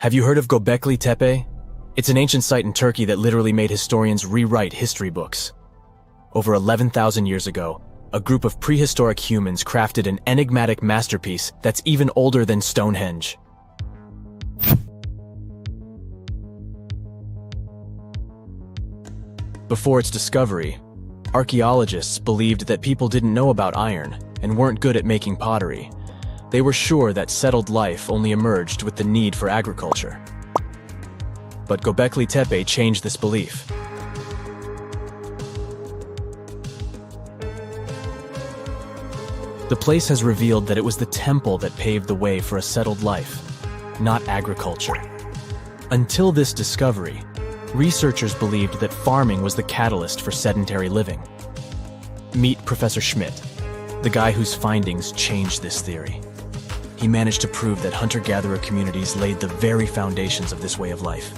Have you heard of Göbekli Tepe? It's an ancient site in Turkey that literally made historians rewrite history books. Over 11,000 years ago, a group of prehistoric humans crafted an enigmatic masterpiece that's even older than Stonehenge. Before its discovery, archaeologists believed that people didn't know about iron and weren't good at making pottery. They were sure that settled life only emerged with the need for agriculture. But Göbekli Tepe changed this belief. The place has revealed that it was the temple that paved the way for a settled life, not agriculture. Until this discovery, researchers believed that farming was the catalyst for sedentary living. Meet Professor Schmidt, the guy whose findings changed this theory. He managed to prove that hunter-gatherer communities laid the very foundations of this way of life.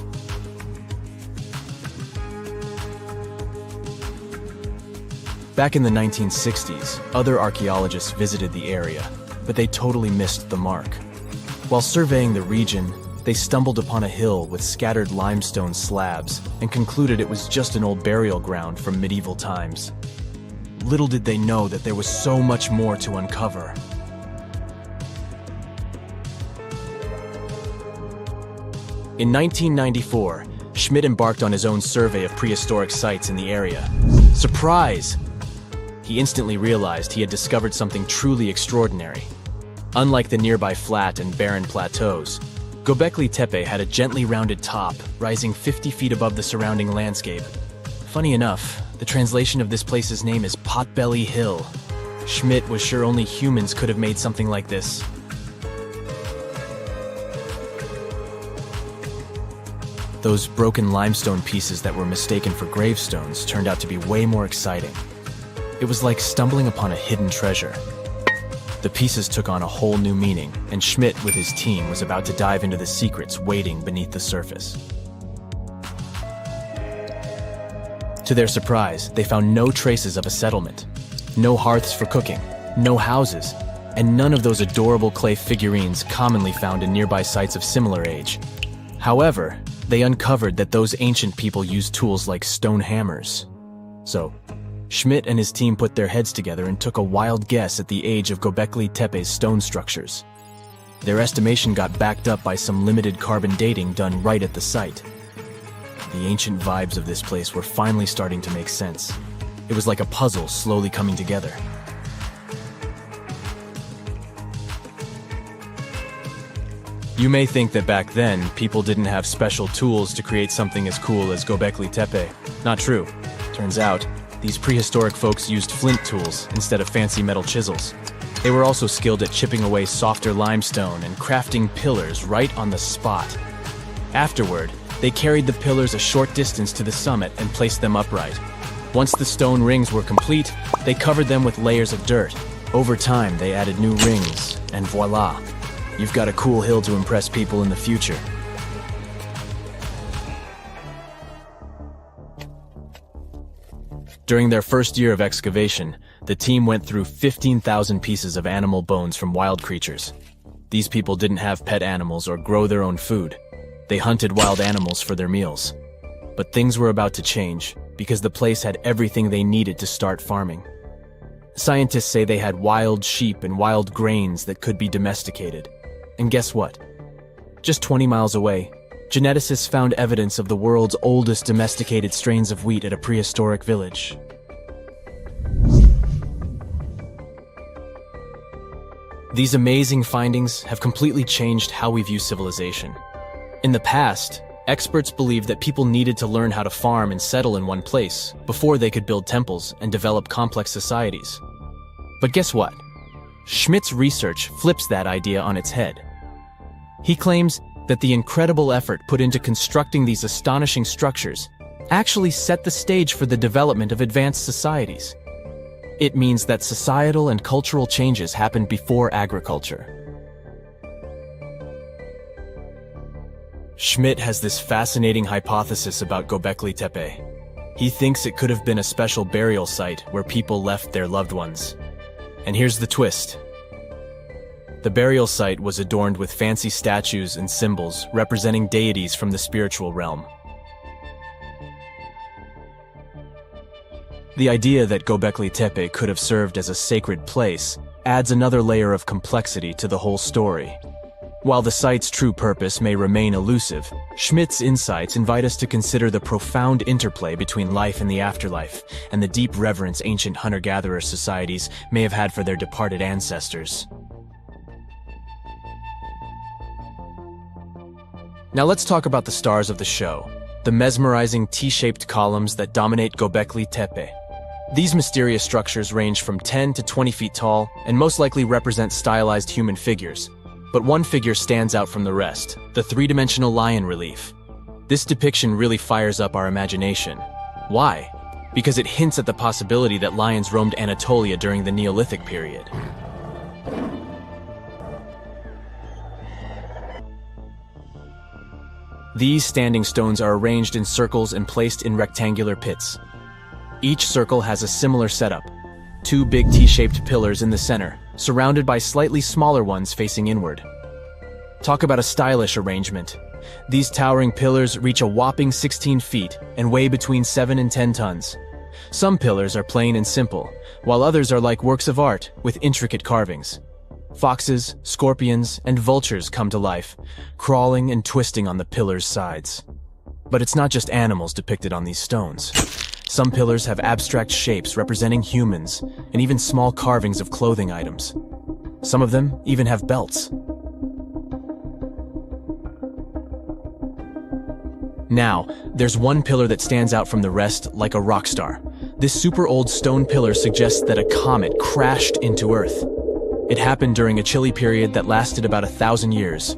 Back in the 1960s, other archaeologists visited the area, but they totally missed the mark. While surveying the region, they stumbled upon a hill with scattered limestone slabs and concluded it was just an old burial ground from medieval times. Little did they know that there was so much more to uncover. In 1994, Schmidt embarked on his own survey of prehistoric sites in the area. Surprise! He instantly realized he had discovered something truly extraordinary. Unlike the nearby flat and barren plateaus, Göbekli Tepe had a gently rounded top, rising 50 feet above the surrounding landscape. Funny enough, the translation of this place's name is Potbelly Hill. Schmidt was sure only humans could have made something like this. Those broken limestone pieces that were mistaken for gravestones turned out to be way more exciting. It was like stumbling upon a hidden treasure. The pieces took on a whole new meaning, and Schmidt with his team was about to dive into the secrets waiting beneath the surface. To their surprise, they found no traces of a settlement, no hearths for cooking, no houses, and none of those adorable clay figurines commonly found in nearby sites of similar age. However, they uncovered that those ancient people used tools like stone hammers. So, Schmidt and his team put their heads together and took a wild guess at the age of Göbekli Tepe's stone structures. Their estimation got backed up by some limited carbon dating done right at the site. The ancient vibes of this place were finally starting to make sense. It was like a puzzle slowly coming together. You may think that back then, people didn't have special tools to create something as cool as Göbekli Tepe. Not true. Turns out, these prehistoric folks used flint tools instead of fancy metal chisels. They were also skilled at chipping away softer limestone and crafting pillars right on the spot. Afterward, they carried the pillars a short distance to the summit and placed them upright. Once the stone rings were complete, they covered them with layers of dirt. Over time, they added new rings, and voila! You've got a cool hill to impress people in the future. During their first year of excavation, the team went through 15,000 pieces of animal bones from wild creatures. These people didn't have pet animals or grow their own food. They hunted wild animals for their meals. But things were about to change, because the place had everything they needed to start farming. Scientists say they had wild sheep and wild grains that could be domesticated. And guess what? Just 20 miles away, geneticists found evidence of the world's oldest domesticated strains of wheat at a prehistoric village. These amazing findings have completely changed how we view civilization. In the past, experts believed that people needed to learn how to farm and settle in one place before they could build temples and develop complex societies. But guess what? Schmidt's research flips that idea on its head. He claims that the incredible effort put into constructing these astonishing structures actually set the stage for the development of advanced societies. It means that societal and cultural changes happened before agriculture. Schmidt has this fascinating hypothesis about Göbekli Tepe. He thinks it could have been a special burial site where people left their loved ones. And here's the twist. The burial site was adorned with fancy statues and symbols representing deities from the spiritual realm. The idea that Göbekli Tepe could have served as a sacred place adds another layer of complexity to the whole story. While the site's true purpose may remain elusive, Schmidt's insights invite us to consider the profound interplay between life and the afterlife, and the deep reverence ancient hunter-gatherer societies may have had for their departed ancestors. Now let's talk about the stars of the show, the mesmerizing T-shaped columns that dominate Göbekli Tepe. These mysterious structures range from 10 to 20 feet tall and most likely represent stylized human figures. But one figure stands out from the rest, the three-dimensional lion relief. This depiction really fires up our imagination. Why? Because it hints at the possibility that lions roamed Anatolia during the Neolithic period. These standing stones are arranged in circles and placed in rectangular pits. Each circle has a similar setup. Two big T-shaped pillars in the center, surrounded by slightly smaller ones facing inward. Talk about a stylish arrangement. These towering pillars reach a whopping 16 feet and weigh between 7 and 10 tons. Some pillars are plain and simple, while others are like works of art with intricate carvings. Foxes, scorpions, and vultures come to life, crawling and twisting on the pillars' sides. But it's not just animals depicted on these stones. Some pillars have abstract shapes representing humans, and even small carvings of clothing items. Some of them even have belts. Now, there's one pillar that stands out from the rest like a rock star. This super old stone pillar suggests that a comet crashed into Earth. It happened during a chilly period that lasted about 1,000 years.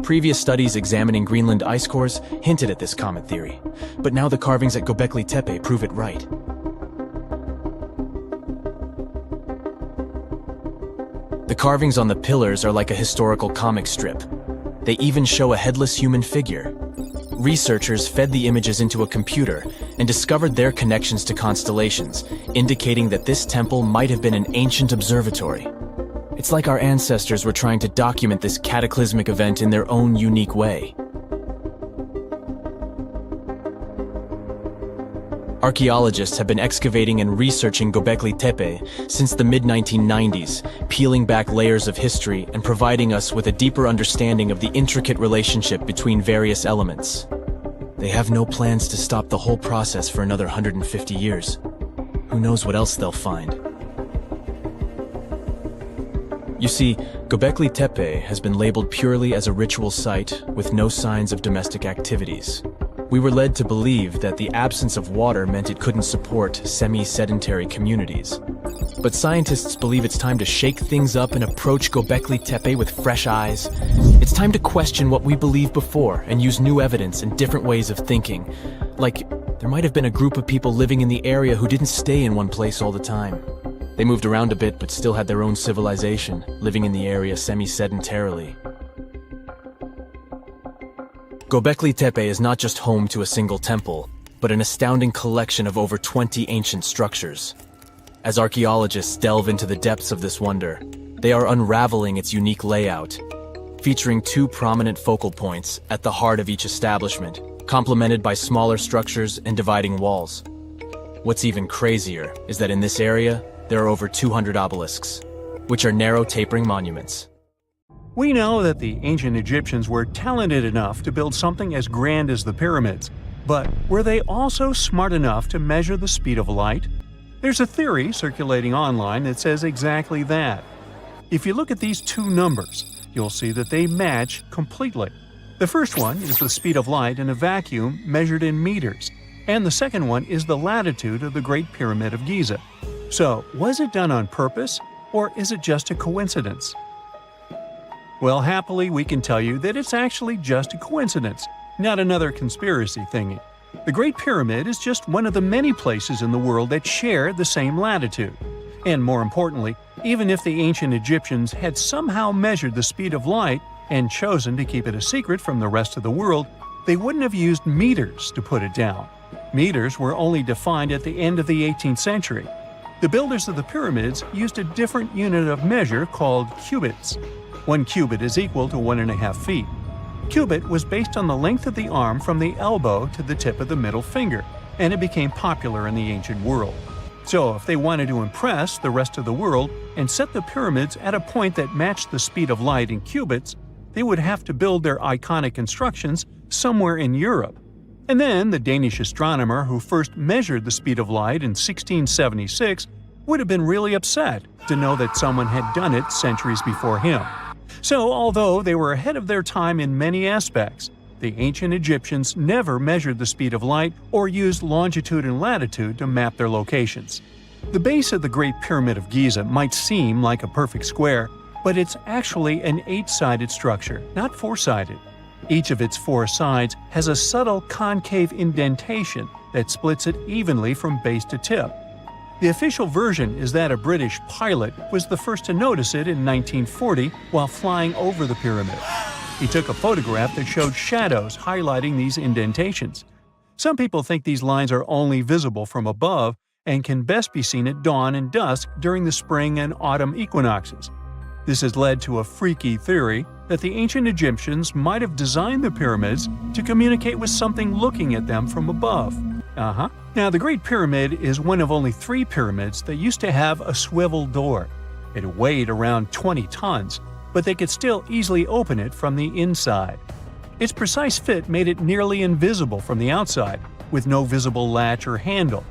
Previous studies examining Greenland ice cores hinted at this comet theory, but now the carvings at Göbekli Tepe prove it right. The carvings on the pillars are like a historical comic strip. They even show a headless human figure. Researchers fed the images into a computer and discovered their connections to constellations, indicating that this temple might have been an ancient observatory. It's like our ancestors were trying to document this cataclysmic event in their own unique way. Archaeologists have been excavating and researching Göbekli Tepe since the mid-1990s, peeling back layers of history and providing us with a deeper understanding of the intricate relationship between various elements. They have no plans to stop the whole process for another 150 years. Who knows what else they'll find? You see, Göbekli Tepe has been labeled purely as a ritual site with no signs of domestic activities. We were led to believe that the absence of water meant it couldn't support semi-sedentary communities. But scientists believe it's time to shake things up and approach Göbekli Tepe with fresh eyes. It's time to question what we believed before and use new evidence and different ways of thinking. Like, there might have been a group of people living in the area who didn't stay in one place all the time. They moved around a bit but still had their own civilization, living in the area semi-sedentarily. Göbekli Tepe is not just home to a single temple, but an astounding collection of over 20 ancient structures. As archaeologists delve into the depths of this wonder, they are unraveling its unique layout, featuring two prominent focal points at the heart of each establishment, complemented by smaller structures and dividing walls. What's even crazier is that in this area, there are over 200 obelisks, which are narrow tapering monuments. We know that the ancient Egyptians were talented enough to build something as grand as the pyramids, but were they also smart enough to measure the speed of light? There's a theory circulating online that says exactly that. If you look at these two numbers, you'll see that they match completely. The first one is the speed of light in a vacuum measured in meters, and the second one is the latitude of the Great Pyramid of Giza. So, was it done on purpose, or is it just a coincidence? Well, happily, we can tell you that it's actually just a coincidence, not another conspiracy thingy. The Great Pyramid is just one of the many places in the world that share the same latitude. And more importantly, even if the ancient Egyptians had somehow measured the speed of light and chosen to keep it a secret from the rest of the world, they wouldn't have used meters to put it down. Meters were only defined at the end of the 18th century. The builders of the pyramids used a different unit of measure called cubits. 1 cubit is equal to 1.5 feet. Cubit was based on the length of the arm from the elbow to the tip of the middle finger, and it became popular in the ancient world. So if they wanted to impress the rest of the world and set the pyramids at a point that matched the speed of light in cubits, they would have to build their iconic constructions somewhere in Europe. And then the Danish astronomer who first measured the speed of light in 1676 would have been really upset to know that someone had done it centuries before him. So although they were ahead of their time in many aspects, the ancient Egyptians never measured the speed of light or used longitude and latitude to map their locations. The base of the Great Pyramid of Giza might seem like a perfect square, but it's actually an 8-sided structure, not 4-sided. Each of its 4 sides has a subtle concave indentation that splits it evenly from base to tip. The official version is that a British pilot was the first to notice it in 1940 while flying over the pyramid. He took a photograph that showed shadows highlighting these indentations. Some people think these lines are only visible from above and can best be seen at dawn and dusk during the spring and autumn equinoxes. This has led to a freaky theory that the ancient Egyptians might have designed the pyramids to communicate with something looking at them from above. Now, the Great Pyramid is one of only 3 pyramids that used to have a swivel door. It weighed around 20 tons, but they could still easily open it from the inside. Its precise fit made it nearly invisible from the outside, with no visible latch or handle.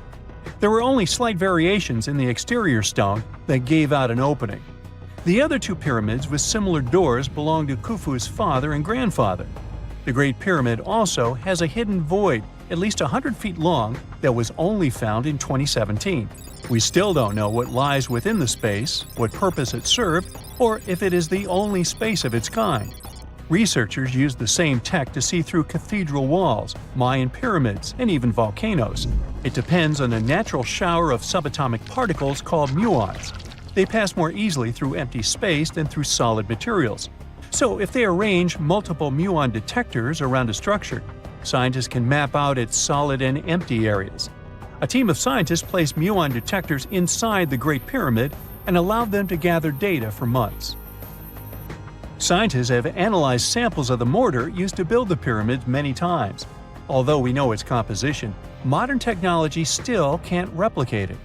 There were only slight variations in the exterior stone that gave out an opening. The other 2 pyramids with similar doors belonged to Khufu's father and grandfather. The Great Pyramid also has a hidden void at least 100 feet long that was only found in 2017. We still don't know what lies within the space, what purpose it served, or if it is the only space of its kind. Researchers used the same tech to see through cathedral walls, Mayan pyramids, and even volcanoes. It depends on a natural shower of subatomic particles called muons. They pass more easily through empty space than through solid materials. So if they arrange multiple muon detectors around a structure, scientists can map out its solid and empty areas. A team of scientists placed muon detectors inside the Great Pyramid and allowed them to gather data for months. Scientists have analyzed samples of the mortar used to build the pyramids many times. Although we know its composition, modern technology still can't replicate it.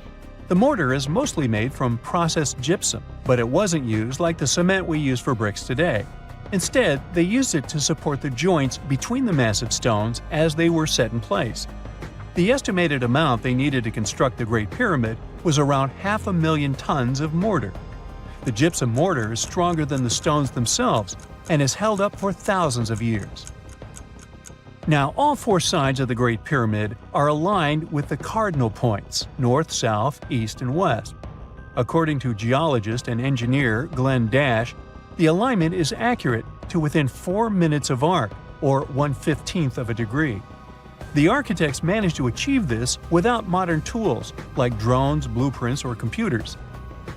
The mortar is mostly made from processed gypsum, but it wasn't used like the cement we use for bricks today. Instead, they used it to support the joints between the massive stones as they were set in place. The estimated amount they needed to construct the Great Pyramid was around 500,000 tons of mortar. The gypsum mortar is stronger than the stones themselves and has held up for thousands of years. Now, all 4 sides of the Great Pyramid are aligned with the cardinal points – north, south, east, and west. According to geologist and engineer Glenn Dash, the alignment is accurate to within 4 minutes of arc, or 1/15th of a degree. The architects managed to achieve this without modern tools like drones, blueprints, or computers.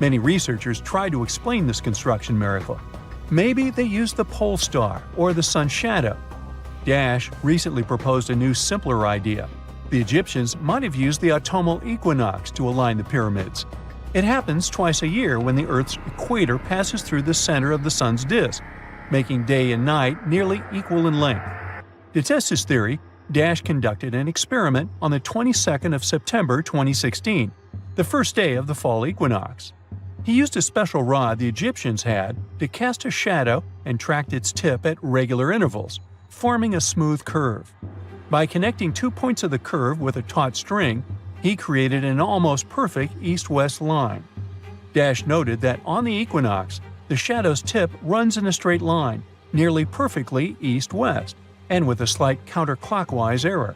Many researchers try to explain this construction miracle. Maybe they used the pole star or the sun's shadow. Dash recently proposed a new, simpler idea. The Egyptians might have used the autumnal equinox to align the pyramids. It happens twice a year when the Earth's equator passes through the center of the sun's disk, making day and night nearly equal in length. To test his theory, Dash conducted an experiment on the 22nd of September 2016, the first day of the fall equinox. He used a special rod the Egyptians had to cast a shadow and tracked its tip at regular intervals, forming a smooth curve. By connecting 2 points of the curve with a taut string, he created an almost perfect east-west line. Dash noted that on the equinox, the shadow's tip runs in a straight line, nearly perfectly east-west, and with a slight counterclockwise error.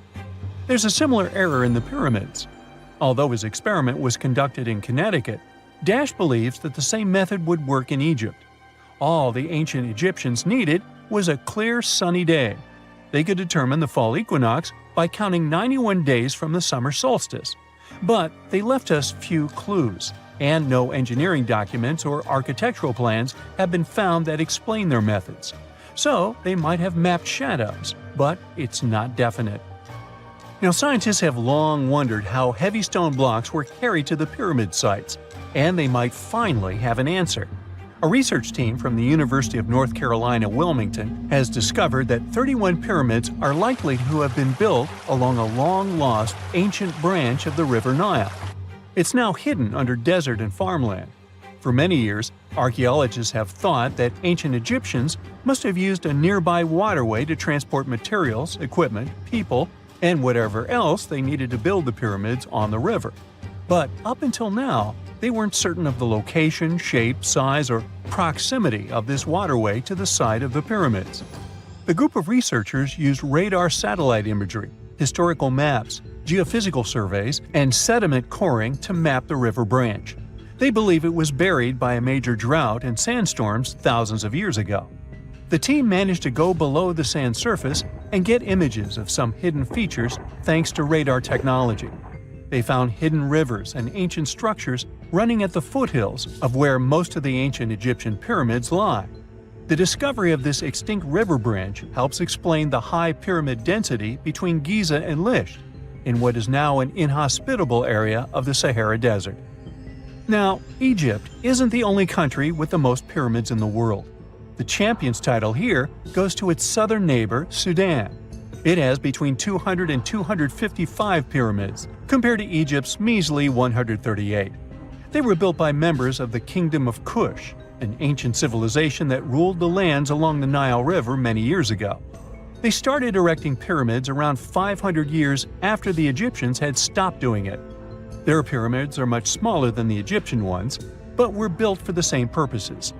There's a similar error in the pyramids. Although his experiment was conducted in Connecticut, Dash believes that the same method would work in Egypt. All the ancient Egyptians needed was a clear, sunny day. They could determine the fall equinox by counting 91 days from the summer solstice. But they left us few clues, and no engineering documents or architectural plans have been found that explain their methods. So they might have mapped shadows, but it's not definite. Now, scientists have long wondered how heavy stone blocks were carried to the pyramid sites, and they might finally have an answer. A research team from the University of North Carolina, Wilmington, has discovered that 31 pyramids are likely to have been built along a long-lost ancient branch of the River Nile. It's now hidden under desert and farmland. For many years, archaeologists have thought that ancient Egyptians must have used a nearby waterway to transport materials, equipment, people, and whatever else they needed to build the pyramids on the river. But up until now, they weren't certain of the location, shape, size, or proximity of this waterway to the site of the pyramids. The group of researchers used radar satellite imagery, historical maps, geophysical surveys, and sediment coring to map the river branch. They believe it was buried by a major drought and sandstorms thousands of years ago. The team managed to go below the sand surface and get images of some hidden features thanks to radar technology. They found hidden rivers and ancient structures running at the foothills of where most of the ancient Egyptian pyramids lie. The discovery of this extinct river branch helps explain the high pyramid density between Giza and Lisht, in what is now an inhospitable area of the Sahara Desert. Now, Egypt isn't the only country with the most pyramids in the world. The champion's title here goes to its southern neighbor, Sudan. It has between 200 and 255 pyramids, compared to Egypt's measly 138. They were built by members of the Kingdom of Kush, an ancient civilization that ruled the lands along the Nile River many years ago. They started erecting pyramids around 500 years after the Egyptians had stopped doing it. Their pyramids are much smaller than the Egyptian ones, but were built for the same purposes.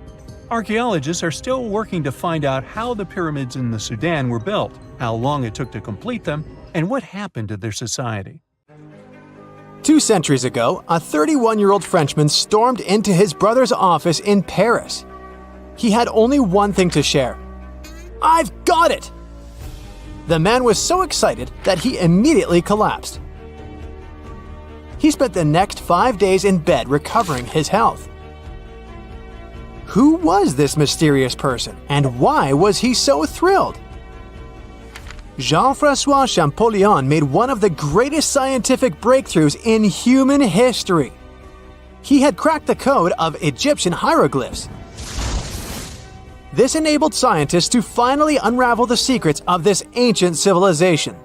Archaeologists are still working to find out how the pyramids in the Sudan were built, how long it took to complete them, and what happened to their society. 2 centuries ago, a 31-year-old Frenchman stormed into his brother's office in Paris. He had only one thing to share. "I've got it!" The man was so excited that he immediately collapsed. He spent the next 5 days in bed recovering his health. Who was this mysterious person, and why was he so thrilled? Jean-François Champollion made one of the greatest scientific breakthroughs in human history. He had cracked the code of Egyptian hieroglyphs. This enabled scientists to finally unravel the secrets of this ancient civilization.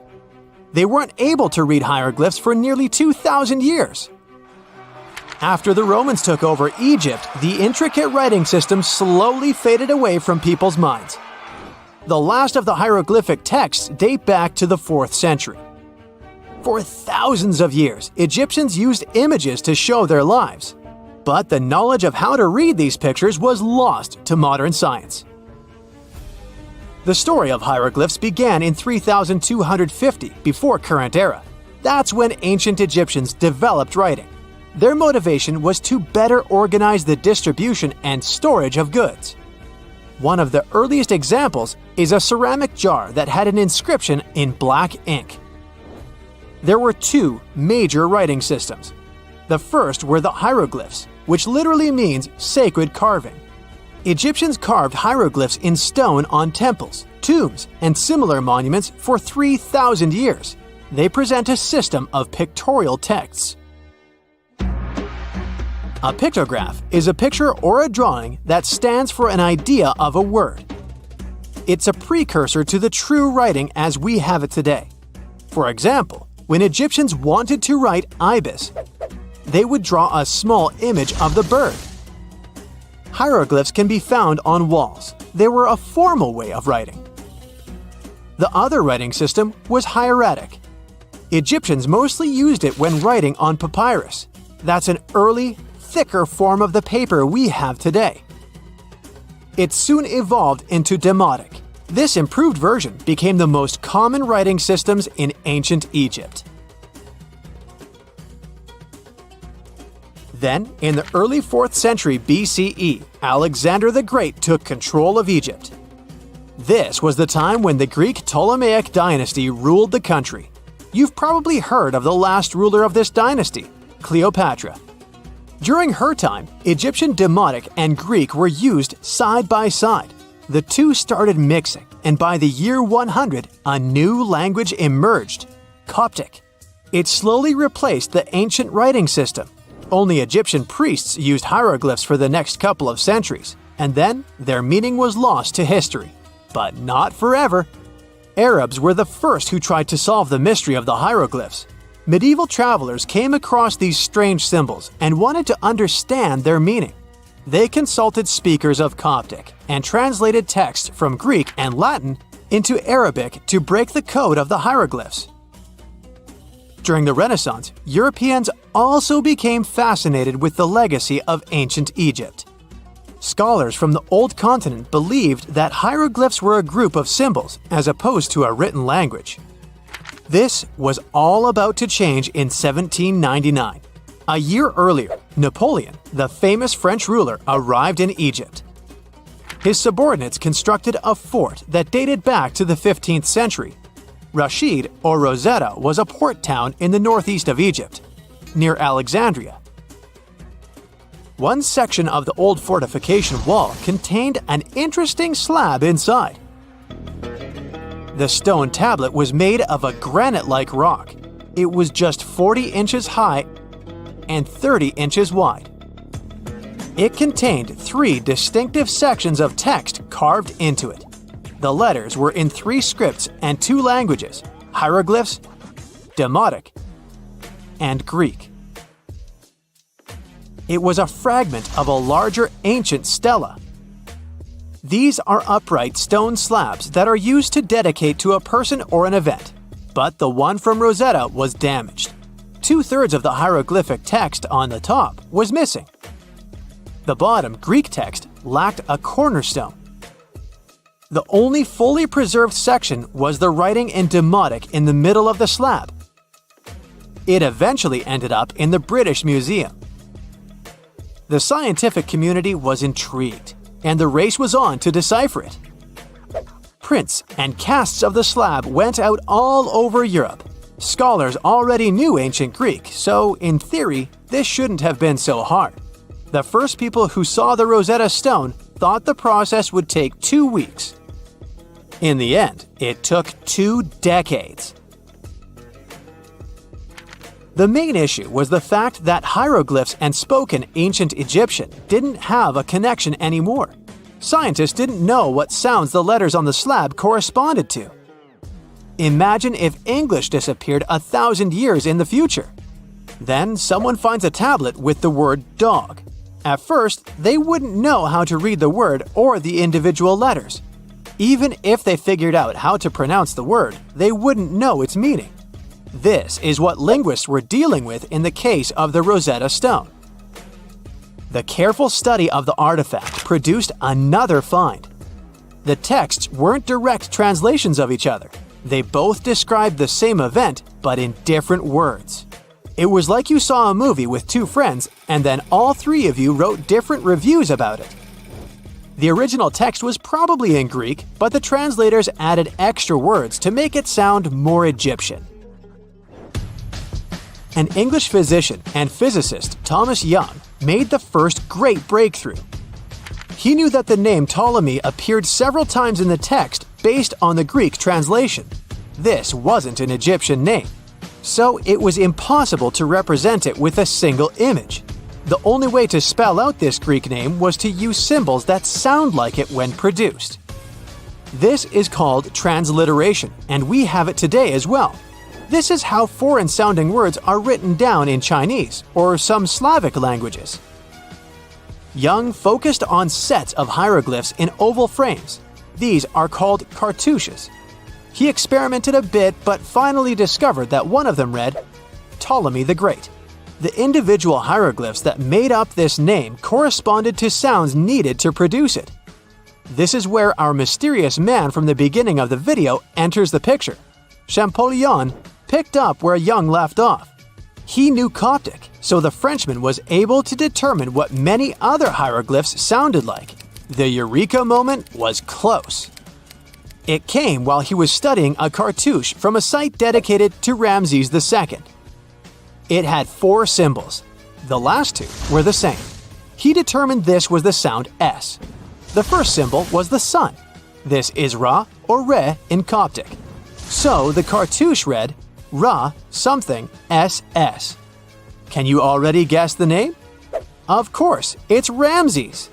They weren't able to read hieroglyphs for nearly 2,000 years. After the Romans took over Egypt, the intricate writing system slowly faded away from people's minds. The last of the hieroglyphic texts date back to the 4th century. For thousands of years, Egyptians used images to show their lives. But the knowledge of how to read these pictures was lost to modern science. The story of hieroglyphs began in 3250 before current era. That's when ancient Egyptians developed writing. Their motivation was to better organize the distribution and storage of goods. One of the earliest examples is a ceramic jar that had an inscription in black ink. There were 2 major writing systems. The first were the hieroglyphs, which literally means sacred carving. Egyptians carved hieroglyphs in stone on temples, tombs, and similar monuments for 3,000 years. They present a system of pictorial texts. A pictograph is a picture or a drawing that stands for an idea of a word. It's a precursor to the true writing as we have it today. For example, when Egyptians wanted to write ibis, they would draw a small image of the bird. Hieroglyphs can be found on walls. They were a formal way of writing. The other writing system was hieratic. Egyptians mostly used it when writing on papyrus. That's an early, thicker form of the paper we have today. It soon evolved into Demotic. This improved version became the most common writing systems in ancient Egypt. Then, in the early 4th century BCE, Alexander the Great took control of Egypt. This was the time when the Greek Ptolemaic dynasty ruled the country. You've probably heard of the last ruler of this dynasty, Cleopatra. During her time, Egyptian Demotic and Greek were used side by side. The two started mixing, and by the year 100, a new language emerged, Coptic. It slowly replaced the ancient writing system. Only Egyptian priests used hieroglyphs for the next couple of centuries. and then their meaning was lost to history. But not forever. Arabs were the first who tried to solve the mystery of the hieroglyphs. Medieval travelers came across these strange symbols and wanted to understand their meaning. They consulted speakers of Coptic and translated text from Greek and Latin into Arabic to break the code of the hieroglyphs. During the Renaissance, Europeans also became fascinated with the legacy of ancient Egypt. Scholars from the Old Continent believed that hieroglyphs were a group of symbols as opposed to a written language. This was all about to change in 1799. A year earlier, Napoleon, the famous French ruler, arrived in Egypt. His subordinates constructed a fort that dated back to the 15th century. Rashid, or Rosetta, was a port town in the northeast of Egypt, near Alexandria. One section of the old fortification wall contained an interesting slab inside. The stone tablet was made of a granite-like rock. It was just 40 inches high and 30 inches wide. It contained 3 distinctive sections of text carved into it. The letters were in 3 scripts and 2 languages: hieroglyphs, Demotic, and Greek. It was a fragment of a larger ancient stela. These are upright stone slabs that are used to dedicate to a person or an event, but the one from Rosetta was damaged. 2/3 of the hieroglyphic text on the top was missing. The bottom Greek text lacked a cornerstone. The only fully preserved section was the writing in Demotic in the middle of the slab. It eventually ended up in the British Museum. The scientific community was intrigued, and the race was on to decipher it. Prints and casts of the slab went out all over Europe. Scholars already knew ancient Greek, so in theory, this shouldn't have been so hard. The first people who saw the Rosetta Stone thought the process would take 2 weeks. In the end, it took 2 decades. The main issue was the fact that hieroglyphs and spoken ancient Egyptian didn't have a connection anymore. Scientists didn't know what sounds the letters on the slab corresponded to. Imagine if English disappeared 1,000 years in the future. Then someone finds a tablet with the word dog. At first, they wouldn't know how to read the word or the individual letters. Even if they figured out how to pronounce the word, they wouldn't know its meaning. This is what linguists were dealing with in the case of the Rosetta Stone. The careful study of the artifact produced another find. The texts weren't direct translations of each other. They both described the same event, but in different words. It was like you saw a movie with 2 friends, and then all 3 of you wrote different reviews about it. The original text was probably in Greek, but the translators added extra words to make it sound more Egyptian. An English physician and physicist, Thomas Young, made the first great breakthrough. He knew that the name Ptolemy appeared several times in the text based on the Greek translation. This wasn't an Egyptian name, so it was impossible to represent it with a single image. The only way to spell out this Greek name was to use symbols that sound like it when produced. This is called transliteration, and we have it today as well. This is how foreign-sounding words are written down in Chinese or some Slavic languages. Young focused on sets of hieroglyphs in oval frames. These are called cartouches. He experimented a bit but finally discovered that one of them read, Ptolemy the Great. The individual hieroglyphs that made up this name corresponded to sounds needed to produce it. This is where our mysterious man from the beginning of the video enters the picture. Champollion picked up where Young left off. He knew Coptic, so the Frenchman was able to determine what many other hieroglyphs sounded like. The eureka moment was close. It came while he was studying a cartouche from a site dedicated to Ramses II. It had 4 symbols. The last 2 were the same. He determined this was the sound S. The first symbol was the sun. This is Ra or Re in Coptic. So the cartouche read Ra something SS. Can you already guess the name? Of course, it's Ramses.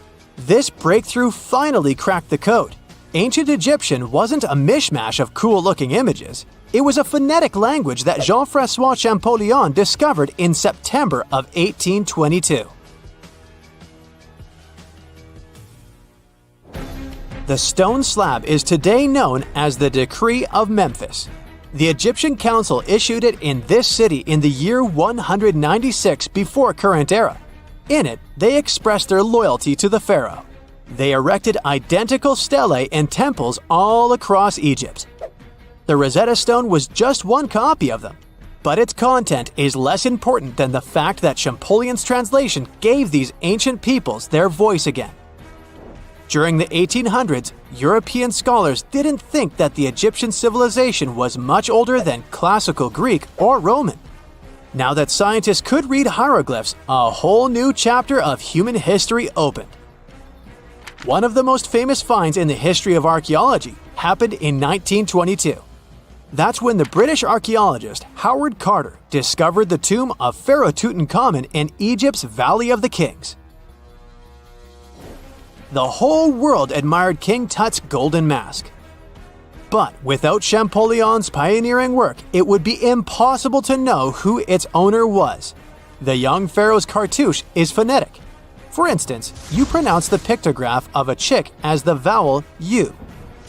This breakthrough finally cracked the code. Ancient Egyptian wasn't a mishmash of cool-looking images. It was a phonetic language that Jean-François Champollion discovered in September of 1822. The stone slab is today known as the Decree of Memphis. The Egyptian council issued it in this city in the year 196 before current era. In it, they expressed their loyalty to the pharaoh. They erected identical stelae and temples all across Egypt. The Rosetta Stone was just one copy of them, but its content is less important than the fact that Champollion's translation gave these ancient peoples their voice again. During the 1800s, European scholars didn't think that the Egyptian civilization was much older than classical Greek or Roman. Now that scientists could read hieroglyphs, a whole new chapter of human history opened. One of the most famous finds in the history of archaeology happened in 1922. That's when the British archaeologist Howard Carter discovered the tomb of Pharaoh Tutankhamun in Egypt's Valley of the Kings. The whole world admired King Tut's golden mask. But without Champollion's pioneering work, it would be impossible to know who its owner was. The young pharaoh's cartouche is phonetic. For instance, you pronounce the pictograph of a chick as the vowel U.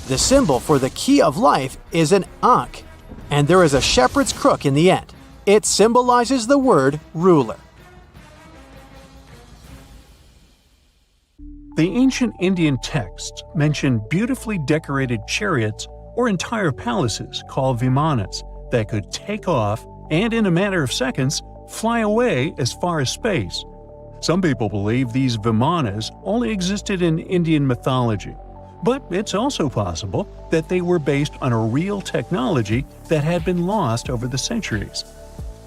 The symbol for the key of life is an ankh, and there is a shepherd's crook in the end. It symbolizes the word ruler. The ancient Indian texts mention beautifully decorated chariots or entire palaces called vimanas that could take off and, in a matter of seconds, fly away as far as space. Some people believe these vimanas only existed in Indian mythology, but it's also possible that they were based on a real technology that had been lost over the centuries.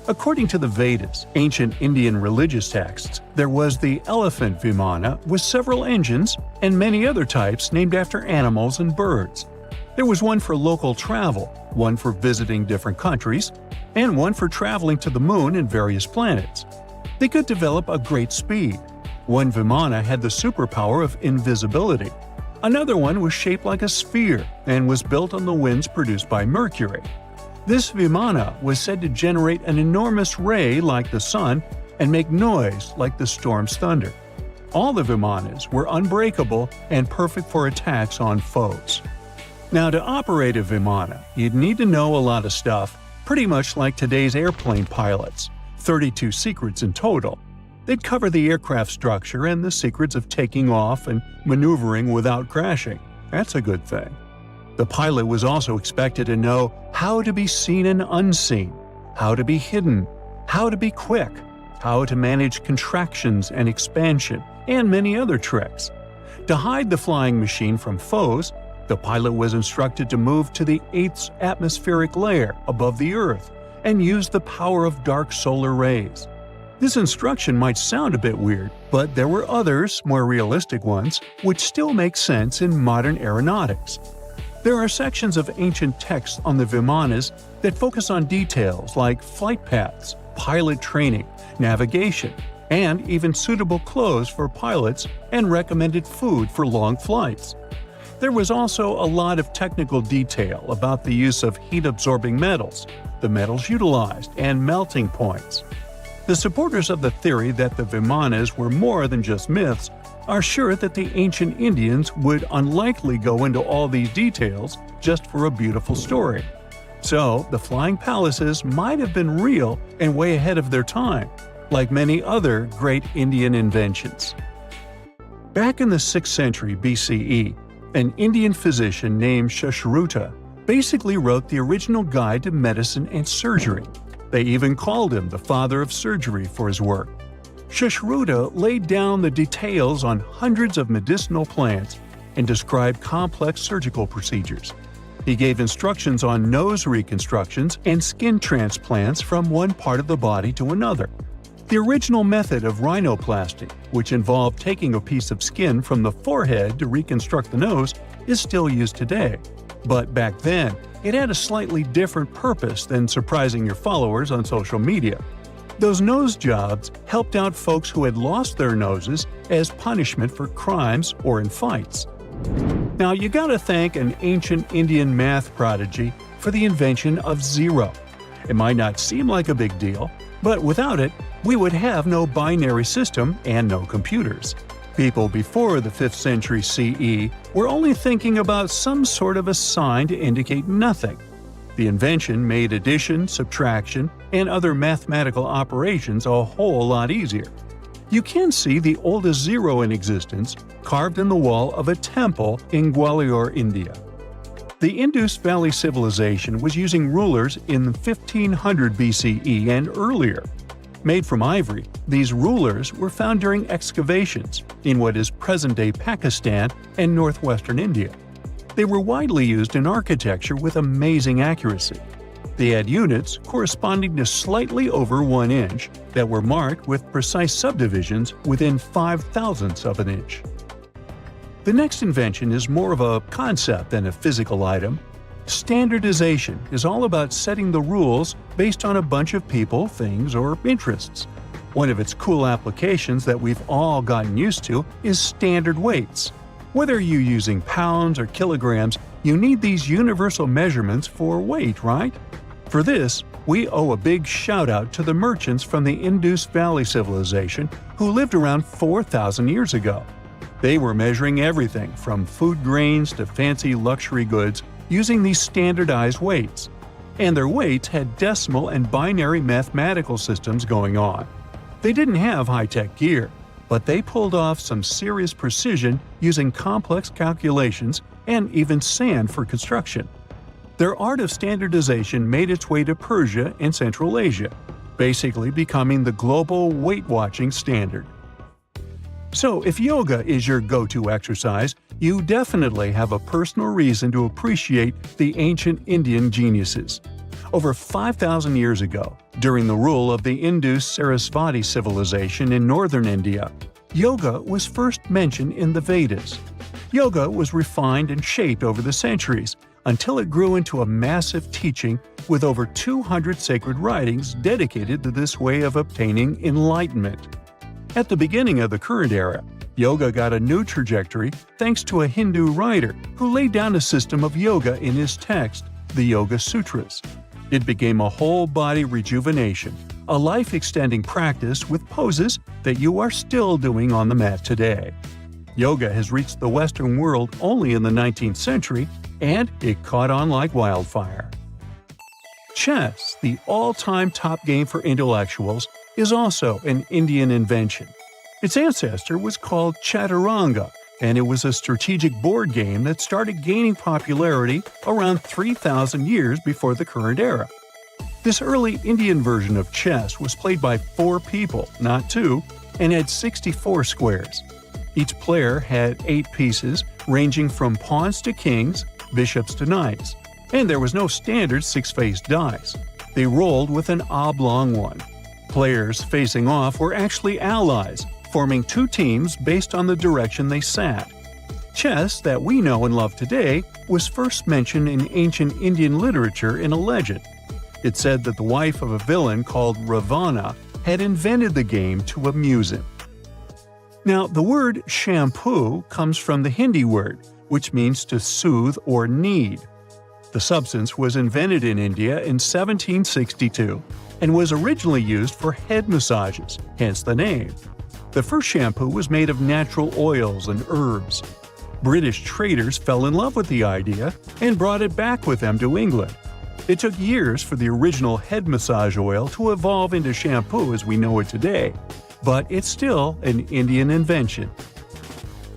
According to the Vedas, ancient Indian religious texts, there was the elephant vimana with several engines and many other types named after animals and birds. There was one for local travel, one for visiting different countries, and one for traveling to the moon and various planets. They could develop a great speed. One vimana had the superpower of invisibility. Another one was shaped like a sphere and was built on the winds produced by Mercury. This vimana was said to generate an enormous ray like the sun and make noise like the storm's thunder. All the vimanas were unbreakable and perfect for attacks on foes. Now, to operate a vimana, you'd need to know a lot of stuff, pretty much like today's airplane pilots. 32 secrets in total. They'd cover the aircraft structure and the secrets of taking off and maneuvering without crashing. That's a good thing. The pilot was also expected to know how to be seen and unseen, how to be hidden, how to be quick, how to manage contractions and expansion, and many other tricks. To hide the flying machine from foes, the pilot was instructed to move to the 8th atmospheric layer above the Earth and use the power of dark solar rays. This instruction might sound a bit weird, but there were others, more realistic ones, which still make sense in modern aeronautics. There are sections of ancient texts on the vimanas that focus on details like flight paths, pilot training, navigation, and even suitable clothes for pilots and recommended food for long flights. There was also a lot of technical detail about the use of heat-absorbing metals, the metals utilized, and melting points. The supporters of the theory that the vimanas were more than just myths are sure that the ancient Indians would unlikely go into all these details just for a beautiful story. So, the flying palaces might have been real and way ahead of their time, like many other great Indian inventions. Back in the 6th century BCE, an Indian physician named Sushruta basically wrote the original guide to medicine and surgery. They even called him the father of surgery for his work. Sushruta laid down the details on hundreds of medicinal plants and described complex surgical procedures. He gave instructions on nose reconstructions and skin transplants from one part of the body to another. The original method of rhinoplasty, which involved taking a piece of skin from the forehead to reconstruct the nose, is still used today. But back then, it had a slightly different purpose than surprising your followers on social media. Those nose jobs helped out folks who had lost their noses as punishment for crimes or in fights. Now you gotta thank an ancient Indian math prodigy for the invention of zero. It might not seem like a big deal, but without it, we would have no binary system and no computers. People before the 5th century CE were only thinking about some sort of a sign to indicate nothing. The invention made addition, subtraction, and other mathematical operations a whole lot easier. You can see the oldest zero in existence carved in the wall of a temple in Gwalior, India. The Indus Valley Civilization was using rulers in 1500 BCE and earlier. Made from ivory, these rulers were found during excavations in what is present-day Pakistan and northwestern India. They were widely used in architecture with amazing accuracy. They had units corresponding to slightly over 1 inch that were marked with precise subdivisions within 5/1000ths of an inch. The next invention is more of a concept than a physical item. Standardization is all about setting the rules based on a bunch of people, things, or interests. One of its cool applications that we've all gotten used to is standard weights. Whether you're using pounds or kilograms, you need these universal measurements for weight, right? For this, we owe a big shout-out to the merchants from the Indus Valley Civilization who lived around 4,000 years ago. They were measuring everything from food grains to fancy luxury goods using these standardized weights. And their weights had decimal and binary mathematical systems going on. They didn't have high-tech gear, but they pulled off some serious precision using complex calculations and even sand for construction. Their art of standardization made its way to Persia and Central Asia, basically becoming the global weight-watching standard. So if yoga is your go-to exercise, you definitely have a personal reason to appreciate the ancient Indian geniuses. Over 5,000 years ago, during the rule of the Indus-Sarasvati civilization in northern India, yoga was first mentioned in the Vedas. Yoga was refined and shaped over the centuries until it grew into a massive teaching with over 200 sacred writings dedicated to this way of obtaining enlightenment. At the beginning of the current era, yoga got a new trajectory thanks to a Hindu writer who laid down a system of yoga in his text, the Yoga Sutras. It became a whole-body rejuvenation, a life-extending practice with poses that you are still doing on the mat today. Yoga has reached the Western world only in the 19th century, and it caught on like wildfire. Chess, the all-time top game for intellectuals, is also an Indian invention. Its ancestor was called Chaturanga, and it was a strategic board game that started gaining popularity around 3,000 years before the current era. This early Indian version of chess was played by 4 people, not 2, and had 64 squares. Each player had 8 pieces, ranging from pawns to kings, bishops to knights, and there was no standard 6-faced dice. They rolled with an oblong one. Players facing off were actually allies, forming 2 teams based on the direction they sat. Chess that we know and love today was first mentioned in ancient Indian literature in a legend. It said that the wife of a villain called Ravana had invented the game to amuse him. Now, the word shampoo comes from the Hindi word, which means to soothe or knead. The substance was invented in India in 1762 and was originally used for head massages, hence the name. The first shampoo was made of natural oils and herbs. British traders fell in love with the idea and brought it back with them to England. It took years for the original head massage oil to evolve into shampoo as we know it today, but it's still an Indian invention.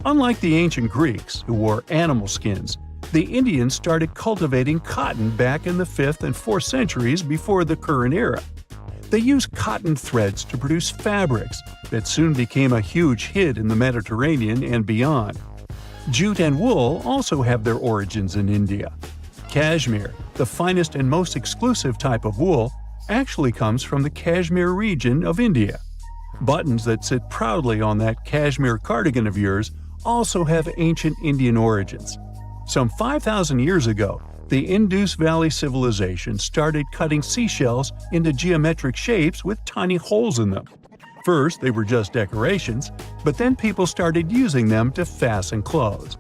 Unlike the ancient Greeks, who wore animal skins, the Indians started cultivating cotton back in the 5th and 4th centuries before the current era. They used cotton threads to produce fabrics that soon became a huge hit in the Mediterranean and beyond. Jute and wool also have their origins in India. Cashmere, the finest and most exclusive type of wool, actually comes from the Kashmir region of India. Buttons that sit proudly on that cashmere cardigan of yours also have ancient Indian origins. Some 5,000 years ago, the Indus Valley civilization started cutting seashells into geometric shapes with tiny holes in them. First, they were just decorations, but then people started using them to fasten clothes.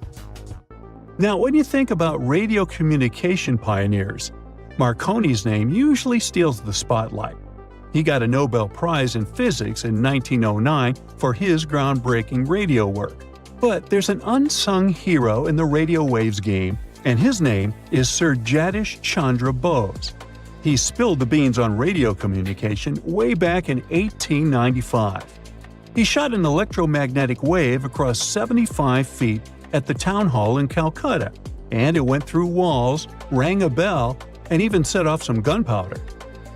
Now, when you think about radio communication pioneers, Marconi's name usually steals the spotlight. He got a Nobel Prize in Physics in 1909 for his groundbreaking radio work. But there's an unsung hero in the radio waves game, and his name is Sir Jagdish Chandra Bose. He spilled the beans on radio communication way back in 1895. He shot an electromagnetic wave across 75 feet at the town hall in Calcutta, and it went through walls, rang a bell, and even set off some gunpowder.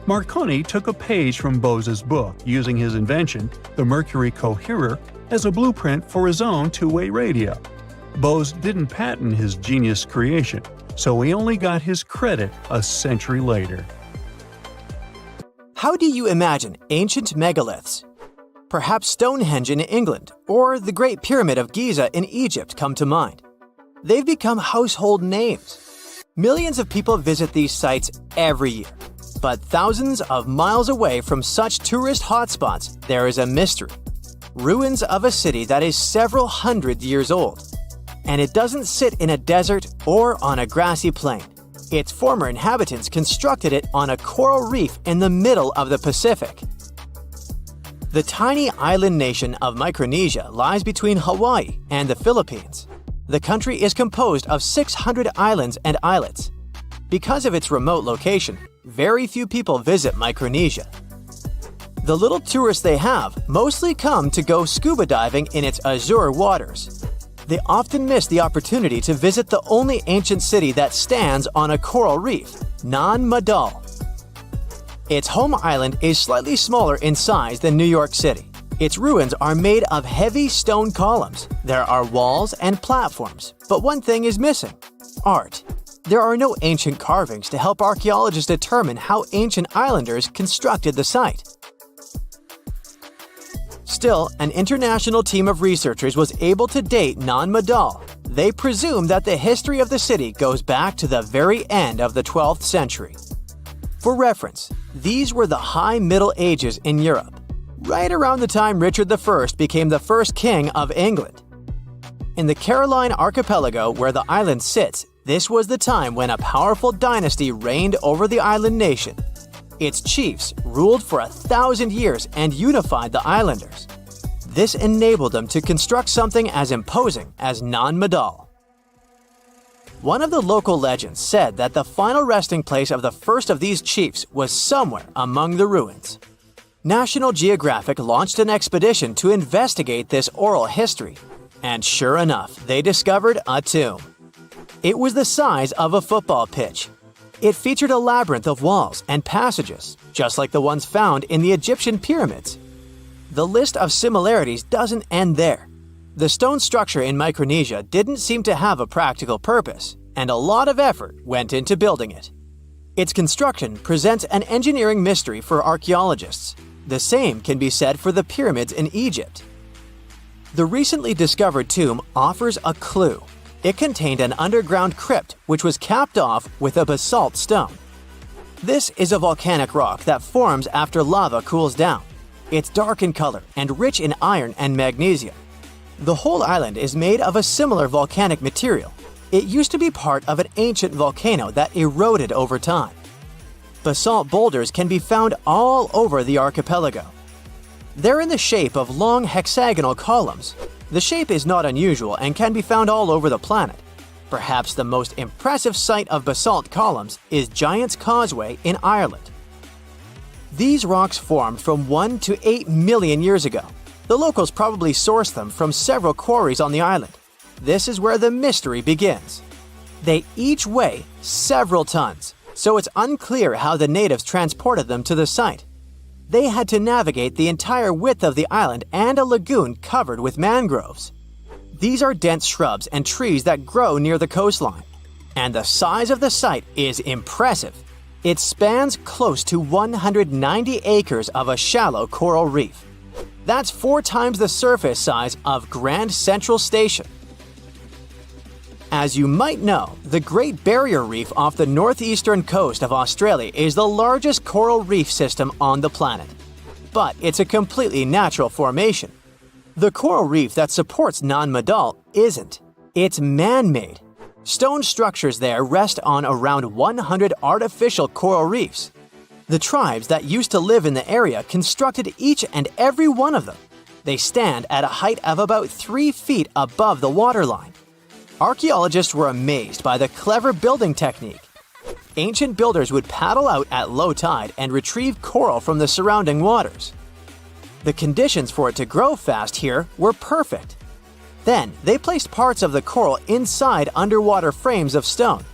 Marconi took a page from Bose's book, using his invention, the Mercury Coherer, as a blueprint for his own two-way radio. Bose didn't patent his genius creation, so he only got his credit a century later. How do you imagine ancient megaliths? Perhaps Stonehenge in England or the Great Pyramid of Giza in Egypt come to mind. They've become household names. Millions of people visit these sites every year. But thousands of miles away from such tourist hotspots, there is a mystery. Ruins of a city that is several hundred years old. And it doesn't sit in a desert or on a grassy plain. Its former inhabitants constructed it on a coral reef in the middle of the Pacific. The tiny island nation of Micronesia lies between Hawaii and the Philippines. The country is composed of 600 islands and islets. Because of its remote location, very few people visit Micronesia. The little tourists they have mostly come to go scuba diving in its azure waters. They often miss the opportunity to visit the only ancient city that stands on a coral reef, Nan Madol. Its home island is slightly smaller in size than New York City. Its ruins are made of heavy stone columns. There are walls and platforms, but one thing is missing: art. There are no ancient carvings to help archaeologists determine how ancient islanders constructed the site. Still, an international team of researchers was able to date Nan Madol. They presume that the history of the city goes back to the very end of the 12th century. For reference, these were the High Middle Ages in Europe, right around the time Richard I became the first king of England. In the Caroline archipelago where the island sits, this was the time when a powerful dynasty reigned over the island nation. Its chiefs ruled for 1,000 years and unified the islanders. This enabled them to construct something as imposing as Nan Madol. One of the local legends said that the final resting place of the first of these chiefs was somewhere among the ruins. National Geographic launched an expedition to investigate this oral history, and sure enough, they discovered a tomb. It was the size of a football pitch. It featured a labyrinth of walls and passages, just like the ones found in the Egyptian pyramids. The list of similarities doesn't end there. The stone structure in Micronesia didn't seem to have a practical purpose, and a lot of effort went into building it. Its construction presents an engineering mystery for archaeologists. The same can be said for the pyramids in Egypt. The recently discovered tomb offers a clue. It contained an underground crypt which was capped off with a basalt stone. This is a volcanic rock that forms after lava cools down. It's dark in color and rich in iron and magnesium. The whole island is made of a similar volcanic material. It used to be part of an ancient volcano that eroded over time. Basalt boulders can be found all over the archipelago. They're in the shape of long hexagonal columns. The shape is not unusual and can be found all over the planet. Perhaps the most impressive sight of basalt columns is Giant's Causeway in Ireland. These rocks formed from 1 to 8 million years ago. The locals probably sourced them from several quarries on the island. This is where the mystery begins. They each weigh several tons, so it's unclear how the natives transported them to the site. They had to navigate the entire width of the island and a lagoon covered with mangroves. These are dense shrubs and trees that grow near the coastline. And the size of the site is impressive. It spans close to 190 acres of a shallow coral reef. That's 4 times the surface size of Grand Central Station. As you might know, the Great Barrier Reef off the northeastern coast of Australia is the largest coral reef system on the planet. But it's a completely natural formation. The coral reef that supports Nan Madol isn't. It's man-made. Stone structures there rest on around 100 artificial coral reefs. The tribes that used to live in the area constructed each and every one of them. They stand at a height of about 3 feet above the waterline. Archaeologists were amazed by the clever building technique. Ancient builders would paddle out at low tide and retrieve coral from the surrounding waters. The conditions for it to grow fast here were perfect. Then, they placed parts of the coral inside underwater frames of stone.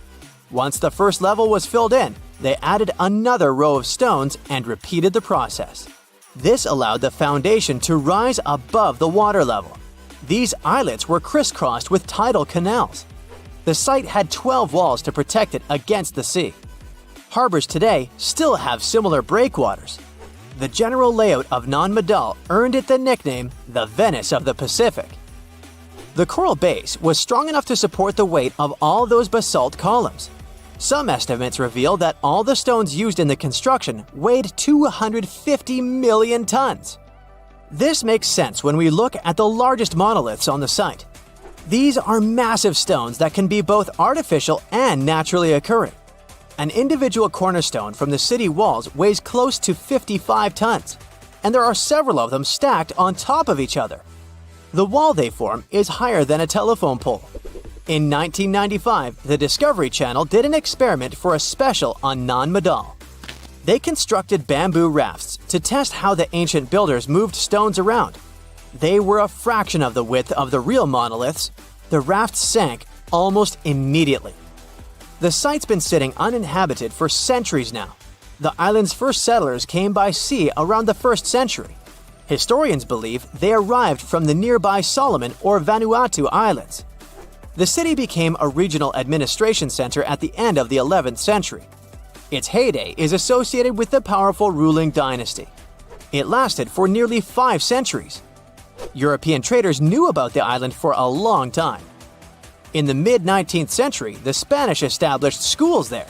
Once the first level was filled in, they added another row of stones and repeated the process. This allowed the foundation to rise above the water level. These islets were crisscrossed with tidal canals. The site had 12 walls to protect it against the sea. Harbors today still have similar breakwaters. The general layout of Nan Madol earned it the nickname the Venice of the Pacific. The coral base was strong enough to support the weight of all those basalt columns. Some estimates reveal that all the stones used in the construction weighed 250 million tons. This makes sense when we look at the largest monoliths on the site. These are massive stones that can be both artificial and naturally occurring. An individual cornerstone from the city walls weighs close to 55 tons, and there are several of them stacked on top of each other. The wall they form is higher than a telephone pole. In 1995, the Discovery Channel did an experiment for a special on Nan Madol. They constructed bamboo rafts to test how the ancient builders moved stones around. They were a fraction of the width of the real monoliths. The rafts sank almost immediately. The site's been sitting uninhabited for centuries now. The island's first settlers came by sea around the 1st century. Historians believe they arrived from the nearby Solomon or Vanuatu Islands. The city became a regional administration center at the end of the 11th century. Its heyday is associated with the powerful ruling dynasty. It lasted for nearly 5 centuries. European traders knew about the island for a long time. In the mid-19th century, the Spanish established schools there.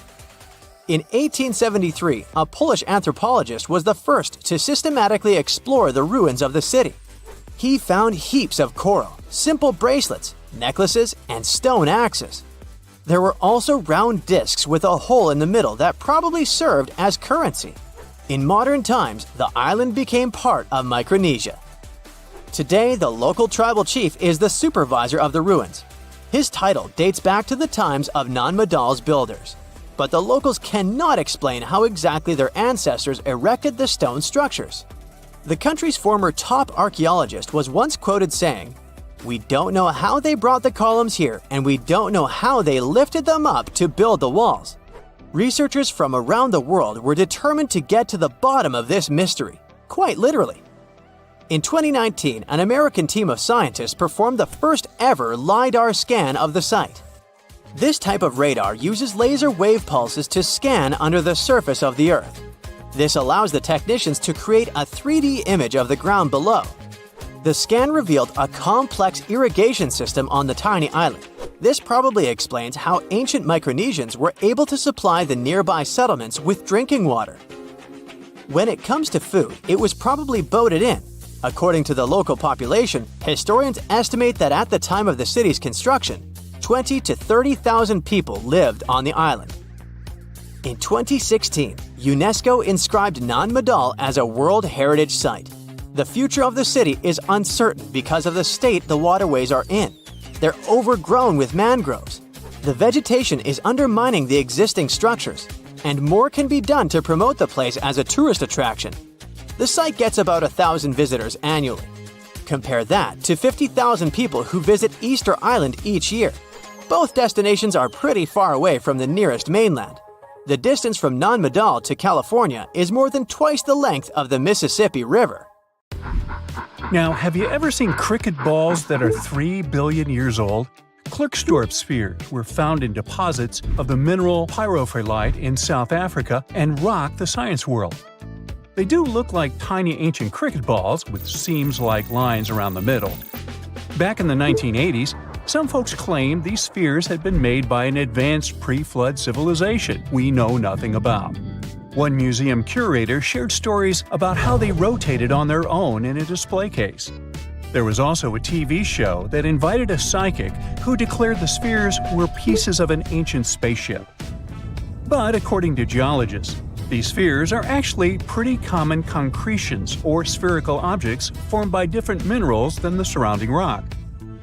In 1873, a Polish anthropologist was the first to systematically explore the ruins of the city. He found heaps of coral, simple bracelets, necklaces, and stone axes. There were also round discs with a hole in the middle that probably served as currency. In modern times, the island became part of Micronesia. Today, the local tribal chief is the supervisor of the ruins. His title dates back to the times of Nan Madol's builders. But the locals cannot explain how exactly their ancestors erected the stone structures. The country's former top archaeologist was once quoted saying, "We don't know how they brought the columns here, and we don't know how they lifted them up to build the walls." Researchers from around the world were determined to get to the bottom of this mystery, quite literally. In 2019, an American team of scientists performed the first ever LiDAR scan of the site. This type of radar uses laser wave pulses to scan under the surface of the Earth. This allows the technicians to create a 3D image of the ground below. The scan revealed a complex irrigation system on the tiny island. This probably explains how ancient Micronesians were able to supply the nearby settlements with drinking water. When it comes to food, it was probably boated in. According to the local population, historians estimate that at the time of the city's construction, 20 to 30,000 people lived on the island. In 2016, UNESCO inscribed Nan Madol as a World Heritage Site. The future of the city is uncertain because of the state the waterways are in. They're overgrown with mangroves. The vegetation is undermining the existing structures, and more can be done to promote the place as a tourist attraction. The site gets about 1,000 visitors annually. Compare that to 50,000 people who visit Easter Island each year. Both destinations are pretty far away from the nearest mainland. The distance from Nan Madol to California is more than twice the length of the Mississippi River. Now, have you ever seen cricket balls that are 3 billion years old? Klerksdorp spheres were found in deposits of the mineral pyrophyllite in South Africa and rock the science world. They do look like tiny ancient cricket balls with seams like lines around the middle. Back in the 1980s, Some folks claim these spheres had been made by an advanced pre-flood civilization we know nothing about. One museum curator shared stories about how they rotated on their own in a display case. There was also a TV show that invited a psychic who declared the spheres were pieces of an ancient spaceship. But according to geologists, these spheres are actually pretty common concretions or spherical objects formed by different minerals than the surrounding rock.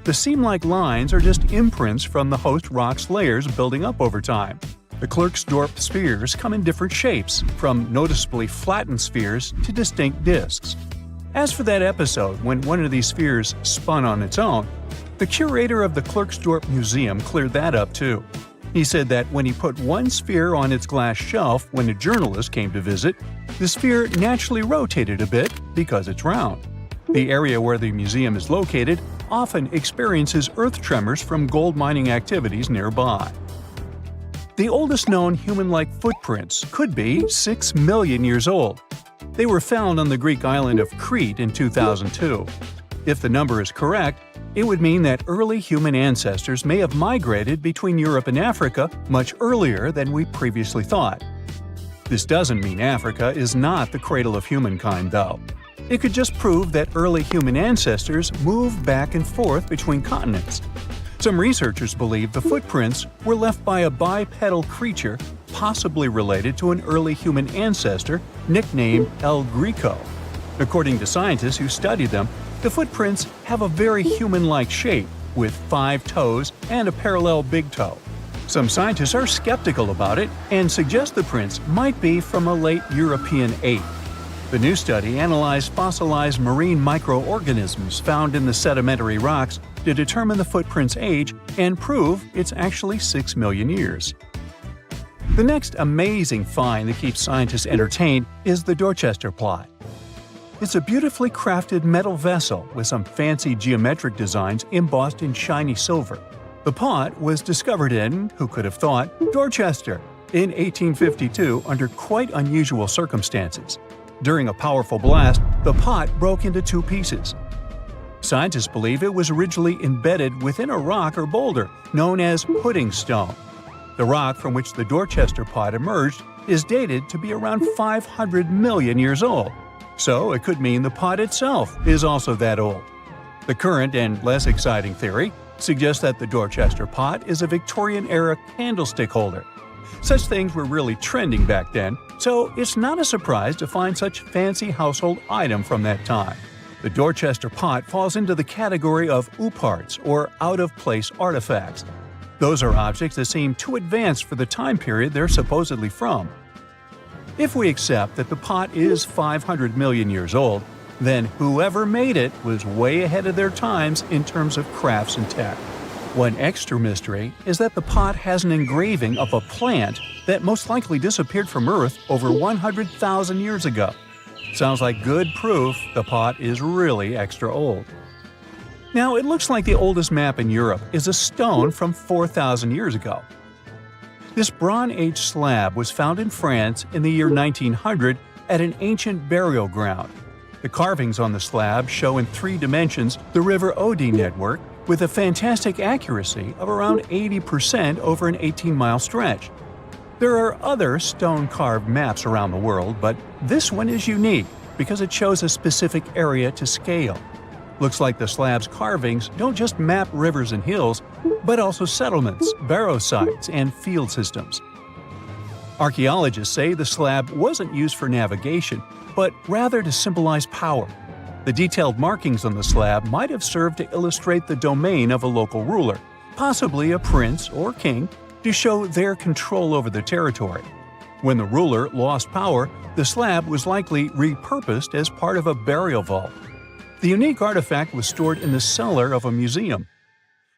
The seam-like lines are just imprints from the host rock's layers building up over time. The Klerksdorp spheres come in different shapes, from noticeably flattened spheres to distinct discs. As for that episode when one of these spheres spun on its own, the curator of the Klerksdorp Museum cleared that up too. He said that when he put one sphere on its glass shelf when a journalist came to visit, the sphere naturally rotated a bit because it's round. The area where the museum is located often experiences earth tremors from gold mining activities nearby. The oldest known human-like footprints could be 6 million years old. They were found on the Greek island of Crete in 2002. If the number is correct, it would mean that early human ancestors may have migrated between Europe and Africa much earlier than we previously thought. This doesn't mean Africa is not the cradle of humankind, though. It could just prove that early human ancestors moved back and forth between continents. Some researchers believe the footprints were left by a bipedal creature possibly related to an early human ancestor nicknamed El Greco. According to scientists who studied them, the footprints have a very human-like shape, with 5 toes and a parallel big toe. Some scientists are skeptical about it and suggest the prints might be from a late European ape. The new study analyzed fossilized marine microorganisms found in the sedimentary rocks to determine the footprint's age and prove it's actually 6 million years. The next amazing find that keeps scientists entertained is the Dorchester pot. It's a beautifully crafted metal vessel with some fancy geometric designs embossed in shiny silver. The pot was discovered in, who could have thought, Dorchester in 1852 under quite unusual circumstances. During a powerful blast, the pot broke into 2 pieces. Scientists believe it was originally embedded within a rock or boulder known as pudding stone. The rock from which the Dorchester pot emerged is dated to be around 500 million years old, so it could mean the pot itself is also that old. The current and less exciting theory suggests that the Dorchester pot is a Victorian-era candlestick holder. Such things were really trending back then, so it's not a surprise to find such fancy household item from that time. The Dorchester pot falls into the category of ooparts, or out-of-place artifacts. Those are objects that seem too advanced for the time period they're supposedly from. If we accept that the pot is 500 million years old, then whoever made it was way ahead of their times in terms of crafts and tech. One extra mystery is that the pot has an engraving of a plant that most likely disappeared from Earth over 100,000 years ago. Sounds like good proof the pot is really extra old. Now, it looks like the oldest map in Europe is a stone from 4,000 years ago. This Bronze Age slab was found in France in the year 1900 at an ancient burial ground. The carvings on the slab show in 3 dimensions the River Odey network with a fantastic accuracy of around 80% over an 18-mile stretch. There are other stone-carved maps around the world, but this one is unique because it shows a specific area to scale. Looks like the slab's carvings don't just map rivers and hills, but also settlements, barrow sites, and field systems. Archaeologists say the slab wasn't used for navigation, but rather to symbolize power. The detailed markings on the slab might have served to illustrate the domain of a local ruler, possibly a prince or king, to show their control over the territory. When the ruler lost power, the slab was likely repurposed as part of a burial vault. The unique artifact was stored in the cellar of a museum.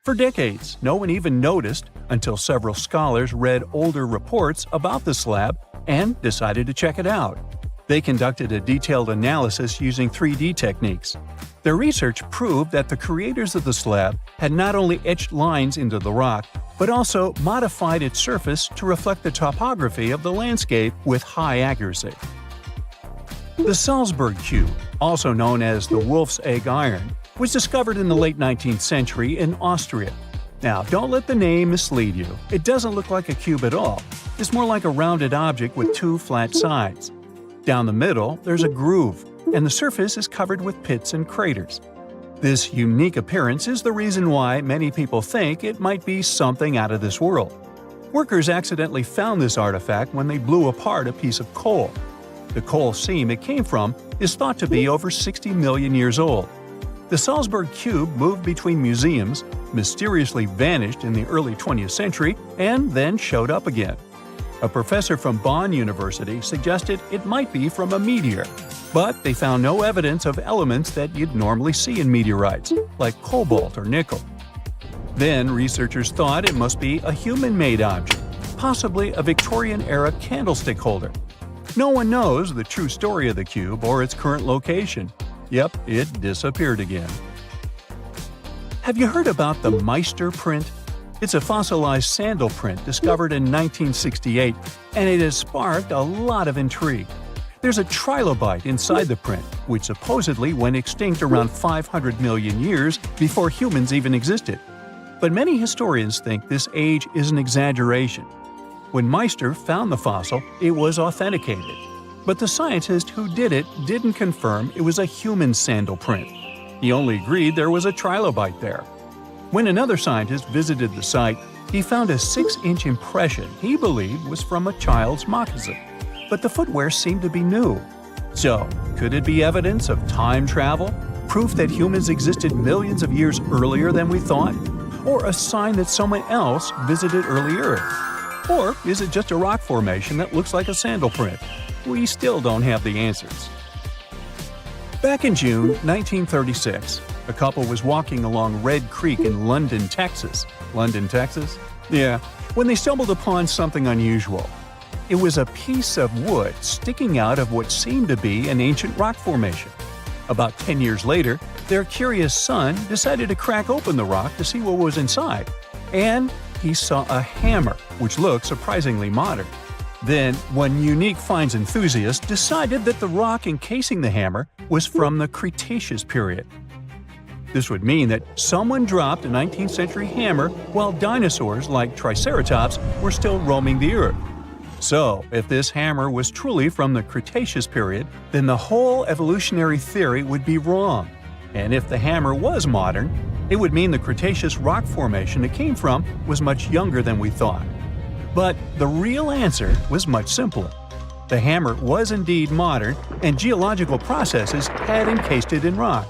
For decades, no one even noticed until several scholars read older reports about the slab and decided to check it out. They conducted a detailed analysis using 3D techniques. Their research proved that the creators of the slab had not only etched lines into the rock, but also modified its surface to reflect the topography of the landscape with high accuracy. The Salzburg cube, also known as the Wolf's Egg iron, was discovered in the late 19th century in Austria. Now, don't let the name mislead you. It doesn't look like a cube at all. It's more like a rounded object with two flat sides. Down the middle, there's a groove, and the surface is covered with pits and craters. This unique appearance is the reason why many people think it might be something out of this world. Workers accidentally found this artifact when they blew apart a piece of coal. The coal seam it came from is thought to be over 60 million years old. The Salzburg cube moved between museums, mysteriously vanished in the early 20th century, and then showed up again. A professor from Bonn University suggested it might be from a meteor, but they found no evidence of elements that you'd normally see in meteorites, like cobalt or nickel. Then researchers thought it must be a human-made object, possibly a Victorian-era candlestick holder. No one knows the true story of the cube or its current location. Yep, it disappeared again. Have you heard about the Meister print? It's a fossilized sandal print discovered in 1968, and it has sparked a lot of intrigue. There's a trilobite inside the print, which supposedly went extinct around 500 million years before humans even existed. But many historians think this age is an exaggeration. When Meister found the fossil, it was authenticated. But the scientist who did it didn't confirm it was a human sandal print. He only agreed there was a trilobite there. When another scientist visited the site, he found a 6-inch impression he believed was from a child's moccasin. But the footwear seemed to be new. So, could it be evidence of time travel? Proof that humans existed millions of years earlier than we thought? Or a sign that someone else visited early Earth? Or is it just a rock formation that looks like a sandal print? We still don't have the answers. Back in June 1936, a couple was walking along Red Creek in London, Texas. London, Texas? Yeah, when they stumbled upon something unusual. It was a piece of wood sticking out of what seemed to be an ancient rock formation. About 10 years later, their curious son decided to crack open the rock to see what was inside. And he saw a hammer, which looked surprisingly modern. Then, one unique finds enthusiast decided that the rock encasing the hammer was from the Cretaceous period. This would mean that someone dropped a 19th century hammer while dinosaurs like Triceratops were still roaming the earth. So, if this hammer was truly from the Cretaceous period, then the whole evolutionary theory would be wrong. And if the hammer was modern, it would mean the Cretaceous rock formation it came from was much younger than we thought. But the real answer was much simpler. The hammer was indeed modern, and geological processes had encased it in rock.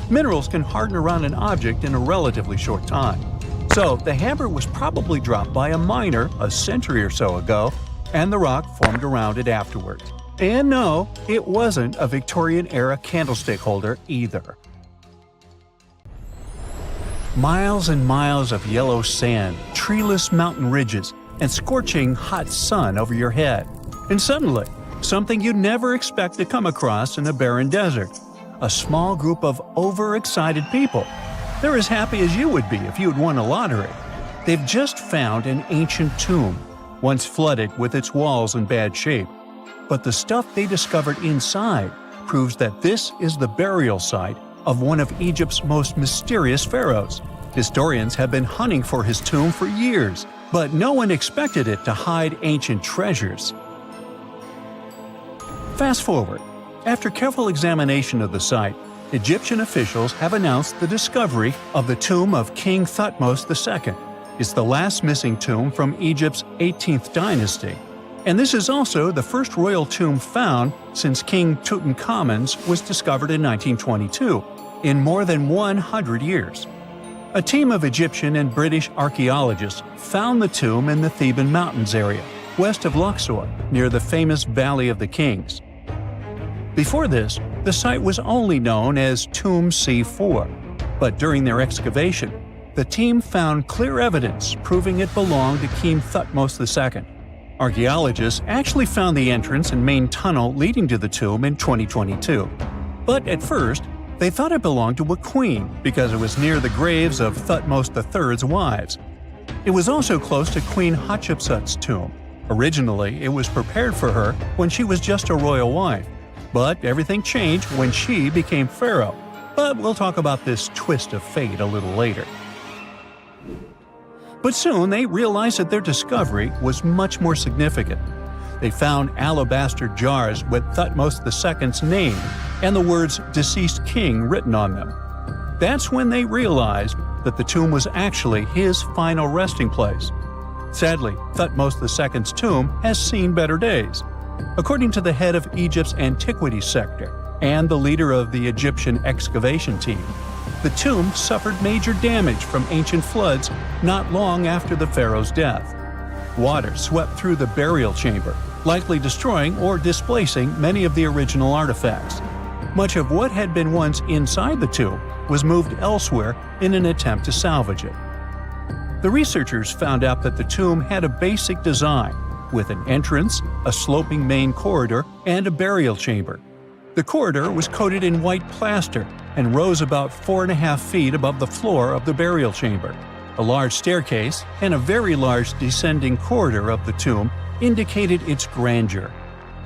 Minerals can harden around an object in a relatively short time. So the hammer was probably dropped by a miner a century or so ago, and the rock formed around it afterwards. And no, it wasn't a Victorian-era candlestick holder either. Miles and miles of yellow sand, treeless mountain ridges, and scorching hot sun over your head. And suddenly, something you'd never expect to come across in a barren desert. A small group of overexcited people. They're as happy as you would be if you'd won a lottery. They've just found an ancient tomb, once flooded with its walls in bad shape. But the stuff they discovered inside proves that this is the burial site of one of Egypt's most mysterious pharaohs. Historians have been hunting for his tomb for years, but no one expected it to hide ancient treasures. Fast forward. After careful examination of the site, Egyptian officials have announced the discovery of the tomb of King Thutmose II. It's the last missing tomb from Egypt's 18th dynasty. And this is also the first royal tomb found since King Tutankhamun's was discovered in 1922, in more than 100 years. A team of Egyptian and British archaeologists found the tomb in the Theban Mountains area, west of Luxor, near the famous Valley of the Kings. Before this, the site was only known as Tomb C4, but during their excavation, the team found clear evidence proving it belonged to King Thutmose II. Archaeologists actually found the entrance and main tunnel leading to the tomb in 2022. But at first, they thought it belonged to a queen because it was near the graves of Thutmose III's wives. It was also close to Queen Hatshepsut's tomb. Originally, it was prepared for her when she was just a royal wife. But everything changed when she became pharaoh. But we'll talk about this twist of fate a little later. But soon they realized that their discovery was much more significant. They found alabaster jars with Thutmose II's name and the words "deceased king" written on them. That's when they realized that the tomb was actually his final resting place. Sadly, Thutmose II's tomb has seen better days. According to the head of Egypt's antiquities sector and the leader of the Egyptian excavation team, the tomb suffered major damage from ancient floods not long after the pharaoh's death. Water swept through the burial chamber, likely destroying or displacing many of the original artifacts. Much of what had been once inside the tomb was moved elsewhere in an attempt to salvage it. The researchers found out that the tomb had a basic design, with an entrance, a sloping main corridor, and a burial chamber. The corridor was coated in white plaster and rose about 4.5 feet above the floor of the burial chamber. A large staircase and a very large descending corridor of the tomb indicated its grandeur.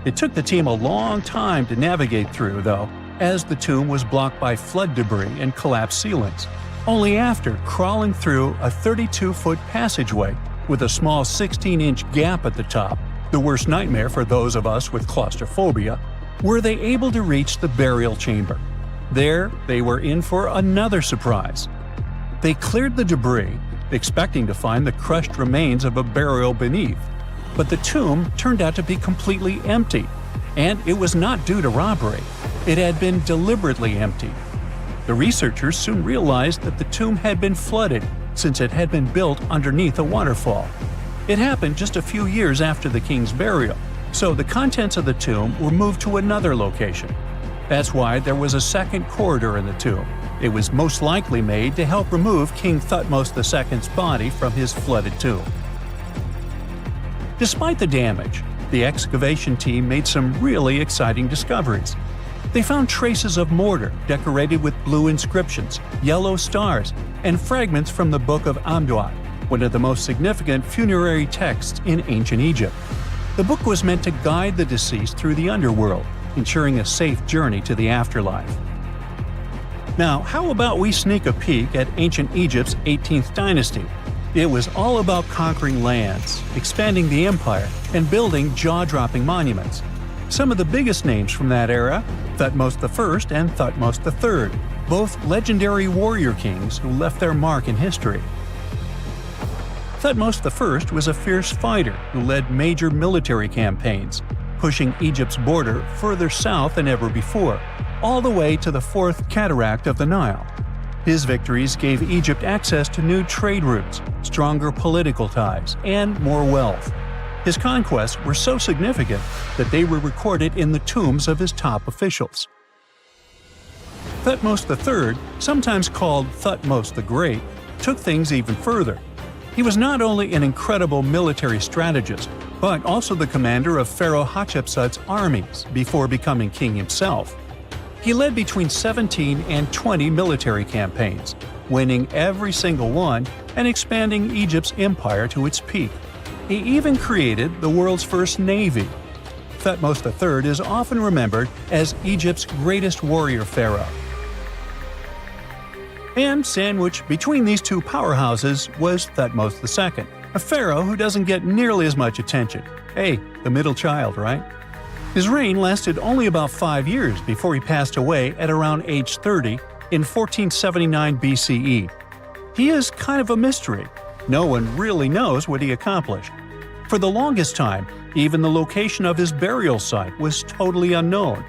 It took the team a long time to navigate through, though, as the tomb was blocked by flood debris and collapsed ceilings. Only after crawling through a 32-foot passageway with a small 16-inch gap at the top, the worst nightmare for those of us with claustrophobia, were they able to reach the burial chamber. There, they were in for another surprise. They cleared the debris, expecting to find the crushed remains of a burial beneath. But the tomb turned out to be completely empty, and it was not due to robbery. It had been deliberately emptied. The researchers soon realized that the tomb had been flooded since it had been built underneath a waterfall. It happened just a few years after the king's burial, so the contents of the tomb were moved to another location. That's why there was a second corridor in the tomb. It was most likely made to help remove King Thutmose II's body from his flooded tomb. Despite the damage, the excavation team made some really exciting discoveries. They found traces of mortar decorated with blue inscriptions, yellow stars, and fragments from the Book of Amduat, one of the most significant funerary texts in ancient Egypt. The book was meant to guide the deceased through the underworld, ensuring a safe journey to the afterlife. Now, how about we sneak a peek at ancient Egypt's 18th dynasty? It was all about conquering lands, expanding the empire, and building jaw-dropping monuments. Some of the biggest names from that era, Thutmose I and Thutmose III, both legendary warrior kings who left their mark in history. Thutmose I was a fierce fighter who led major military campaigns, pushing Egypt's border further south than ever before, all the way to the fourth cataract of the Nile. His victories gave Egypt access to new trade routes, stronger political ties, and more wealth. His conquests were so significant that they were recorded in the tombs of his top officials. Thutmose III, sometimes called Thutmose the Great, took things even further. He was not only an incredible military strategist, but also the commander of Pharaoh Hatshepsut's armies before becoming king himself. He led between 17 and 20 military campaigns, winning every single one and expanding Egypt's empire to its peak. He even created the world's first navy. Thutmose III is often remembered as Egypt's greatest warrior pharaoh. And sandwiched between these two powerhouses was Thutmose II, a pharaoh who doesn't get nearly as much attention. Hey, the middle child, right? His reign lasted only about 5 years before he passed away at around age 30 in 1479 BCE. He is kind of a mystery. No one really knows what he accomplished. For the longest time, even the location of his burial site was totally unknown.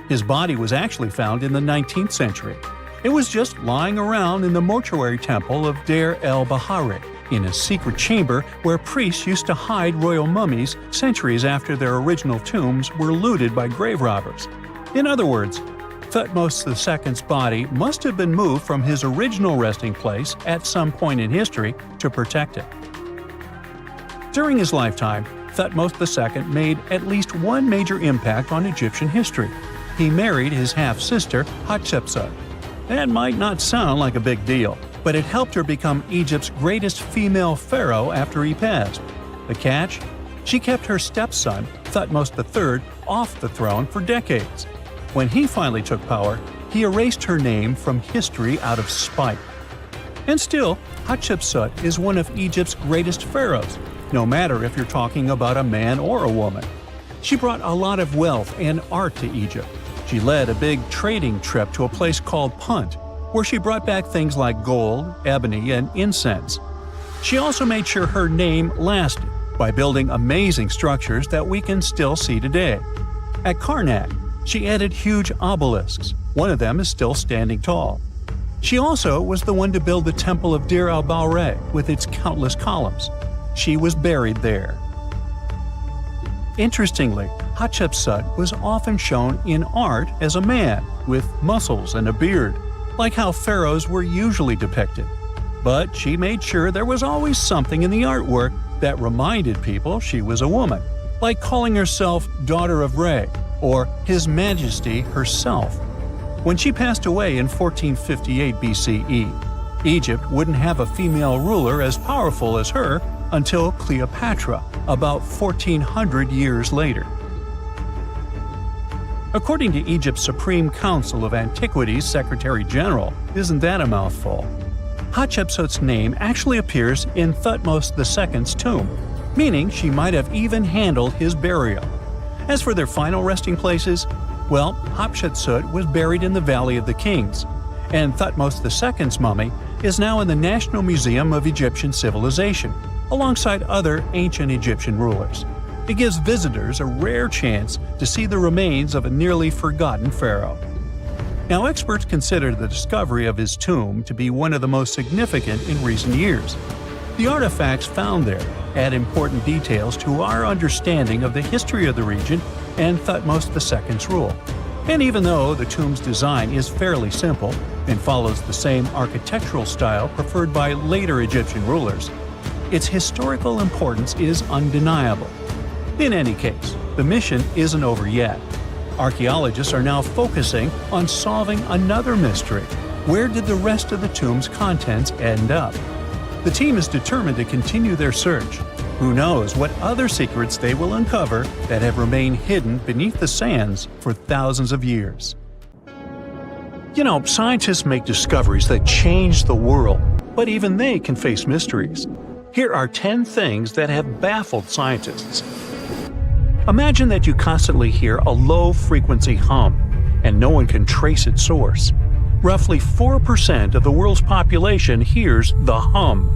His body was actually found in the 19th century. It was just lying around in the mortuary temple of Deir el-Bahari, in a secret chamber where priests used to hide royal mummies centuries after their original tombs were looted by grave robbers. In other words, Thutmose II's body must have been moved from his original resting place at some point in history to protect it. During his lifetime, Thutmose II made at least one major impact on Egyptian history. He married his half-sister, Hatshepsut. That might not sound like a big deal, but it helped her become Egypt's greatest female pharaoh after he passed. The catch? She kept her stepson, Thutmose III, off the throne for decades. When he finally took power, he erased her name from history out of spite. And still, Hatshepsut is one of Egypt's greatest pharaohs, no matter if you're talking about a man or a woman. She brought a lot of wealth and art to Egypt. She led a big trading trip to a place called Punt, where she brought back things like gold, ebony, and incense. She also made sure her name lasted by building amazing structures that we can still see today. At Karnak, she added huge obelisks. One of them is still standing tall. She also was the one to build the Temple of Dir al-Bahre with its countless columns. She was buried there. Interestingly, Hatshepsut was often shown in art as a man with muscles and a beard, like how pharaohs were usually depicted. But she made sure there was always something in the artwork that reminded people she was a woman, like calling herself Daughter of Re or His Majesty herself. When she passed away in 1458 BCE, Egypt wouldn't have a female ruler as powerful as her until Cleopatra, about 1400 years later. According to Egypt's Supreme Council of Antiquities Secretary General, isn't that a mouthful? Hatshepsut's name actually appears in Thutmose II's tomb, meaning she might have even handled his burial. As for their final resting places, well, Hatshepsut was buried in the Valley of the Kings, and Thutmose II's mummy is now in the National Museum of Egyptian Civilization, alongside other ancient Egyptian rulers. It gives visitors a rare chance to see the remains of a nearly forgotten pharaoh. Now, experts consider the discovery of his tomb to be one of the most significant in recent years. The artifacts found there add important details to our understanding of the history of the region and Thutmose II's rule. And even though the tomb's design is fairly simple and follows the same architectural style preferred by later Egyptian rulers, its historical importance is undeniable. In any case, the mission isn't over yet. Archaeologists are now focusing on solving another mystery. Where did the rest of the tomb's contents end up? The team is determined to continue their search. Who knows what other secrets they will uncover that have remained hidden beneath the sands for thousands of years. You know, scientists make discoveries that change the world, but even they can face mysteries. Here are 10 things that have baffled scientists. Imagine that you constantly hear a low-frequency hum, and no one can trace its source. Roughly 4% of the world's population hears the hum.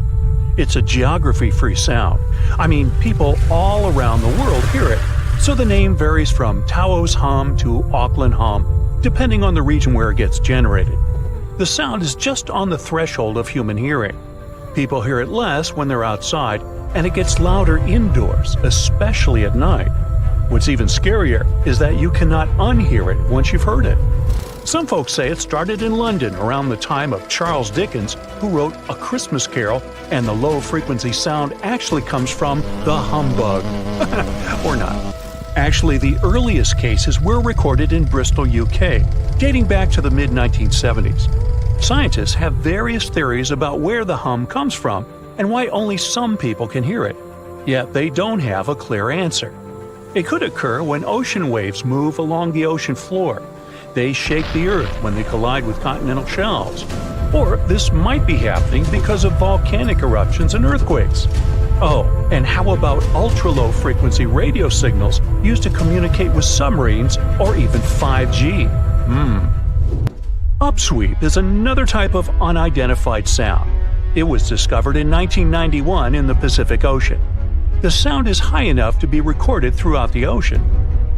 It's a geography-free sound. I mean, people all around the world hear it, so the name varies from Taos hum to Auckland hum, depending on the region where it gets generated. The sound is just on the threshold of human hearing. People hear it less when they're outside, and it gets louder indoors, especially at night. What's even scarier is that you cannot unhear it once you've heard it. Some folks say it started in London around the time of Charles Dickens, who wrote A Christmas Carol, and the low-frequency sound actually comes from the humbug. Or not. Actually, the earliest cases were recorded in Bristol, UK, dating back to the mid-1970s. Scientists have various theories about where the hum comes from and why only some people can hear it, yet they don't have a clear answer. It could occur when ocean waves move along the ocean floor. They shake the Earth when they collide with continental shelves. Or this might be happening because of volcanic eruptions and earthquakes. Oh, and how about ultra-low frequency radio signals used to communicate with submarines or even 5G? Upsweep is another type of unidentified sound. It was discovered in 1991 in the Pacific Ocean. The sound is high enough to be recorded throughout the ocean.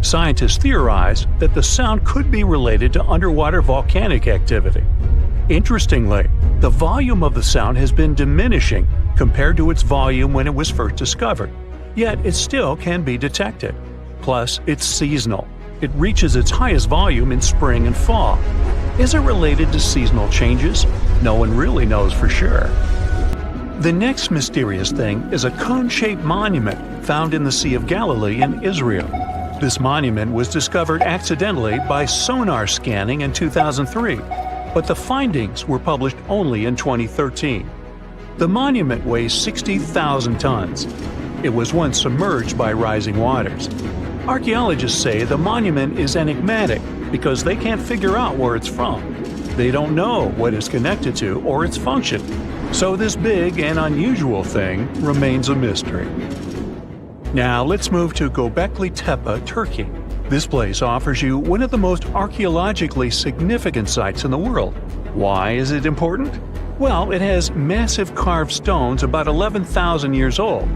Scientists theorize that the sound could be related to underwater volcanic activity. Interestingly, the volume of the sound has been diminishing compared to its volume when it was first discovered, yet it still can be detected. Plus, it's seasonal. It reaches its highest volume in spring and fall. Is it related to seasonal changes? No one really knows for sure. The next mysterious thing is a cone-shaped monument found in the Sea of Galilee in Israel. This monument was discovered accidentally by sonar scanning in 2003, but the findings were published only in 2013. The monument weighs 60,000 tons. It was once submerged by rising waters. Archaeologists say the monument is enigmatic because they can't figure out where it's from. They don't know what it's connected to or its function. So this big and unusual thing remains a mystery. Now let's move to Göbekli Tepe, Turkey. This place offers you one of the most archaeologically significant sites in the world. Why is it important? Well, it has massive carved stones about 11,000 years old.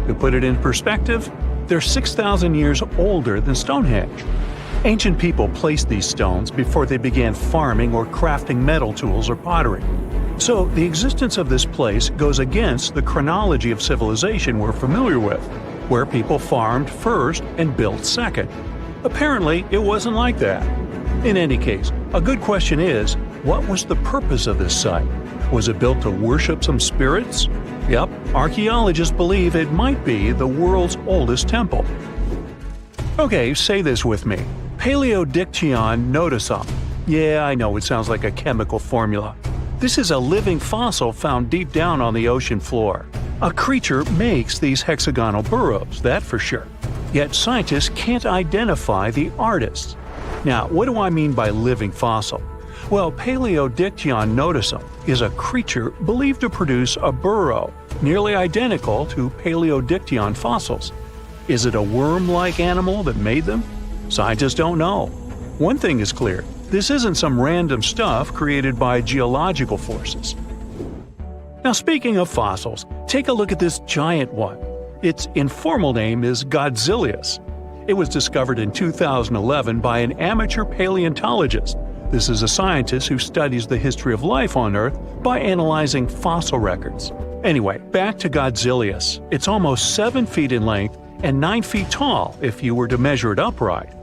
To put it in perspective, they're 6,000 years older than Stonehenge. Ancient people placed these stones before they began farming or crafting metal tools or pottery. So the existence of this place goes against the chronology of civilization we're familiar with, where people farmed first and built second. Apparently, it wasn't like that. In any case, a good question is, what was the purpose of this site? Was it built to worship some spirits? Yep, archaeologists believe it might be the world's oldest temple. Okay, say this with me. Paleodictyon notusum. Yeah, I know it sounds like a chemical formula. This is a living fossil found deep down on the ocean floor. A creature makes these hexagonal burrows, that for sure. Yet scientists can't identify the artists. Now, what do I mean by living fossil? Well, Paleodictyon notusum is a creature believed to produce a burrow nearly identical to Paleodictyon fossils. Is it a worm-like animal that made them? Scientists don't know. One thing is clear, this isn't some random stuff created by geological forces. Now speaking of fossils, take a look at this giant one. Its informal name is Godzillius. It was discovered in 2011 by an amateur paleontologist. This is a scientist who studies the history of life on Earth by analyzing fossil records. Anyway, back to Godzillius. It's almost 7 feet in length and 9 feet tall if you were to measure it upright.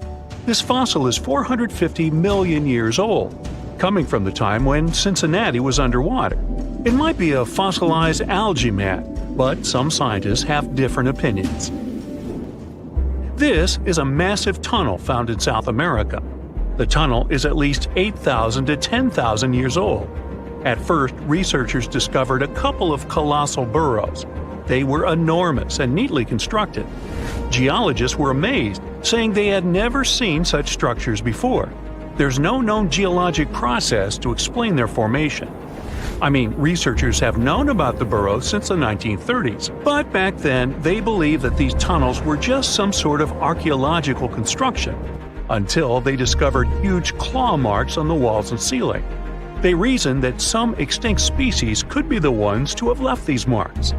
This fossil is 450 million years old, coming from the time when Cincinnati was underwater. It might be a fossilized algae mat, but some scientists have different opinions. This is a massive tunnel found in South America. The tunnel is at least 8,000 to 10,000 years old. At first, researchers discovered a couple of colossal burrows. They were enormous and neatly constructed. Geologists were amazed, saying they had never seen such structures before. There's no known geologic process to explain their formation. I mean, researchers have known about the burrows since the 1930s, but back then they believed that these tunnels were just some sort of archaeological construction, until they discovered huge claw marks on the walls and ceiling. They reasoned that some extinct species could be the ones to have left these marks.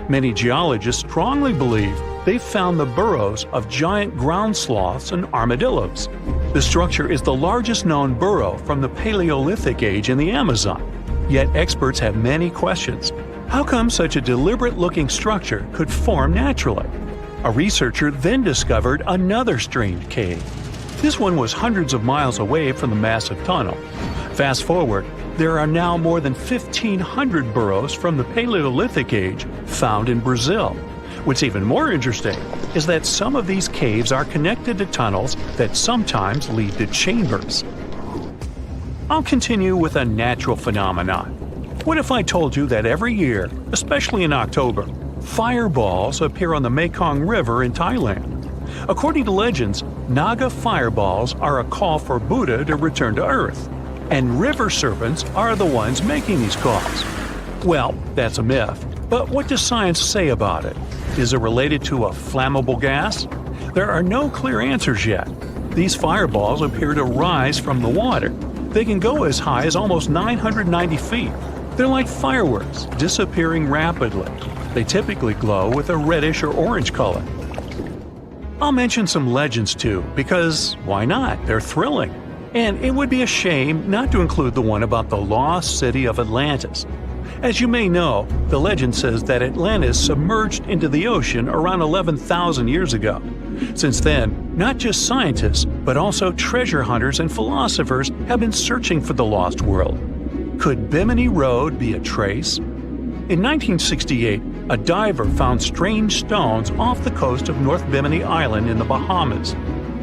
Many geologists strongly believe they found the burrows of giant ground sloths and armadillos. The structure is the largest known burrow from the Paleolithic age in the Amazon. Yet experts have many questions. How come such a deliberate-looking structure could form naturally? A researcher then discovered another strange cave. This one was hundreds of miles away from the massive tunnel. Fast forward, there are now more than 1,500 burrows from the Paleolithic age found in Brazil. What's even more interesting is that some of these caves are connected to tunnels that sometimes lead to chambers. I'll continue with a natural phenomenon. What if I told you that every year, especially in October, fireballs appear on the Mekong River in Thailand? According to legends, Naga fireballs are a call for Buddha to return to Earth, and river serpents are the ones making these calls. Well, that's a myth, but what does science say about it? Is it related to a flammable gas? There are no clear answers yet. These fireballs appear to rise from the water. They can go as high as almost 990 feet. They're like fireworks, disappearing rapidly. They typically glow with a reddish or orange color. I'll mention some legends too, because why not? They're thrilling. And it would be a shame not to include the one about the lost city of Atlantis. As you may know, the legend says that Atlantis submerged into the ocean around 11,000 years ago. Since then, not just scientists, but also treasure hunters and philosophers have been searching for the lost world. Could Bimini Road be a trace? In 1968, a diver found strange stones off the coast of North Bimini Island in the Bahamas.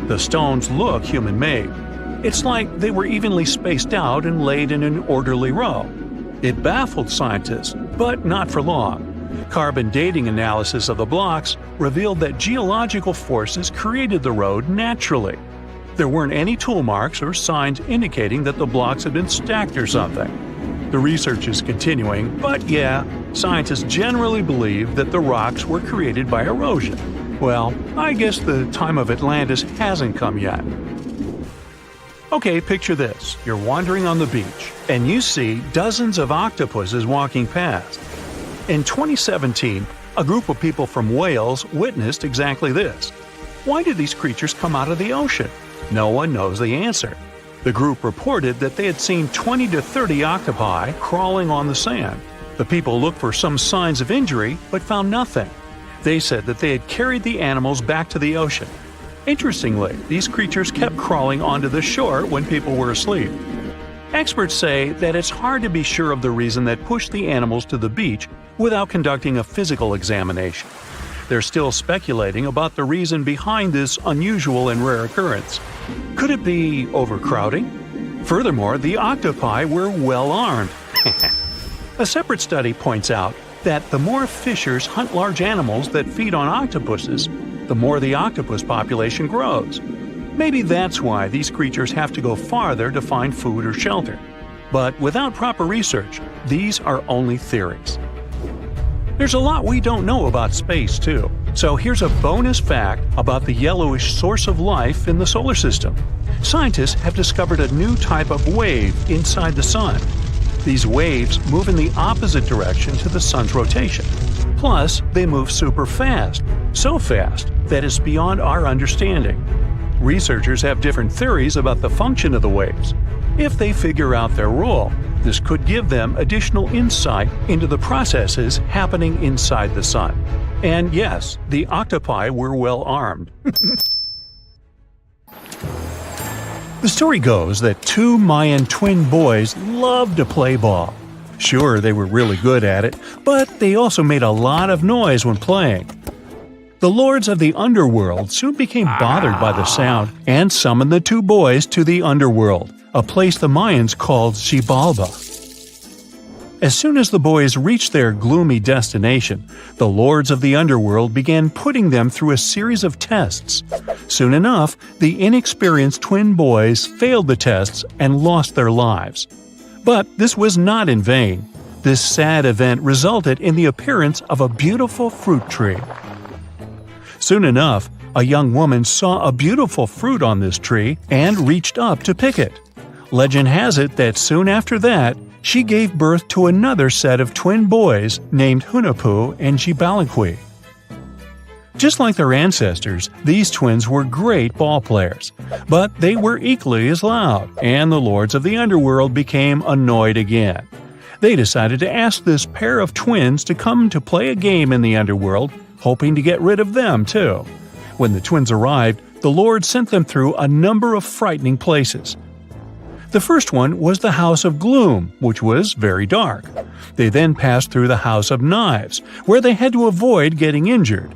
The stones look human-made. It's like they were evenly spaced out and laid in an orderly row. It baffled scientists, but not for long. Carbon dating analysis of the blocks revealed that geological forces created the road naturally. There weren't any tool marks or signs indicating that the blocks had been stacked or something. The research is continuing, but yeah, scientists generally believe that the rocks were created by erosion. Well, I guess the time of Atlantis hasn't come yet. Okay, picture this. You're wandering on the beach, and you see dozens of octopuses walking past. In 2017, a group of people from Wales witnessed exactly this. Why did these creatures come out of the ocean? No one knows the answer. The group reported that they had seen 20 to 30 octopi crawling on the sand. The people looked for some signs of injury, but found nothing. They said that they had carried the animals back to the ocean. Interestingly, these creatures kept crawling onto the shore when people were asleep. Experts say that it's hard to be sure of the reason that pushed the animals to the beach without conducting a physical examination. They're still speculating about the reason behind this unusual and rare occurrence. Could it be overcrowding? Furthermore, the octopi were well armed. A separate study points out that the more fishers hunt large animals that feed on octopuses, the more the octopus population grows. Maybe that's why these creatures have to go farther to find food or shelter. But without proper research, these are only theories. There's a lot we don't know about space, too. So here's a bonus fact about the yellowish source of life in the solar system. Scientists have discovered a new type of wave inside the sun. These waves move in the opposite direction to the sun's rotation. Plus, they move super fast, so fast that it's beyond our understanding. Researchers have different theories about the function of the waves. If they figure out their role, this could give them additional insight into the processes happening inside the sun. And yes, the octopi were well armed. The story goes that two Mayan twin boys loved to play ball. Sure, they were really good at it, but they also made a lot of noise when playing. The lords of the underworld soon became bothered by the sound and summoned the two boys to the underworld, a place the Mayans called Xibalba. As soon as the boys reached their gloomy destination, the lords of the underworld began putting them through a series of tests. Soon enough, the inexperienced twin boys failed the tests and lost their lives. But this was not in vain. This sad event resulted in the appearance of a beautiful fruit tree. Soon enough, a young woman saw a beautiful fruit on this tree and reached up to pick it. Legend has it that soon after that, she gave birth to another set of twin boys named Hunahpu and Xibalba. Just like their ancestors, these twins were great ball players, but they were equally as loud, and the lords of the underworld became annoyed again. They decided to ask this pair of twins to come to play a game in the underworld, hoping to get rid of them too. When the twins arrived, the lord sent them through a number of frightening places. The first one was the House of Gloom, which was very dark. They then passed through the House of Knives, where they had to avoid getting injured.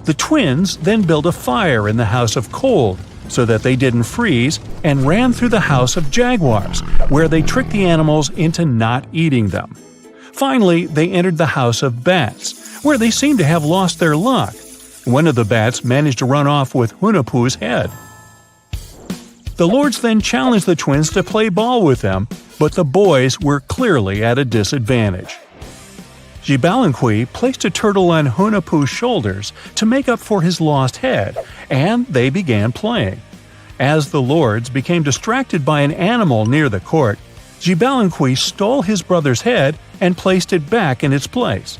The twins then built a fire in the House of Cold, so that they didn't freeze, and ran through the House of Jaguars, where they tricked the animals into not eating them. Finally, they entered the House of Bats, where they seemed to have lost their luck. One of the bats managed to run off with Hunahpu's head. The lords then challenged the twins to play ball with them, but the boys were clearly at a disadvantage. Xibalba placed a turtle on Hunahpu's shoulders to make up for his lost head, and they began playing. As the lords became distracted by an animal near the court, Xibalba stole his brother's head and placed it back in its place.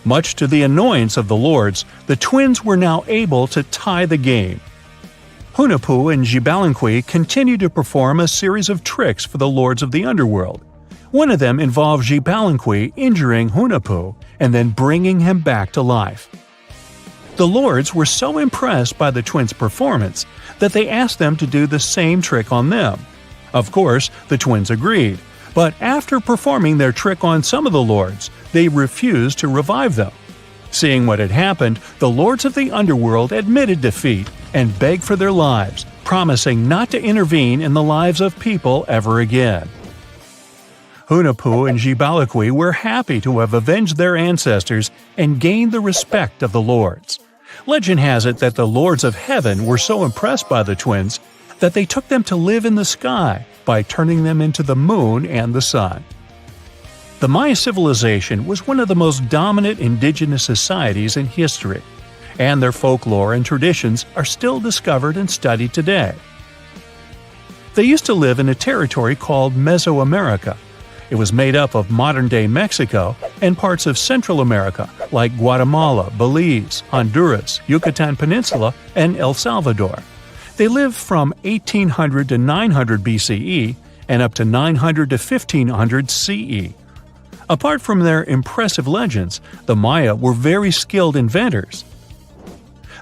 Much to the annoyance of the lords, the twins were now able to tie the game. Hunahpu and Xibalba continued to perform a series of tricks for the lords of the underworld. One of them involved Xibalba injuring Hunahpu and then bringing him back to life. The lords were so impressed by the twins' performance that they asked them to do the same trick on them. Of course, the twins agreed, but after performing their trick on some of the lords, they refused to revive them. Seeing what had happened, the lords of the underworld admitted defeat and begged for their lives, promising not to intervene in the lives of people ever again. Hunahpu and Xibalba were happy to have avenged their ancestors and gained the respect of the lords. Legend has it that the lords of heaven were so impressed by the twins that they took them to live in the sky by turning them into the moon and the sun. The Maya civilization was one of the most dominant indigenous societies in history, and their folklore and traditions are still discovered and studied today. They used to live in a territory called Mesoamerica. It was made up of modern-day Mexico and parts of Central America like Guatemala, Belize, Honduras, Yucatan Peninsula, and El Salvador. They lived from 1800 to 900 BCE and up to 900 to 1500 CE. Apart from their impressive legends, the Maya were very skilled inventors.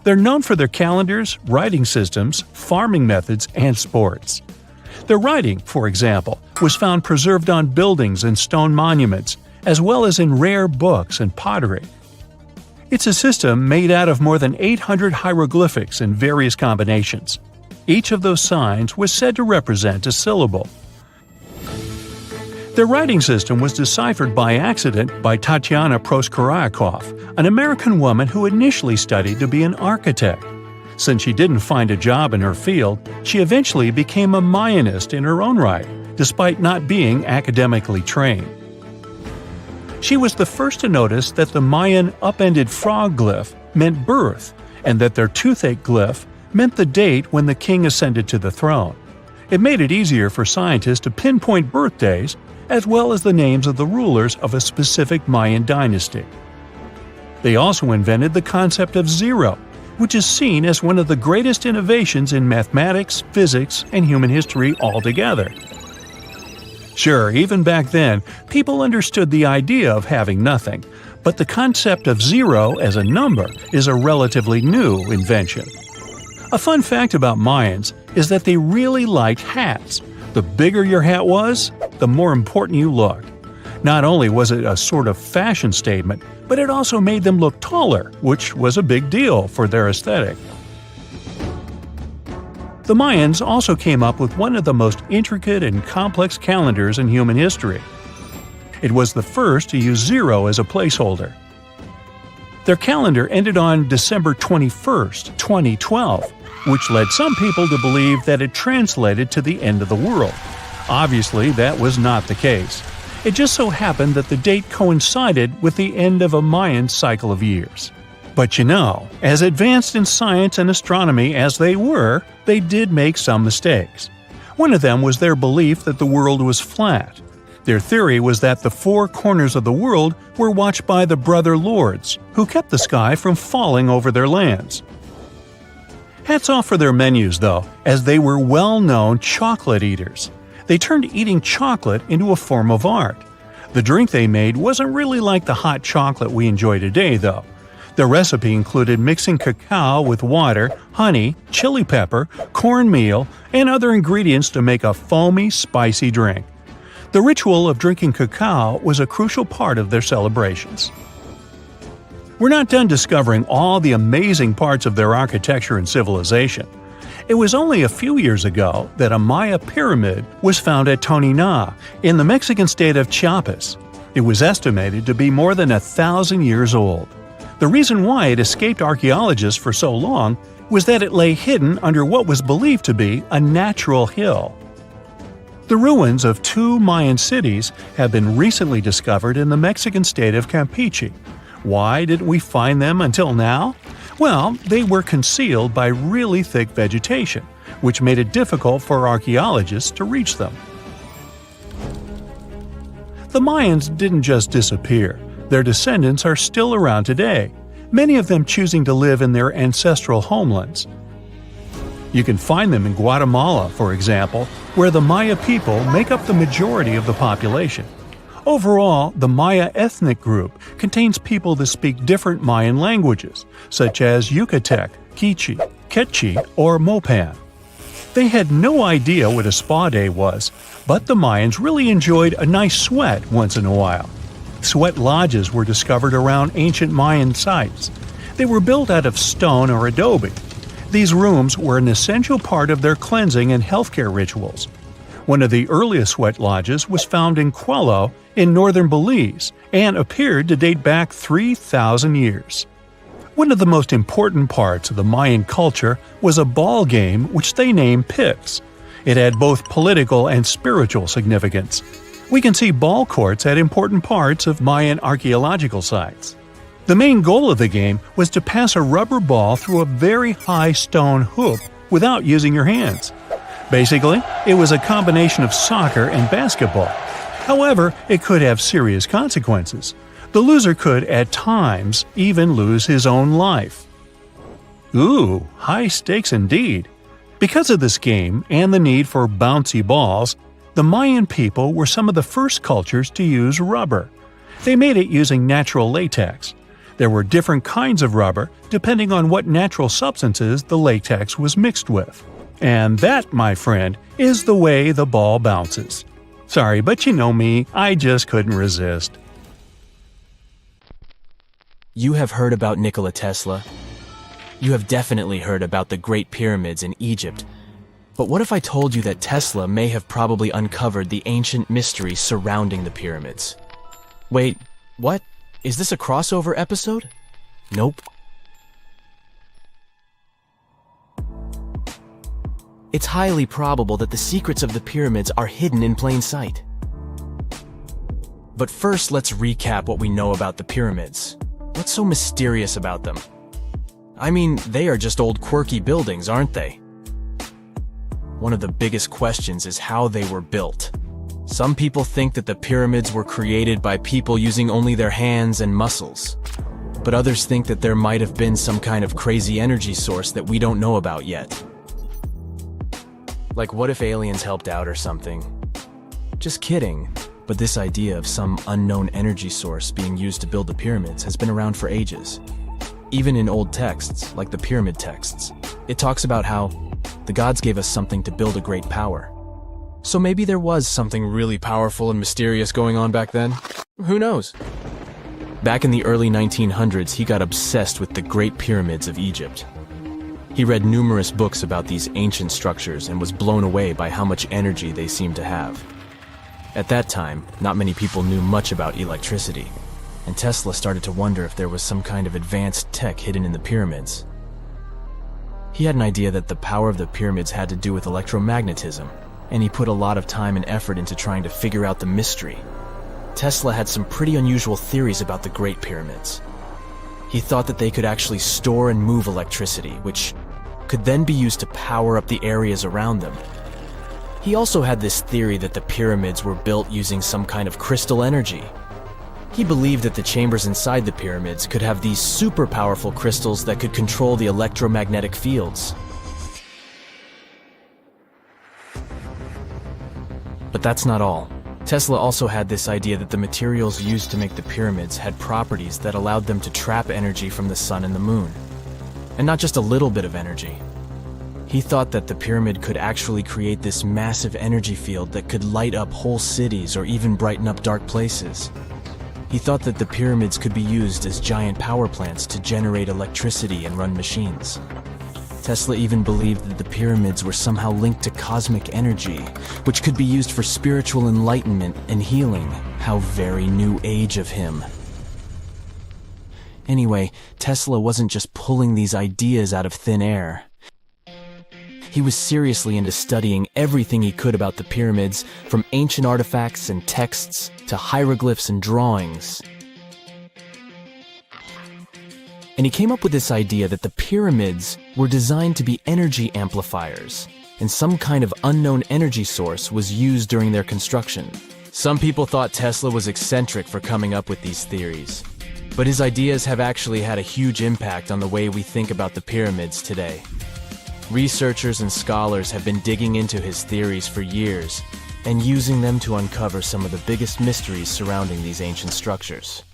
They're known for their calendars, writing systems, farming methods, and sports. Their writing, for example, was found preserved on buildings and stone monuments, as well as in rare books and pottery. It's a system made out of more than 800 hieroglyphics in various combinations. Each of those signs was said to represent a syllable. Their writing system was deciphered by accident by Tatiana Proskorakov, an American woman who initially studied to be an architect. Since she didn't find a job in her field, she eventually became a Mayanist in her own right, despite not being academically trained. She was the first to notice that the Mayan upended frog glyph meant birth, and that their toothache glyph meant the date when the king ascended to the throne. It made it easier for scientists to pinpoint birthdays, as well as the names of the rulers of a specific Mayan dynasty. They also invented the concept of zero, which is seen as one of the greatest innovations in mathematics, physics, and human history altogether. Sure, even back then, people understood the idea of having nothing, but the concept of zero as a number is a relatively new invention. A fun fact about Mayans is that they really liked hats. The bigger your hat was, the more important you looked. Not only was it a sort of fashion statement, but it also made them look taller, which was a big deal for their aesthetic. The Mayans also came up with one of the most intricate and complex calendars in human history. It was the first to use zero as a placeholder. Their calendar ended on December 21st, 2012, which led some people to believe that it translated to the end of the world. Obviously, that was not the case. It just so happened that the date coincided with the end of a Mayan cycle of years. But you know, as advanced in science and astronomy as they were, they did make some mistakes. One of them was their belief that the world was flat. Their theory was that the four corners of the world were watched by the brother lords, who kept the sky from falling over their lands. Hats off for their menus, though, as they were well-known chocolate eaters. They turned eating chocolate into a form of art. The drink they made wasn't really like the hot chocolate we enjoy today, though. The recipe included mixing cacao with water, honey, chili pepper, cornmeal, and other ingredients to make a foamy, spicy drink. The ritual of drinking cacao was a crucial part of their celebrations. We're not done discovering all the amazing parts of their architecture and civilization. It was only a few years ago that a Maya pyramid was found at Tonina, in the Mexican state of Chiapas. It was estimated to be more than 1,000 years old. The reason why it escaped archaeologists for so long was that it lay hidden under what was believed to be a natural hill. The ruins of two Mayan cities have been recently discovered in the Mexican state of Campeche. Why didn't we find them until now? Well, they were concealed by really thick vegetation, which made it difficult for archaeologists to reach them. The Mayans didn't just disappear. Their descendants are still around today, many of them choosing to live in their ancestral homelands. You can find them in Guatemala, for example, where the Maya people make up the majority of the population. Overall, the Maya ethnic group contains people that speak different Mayan languages, such as Yucatec, Quiche, Quechua, or Mopan. They had no idea what a spa day was, but the Mayans really enjoyed a nice sweat once in a while. Sweat lodges were discovered around ancient Mayan sites. They were built out of stone or adobe. These rooms were an essential part of their cleansing and healthcare rituals. One of the earliest sweat lodges was found in Quello in northern Belize and appeared to date back 3,000 years. One of the most important parts of the Mayan culture was a ball game which they named Pix. It had both political and spiritual significance. We can see ball courts at important parts of Mayan archaeological sites. The main goal of the game was to pass a rubber ball through a very high stone hoop without using your hands. Basically, it was a combination of soccer and basketball. However, it could have serious consequences. The loser could, at times, even lose his own life. Ooh, high stakes indeed. Because of this game and the need for bouncy balls, the Mayan people were some of the first cultures to use rubber. They made it using natural latex. There were different kinds of rubber depending on what natural substances the latex was mixed with. And that, my friend, is the way the ball bounces. Sorry, but you know me, I just couldn't resist. You have heard about Nikola Tesla. You have definitely heard about the Great Pyramids in Egypt. But what if I told you that Tesla may have probably uncovered the ancient mystery surrounding the pyramids? Wait, what? Is this a crossover episode? Nope. It's highly probable that the secrets of the pyramids are hidden in plain sight. But first, let's recap what we know about the pyramids. What's so mysterious about them? I mean, they are just old quirky buildings, aren't they? One of the biggest questions is how they were built. Some people think that the pyramids were created by people using only their hands and muscles. But others think that there might have been some kind of crazy energy source that we don't know about yet. Like, what if aliens helped out or something? Just kidding. But this idea of some unknown energy source being used to build the pyramids has been around for ages. Even in old texts, like the pyramid texts, it talks about how the gods gave us something to build a great power. So maybe there was something really powerful and mysterious going on back then? Who knows? Back in the early 1900s, he got obsessed with the Great Pyramids of Egypt. He read numerous books about these ancient structures and was blown away by how much energy they seemed to have. At that time, not many people knew much about electricity, and Tesla started to wonder if there was some kind of advanced tech hidden in the pyramids. He had an idea that the power of the pyramids had to do with electromagnetism, and he put a lot of time and effort into trying to figure out the mystery. Tesla had some pretty unusual theories about the Great Pyramids. He thought that they could actually store and move electricity, which could then be used to power up the areas around them. He also had this theory that the pyramids were built using some kind of crystal energy. He believed that the chambers inside the pyramids could have these super powerful crystals that could control the electromagnetic fields. But that's not all. Tesla also had this idea that the materials used to make the pyramids had properties that allowed them to trap energy from the sun and the moon. And not just a little bit of energy. He thought that the pyramid could actually create this massive energy field that could light up whole cities or even brighten up dark places. He thought that the pyramids could be used as giant power plants to generate electricity and run machines. Tesla even believed that the pyramids were somehow linked to cosmic energy, which could be used for spiritual enlightenment and healing. How very new age of him. Anyway, Tesla wasn't just pulling these ideas out of thin air. He was seriously into studying everything he could about the pyramids, from ancient artifacts and texts to hieroglyphs and drawings. And he came up with this idea that the pyramids were designed to be energy amplifiers, and some kind of unknown energy source was used during their construction. Some people thought Tesla was eccentric for coming up with these theories, but his ideas have actually had a huge impact on the way we think about the pyramids today. Researchers and scholars have been digging into his theories for years and using them to uncover some of the biggest mysteries surrounding these ancient structures.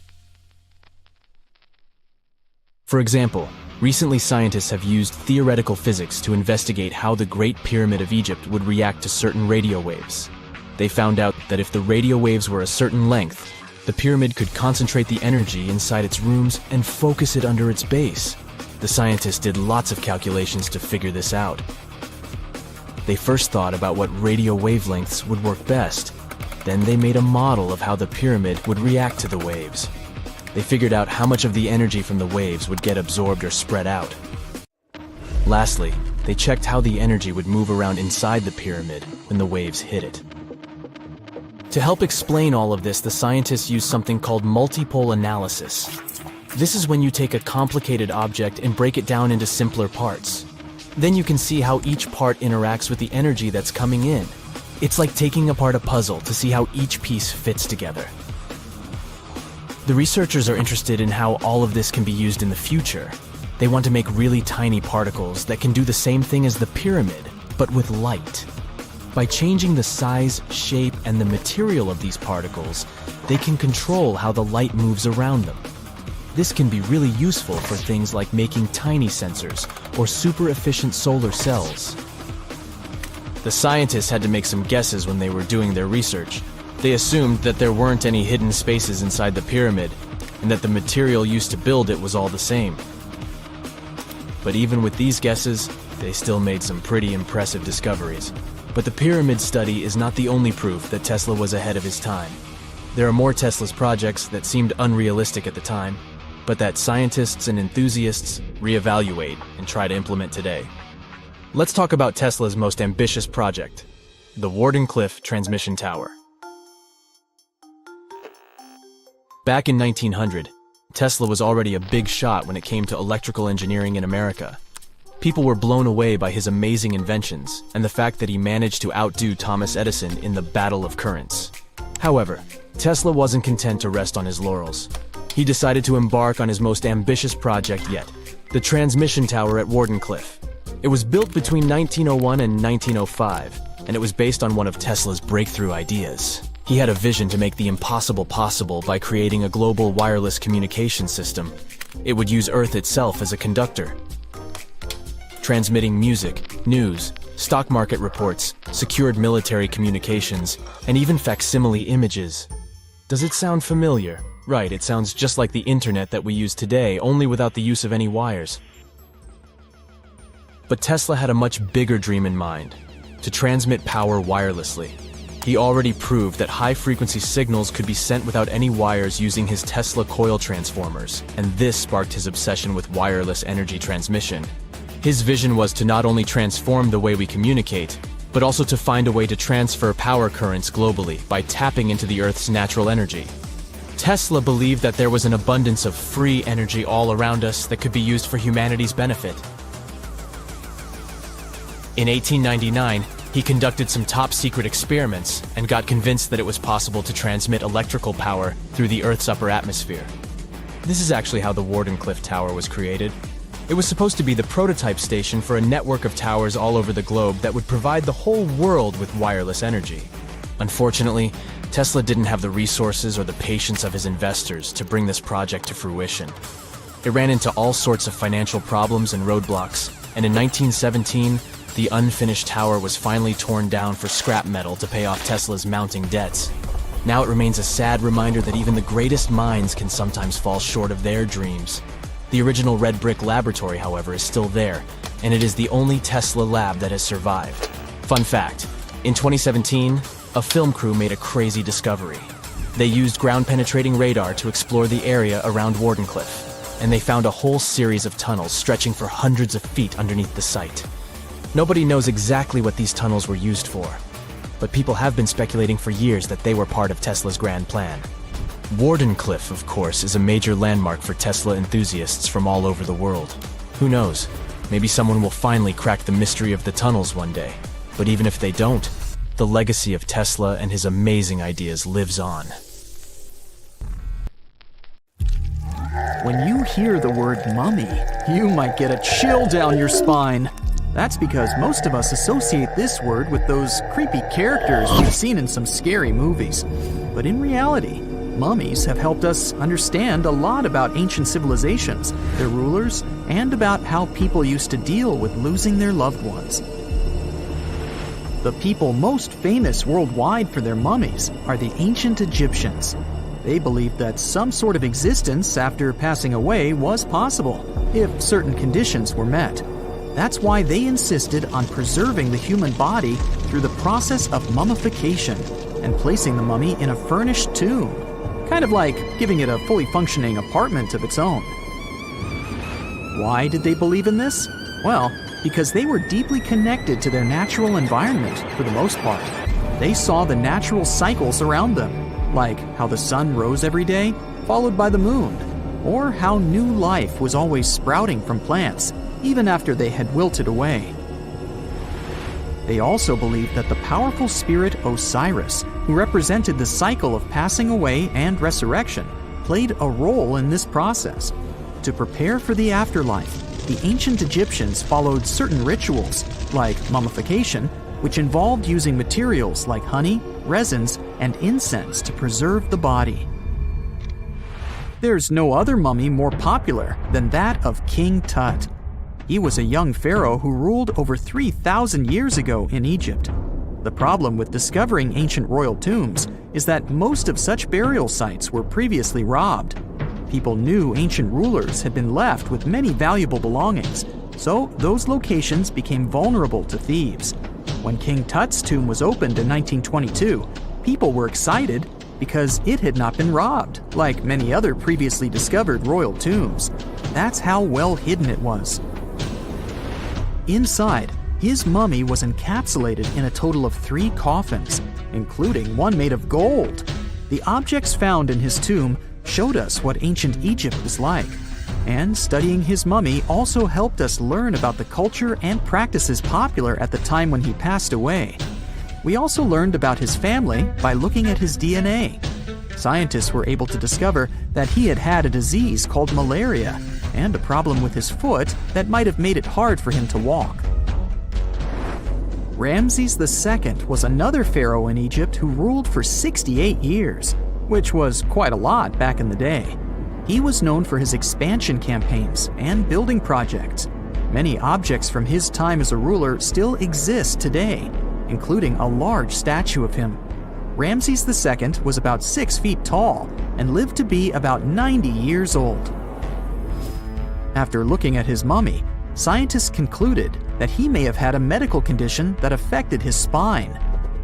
For example, recently scientists have used theoretical physics to investigate how the Great Pyramid of Egypt would react to certain radio waves. They found out that if the radio waves were a certain length, the pyramid could concentrate the energy inside its rooms and focus it under its base. The scientists did lots of calculations to figure this out. They first thought about what radio wavelengths would work best. Then they made a model of how the pyramid would react to the waves. They figured out how much of the energy from the waves would get absorbed or spread out. Lastly, they checked how the energy would move around inside the pyramid when the waves hit it. To help explain all of this, the scientists use something called multipole analysis. This is when you take a complicated object and break it down into simpler parts. Then you can see how each part interacts with the energy that's coming in. It's like taking apart a puzzle to see how each piece fits together. The researchers are interested in how all of this can be used in the future. They want to make really tiny particles that can do the same thing as the pyramid, but with light. By changing the size, shape, and the material of these particles, they can control how the light moves around them. This can be really useful for things like making tiny sensors or super efficient solar cells. The scientists had to make some guesses when they were doing their research. They assumed that there weren't any hidden spaces inside the pyramid, and that the material used to build it was all the same. But even with these guesses, they still made some pretty impressive discoveries. But the pyramid study is not the only proof that Tesla was ahead of his time. There are more Tesla's projects that seemed unrealistic at the time, but that scientists and enthusiasts reevaluate and try to implement today. Let's talk about Tesla's most ambitious project, the Wardenclyffe Transmission Tower. Back in 1900, Tesla was already a big shot when it came to electrical engineering in America. People were blown away by his amazing inventions and the fact that he managed to outdo Thomas Edison in the battle of currents. However, Tesla wasn't content to rest on his laurels. He decided to embark on his most ambitious project yet, the transmission tower at Wardenclyffe. It was built between 1901 and 1905, and it was based on one of Tesla's breakthrough ideas. He had a vision to make the impossible possible by creating a global wireless communication system. It would use Earth itself as a conductor, transmitting music, news, stock market reports, secured military communications, and even facsimile images. Does it sound familiar? Right, it sounds just like the internet that we use today, only without the use of any wires. But Tesla had a much bigger dream in mind, to transmit power wirelessly. He already proved that high-frequency signals could be sent without any wires using his Tesla coil transformers, and this sparked his obsession with wireless energy transmission. His vision was to not only transform the way we communicate, but also to find a way to transfer power currents globally by tapping into the Earth's natural energy. Tesla believed that there was an abundance of free energy all around us that could be used for humanity's benefit. In 1899, he conducted some top-secret experiments and got convinced that it was possible to transmit electrical power through the Earth's upper atmosphere. This is actually how the Wardenclyffe Tower was created. It was supposed to be the prototype station for a network of towers all over the globe that would provide the whole world with wireless energy. Unfortunately, Tesla didn't have the resources or the patience of his investors to bring this project to fruition. It ran into all sorts of financial problems and roadblocks, and in 1917, the unfinished tower was finally torn down for scrap metal to pay off Tesla's mounting debts. Now it remains a sad reminder that even the greatest minds can sometimes fall short of their dreams. The original red brick laboratory, however, is still there, and it is the only Tesla lab that has survived. Fun fact, in 2017, a film crew made a crazy discovery. They used ground-penetrating radar to explore the area around Wardenclyffe, and they found a whole series of tunnels stretching for hundreds of feet underneath the site. Nobody knows exactly what these tunnels were used for, but people have been speculating for years that they were part of Tesla's grand plan. Wardenclyffe, of course, is a major landmark for Tesla enthusiasts from all over the world. Who knows? Maybe someone will finally crack the mystery of the tunnels one day. But even if they don't, the legacy of Tesla and his amazing ideas lives on. When you hear the word mummy, you might get a chill down your spine. That's because most of us associate this word with those creepy characters we've seen in some scary movies. But in reality, mummies have helped us understand a lot about ancient civilizations, their rulers, and about how people used to deal with losing their loved ones. The people most famous worldwide for their mummies are the ancient Egyptians. They believed that some sort of existence after passing away was possible, if certain conditions were met. That's why they insisted on preserving the human body through the process of mummification and placing the mummy in a furnished tomb, kind of like giving it a fully functioning apartment of its own. Why did they believe in this? Well, because they were deeply connected to their natural environment for the most part. They saw the natural cycles around them, like how the sun rose every day, followed by the moon, or how new life was always sprouting from plants, even after they had wilted away. They also believed that the powerful spirit Osiris, who represented the cycle of passing away and resurrection, played a role in this process. To prepare for the afterlife, the ancient Egyptians followed certain rituals, like mummification, which involved using materials like honey, resins, and incense to preserve the body. There's no other mummy more popular than that of King Tut. He was a young pharaoh who ruled over 3,000 years ago in Egypt. The problem with discovering ancient royal tombs is that most of such burial sites were previously robbed. People knew ancient rulers had been left with many valuable belongings, so those locations became vulnerable to thieves. When King Tut's tomb was opened in 1922, people were excited because it had not been robbed, like many other previously discovered royal tombs. That's how well hidden it was. Inside, his mummy was encapsulated in a total of 3 coffins, including one made of gold. The objects found in his tomb showed us what ancient Egypt was like, and studying his mummy also helped us learn about the culture and practices popular at the time when he passed away. We also learned about his family by looking at his DNA. Scientists were able to discover that he had had a disease called malaria and a problem with his foot that might have made it hard for him to walk. Ramses II was another pharaoh in Egypt who ruled for 68 years, which was quite a lot back in the day. He was known for his expansion campaigns and building projects. Many objects from his time as a ruler still exist today, including a large statue of him. Ramses II was about 6 feet tall and lived to be about 90 years old. After looking at his mummy, scientists concluded that he may have had a medical condition that affected his spine.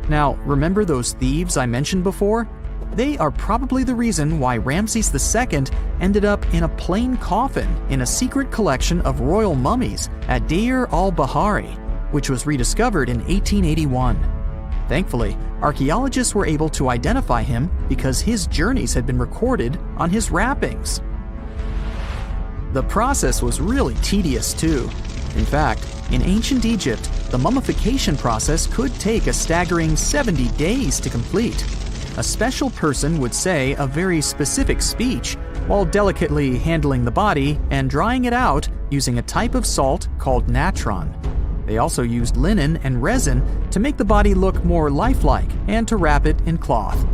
Now, remember those thieves I mentioned before? They are probably the reason why Ramses II ended up in a plain coffin in a secret collection of royal mummies at Deir al-Bahari, which was rediscovered in 1881. Thankfully, archaeologists were able to identify him because his journeys had been recorded on his wrappings. The process was really tedious too. In fact, in ancient Egypt, the mummification process could take a staggering 70 days to complete. A special person would say a very specific speech while delicately handling the body and drying it out using a type of salt called natron. They also used linen and resin to make the body look more lifelike and to wrap it in cloth.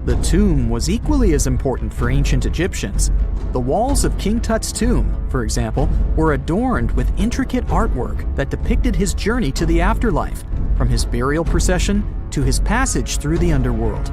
The tomb was equally as important for ancient Egyptians. The walls of King Tut's tomb, for example, were adorned with intricate artwork that depicted his journey to the afterlife, from his burial procession to his passage through the underworld.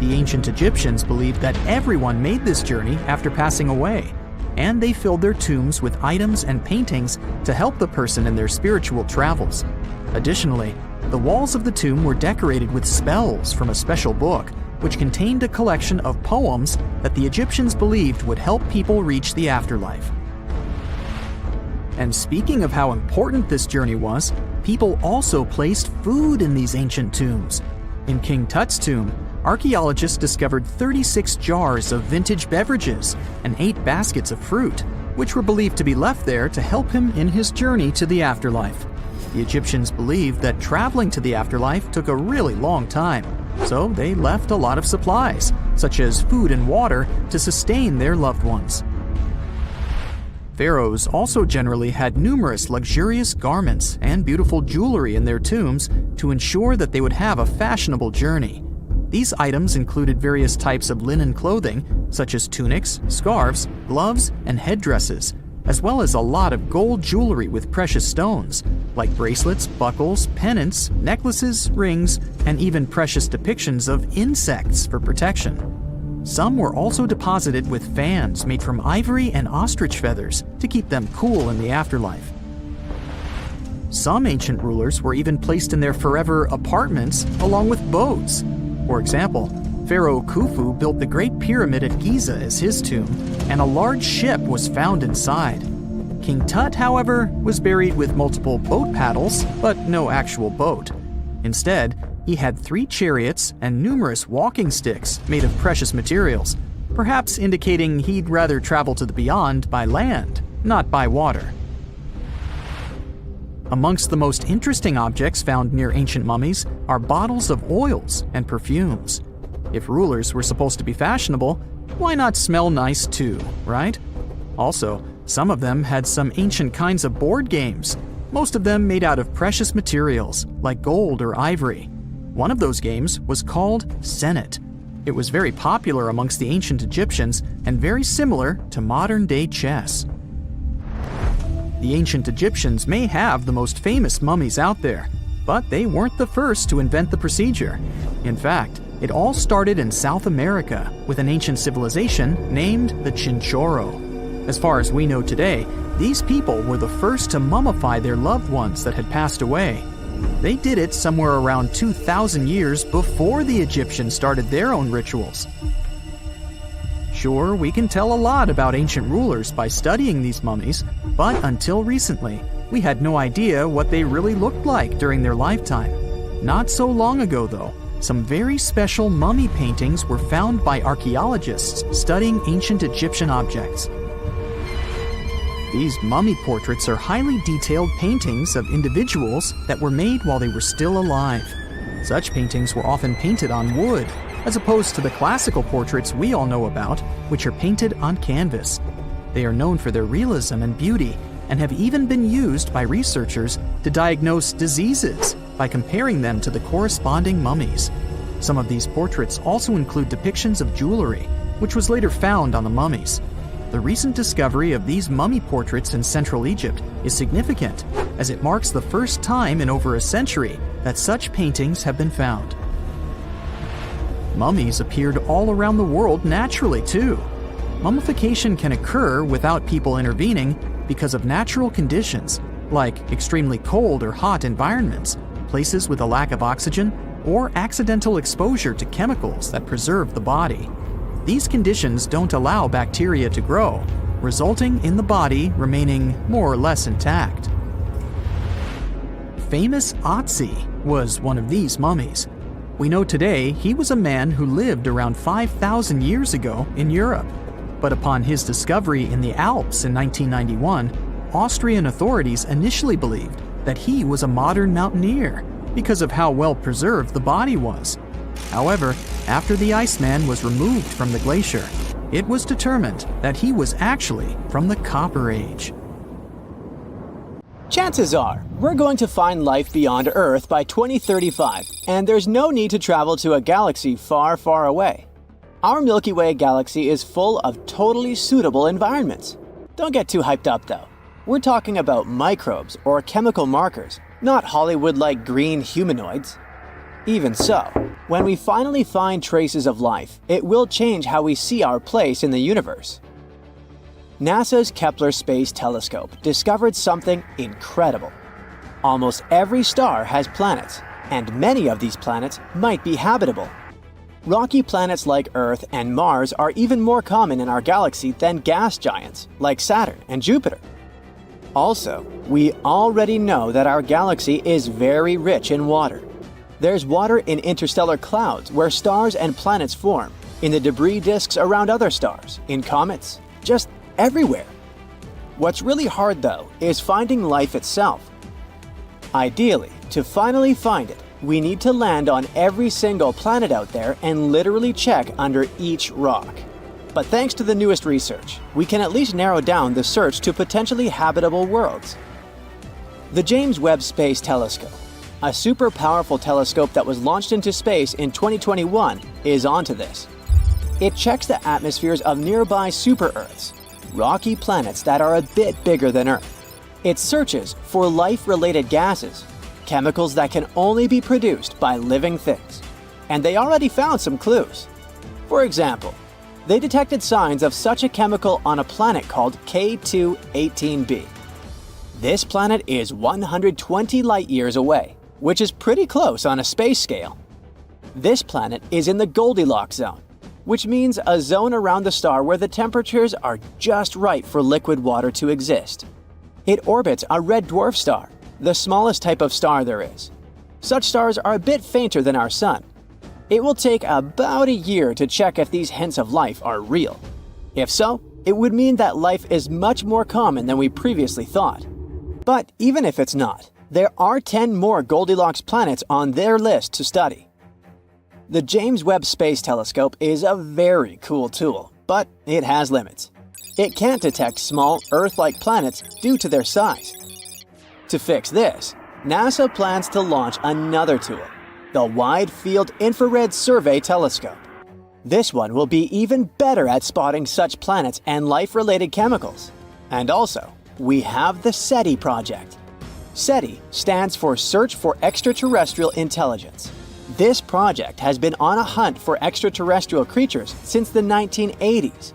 The ancient Egyptians believed that everyone made this journey after passing away, and they filled their tombs with items and paintings to help the person in their spiritual travels. Additionally, the walls of the tomb were decorated with spells from a special book, which contained a collection of poems that the Egyptians believed would help people reach the afterlife. And speaking of how important this journey was, people also placed food in these ancient tombs. In King Tut's tomb, archaeologists discovered 36 jars of vintage beverages and 8 baskets of fruit, which were believed to be left there to help him in his journey to the afterlife. The Egyptians believed that traveling to the afterlife took a really long time, so they left a lot of supplies, such as food and water, to sustain their loved ones. Pharaohs also generally had numerous luxurious garments and beautiful jewelry in their tombs to ensure that they would have a fashionable journey. These items included various types of linen clothing, such as tunics, scarves, gloves, and headdresses, as well as a lot of gold jewelry with precious stones, like bracelets, buckles, pendants, necklaces, rings, and even precious depictions of insects for protection. Some were also deposited with fans made from ivory and ostrich feathers to keep them cool in the afterlife. Some ancient rulers were even placed in their forever apartments along with boats. For example, Pharaoh Khufu built the Great Pyramid at Giza as his tomb, and a large ship was found inside. King Tut, however, was buried with multiple boat paddles, but no actual boat. Instead, he had 3 chariots and numerous walking sticks made of precious materials, perhaps indicating he'd rather travel to the beyond by land, not by water. Amongst the most interesting objects found near ancient mummies are bottles of oils and perfumes. If rulers were supposed to be fashionable, why not smell nice too, right? Also, some of them had some ancient kinds of board games, most of them made out of precious materials like gold or ivory. One of those games was called Senet. It was very popular amongst the ancient Egyptians and very similar to modern-day chess. The ancient Egyptians may have the most famous mummies out there, but they weren't the first to invent the procedure. In fact, it all started in South America with an ancient civilization named the Chinchorro. As far as we know today, these people were the first to mummify their loved ones that had passed away. They did it somewhere around 2,000 years before the Egyptians started their own rituals. Sure, we can tell a lot about ancient rulers by studying these mummies, but until recently, we had no idea what they really looked like during their lifetime. Not so long ago, though, some very special mummy paintings were found by archaeologists studying ancient Egyptian objects. These mummy portraits are highly detailed paintings of individuals that were made while they were still alive. Such paintings were often painted on wood, as opposed to the classical portraits we all know about, which are painted on canvas. They are known for their realism and beauty, and have even been used by researchers to diagnose diseases by comparing them to the corresponding mummies. Some of these portraits also include depictions of jewelry, which was later found on the mummies. The recent discovery of these mummy portraits in Central Egypt is significant, as it marks the first time in over a century that such paintings have been found. Mummies appeared all around the world naturally, too. Mummification can occur without people intervening because of natural conditions, like extremely cold or hot environments, places with a lack of oxygen, or accidental exposure to chemicals that preserve the body. These conditions don't allow bacteria to grow, resulting in the body remaining more or less intact. Famous Otzi was one of these mummies. We know today he was a man who lived around 5,000 years ago in Europe. But upon his discovery in the Alps in 1991, Austrian authorities initially believed that he was a modern mountaineer because of how well preserved the body was. However, after the Iceman was removed from the glacier, it was determined that he was actually from the Copper Age. Chances are, we're going to find life beyond Earth by 2035, and there's no need to travel to a galaxy far, far away. Our Milky Way galaxy is full of totally suitable environments. Don't get too hyped up though. We're talking about microbes or chemical markers, not Hollywood-like green humanoids. Even so, when we finally find traces of life, it will change how we see our place in the universe. NASA's Kepler Space Telescope discovered something incredible. Almost every star has planets, and many of these planets might be habitable. Rocky planets like Earth and Mars are even more common in our galaxy than gas giants like Saturn and Jupiter. Also, we already know that our galaxy is very rich in water. There's water in interstellar clouds where stars and planets form, in the debris disks around other stars, in comets, just everywhere. What's really hard though is finding life itself. Ideally, to finally find it, we need to land on every single planet out there and literally check under each rock. But thanks to the newest research, we can at least narrow down the search to potentially habitable worlds. The James Webb Space Telescope, a super powerful telescope that was launched into space in 2021, is onto this. It checks the atmospheres of nearby super-Earths, rocky planets that are a bit bigger than Earth. It searches for life-related gases, chemicals that can only be produced by living things. And they already found some clues. For example, they detected signs of such a chemical on a planet called K2-18b. This planet is 120 light-years away, which is pretty close on a space scale. This planet is in the Goldilocks zone, which means a zone around the star where the temperatures are just right for liquid water to exist. It orbits a red dwarf star, the smallest type of star there is. Such stars are a bit fainter than our Sun. It will take about a year to check if these hints of life are real. If so, it would mean that life is much more common than we previously thought. But even if it's not, there are 10 more Goldilocks planets on their list to study. The James Webb Space Telescope is a very cool tool, but it has limits. It can't detect small Earth-like planets due to their size. To fix this, NASA plans to launch another tool, the Wide Field Infrared Survey Telescope. This one will be even better at spotting such planets and life-related chemicals. And also, we have the SETI project. SETI stands for Search for Extraterrestrial Intelligence. This project has been on a hunt for extraterrestrial creatures since the 1980s.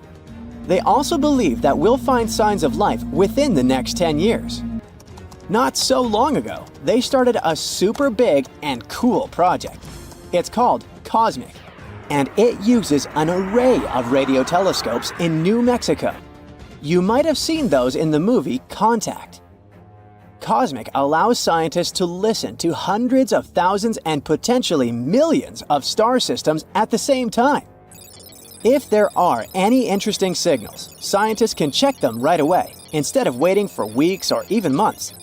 They also believe that we'll find signs of life within the next 10 years. Not so long ago, they started a super big and cool project. It's called COSMIC, and it uses an array of radio telescopes in New Mexico. You might have seen those in the movie Contact. COSMIC allows scientists to listen to hundreds of thousands and potentially millions of star systems at the same time. If there are any interesting signals, scientists can check them right away, instead of waiting for weeks or even months.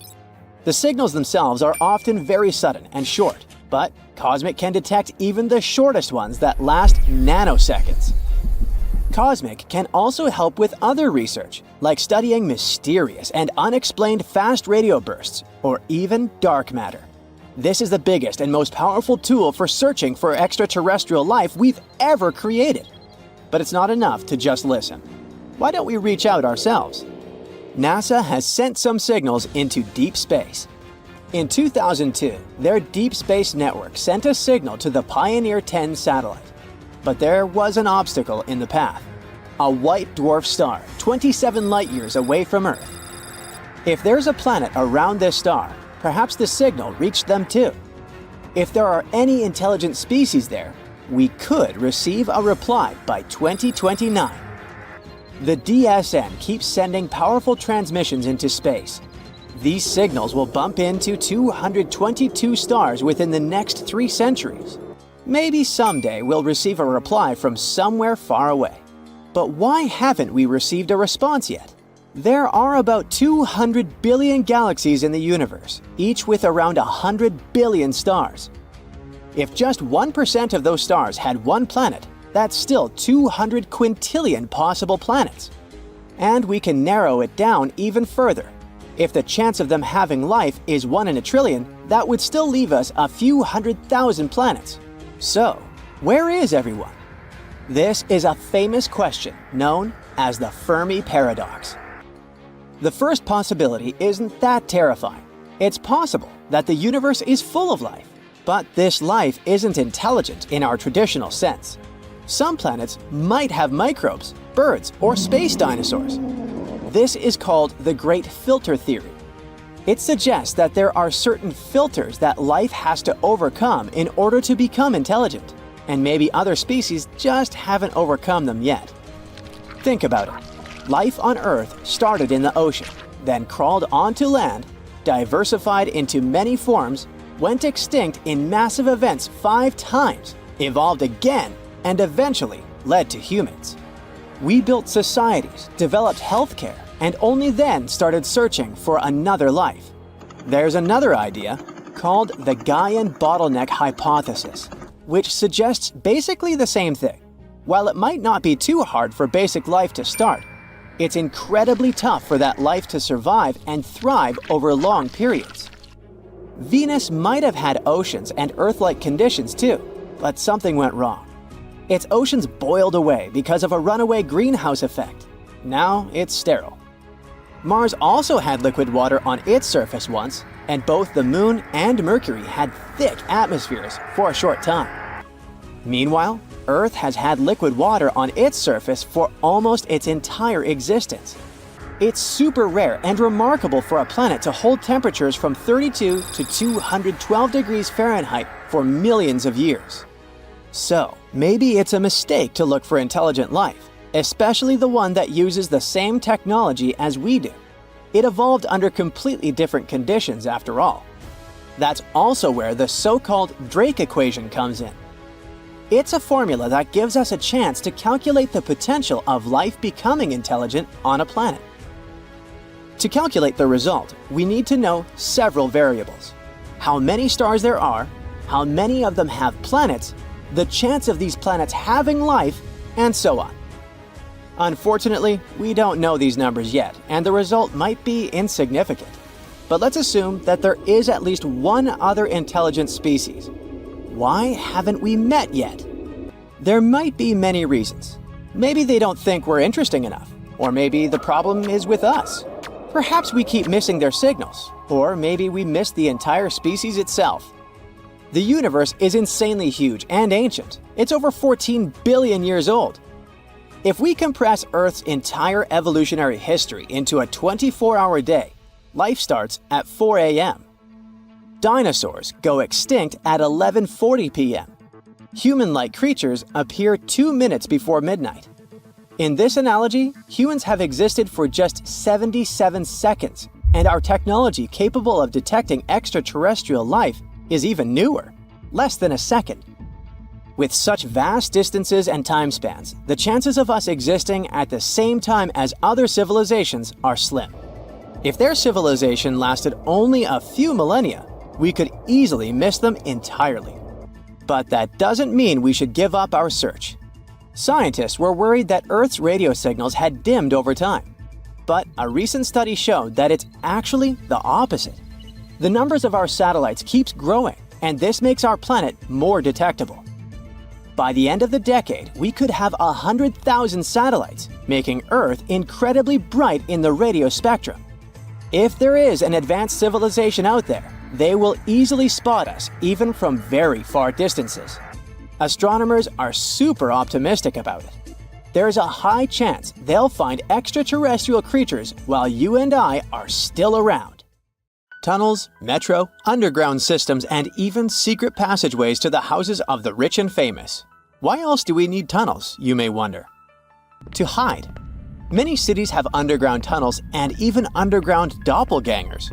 The signals themselves are often very sudden and short, but COSMIC can detect even the shortest ones that last nanoseconds. COSMIC can also help with other research, like studying mysterious and unexplained fast radio bursts, or even dark matter. This is the biggest and most powerful tool for searching for extraterrestrial life we've ever created. But it's not enough to just listen. Why don't we reach out ourselves? NASA has sent some signals into deep space. In 2002, their Deep Space Network sent a signal to the Pioneer 10 satellite. But there was an obstacle in the path. A white dwarf star 27 light-years away from Earth. If there's a planet around this star, perhaps the signal reached them too. If there are any intelligent species there, we could receive a reply by 2029. The DSN keeps sending powerful transmissions into space. These signals will bump into 222 stars within the next 3 centuries. Maybe someday we'll receive a reply from somewhere far away. But why haven't we received a response yet? There are about 200 billion galaxies in the universe, each with around 100 billion stars. If just 1% of those stars had one planet, that's still 200 quintillion possible planets. And we can narrow it down even further. If the chance of them having life is 1 in a trillion, that would still leave us a few 100,000 planets. So, where is everyone? This is a famous question known as the Fermi paradox. The first possibility isn't that terrifying. It's possible that the universe is full of life, but this life isn't intelligent in our traditional sense. Some planets might have microbes, birds, or space dinosaurs. This is called the Great Filter Theory. It suggests that there are certain filters that life has to overcome in order to become intelligent, and maybe other species just haven't overcome them yet. Think about it. Life on Earth started in the ocean, then crawled onto land, diversified into many forms, went extinct in massive events 5 times, evolved again, and eventually led to humans. We built societies, developed healthcare, and only then started searching for another life. There's another idea called the Gaian bottleneck hypothesis, which suggests basically the same thing. While it might not be too hard for basic life to start, it's incredibly tough for that life to survive and thrive over long periods. Venus might have had oceans and Earth-like conditions too, but something went wrong. Its oceans boiled away because of a runaway greenhouse effect. Now it's sterile. Mars also had liquid water on its surface once, and both the Moon and Mercury had thick atmospheres for a short time. Meanwhile, Earth has had liquid water on its surface for almost its entire existence. It's super rare and remarkable for a planet to hold temperatures from 32 to 212 degrees Fahrenheit for millions of years. So, maybe it's a mistake to look for intelligent life, especially the one that uses the same technology as we do. It evolved under completely different conditions after all. That's also where the so-called Drake equation comes in. It's a formula that gives us a chance to calculate the potential of life becoming intelligent on a planet. To calculate the result, we need to know several variables: how many stars there are, how many of them have planets, the chance of these planets having life, and so on. Unfortunately, we don't know these numbers yet, and the result might be insignificant. But let's assume that there is at least one other intelligent species. Why haven't we met yet? There might be many reasons. Maybe they don't think we're interesting enough, or maybe the problem is with us. Perhaps we keep missing their signals, or maybe we missed the entire species itself. The universe is insanely huge and ancient. It's over 14 billion years old. If we compress Earth's entire evolutionary history into a 24-hour day, life starts at 4 a.m. Dinosaurs go extinct at 11:40 p.m. Human-like creatures appear 2 minutes before midnight. In this analogy, humans have existed for just 77 seconds, and our technology capable of detecting extraterrestrial life is even newer, less than a second. With such vast distances and time spans, the chances of us existing at the same time as other civilizations are slim. If their civilization lasted only a few millennia, we could easily miss them entirely. But that doesn't mean we should give up our search. Scientists were worried that Earth's radio signals had dimmed over time. But a recent study showed that it's actually the opposite. The numbers of our satellites keeps growing, and this makes our planet more detectable. By the end of the decade, we could have 100,000 satellites, making Earth incredibly bright in the radio spectrum. If there is an advanced civilization out there, they will easily spot us even from very far distances. Astronomers are super optimistic about it. There's a high chance they'll find extraterrestrial creatures while you and I are still around. Tunnels, metro, underground systems, and even secret passageways to the houses of the rich and famous. Why else do we need tunnels, you may wonder? To hide. Many cities have underground tunnels and even underground doppelgangers.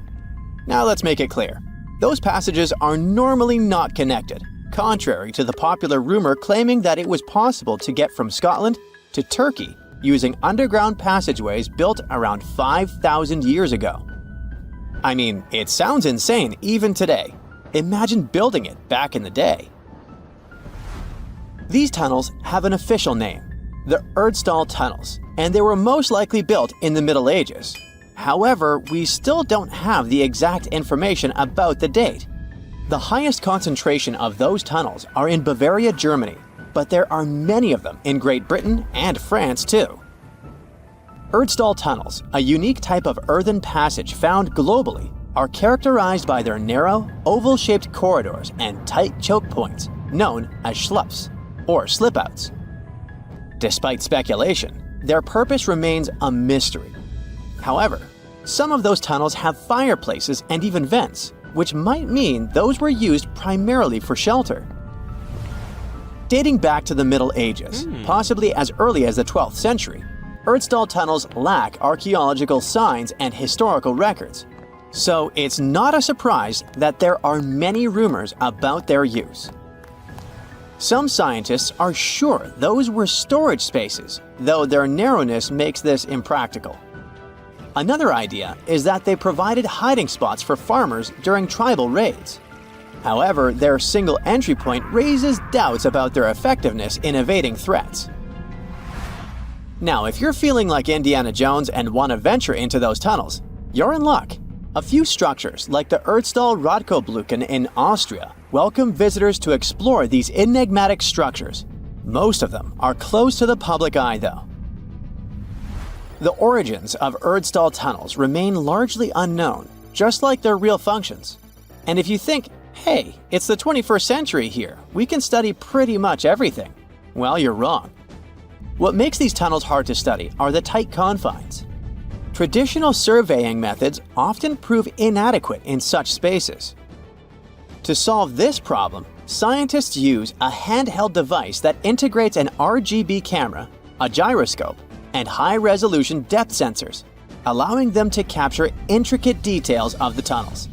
Now let's make it clear. Those passages are normally not connected, contrary to the popular rumor claiming that it was possible to get from Scotland to Turkey using underground passageways built around 5,000 years ago. I mean, it sounds insane even today. Imagine building it back in the day. These tunnels have an official name, the Erdstall Tunnels, and they were most likely built in the Middle Ages. However, we still don't have the exact information about the date. The highest concentration of those tunnels are in Bavaria, Germany, but there are many of them in Great Britain and France too. Erdstall tunnels, a unique type of earthen passage found globally, are characterized by their narrow, oval-shaped corridors and tight choke points, known as schlups, or slip-outs. Despite speculation, their purpose remains a mystery. However, some of those tunnels have fireplaces and even vents, which might mean those were used primarily for shelter. Dating back to the Middle Ages, possibly as early as the 12th century, Erdstall tunnels lack archaeological signs and historical records. So it's not a surprise that there are many rumors about their use. Some scientists are sure those were storage spaces, though their narrowness makes this impractical. Another idea is that they provided hiding spots for farmers during tribal raids. However, their single entry point raises doubts about their effectiveness in evading threats. Now, if you're feeling like Indiana Jones and want to venture into those tunnels, you're in luck. A few structures, like the Erdstall Radkobluken in Austria, welcome visitors to explore these enigmatic structures. Most of them are closed to the public eye, though. The origins of Erdstall tunnels remain largely unknown, just like their real functions. And if you think, hey, it's the 21st century here, we can study pretty much everything, well, you're wrong. What makes these tunnels hard to study are the tight confines. Traditional surveying methods often prove inadequate in such spaces. To solve this problem, scientists use a handheld device that integrates an RGB camera, a gyroscope, and high-resolution depth sensors, allowing them to capture intricate details of the tunnels.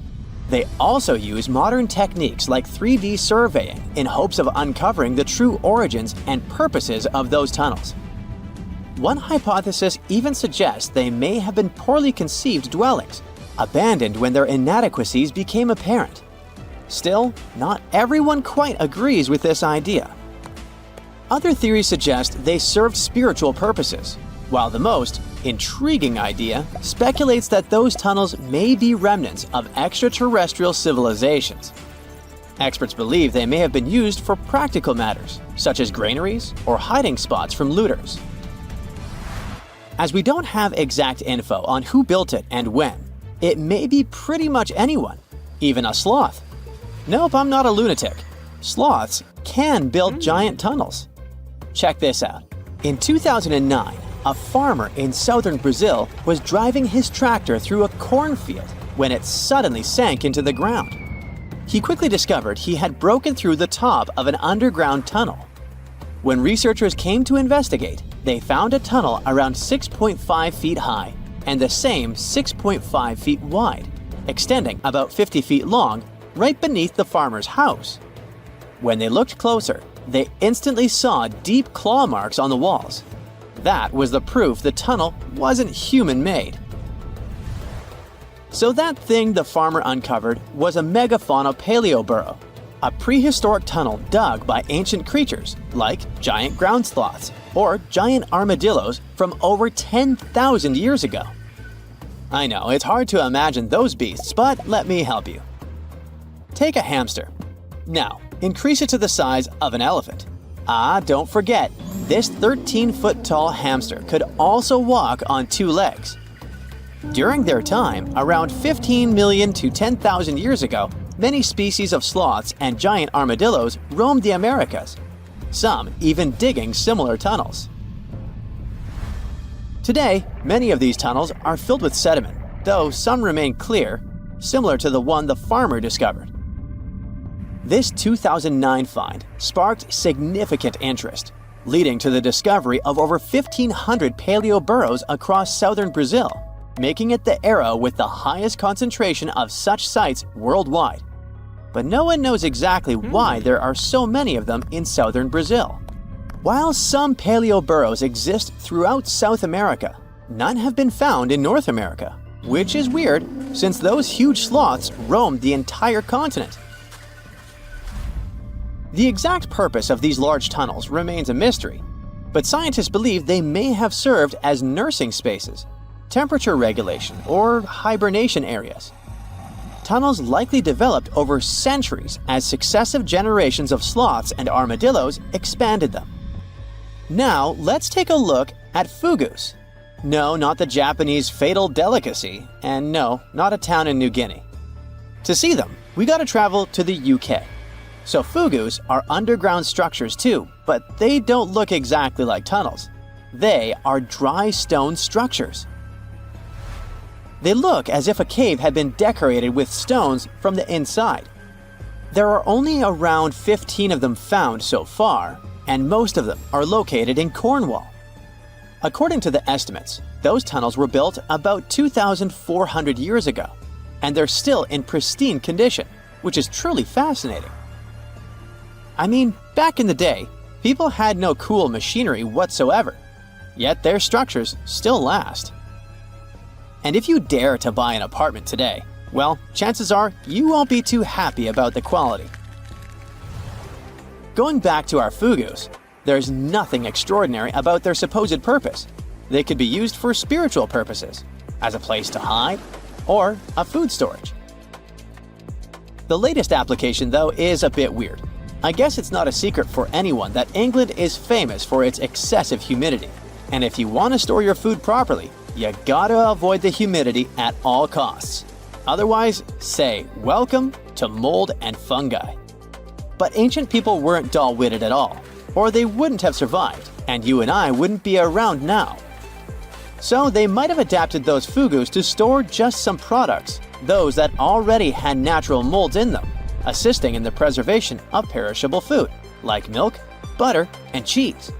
They also use modern techniques like 3D surveying in hopes of uncovering the true origins and purposes of those tunnels. One hypothesis even suggests they may have been poorly conceived dwellings, abandoned when their inadequacies became apparent. Still, not everyone quite agrees with this idea. Other theories suggest they served spiritual purposes, while the most intriguing idea speculates that those tunnels may be remnants of extraterrestrial civilizations. Experts believe they may have been used for practical matters, such as granaries or hiding spots from looters. As we don't have exact info on who built it and when, it may be pretty much anyone, even a sloth. Nope, I'm not a lunatic. Sloths can build giant tunnels. Check this out. In 2009, a farmer in southern Brazil was driving his tractor through a cornfield when it suddenly sank into the ground. He quickly discovered he had broken through the top of an underground tunnel. When researchers came to investigate, they found a tunnel around 6.5 feet high and the same 6.5 feet wide, extending about 50 feet long right beneath the farmer's house. When they looked closer, they instantly saw deep claw marks on the walls. That was the proof the tunnel wasn't human-made. So that thing the farmer uncovered was a megafauna paleoburrow, a prehistoric tunnel dug by ancient creatures like giant ground sloths or giant armadillos from over 10,000 years ago. I know, it's hard to imagine those beasts, but let me help you. Take a hamster. Now, increase it to the size of an elephant. Don't forget, this 13-foot-tall hamster could also walk on two legs. During their time, around 15 million to 10,000 years ago, many species of sloths and giant armadillos roamed the Americas, some even digging similar tunnels. Today, many of these tunnels are filled with sediment, though some remain clear, similar to the one the farmer discovered. This 2009 find sparked significant interest, leading to the discovery of over 1,500 paleoburrows across southern Brazil, making it the era with the highest concentration of such sites worldwide. But no one knows exactly why there are so many of them in southern Brazil. While some paleoburrows exist throughout South America, none have been found in North America, which is weird since those huge sloths roamed the entire continent. The exact purpose of these large tunnels remains a mystery, but scientists believe they may have served as nursing spaces, temperature regulation, or hibernation areas. Tunnels likely developed over centuries as successive generations of sloths and armadillos expanded them. Now, let's take a look at fugus. No, not the Japanese fatal delicacy, and no, not a town in New Guinea. To see them, we gotta travel to the UK. So fugus are underground structures too, but they don't look exactly like tunnels. They are dry stone structures. They look as if a cave had been decorated with stones from the inside. There are only around 15 of them found so far, and most of them are located in Cornwall. According to the estimates, those tunnels were built about 2,400 years ago, and they're still in pristine condition, which is truly fascinating. I mean, back in the day, people had no cool machinery whatsoever, yet their structures still last. And if you dare to buy an apartment today, well, chances are you won't be too happy about the quality. Going back to our fugus, there's nothing extraordinary about their supposed purpose. They could be used for spiritual purposes, as a place to hide, or a food storage. The latest application, though, is a bit weird. I guess it's not a secret for anyone that England is famous for its excessive humidity. And if you want to store your food properly, you gotta avoid the humidity at all costs. Otherwise, say welcome to mold and fungi. But ancient people weren't dull-witted at all, or they wouldn't have survived, and you and I wouldn't be around now. So they might have adapted those fugus to store just some products, those that already had natural molds in them, assisting in the preservation of perishable food, like milk, butter, and cheese.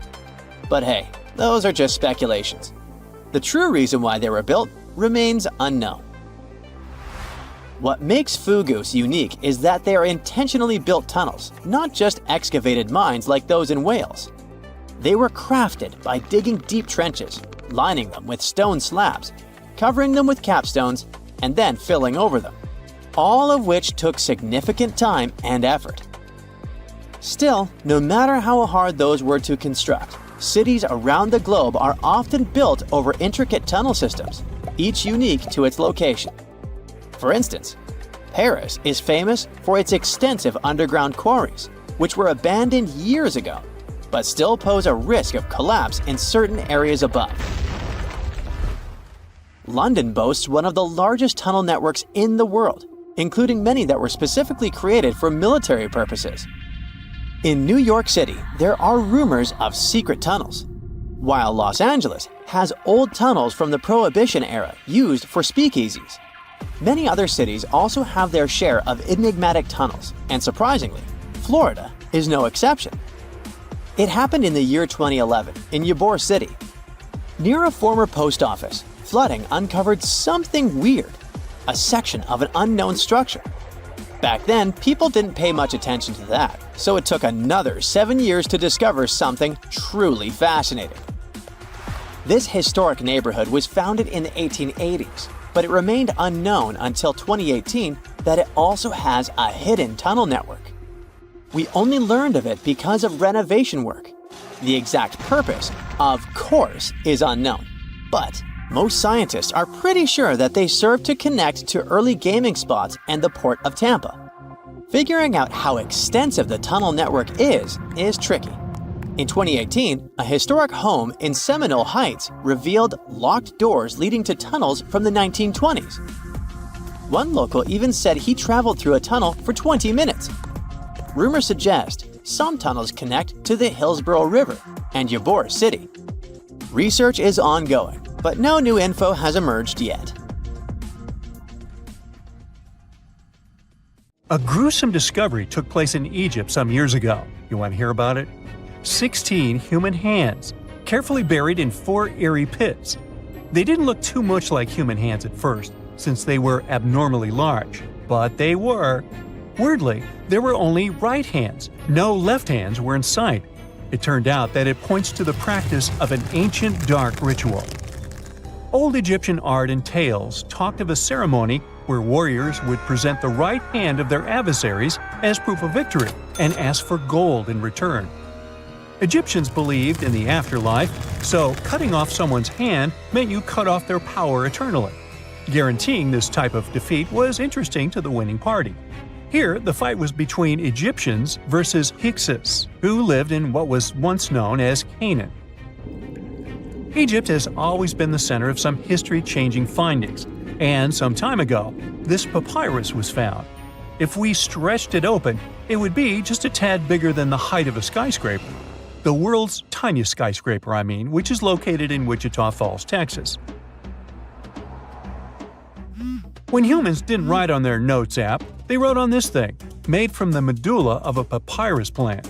But hey, those are just speculations. The true reason why they were built remains unknown. What makes Fugus unique is that they are intentionally built tunnels, not just excavated mines like those in Wales. They were crafted by digging deep trenches, lining them with stone slabs, covering them with capstones, and then filling over them, all of which took significant time and effort. Still, no matter how hard those were to construct, cities around the globe are often built over intricate tunnel systems, each unique to its location. For instance, Paris is famous for its extensive underground quarries, which were abandoned years ago, but still pose a risk of collapse in certain areas above. London boasts one of the largest tunnel networks in the world, including many that were specifically created for military purposes. In New York City, there are rumors of secret tunnels, while Los Angeles has old tunnels from the Prohibition era used for speakeasies. Many other cities also have their share of enigmatic tunnels, and surprisingly, Florida is no exception. It happened in the year 2011 in Ybor City. Near a former post office, flooding uncovered something weird, a section of an unknown structure. Back then, people didn't pay much attention to that, so it took another 7 years to discover something truly fascinating. This historic neighborhood was founded in the 1880s, but it remained unknown until 2018 that it also has a hidden tunnel network. We only learned of it because of renovation work. The exact purpose, of course, is unknown, but most scientists are pretty sure that they serve to connect to early gaming spots and the port of Tampa. Figuring out how extensive the tunnel network is tricky. In 2018, a historic home in Seminole Heights revealed locked doors leading to tunnels from the 1920s. One local even said he traveled through a tunnel for 20 minutes. Rumors suggest some tunnels connect to the Hillsborough River and Ybor City. Research is ongoing, but no new info has emerged yet. A gruesome discovery took place in Egypt some years ago. You want to hear about it? 16 human hands, carefully buried in 4 eerie pits. They didn't look too much like human hands at first, since they were abnormally large, but they were. Weirdly, there were only right hands. No left hands were in sight. It turned out that it points to the practice of an ancient dark ritual. Old Egyptian art and tales talked of a ceremony where warriors would present the right hand of their adversaries as proof of victory and ask for gold in return. Egyptians believed in the afterlife, so cutting off someone's hand meant you cut off their power eternally. Guaranteeing this type of defeat was interesting to the winning party. Here, the fight was between Egyptians versus Hyksos, who lived in what was once known as Canaan. Egypt has always been the center of some history-changing findings, and some time ago, this papyrus was found. If we stretched it open, it would be just a tad bigger than the height of a skyscraper. The world's tiniest skyscraper, which is located in Wichita Falls, Texas. When humans didn't write on their notes app, they wrote on this thing, made from the medulla of a papyrus plant.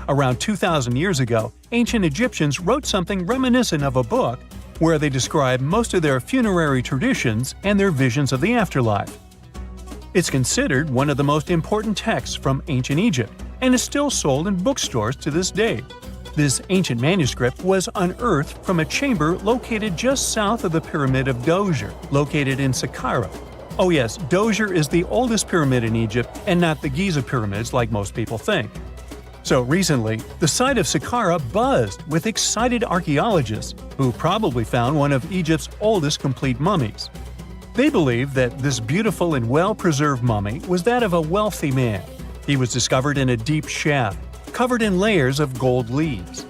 Around 2,000 years ago, ancient Egyptians wrote something reminiscent of a book where they describe most of their funerary traditions and their visions of the afterlife. It's considered one of the most important texts from ancient Egypt and is still sold in bookstores to this day. This ancient manuscript was unearthed from a chamber located just south of the Pyramid of Djoser, located in Saqqara. Oh yes, Djoser is the oldest pyramid in Egypt and not the Giza pyramids like most people think. So recently, the site of Saqqara buzzed with excited archaeologists who probably found one of Egypt's oldest complete mummies. They believe that this beautiful and well-preserved mummy was that of a wealthy man. He was discovered in a deep shaft, covered in layers of gold leaves.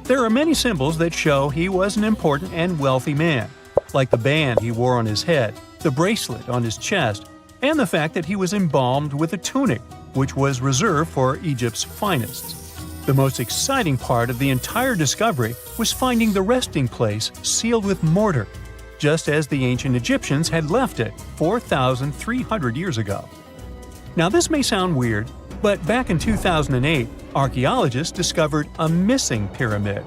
There are many symbols that show he was an important and wealthy man, like the band he wore on his head, the bracelet on his chest, and the fact that he was embalmed with a tunic, which was reserved for Egypt's finest. The most exciting part of the entire discovery was finding the resting place sealed with mortar, just as the ancient Egyptians had left it 4,300 years ago. Now this may sound weird, but back in 2008, archaeologists discovered a missing pyramid.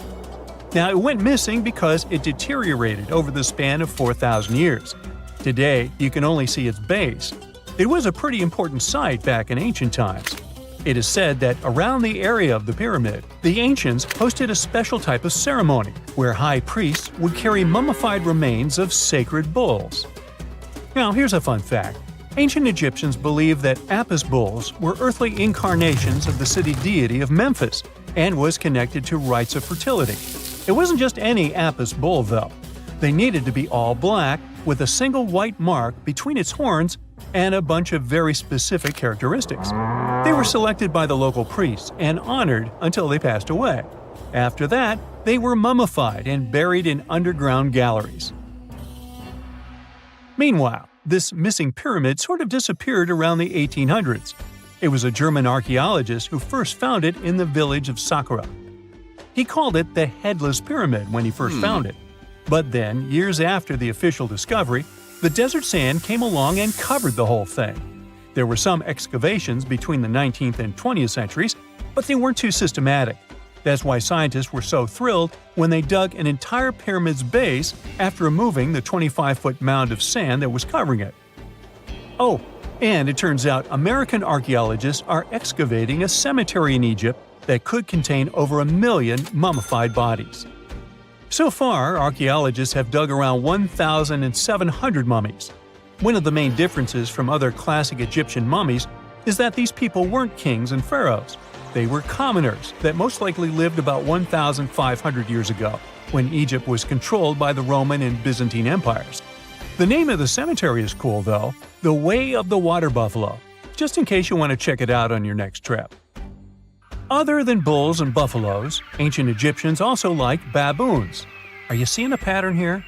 Now it went missing because it deteriorated over the span of 4,000 years. Today, you can only see its base. It was a pretty important site back in ancient times. It is said that around the area of the pyramid, the ancients hosted a special type of ceremony where high priests would carry mummified remains of sacred bulls. Now, here's a fun fact. Ancient Egyptians believed that Apis bulls were earthly incarnations of the city deity of Memphis and was connected to rites of fertility. It wasn't just any Apis bull, though. They needed to be all black, with a single white mark between its horns and a bunch of very specific characteristics. They were selected by the local priests and honored until they passed away. After that, they were mummified and buried in underground galleries. Meanwhile, this missing pyramid sort of disappeared around the 1800s. It was a German archaeologist who first found it in the village of Saqqara. He called it the Headless Pyramid when he first found it. But then, years after the official discovery, the desert sand came along and covered the whole thing. There were some excavations between the 19th and 20th centuries, but they weren't too systematic. That's why scientists were so thrilled when they dug an entire pyramid's base after removing the 25-foot mound of sand that was covering it. Oh, and it turns out American archaeologists are excavating a cemetery in Egypt that could contain over 1 million mummified bodies. So far, archaeologists have dug around 1,700 mummies. One of the main differences from other classic Egyptian mummies is that these people weren't kings and pharaohs. They were commoners that most likely lived about 1,500 years ago, when Egypt was controlled by the Roman and Byzantine empires. The name of the cemetery is cool, though, the Way of the Water Buffalo, just in case you want to check it out on your next trip. Other than bulls and buffaloes, ancient Egyptians also liked baboons. Are you seeing a pattern here?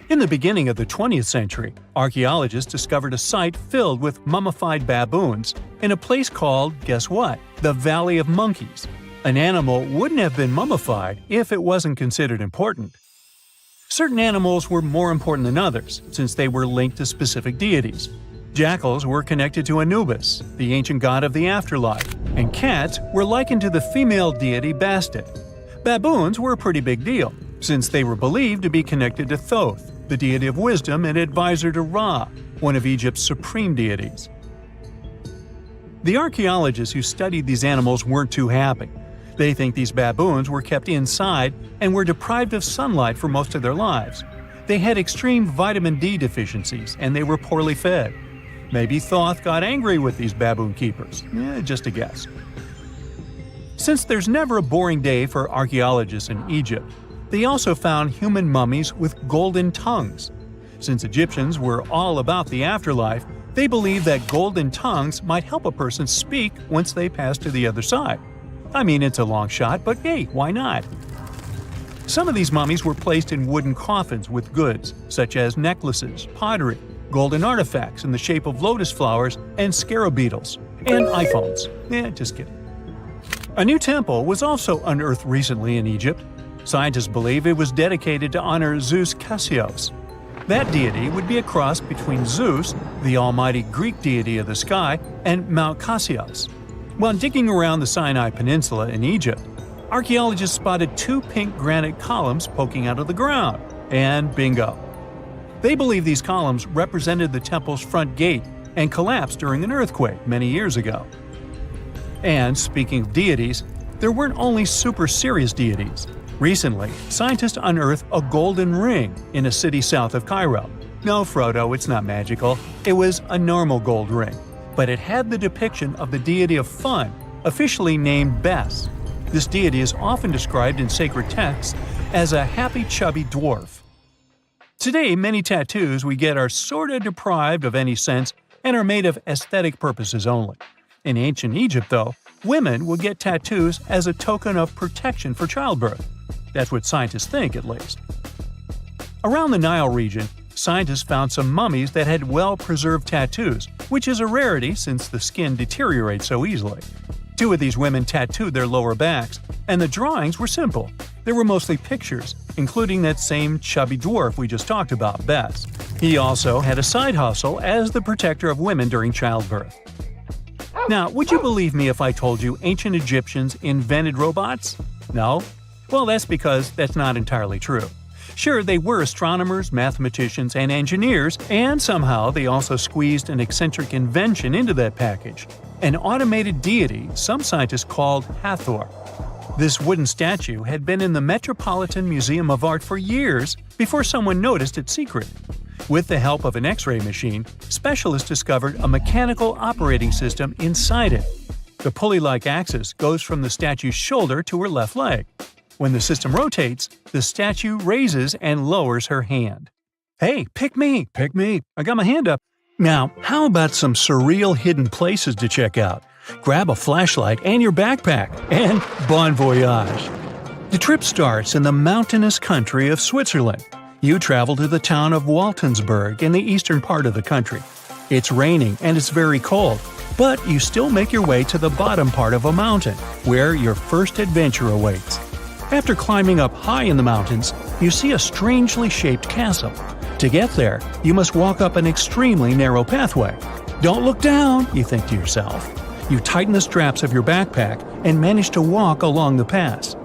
In the beginning of the 20th century, archaeologists discovered a site filled with mummified baboons in a place called, guess what? The Valley of Monkeys. An animal wouldn't have been mummified if it wasn't considered important. Certain animals were more important than others, since they were linked to specific deities. Jackals were connected to Anubis, the ancient god of the afterlife, and cats were likened to the female deity Bastet. Baboons were a pretty big deal, since they were believed to be connected to Thoth, the deity of wisdom and advisor to Ra, one of Egypt's supreme deities. The archaeologists who studied these animals weren't too happy. They think these baboons were kept inside and were deprived of sunlight for most of their lives. They had extreme vitamin D deficiencies and they were poorly fed. Maybe Thoth got angry with these baboon keepers. Just a guess. Since there's never a boring day for archaeologists in Egypt, they also found human mummies with golden tongues. Since Egyptians were all about the afterlife, they believed that golden tongues might help a person speak once they pass to the other side. I mean, it's a long shot, but hey, why not? Some of these mummies were placed in wooden coffins with goods, such as necklaces, pottery, golden artifacts in the shape of lotus flowers and scarab beetles, and iPhones. Just kidding. A new temple was also unearthed recently in Egypt. Scientists believe it was dedicated to honor Zeus Cassios. That deity would be a cross between Zeus, the almighty Greek deity of the sky, and Mount Cassios. While digging around the Sinai Peninsula in Egypt, archaeologists spotted 2 pink granite columns poking out of the ground, and bingo. They believe these columns represented the temple's front gate and collapsed during an earthquake many years ago. And speaking of deities, there weren't only super serious deities. Recently, scientists unearthed a golden ring in a city south of Cairo. No, Frodo, it's not magical. It was a normal gold ring, but it had the depiction of the deity of fun, officially named Bes. This deity is often described in sacred texts as a happy chubby dwarf. Today, many tattoos we get are sorta deprived of any sense and are made of aesthetic purposes only. In ancient Egypt, though, women would get tattoos as a token of protection for childbirth. That's what scientists think, at least. Around the Nile region, scientists found some mummies that had well-preserved tattoos, which is a rarity since the skin deteriorates so easily. 2 of these women tattooed their lower backs, and the drawings were simple. They were mostly pictures, including that same chubby dwarf we just talked about, Bes. He also had a side hustle as the protector of women during childbirth. Now, would you believe me if I told you ancient Egyptians invented robots? No? Well, that's because that's not entirely true. Sure, they were astronomers, mathematicians, and engineers, and somehow they also squeezed an eccentric invention into that package – an automated deity some scientists called Hathor. This wooden statue had been in the Metropolitan Museum of Art for years before someone noticed its secret. With the help of an X-ray machine, specialists discovered a mechanical operating system inside it. The pulley-like axis goes from the statue's shoulder to her left leg. When the system rotates, the statue raises and lowers her hand. Hey, pick me! I got my hand up. Now, how about some surreal hidden places to check out? Grab a flashlight and your backpack, and bon voyage! The trip starts in the mountainous country of Switzerland. You travel to the town of Waltensburg in the eastern part of the country. It's raining and it's very cold, but you still make your way to the bottom part of a mountain, where your first adventure awaits. After climbing up high in the mountains, you see a strangely shaped castle. To get there, you must walk up an extremely narrow pathway. Don't look down, you think to yourself. You tighten the straps of your backpack and manage to walk along the pass.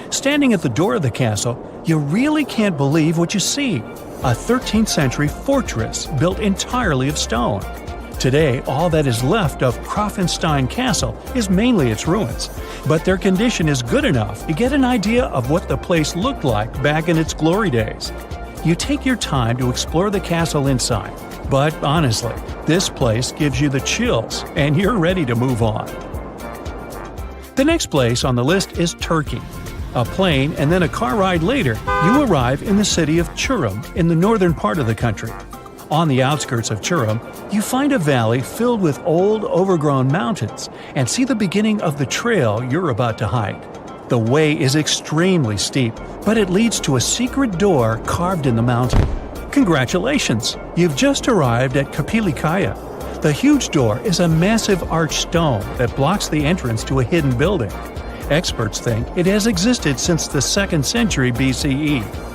Standing at the door of the castle, you really can't believe what you see. A 13th century fortress built entirely of stone. Today, all that is left of Krafenstein Castle is mainly its ruins, but their condition is good enough to get an idea of what the place looked like back in its glory days. You take your time to explore the castle inside, but honestly, this place gives you the chills and you're ready to move on. The next place on the list is Turkey. A plane and then a car ride later, you arrive in the city of Çorum in the northern part of the country. On the outskirts of Çorum, you find a valley filled with old, overgrown mountains and see the beginning of the trail you're about to hike. The way is extremely steep, but it leads to a secret door carved in the mountain. Congratulations! You've just arrived at Kapilikaya. The huge door is a massive arched stone that blocks the entrance to a hidden building. Experts think it has existed since the 2nd century BCE.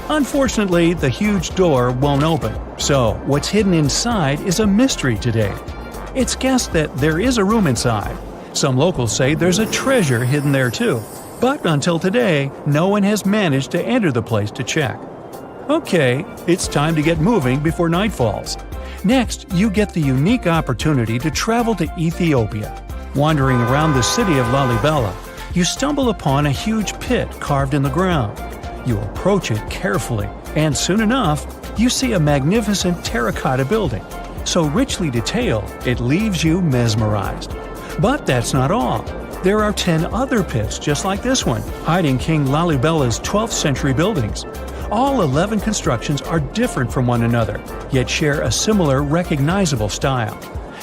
Unfortunately, the huge door won't open, so what's hidden inside is a mystery today. It's guessed that there is a room inside. Some locals say there's a treasure hidden there too, but until today, no one has managed to enter the place to check. Okay, it's time to get moving before night falls. Next, you get the unique opportunity to travel to Ethiopia. Wandering around the city of Lalibela, you stumble upon a huge pit carved in the ground. You approach it carefully, and soon enough, you see a magnificent terracotta building, so richly detailed it leaves you mesmerized. But that's not all. There are 10 other pits just like this one, hiding King Lalibela's 12th century buildings. All 11 constructions are different from one another, yet share a similar recognizable style.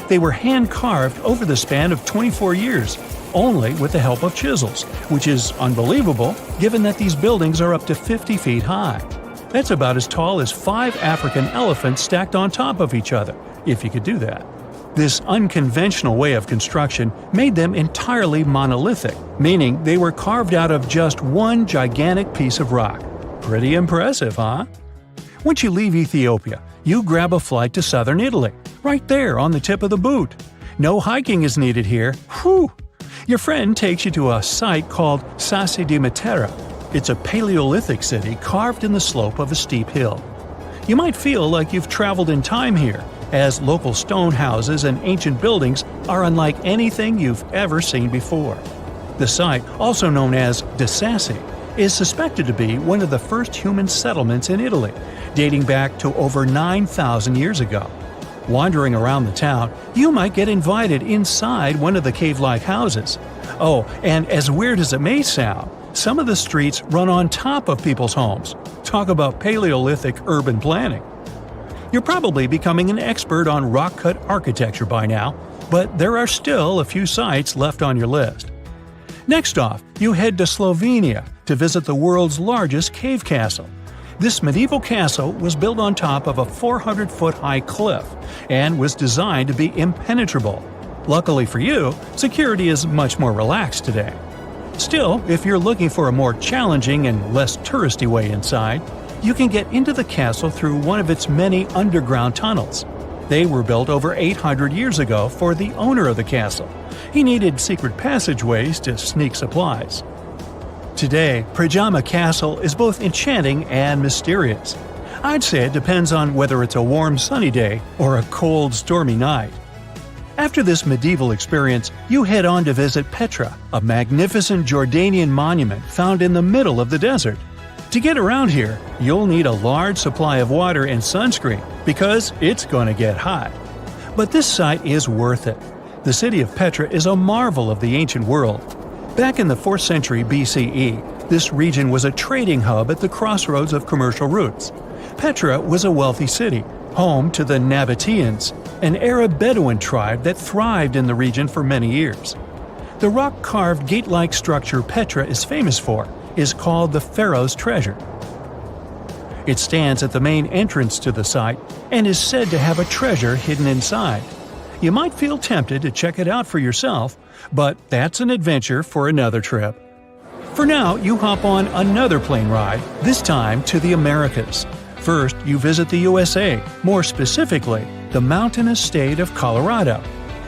They were hand-carved over the span of 24 years, only with the help of chisels, which is unbelievable given that these buildings are up to 50 feet high. That's about as tall as 5 African elephants stacked on top of each other, if you could do that. This unconventional way of construction made them entirely monolithic, meaning they were carved out of just one gigantic piece of rock. Pretty impressive, huh? Once you leave Ethiopia, you grab a flight to southern Italy, right there on the tip of the boot. No hiking is needed here. Whew! Your friend takes you to a site called Sassi di Matera. It's a Paleolithic city carved in the slope of a steep hill. You might feel like you've traveled in time here, as local stone houses and ancient buildings are unlike anything you've ever seen before. The site, also known as De Sassi, is suspected to be one of the first human settlements in Italy, dating back to over 9,000 years ago. Wandering around the town, you might get invited inside one of the cave-like houses. Oh, and as weird as it may sound, some of the streets run on top of people's homes. Talk about Paleolithic urban planning. You're probably becoming an expert on rock-cut architecture by now, but there are still a few sites left on your list. Next off, you head to Slovenia to visit the world's largest cave castle. This medieval castle was built on top of a 400-foot-high cliff and was designed to be impenetrable. Luckily for you, security is much more relaxed today. Still, if you're looking for a more challenging and less touristy way inside, you can get into the castle through one of its many underground tunnels. They were built over 800 years ago for the owner of the castle. He needed secret passageways to sneak supplies. Today, Pajama Castle is both enchanting and mysterious. I'd say it depends on whether it's a warm sunny day or a cold stormy night. After this medieval experience, you head on to visit Petra, a magnificent Jordanian monument found in the middle of the desert. To get around here, you'll need a large supply of water and sunscreen because it's going to get hot. But this site is worth it. The city of Petra is a marvel of the ancient world. Back in the 4th century BCE, this region was a trading hub at the crossroads of commercial routes. Petra was a wealthy city, home to the Nabateans, an Arab Bedouin tribe that thrived in the region for many years. The rock-carved gate-like structure Petra is famous for is called the Pharaoh's Treasure. It stands at the main entrance to the site and is said to have a treasure hidden inside. You might feel tempted to check it out for yourself, but that's an adventure for another trip. For now, you hop on another plane ride, this time to the Americas. First, you visit the USA, more specifically, the mountainous state of Colorado.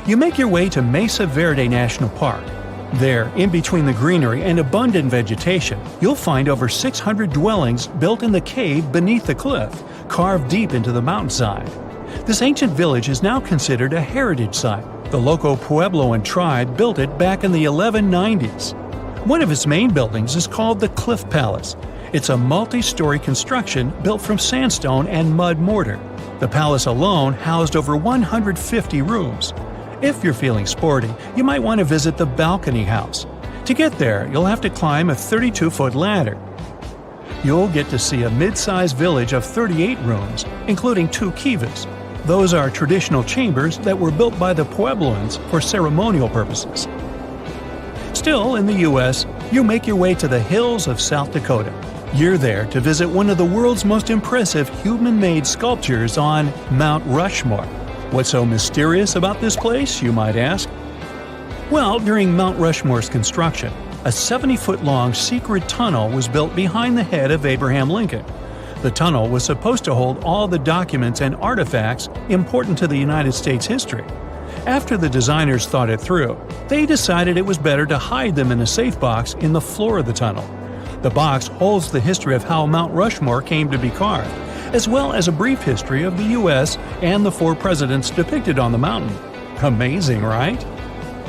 You make your way to Mesa Verde National Park. There, in between the greenery and abundant vegetation, you'll find over 600 dwellings built in the cave beneath the cliff, carved deep into the mountainside. This ancient village is now considered a heritage site. The local Puebloan tribe built it back in the 1190s. One of its main buildings is called the Cliff Palace. It's a multi-story construction built from sandstone and mud mortar. The palace alone housed over 150 rooms. If you're feeling sporty, you might want to visit the balcony house. To get there, you'll have to climb a 32-foot ladder. You'll get to see a mid-sized village of 38 rooms, including 2 kivas. Those are traditional chambers that were built by the Puebloans for ceremonial purposes. Still in the U.S., you make your way to the hills of South Dakota. You're there to visit one of the world's most impressive human-made sculptures on Mount Rushmore. What's so mysterious about this place, you might ask? Well, during Mount Rushmore's construction, a 70-foot-long secret tunnel was built behind the head of Abraham Lincoln. The tunnel was supposed to hold all the documents and artifacts important to the United States history. After the designers thought it through, they decided it was better to hide them in a safe box in the floor of the tunnel. The box holds the history of how Mount Rushmore came to be carved, as well as a brief history of the U.S. and the 4 presidents depicted on the mountain. Amazing, right?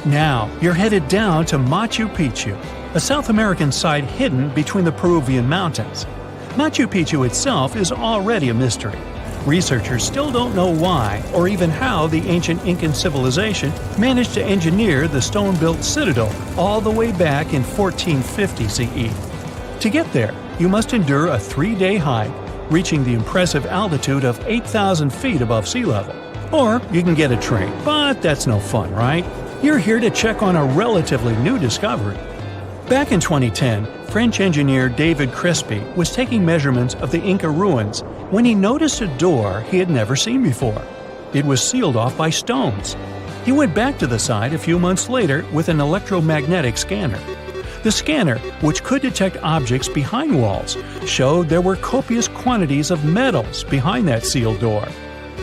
Now, you're headed down to Machu Picchu, a South American site hidden between the Peruvian mountains. Machu Picchu itself is already a mystery. Researchers still don't know why or even how the ancient Incan civilization managed to engineer the stone-built citadel all the way back in 1450 CE. To get there, you must endure a 3-day hike, reaching the impressive altitude of 8,000 feet above sea level. Or you can get a train, but that's no fun, right? You're here to check on a relatively new discovery. Back in 2010, French engineer David Crespi was taking measurements of the Inca ruins when he noticed a door he had never seen before. It was sealed off by stones. He went back to the site a few months later with an electromagnetic scanner. The scanner, which could detect objects behind walls, showed there were copious quantities of metals behind that sealed door.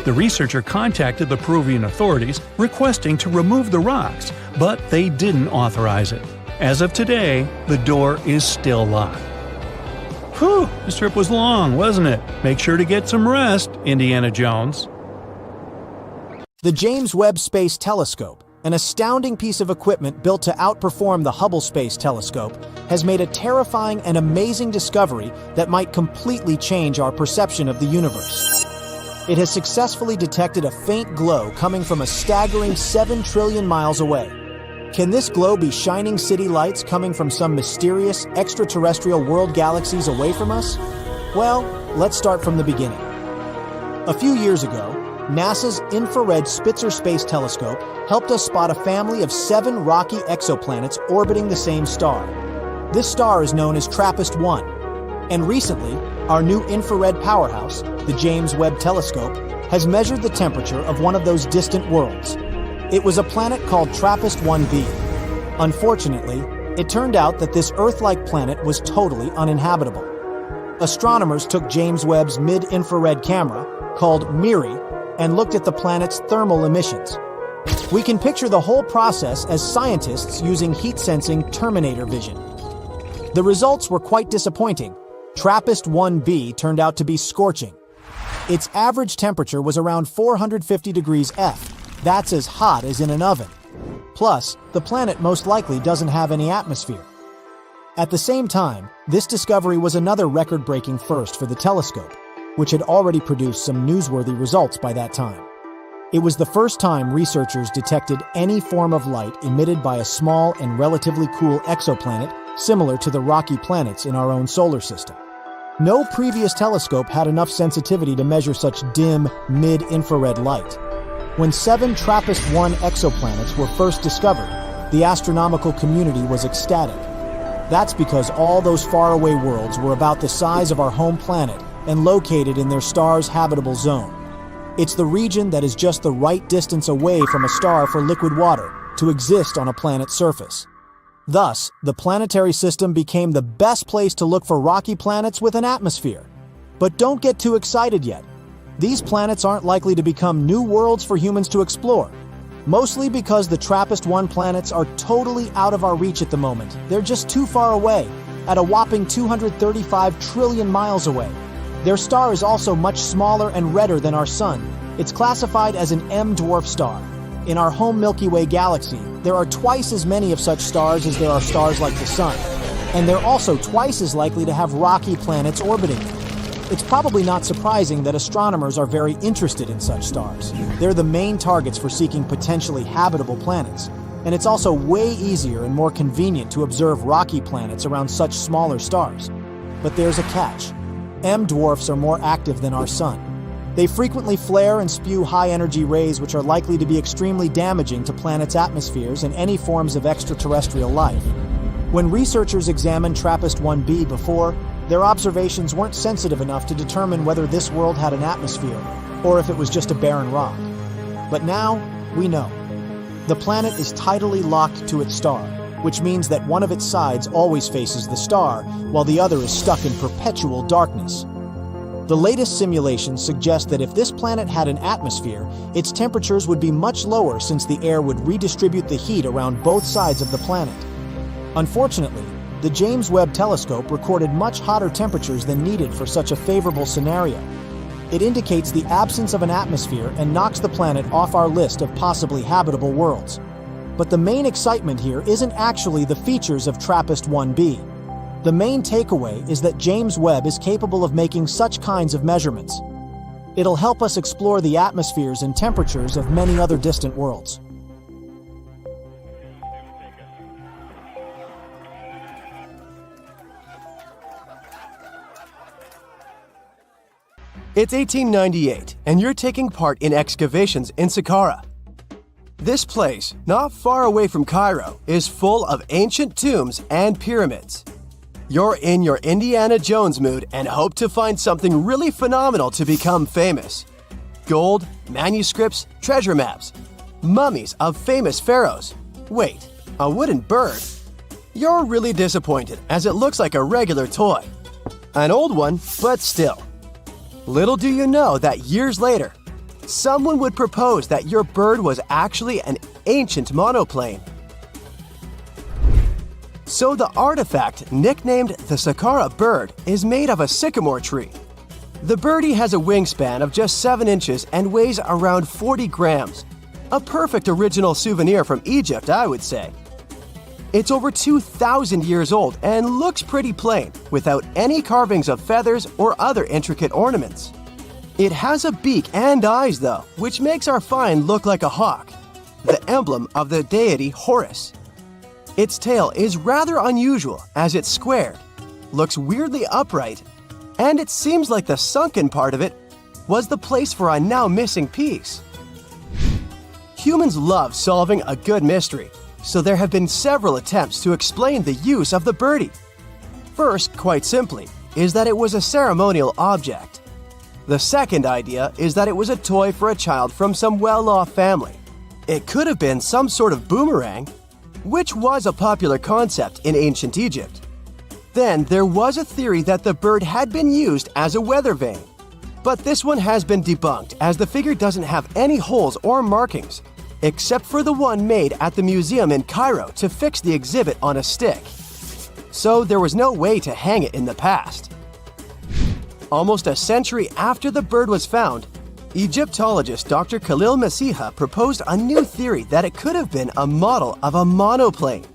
The researcher contacted the Peruvian authorities requesting to remove the rocks, but they didn't authorize it. As of today, the door is still locked. Whew, this trip was long, wasn't it? Make sure to get some rest, Indiana Jones. The James Webb Space Telescope, an astounding piece of equipment built to outperform the Hubble Space Telescope, has made a terrifying and amazing discovery that might completely change our perception of the universe. It has successfully detected a faint glow coming from a staggering 7 trillion miles away. Can this glow be shining city lights coming from some mysterious extraterrestrial world galaxies away from us? Well, let's start from the beginning. A few years ago, NASA's Infrared Spitzer Space Telescope helped us spot a family of 7 rocky exoplanets orbiting the same star. This star is known as TRAPPIST-1, and recently, our new infrared powerhouse, the James Webb Telescope, has measured the temperature of one of those distant worlds. It was a planet called TRAPPIST-1b. Unfortunately, it turned out that this Earth-like planet was totally uninhabitable. Astronomers took James Webb's mid-infrared camera, called MIRI, and looked at the planet's thermal emissions. We can picture the whole process as scientists using heat-sensing Terminator vision. The results were quite disappointing. TRAPPIST-1b turned out to be scorching. Its average temperature was around 450 degrees F. That's as hot as in an oven. Plus, the planet most likely doesn't have any atmosphere. At the same time, this discovery was another record-breaking first for the telescope, which had already produced some newsworthy results by that time. It was the first time researchers detected any form of light emitted by a small and relatively cool exoplanet similar to the rocky planets in our own solar system. No previous telescope had enough sensitivity to measure such dim, mid-infrared light. When 7 TRAPPIST-1 exoplanets were first discovered, the astronomical community was ecstatic. That's because all those faraway worlds were about the size of our home planet and located in their star's habitable zone. It's the region that is just the right distance away from a star for liquid water to exist on a planet's surface. Thus, the planetary system became the best place to look for rocky planets with an atmosphere. But don't get too excited yet. These planets aren't likely to become new worlds for humans to explore. Mostly because the TRAPPIST-1 planets are totally out of our reach at the moment. They're just too far away, at a whopping 235 trillion miles away. Their star is also much smaller and redder than our Sun. It's classified as an M-dwarf star. In our home Milky Way galaxy, there are twice as many of such stars as there are stars like the Sun. And they're also twice as likely to have rocky planets orbiting them. It's probably not surprising that astronomers are very interested in such stars. They're the main targets for seeking potentially habitable planets. And it's also way easier and more convenient to observe rocky planets around such smaller stars. But there's a catch. M-dwarfs are more active than our Sun. They frequently flare and spew high-energy rays which are likely to be extremely damaging to planets' atmospheres and any forms of extraterrestrial life. When researchers examined TRAPPIST-1b before, their observations weren't sensitive enough to determine whether this world had an atmosphere, or if it was just a barren rock. But now, we know. The planet is tidally locked to its star, which means that one of its sides always faces the star, while the other is stuck in perpetual darkness. The latest simulations suggest that if this planet had an atmosphere, its temperatures would be much lower since the air would redistribute the heat around both sides of the planet. Unfortunately, the James Webb Telescope recorded much hotter temperatures than needed for such a favorable scenario. It indicates the absence of an atmosphere and knocks the planet off our list of possibly habitable worlds. But the main excitement here isn't actually the features of TRAPPIST-1b. The main takeaway is that James Webb is capable of making such kinds of measurements. It'll help us explore the atmospheres and temperatures of many other distant worlds. It's 1898, and you're taking part in excavations in Saqqara. This place, not far away from Cairo, is full of ancient tombs and pyramids. You're in your Indiana Jones mood and hope to find something really phenomenal to become famous. Gold, manuscripts, treasure maps, mummies of famous pharaohs. Wait, a wooden bird? You're really disappointed as it looks like a regular toy. An old one, but still. Little do you know that years later, someone would propose that your bird was actually an ancient monoplane. So the artifact, nicknamed the Saqqara bird, is made of a sycamore tree. The birdie has a wingspan of just 7 inches and weighs around 40 grams. A perfect original souvenir from Egypt, I would say. It's over 2,000 years old and looks pretty plain, without any carvings of feathers or other intricate ornaments. It has a beak and eyes though, which makes our find look like a hawk, the emblem of the deity Horus. Its tail is rather unusual as it's squared, looks weirdly upright, and it seems like the sunken part of it was the place for a now missing piece. Humans love solving a good mystery, so there have been several attempts to explain the use of the birdie. First, quite simply, is that it was a ceremonial object. The second idea is that it was a toy for a child from some well-off family. It could have been some sort of boomerang, which was a popular concept in ancient Egypt. Then there was a theory that the bird had been used as a weather vane. But this one has been debunked as the figure doesn't have any holes or markings, except for the one made at the museum in Cairo to fix the exhibit on a stick. so there was no way to hang it in the past. Almost a century after the bird was found, Egyptologist Dr. Khalil Masiha proposed a new theory that it could have been a model of a monoplane.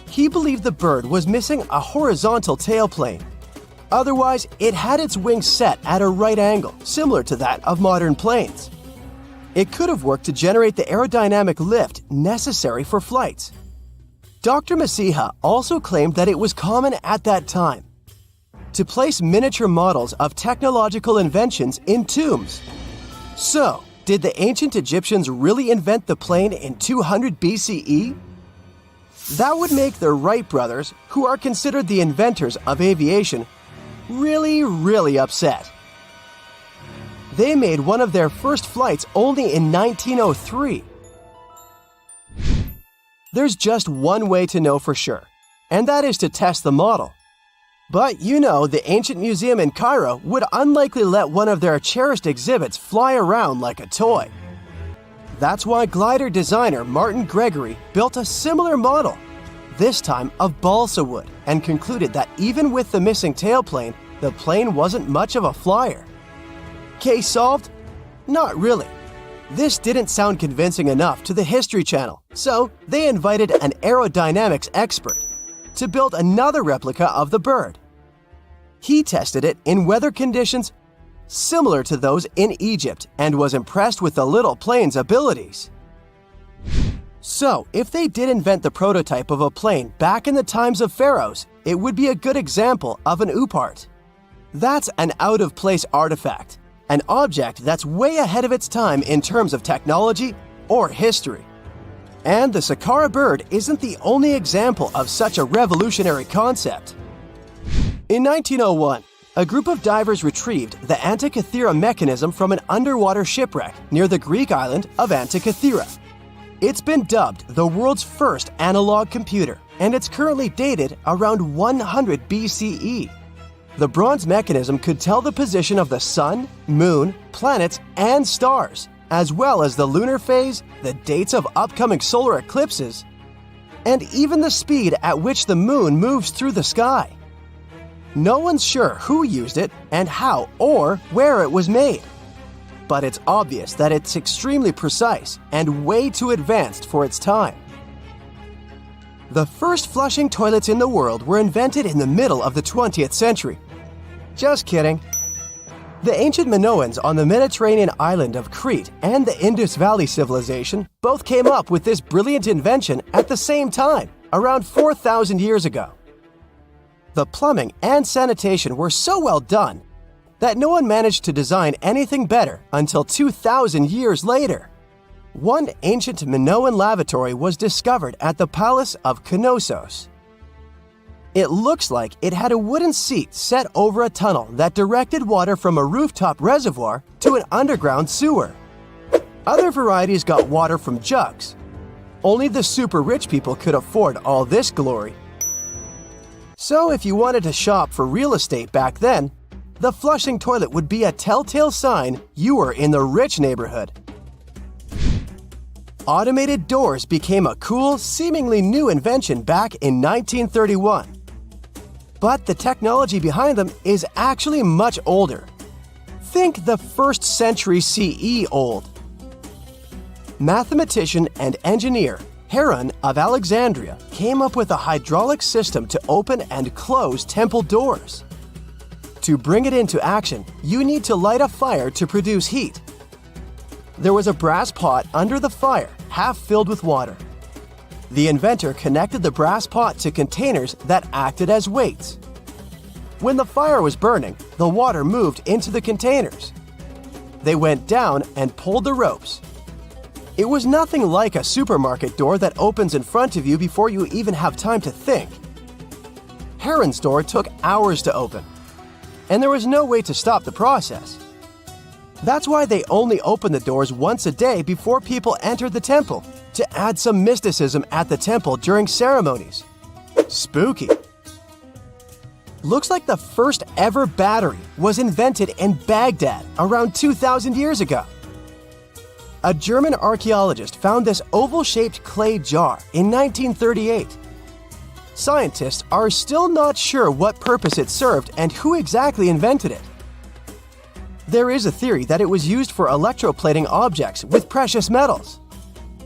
He believed the bird was missing a horizontal tailplane. Otherwise, it had its wings set at a right angle, similar to that of modern planes. It could have worked to generate the aerodynamic lift necessary for flights. Dr. Masiha also claimed that it was common at that time to place miniature models of technological inventions in tombs. So, did the ancient Egyptians really invent the plane in 200 BCE? That would make the Wright brothers, who are considered the inventors of aviation, really upset. They made one of their first flights only in 1903. There's just one way to know for sure, and that is to test the model. But you know, the ancient museum in Cairo would unlikely let one of their cherished exhibits fly around like a toy. That's why glider designer Martin Gregory built a similar model, this time of balsa wood, and concluded that even with the missing tailplane, the plane wasn't much of a flyer. Case solved? Not really. This didn't sound convincing enough to the History Channel, so they invited an aerodynamics expert to build another replica of the bird. He tested it in weather conditions similar to those in Egypt and was impressed with the little plane's abilities. So, if they did invent the prototype of a plane back in the times of pharaohs, it would be a good example of an oupart. That's an out-of-place artifact, an object that's way ahead of its time in terms of technology or history. And the Saqqara bird isn't the only example of such a revolutionary concept. In 1901, a group of divers retrieved the Antikythera mechanism from an underwater shipwreck near the Greek island of Antikythera. It's been dubbed the world's first analog computer, and it's currently dated around 100 BCE. The bronze mechanism could tell the position of the sun, moon, planets, and stars, as well as the lunar phase, the dates of upcoming solar eclipses, and even the speed at which the moon moves through the sky. No one's sure who used it and how or where it was made. But it's obvious that it's extremely precise and way too advanced for its time. The first flushing toilets in the world were invented in the middle of the 20th century. Just kidding. The ancient Minoans on the Mediterranean island of Crete and the Indus Valley civilization both came up with this brilliant invention at the same time, around 4,000 years ago. The plumbing and sanitation were so well done that no one managed to design anything better until 2,000 years later. One ancient Minoan lavatory was discovered at the Palace of Knossos. It looks like it had a wooden seat set over a tunnel that directed water from a rooftop reservoir to an underground sewer. Other varieties got water from jugs. Only the super rich people could afford all this glory. So if you wanted to shop for real estate back then, the flushing toilet would be a telltale sign you were in the rich neighborhood. Automated doors became a cool, seemingly new invention back in 1931. But the technology behind them is actually much older. Think the 1st century CE old. Mathematician and engineer Heron of Alexandria came up with a hydraulic system to open and close temple doors. To bring it into action, you need to light a fire to produce heat. There was a brass pot under the fire, half filled with water. The inventor connected the brass pot to containers that acted as weights. When the fire was burning, the water moved into the containers. They went down and pulled the ropes. It was nothing like a supermarket door that opens in front of you before you even have time to think. Heron's door took hours to open, and there was no way to stop the process. That's why they only opened the doors once a day before people entered the temple, to add some mysticism at the temple during ceremonies. Spooky. Looks like the first ever battery was invented in Baghdad around 2,000 years ago. A German archaeologist found this oval-shaped clay jar in 1938. Scientists are still not sure what purpose it served and who exactly invented it. There is a theory that it was used for electroplating objects with precious metals.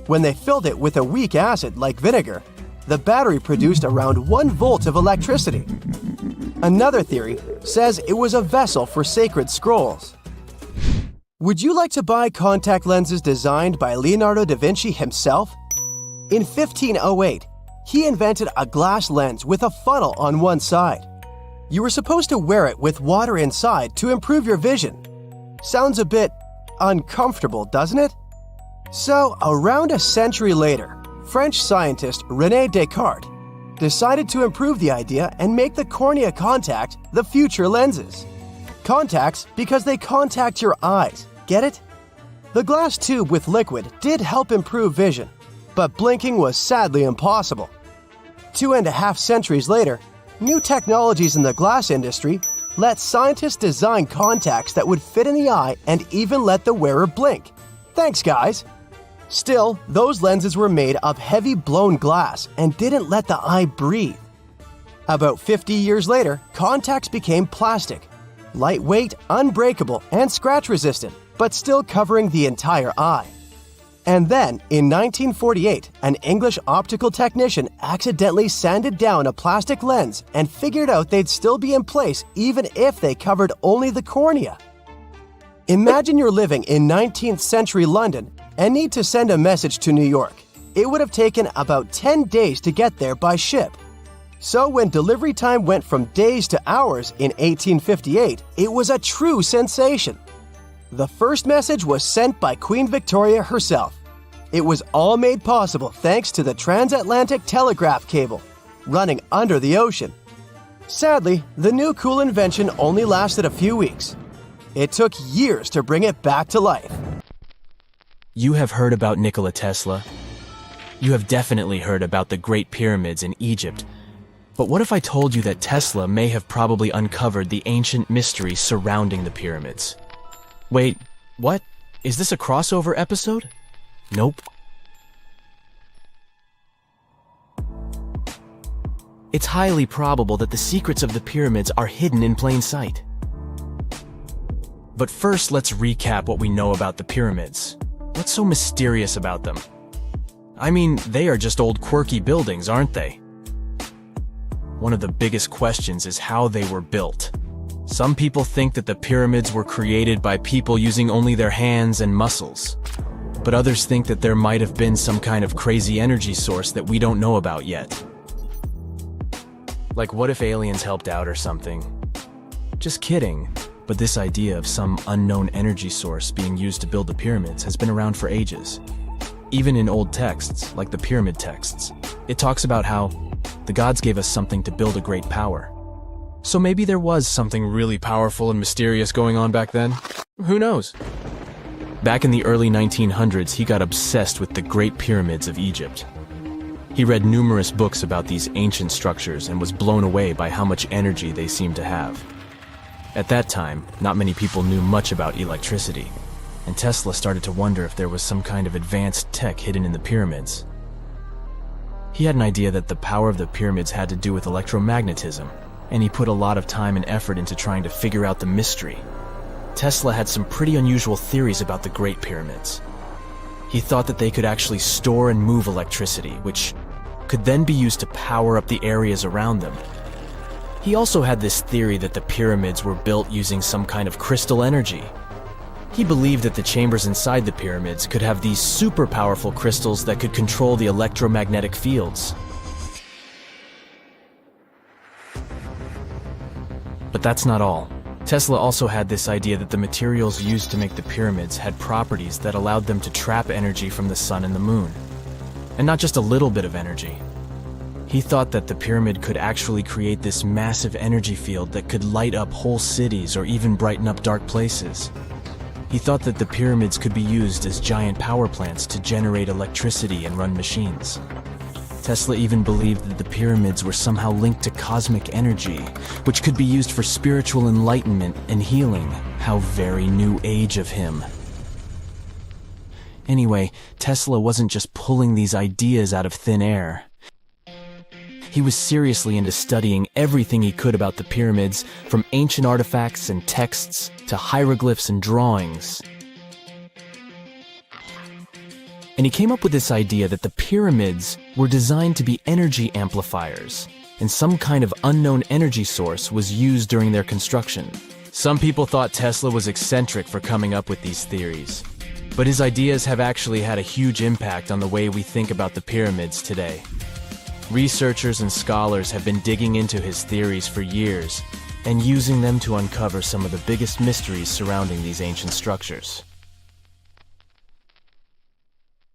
When they filled it with a weak acid like vinegar, the battery produced around 1 volt of electricity. Another theory says it was a vessel for sacred scrolls. Would you like to buy contact lenses designed by Leonardo da Vinci himself? In 1508, he invented a glass lens with a funnel on one side. You were supposed to wear it with water inside to improve your vision. Sounds a bit uncomfortable, doesn't it? So, around a century later, French scientist René Descartes decided to improve the idea and make the cornea contact the future lenses. Contacts because they contact your eyes, get it? The glass tube with liquid did help improve vision, but blinking was sadly impossible. 2.5 centuries later, new technologies in the glass industry let scientists design contacts that would fit in the eye and even let the wearer blink. Thanks, guys! Still, those lenses were made of heavy blown glass and didn't let the eye breathe. About 50 years later, contacts became plastic, lightweight, unbreakable, and scratch-resistant, but still covering the entire eye. And then, in 1948, an English optical technician accidentally sanded down a plastic lens and figured out they'd still be in place even if they covered only the cornea. Imagine you're living in 19th century London and need to send a message to New York. It would have taken about 10 days to get there by ship. So when delivery time went from days to hours in 1858, it was a true sensation. The first message was sent by Queen Victoria herself. It was all made possible thanks to the transatlantic telegraph cable, running under the ocean. Sadly, the new cool invention only lasted a few weeks. It took years to bring it back to life. You have heard about Nikola Tesla. You have definitely heard about the Great Pyramids in Egypt. But what if I told you that Tesla may have probably uncovered the ancient mysteries surrounding the pyramids? Wait, what? Is this a crossover episode? Nope. It's highly probable that the secrets of the pyramids are hidden in plain sight. But first, let's recap what we know about the pyramids. What's so mysterious about them? I mean, they are just old quirky buildings, aren't they? One of the biggest questions is how they were built. Some people think that the pyramids were created by people using only their hands and muscles. But others think that there might have been some kind of crazy energy source that we don't know about yet. Like, what if aliens helped out or something? Just kidding. But this idea of some unknown energy source being used to build the pyramids has been around for ages. Even in old texts, like the pyramid texts, it talks about how the gods gave us something to build a great power. So maybe there was something really powerful and mysterious going on back then? Who knows? Back in the early 1900s, he got obsessed with the Great Pyramids of Egypt. He read numerous books about these ancient structures and was blown away by how much energy they seemed to have. At that time, not many people knew much about electricity, and Tesla started to wonder if there was some kind of advanced tech hidden in the pyramids. He had an idea that the power of the pyramids had to do with electromagnetism, and he put a lot of time and effort into trying to figure out the mystery. Tesla had some pretty unusual theories about the Great Pyramids. He thought that they could actually store and move electricity, which could then be used to power up the areas around them. He also had this theory that the pyramids were built using some kind of crystal energy. He believed that the chambers inside the pyramids could have these super powerful crystals that could control the electromagnetic fields. But that's not all. Tesla also had this idea that the materials used to make the pyramids had properties that allowed them to trap energy from the sun and the moon. And not just a little bit of energy. He thought that the pyramid could actually create this massive energy field that could light up whole cities or even brighten up dark places. He thought that the pyramids could be used as giant power plants to generate electricity and run machines. Tesla even believed that the pyramids were somehow linked to cosmic energy, which could be used for spiritual enlightenment and healing. How very new age of him. Anyway, Tesla wasn't just pulling these ideas out of thin air. He was seriously into studying everything he could about the pyramids, from ancient artifacts and texts to hieroglyphs and drawings. And he came up with this idea that the pyramids were designed to be energy amplifiers, and some kind of unknown energy source was used during their construction. Some people thought Tesla was eccentric for coming up with these theories, but his ideas have actually had a huge impact on the way we think about the pyramids today. Researchers and scholars have been digging into his theories for years and using them to uncover some of the biggest mysteries surrounding these ancient structures.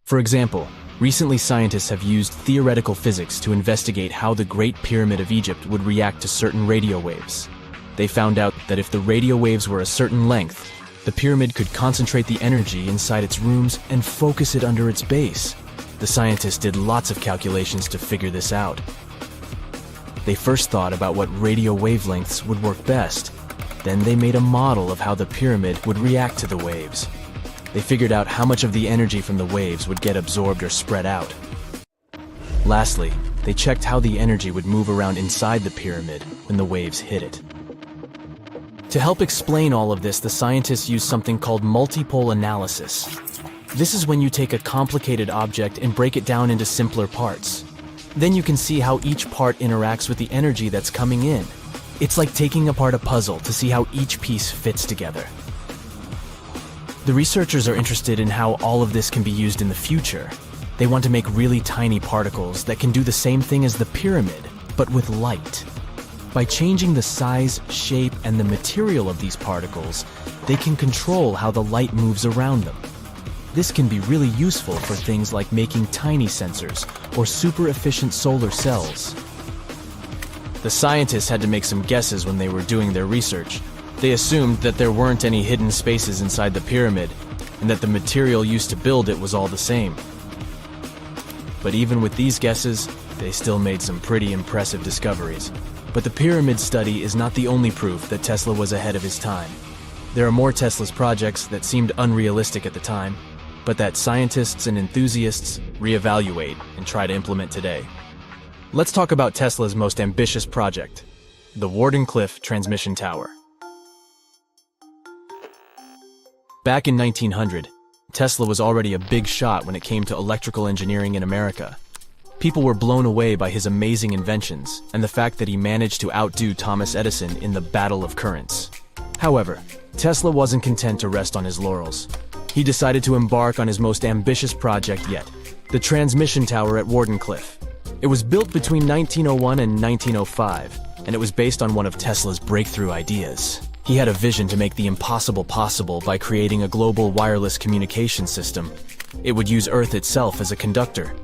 For example, recently scientists have used theoretical physics to investigate how the Great Pyramid of Egypt would react to certain radio waves. They found out that if the radio waves were a certain length, the pyramid could concentrate the energy inside its rooms and focus it under its base. The scientists did lots of calculations to figure this out. They first thought about what radio wavelengths would work best. Then they made a model of how the pyramid would react to the waves. They figured out how much of the energy from the waves would get absorbed or spread out. Lastly, they checked how the energy would move around inside the pyramid when the waves hit it. To help explain all of this, the scientists used something called multipole analysis. This is when you take a complicated object and break it down into simpler parts. Then you can see how each part interacts with the energy that's coming in. It's like taking apart a puzzle to see how each piece fits together. The researchers are interested in how all of this can be used in the future. They want to make really tiny particles that can do the same thing as the pyramid, but with light. By changing the size, shape, and the material of these particles, they can control how the light moves around them. This can be really useful for things like making tiny sensors or super efficient solar cells. The scientists had to make some guesses when they were doing their research. They assumed that there weren't any hidden spaces inside the pyramid, and that the material used to build it was all the same. But even with these guesses, they still made some pretty impressive discoveries. But the pyramid study is not the only proof that Tesla was ahead of his time. There are more Tesla's projects that seemed unrealistic at the time, but that scientists and enthusiasts reevaluate and try to implement today. Let's talk about Tesla's most ambitious project, the Wardenclyffe Transmission Tower. Back in 1900, Tesla was already a big shot when it came to electrical engineering in America. People were blown away by his amazing inventions and the fact that he managed to outdo Thomas Edison in the battle of currents. However, Tesla wasn't content to rest on his laurels. He decided to embark on his most ambitious project yet, the transmission tower at Wardenclyffe. It was built between 1901 and 1905, and it was based on one of Tesla's breakthrough ideas. He had a vision to make the impossible possible by creating a global wireless communication system. It would use Earth itself as a conductor,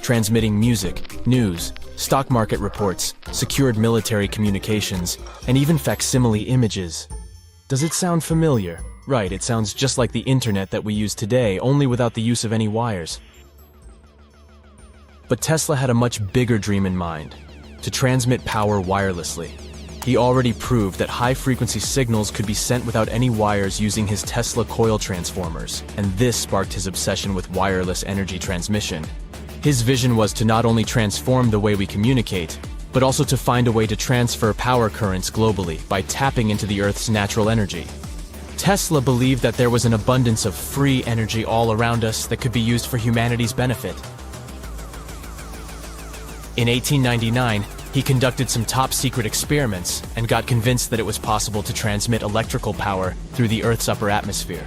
transmitting music, news, stock market reports, secured military communications, and even facsimile images. Does it sound familiar? Right, it sounds just like the internet that we use today, only without the use of any wires. But Tesla had a much bigger dream in mind: to transmit power wirelessly. He already proved that high-frequency signals could be sent without any wires using his Tesla coil transformers, and this sparked his obsession with wireless energy transmission. His vision was to not only transform the way we communicate, but also to find a way to transfer power currents globally by tapping into the Earth's natural energy. Tesla believed that there was an abundance of free energy all around us that could be used for humanity's benefit. In 1899, he conducted some top-secret experiments and got convinced that it was possible to transmit electrical power through the Earth's upper atmosphere.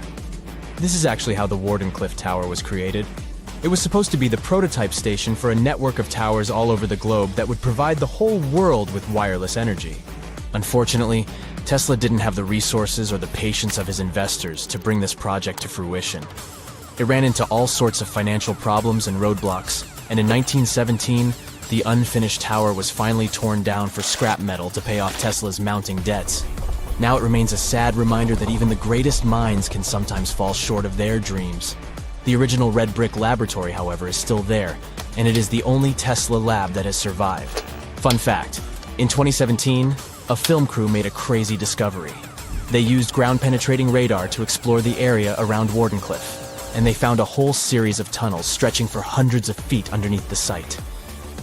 This is actually how the Wardenclyffe Tower was created. It was supposed to be the prototype station for a network of towers all over the globe that would provide the whole world with wireless energy. Unfortunately, Tesla didn't have the resources or the patience of his investors to bring this project to fruition. It ran into all sorts of financial problems and roadblocks, and in 1917, the unfinished tower was finally torn down for scrap metal to pay off Tesla's mounting debts. Now it remains a sad reminder that even the greatest minds can sometimes fall short of their dreams. The original red brick laboratory, however, is still there, and it is the only Tesla lab that has survived. Fun fact, in 2017, a film crew made a crazy discovery. They used ground-penetrating radar to explore the area around Wardenclyffe, and they found a whole series of tunnels stretching for hundreds of feet underneath the site.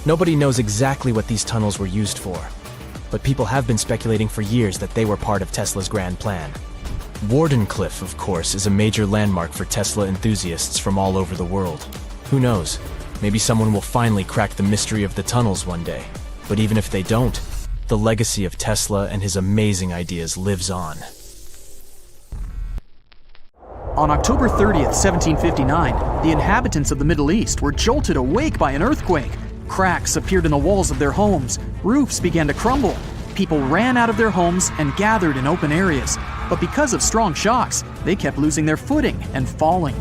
Nobody knows exactly what these tunnels were used for, but people have been speculating for years that they were part of Tesla's grand plan. Wardenclyffe, of course, is a major landmark for Tesla enthusiasts from all over the world. Who knows? Maybe someone will finally crack the mystery of the tunnels one day. But even if they don't, the legacy of Tesla and his amazing ideas lives on. On October 30th, 1759, the inhabitants of the Middle East were jolted awake by an earthquake. Cracks appeared in the walls of their homes, roofs began to crumble. People ran out of their homes and gathered in open areas. But because of strong shocks, they kept losing their footing and falling.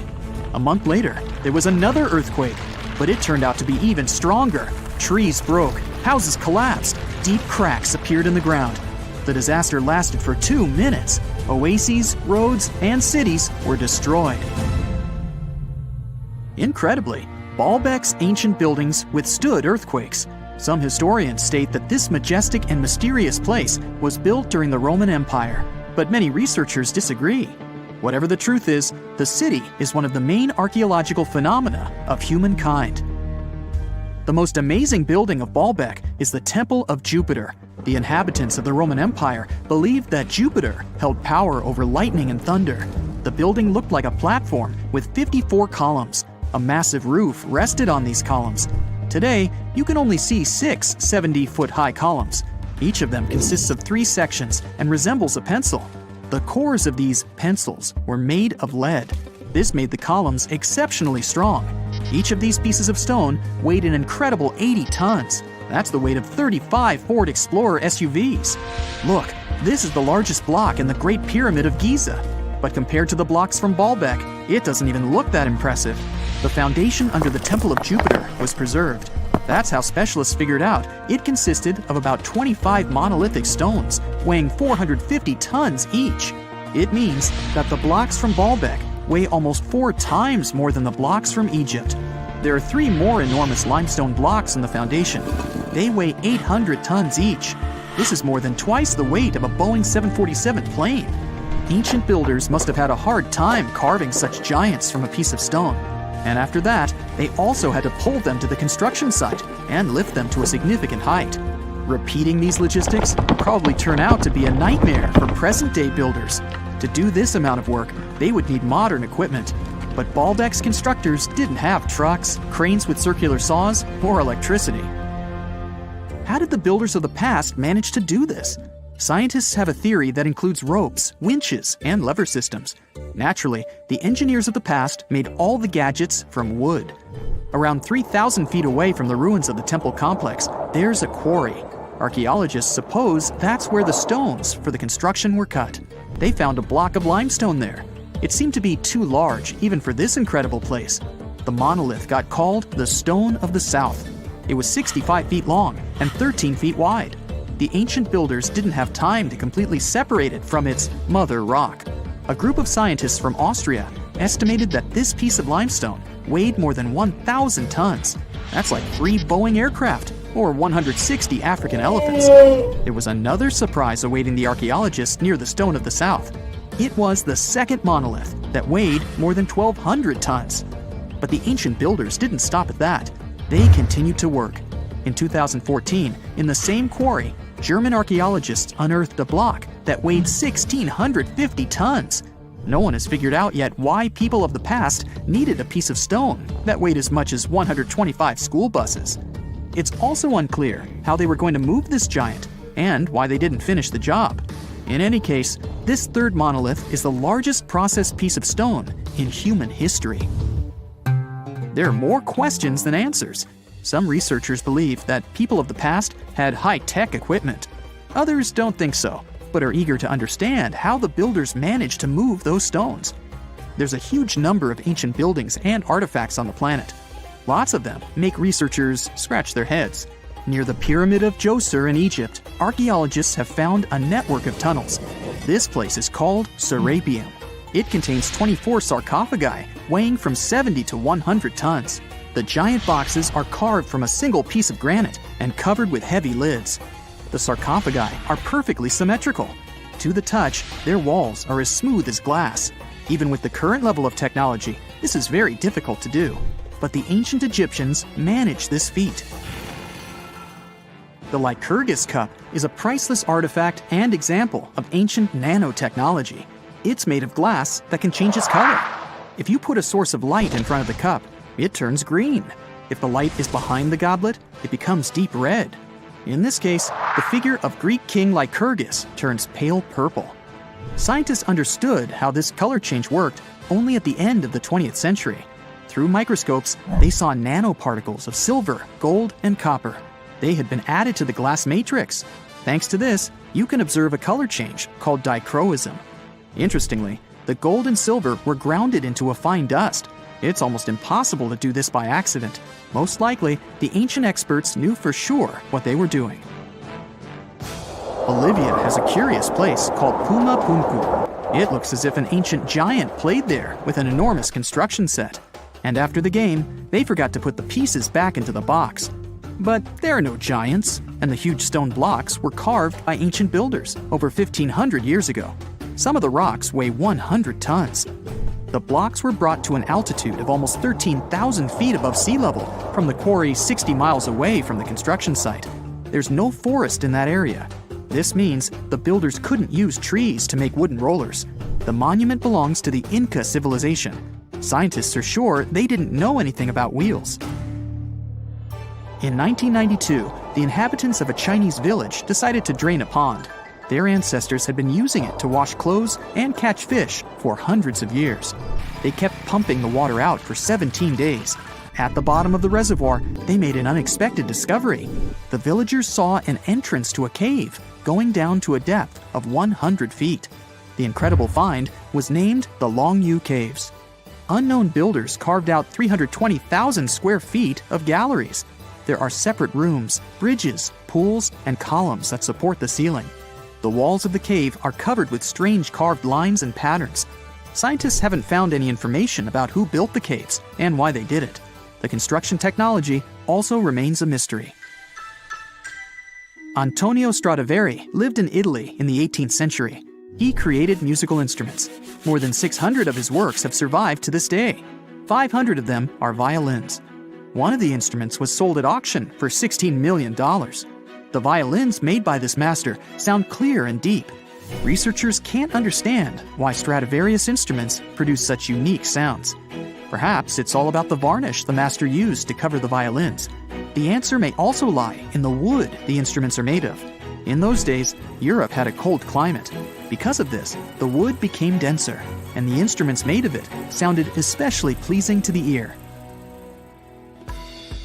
A month later, there was another earthquake, but it turned out to be even stronger. Trees broke, houses collapsed, deep cracks appeared in the ground. The disaster lasted for 2 minutes. Oases, roads, and cities were destroyed. Incredibly, Baalbek's ancient buildings withstood earthquakes. Some historians state that this majestic and mysterious place was built during the Roman Empire, but many researchers disagree. Whatever the truth is, the city is one of the main archaeological phenomena of humankind. The most amazing building of Baalbek is the Temple of Jupiter. The inhabitants of the Roman Empire believed that Jupiter held power over lightning and thunder. The building looked like a platform with 54 columns. A massive roof rested on these columns. Today, you can only see 6 70-foot-high columns. Each of them consists of 3 sections and resembles a pencil. The cores of these pencils were made of lead. This made the columns exceptionally strong. Each of these pieces of stone weighed an incredible 80 tons. That's the weight of 35 Ford Explorer SUVs. Look, this is the largest block in the Great Pyramid of Giza. But compared to the blocks from Baalbek, it doesn't even look that impressive. The foundation under the Temple of Jupiter was preserved. That's how specialists figured out it consisted of about 25 monolithic stones, weighing 450 tons each. It means that the blocks from Baalbek weigh almost 4 times more than the blocks from Egypt. There are 3 more enormous limestone blocks in the foundation. They weigh 800 tons each. This is more than twice the weight of a Boeing 747 plane. Ancient builders must have had a hard time carving such giants from a piece of stone. And after that, they also had to pull them to the construction site and lift them to a significant height. Repeating these logistics would probably turn out to be a nightmare for present-day builders. To do this amount of work, they would need modern equipment. But Baalbek's constructors didn't have trucks, cranes with circular saws, or electricity. How did the builders of the past manage to do this? Scientists have a theory that includes ropes, winches, and lever systems. Naturally, the engineers of the past made all the gadgets from wood. Around 3,000 feet away from the ruins of the temple complex, there's a quarry. Archaeologists suppose that's where the stones for the construction were cut. They found a block of limestone there. It seemed to be too large, even for this incredible place. The monolith got called the Stone of the South. It was 65 feet long and 13 feet wide. The ancient builders didn't have time to completely separate it from its mother rock. A group of scientists from Austria estimated that this piece of limestone weighed more than 1,000 tons. That's like 3 Boeing aircraft or 160 African elephants. There was another surprise awaiting the archaeologists near the Stone of the South. It was the second monolith that weighed more than 1,200 tons. But the ancient builders didn't stop at that. They continued to work. In 2014, in the same quarry, German archaeologists unearthed a block that weighed 1,650 tons. No one has figured out yet why people of the past needed a piece of stone that weighed as much as 125 school buses. It's also unclear how they were going to move this giant and why they didn't finish the job. In any case, this third monolith is the largest processed piece of stone in human history. There are more questions than answers. Some researchers believe that people of the past had high-tech equipment. Others don't think so, but are eager to understand how the builders managed to move those stones. There's a huge number of ancient buildings and artifacts on the planet. Lots of them make researchers scratch their heads. Near the Pyramid of Djoser in Egypt, archaeologists have found a network of tunnels. This place is called Serapeum. It contains 24 sarcophagi weighing from 70 to 100 tons. The giant boxes are carved from a single piece of granite and covered with heavy lids. The sarcophagi are perfectly symmetrical. To the touch, their walls are as smooth as glass. Even with the current level of technology, this is very difficult to do. But the ancient Egyptians managed this feat. The Lycurgus cup is a priceless artifact and example of ancient nanotechnology. It's made of glass that can change its color. If you put a source of light in front of the cup, it turns green. If the light is behind the goblet, it becomes deep red. In this case, the figure of Greek king Lycurgus turns pale purple. Scientists understood how this color change worked only at the end of the 20th century. Through microscopes, they saw nanoparticles of silver, gold, and copper. They had been added to the glass matrix. Thanks to this, you can observe a color change called dichroism. Interestingly, the gold and silver were grounded into a fine dust. It's almost impossible to do this by accident. Most likely, the ancient experts knew for sure what they were doing. Bolivia has a curious place called Puma Punku. It looks as if an ancient giant played there with an enormous construction set. And after the game, they forgot to put the pieces back into the box. But there are no giants, and the huge stone blocks were carved by ancient builders over 1,500 years ago. Some of the rocks weigh 100 tons. The blocks were brought to an altitude of almost 13,000 feet above sea level from the quarry 60 miles away from the construction site. There's no forest in that area. This means the builders couldn't use trees to make wooden rollers. The monument belongs to the Inca civilization. Scientists are sure they didn't know anything about wheels. In 1992, the inhabitants of a Chinese village decided to drain a pond. Their ancestors had been using it to wash clothes and catch fish for hundreds of years. They kept pumping the water out for 17 days. At the bottom of the reservoir, they made an unexpected discovery. The villagers saw an entrance to a cave going down to a depth of 100 feet. The incredible find was named the Longyu Caves. Unknown builders carved out 320,000 square feet of galleries. There are separate rooms, bridges, pools, and columns that support the ceiling. The walls of the cave are covered with strange carved lines and patterns. Scientists haven't found any information about who built the caves and why they did it. The construction technology also remains a mystery. Antonio Stradivari lived in Italy in the 18th century. He created musical instruments. More than 600 of his works have survived to this day. 500 of them are violins. One of the instruments was sold at auction for $16 million. The violins made by this master sound clear and deep. Researchers can't understand why Stradivarius instruments produce such unique sounds. Perhaps it's all about the varnish the master used to cover the violins. The answer may also lie in the wood the instruments are made of. In those days, Europe had a cold climate. Because of this, the wood became denser, and the instruments made of it sounded especially pleasing to the ear.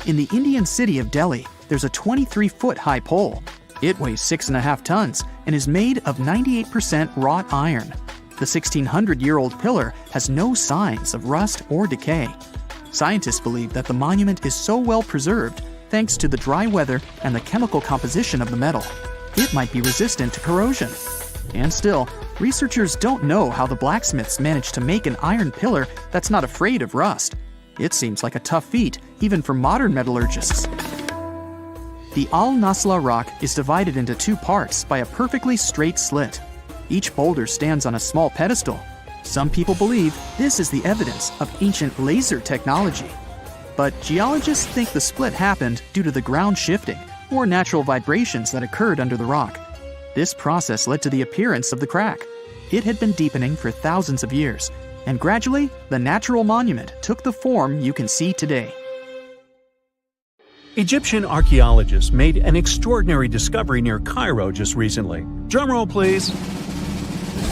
In the Indian city of Delhi, there's a 23-foot-high pole. It weighs 6.5 tons and is made of 98% wrought iron. The 1,600-year-old pillar has no signs of rust or decay. Scientists believe that the monument is so well preserved thanks to the dry weather and the chemical composition of the metal. It might be resistant to corrosion. And still, researchers don't know how the blacksmiths managed to make an iron pillar that's not afraid of rust. It seems like a tough feat, even for modern metallurgists. The Al-Nasla rock is divided into two parts by a perfectly straight slit. Each boulder stands on a small pedestal. Some people believe this is the evidence of ancient laser technology. But geologists think the split happened due to the ground shifting or natural vibrations that occurred under the rock. This process led to the appearance of the crack. It had been deepening for thousands of years, and gradually, the natural monument took the form you can see today. Egyptian archaeologists made an extraordinary discovery near Cairo just recently. Drumroll, please.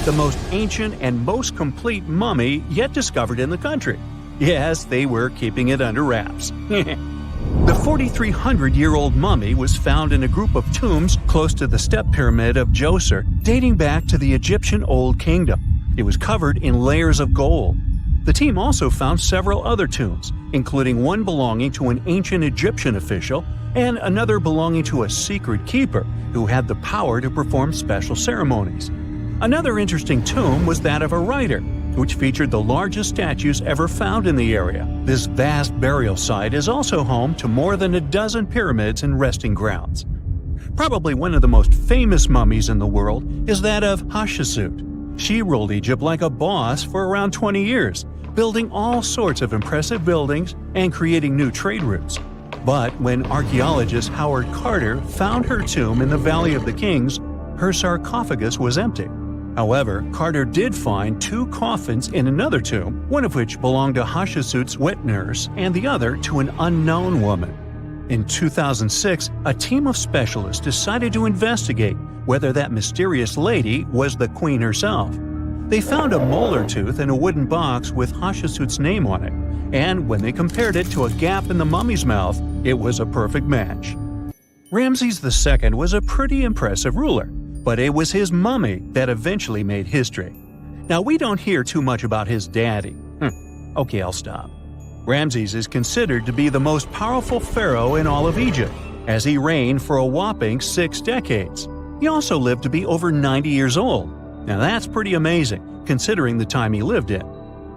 The most ancient and most complete mummy yet discovered in the country. Yes, they were keeping it under wraps. The 4,300-year-old mummy was found in a group of tombs close to the step pyramid of Djoser, dating back to the Egyptian Old Kingdom. It was covered in layers of gold. The team also found several other tombs, including one belonging to an ancient Egyptian official and another belonging to a secret keeper who had the power to perform special ceremonies. Another interesting tomb was that of a writer, which featured the largest statues ever found in the area. This vast burial site is also home to more than a dozen pyramids and resting grounds. Probably one of the most famous mummies in the world is that of Hatshepsut. She ruled Egypt like a boss for around 20 years, building all sorts of impressive buildings and creating new trade routes. But when archaeologist Howard Carter found her tomb in the Valley of the Kings, her sarcophagus was empty. However, Carter did find 2 coffins in another tomb, one of which belonged to Hatshepsut's wet nurse and the other to an unknown woman. In 2006, a team of specialists decided to investigate whether that mysterious lady was the queen herself. They found a molar tooth in a wooden box with Hatshepsut's name on it, and when they compared it to a gap in the mummy's mouth, it was a perfect match. Ramses II was a pretty impressive ruler, but it was his mummy that eventually made history. Now, we don't hear too much about his daddy. Okay, I'll stop. Ramses is considered to be the most powerful pharaoh in all of Egypt, as he reigned for a whopping 6 decades. He also lived to be over 90 years old. Now that's pretty amazing, considering the time he lived in.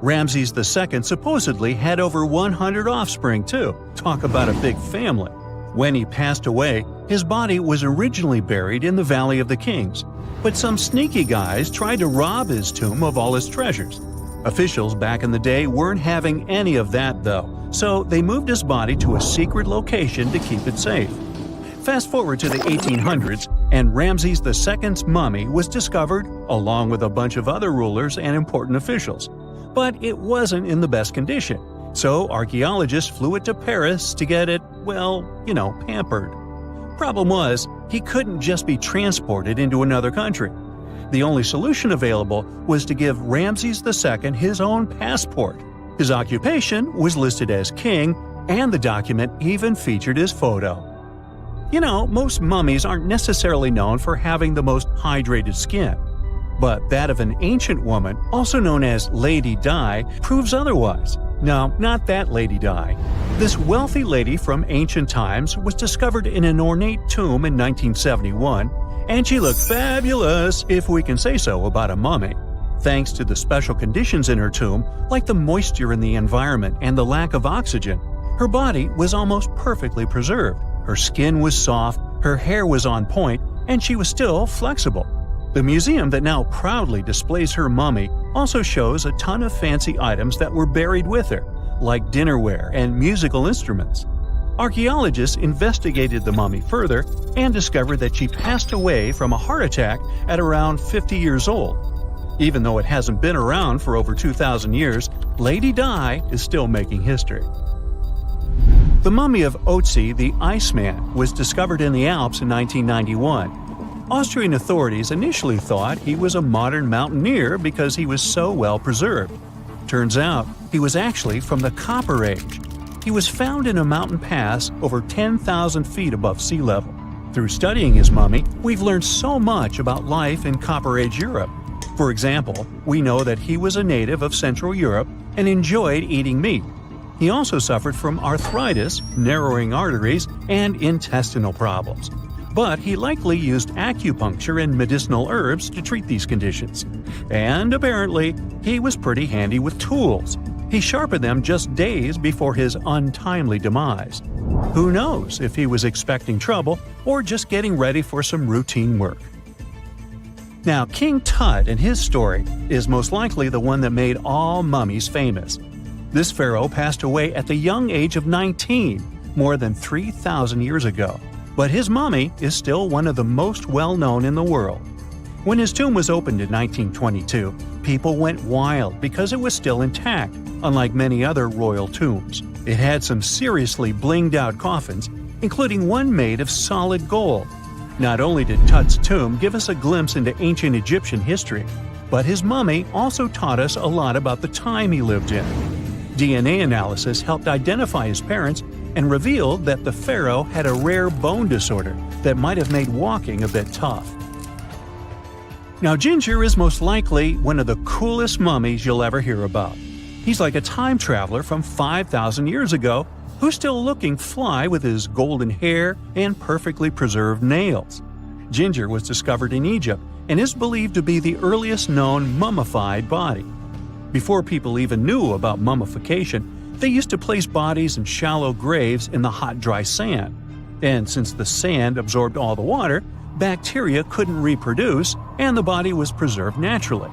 Ramses II supposedly had over 100 offspring too. Talk about a big family. When he passed away, his body was originally buried in the Valley of the Kings, but some sneaky guys tried to rob his tomb of all his treasures. Officials back in the day weren't having any of that though, so they moved his body to a secret location to keep it safe. Fast forward to the 1800s, and Ramses II's mummy was discovered along with a bunch of other rulers and important officials. But it wasn't in the best condition, so archaeologists flew it to Paris to get it, pampered. Problem was, he couldn't just be transported into another country. The only solution available was to give Ramses II his own passport. His occupation was listed as king, and the document even featured his photo. Most mummies aren't necessarily known for having the most hydrated skin. But that of an ancient woman, also known as Lady Di, proves otherwise. No, not that Lady Di. This wealthy lady from ancient times was discovered in an ornate tomb in 1971, and she looked fabulous, if we can say so about a mummy. Thanks to the special conditions in her tomb, like the moisture in the environment and the lack of oxygen, her body was almost perfectly preserved. Her skin was soft, her hair was on point, and she was still flexible. The museum that now proudly displays her mummy also shows a ton of fancy items that were buried with her, like dinnerware and musical instruments. Archaeologists investigated the mummy further and discovered that she passed away from a heart attack at around 50 years old. Even though it hasn't been around for over 2,000 years, Lady Di is still making history. The mummy of Otzi the Iceman was discovered in the Alps in 1991. Austrian authorities initially thought he was a modern mountaineer because he was so well preserved. Turns out, he was actually from the Copper Age. He was found in a mountain pass over 10,000 feet above sea level. Through studying his mummy, we've learned so much about life in Copper Age Europe. For example, we know that he was a native of Central Europe and enjoyed eating meat. He also suffered from arthritis, narrowing arteries, and intestinal problems. But he likely used acupuncture and medicinal herbs to treat these conditions. And apparently, he was pretty handy with tools. He sharpened them just days before his untimely demise. Who knows if he was expecting trouble or just getting ready for some routine work. Now, King Tut and his story is most likely the one that made all mummies famous. This pharaoh passed away at the young age of 19, more than 3,000 years ago. But his mummy is still one of the most well-known in the world. When his tomb was opened in 1922, people went wild because it was still intact, unlike many other royal tombs. It had some seriously blinged-out coffins, including one made of solid gold. Not only did Tut's tomb give us a glimpse into ancient Egyptian history, but his mummy also taught us a lot about the time he lived in. DNA analysis helped identify his parents and revealed that the pharaoh had a rare bone disorder that might have made walking a bit tough. Now, Ginger is most likely one of the coolest mummies you'll ever hear about. He's like a time traveler from 5,000 years ago who's still looking fly with his golden hair and perfectly preserved nails. Ginger was discovered in Egypt and is believed to be the earliest known mummified body. Before people even knew about mummification, they used to place bodies in shallow graves in the hot, dry sand. And since the sand absorbed all the water, bacteria couldn't reproduce and the body was preserved naturally.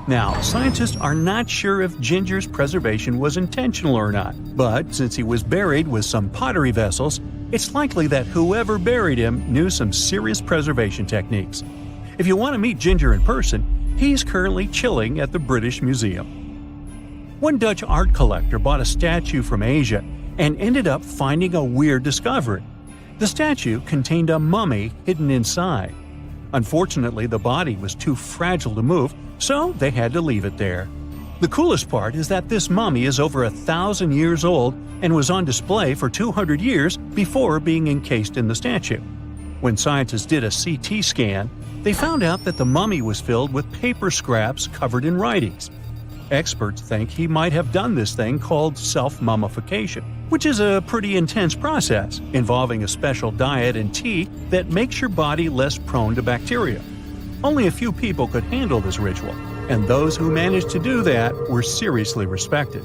Now, scientists are not sure if Ginger's preservation was intentional or not, but since he was buried with some pottery vessels, it's likely that whoever buried him knew some serious preservation techniques. If you want to meet Ginger in person, he's currently chilling at the British Museum. One Dutch art collector bought a statue from Asia and ended up finding a weird discovery. The statue contained a mummy hidden inside. Unfortunately, the body was too fragile to move, so they had to leave it there. The coolest part is that this mummy is over 1,000 years old and was on display for 200 years before being encased in the statue. When scientists did a CT scan, they found out that the mummy was filled with paper scraps covered in writings. Experts think he might have done this thing called self-mummification, which is a pretty intense process involving a special diet and tea that makes your body less prone to bacteria. Only a few people could handle this ritual, and those who managed to do that were seriously respected.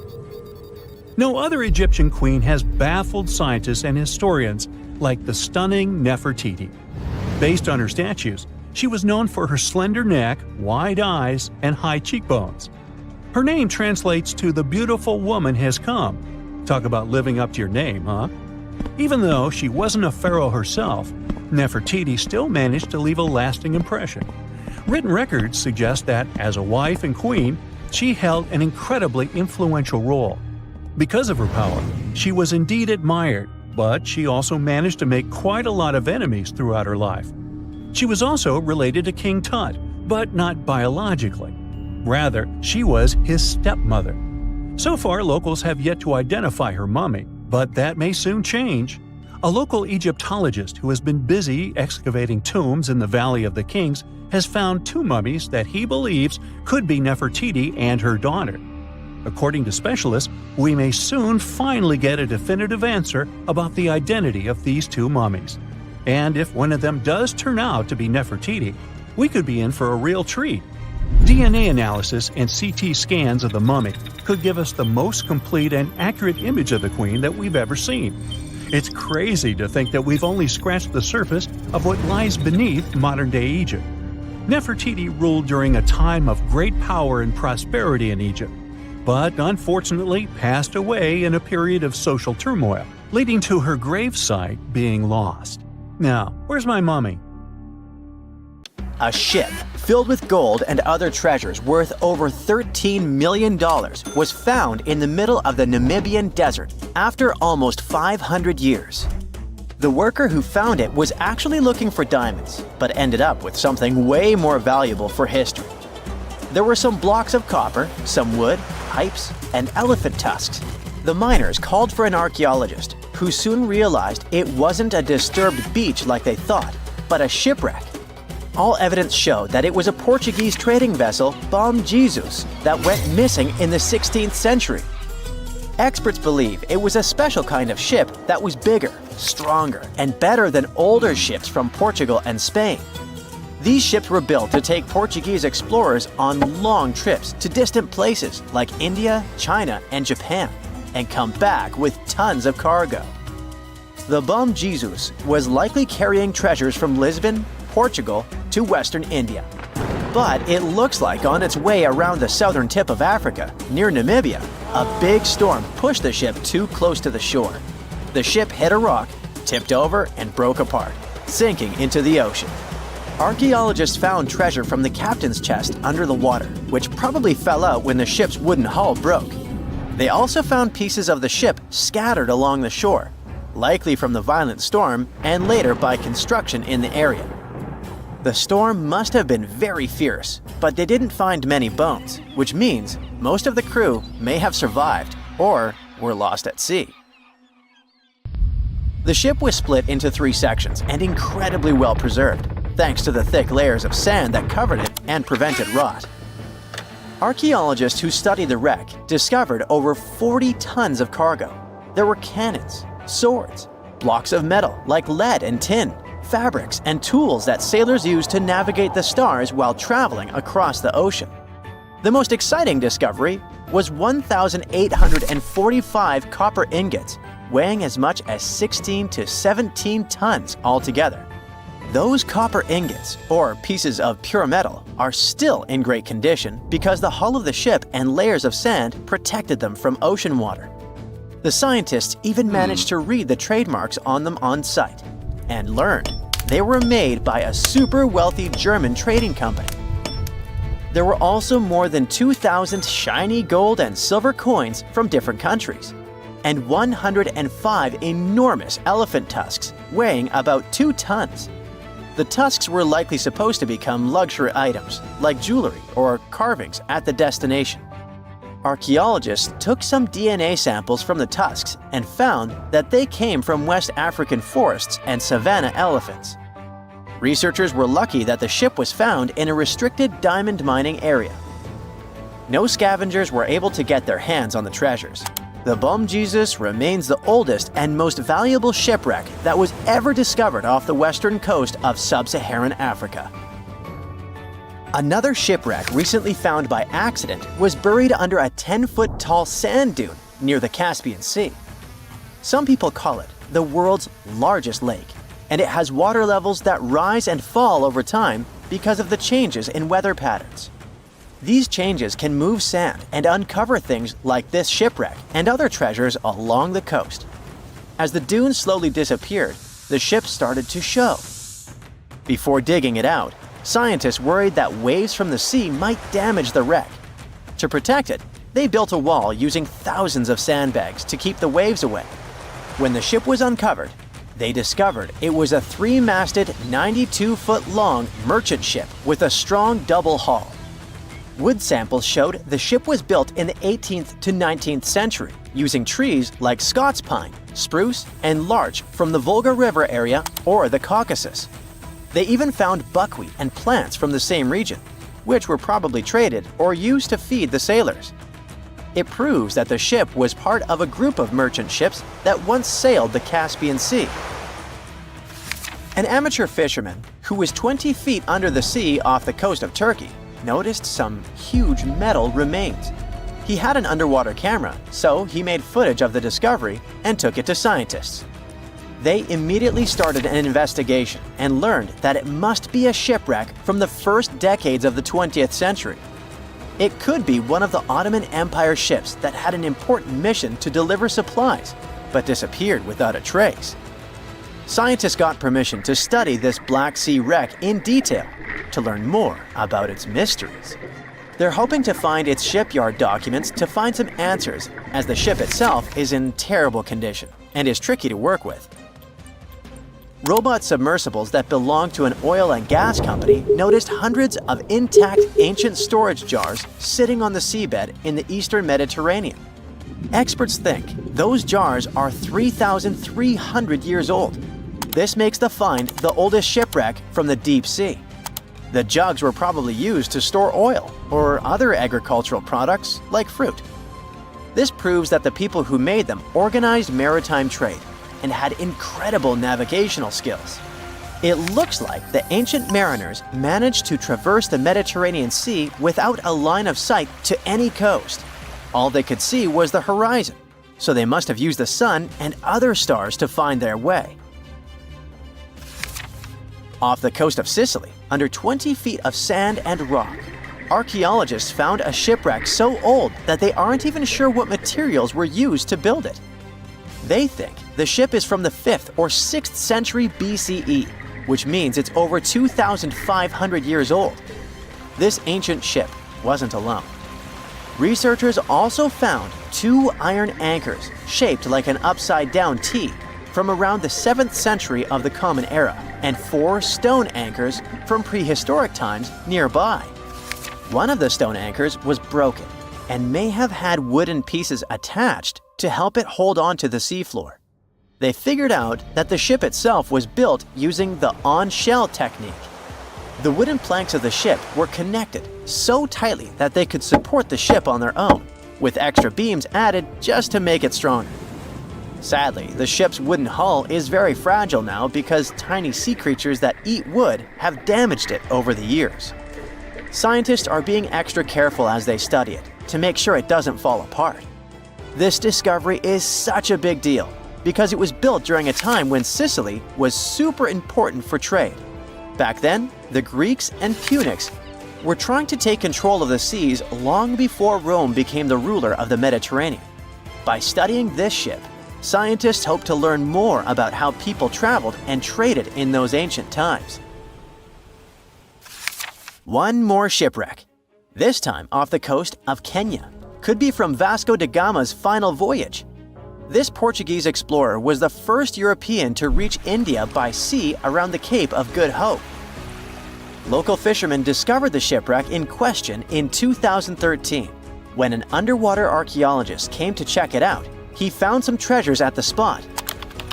No other Egyptian queen has baffled scientists and historians like the stunning Nefertiti. Based on her statues, she was known for her slender neck, wide eyes, and high cheekbones. Her name translates to "the beautiful woman has come." Talk about living up to your name, huh? Even though she wasn't a pharaoh herself, Nefertiti still managed to leave a lasting impression. Written records suggest that, as a wife and queen, she held an incredibly influential role. Because of her power, she was indeed admired, but she also managed to make quite a lot of enemies throughout her life. She was also related to King Tut, but not biologically. Rather, she was his stepmother. So far, locals have yet to identify her mummy, but that may soon change. A local Egyptologist who has been busy excavating tombs in the Valley of the Kings has found 2 mummies that he believes could be Nefertiti and her daughter. According to specialists, we may soon finally get a definitive answer about the identity of these 2 mummies. And if one of them does turn out to be Nefertiti, we could be in for a real treat. DNA analysis and CT scans of the mummy could give us the most complete and accurate image of the queen that we've ever seen. It's crazy to think that we've only scratched the surface of what lies beneath modern-day Egypt. Nefertiti ruled during a time of great power and prosperity in Egypt, but unfortunately passed away in a period of social turmoil, leading to her gravesite being lost. Now, where's my mummy? A ship filled with gold and other treasures worth over $13 million was found in the middle of the Namibian desert after almost 500 years. The worker who found it was actually looking for diamonds, but ended up with something way more valuable for history. There were some blocks of copper, some wood, pipes, and elephant tusks. The miners called for an archaeologist, who soon realized it wasn't a disturbed beach like they thought, but a shipwreck. All evidence showed that it was a Portuguese trading vessel, Bom Jesus, that went missing in the 16th century. Experts believe it was a special kind of ship that was bigger, stronger, and better than older ships from Portugal and Spain. These ships were built to take Portuguese explorers on long trips to distant places like India, China, and Japan, and come back with tons of cargo. The Bom Jesus was likely carrying treasures from Lisbon, Portugal, to Western India. But it looks like on its way around the southern tip of Africa, near Namibia, a big storm pushed the ship too close to the shore. The ship hit a rock, tipped over, and broke apart, sinking into the ocean. Archaeologists found treasure from the captain's chest under the water, which probably fell out when the ship's wooden hull broke. They also found pieces of the ship scattered along the shore, likely from the violent storm and later by construction in the area. The storm must have been very fierce, but they didn't find many bones, which means most of the crew may have survived or were lost at sea. The ship was split into 3 sections and incredibly well preserved, thanks to the thick layers of sand that covered it and prevented rot. Archaeologists who studied the wreck discovered over 40 tons of cargo. There were cannons, swords, blocks of metal like lead and tin, fabrics, and tools that sailors used to navigate the stars while traveling across the ocean. The most exciting discovery was 1,845 copper ingots, weighing as much as 16 to 17 tons altogether. Those copper ingots, or pieces of pure metal, are still in great condition because the hull of the ship and layers of sand protected them from ocean water. The scientists even managed to read the trademarks on them on site and learned they were made by a super wealthy German trading company. There were also more than 2,000 shiny gold and silver coins from different countries, and 105 enormous elephant tusks weighing about 2 tons. The tusks were likely supposed to become luxury items, like jewelry or carvings at the destination. Archaeologists took some DNA samples from the tusks and found that they came from West African forests and savanna elephants. Researchers were lucky that the ship was found in a restricted diamond mining area. No scavengers were able to get their hands on the treasures. The Bom Jesus remains the oldest and most valuable shipwreck that was ever discovered off the western coast of sub-Saharan Africa. Another shipwreck recently found by accident was buried under a 10-foot tall sand dune near the Caspian Sea. Some people call it the world's largest lake, and it has water levels that rise and fall over time because of the changes in weather patterns. These changes can move sand and uncover things like this shipwreck and other treasures along the coast. As the dune slowly disappeared, the ship started to show. Before digging it out, scientists worried that waves from the sea might damage the wreck. To protect it, they built a wall using thousands of sandbags to keep the waves away. When the ship was uncovered, they discovered it was a 3-masted, 92-foot-long merchant ship with a strong double hull. Wood samples showed the ship was built in the 18th to 19th century using trees like Scots pine, spruce, and larch from the Volga River area or the Caucasus. They even found buckwheat and plants from the same region, which were probably traded or used to feed the sailors. It proves that the ship was part of a group of merchant ships that once sailed the Caspian Sea. An amateur fisherman who was 20 feet under the sea off the coast of Turkey noticed some huge metal remains. He had an underwater camera, so he made footage of the discovery and took it to scientists. They immediately started an investigation and learned that it must be a shipwreck from the first decades of the 20th century. It could be one of the Ottoman Empire ships that had an important mission to deliver supplies, but disappeared without a trace. Scientists got permission to study this Black Sea wreck in detail to learn more about its mysteries. They're hoping to find its shipyard documents to find some answers, as the ship itself is in terrible condition and is tricky to work with. Robot submersibles that belong to an oil and gas company noticed hundreds of intact ancient storage jars sitting on the seabed in the eastern Mediterranean. Experts think those jars are 3,300 years old. This makes the find the oldest shipwreck from the deep sea. The jugs were probably used to store oil or other agricultural products like fruit. This proves that the people who made them organized maritime trade and had incredible navigational skills. It looks like the ancient mariners managed to traverse the Mediterranean Sea without a line of sight to any coast. All they could see was the horizon, so they must have used the sun and other stars to find their way. Off the coast of Sicily, under 20 feet of sand and rock, archaeologists found a shipwreck so old that they aren't even sure what materials were used to build it. They think the ship is from the 5th or 6th century BCE, which means it's over 2,500 years old. This ancient ship wasn't alone. Researchers also found 2 iron anchors shaped like an upside-down T from around the 7th century of the Common Era, and 4 stone anchors from prehistoric times nearby. One of the stone anchors was broken and may have had wooden pieces attached to help it hold on to the seafloor. They figured out that the ship itself was built using the on-shell technique. The wooden planks of the ship were connected so tightly that they could support the ship on their own, with extra beams added just to make it stronger. Sadly, the ship's wooden hull is very fragile now because tiny sea creatures that eat wood have damaged it over the years. Scientists are being extra careful as they study it to make sure it doesn't fall apart. This discovery is such a big deal because it was built during a time when Sicily was super important for trade Back then, the Greeks and Punics were trying to take control of the seas long before Rome became the ruler of the Mediterranean. By studying this ship, scientists hope to learn more about how people traveled and traded in those ancient times. One more shipwreck, this time off the coast of Kenya. Could be from Vasco da Gama's final voyage. This Portuguese explorer was the first European to reach India by sea around the Cape of Good Hope. Local fishermen discovered the shipwreck in question in 2013. When an underwater archaeologist came to check it out, he found some treasures at the spot: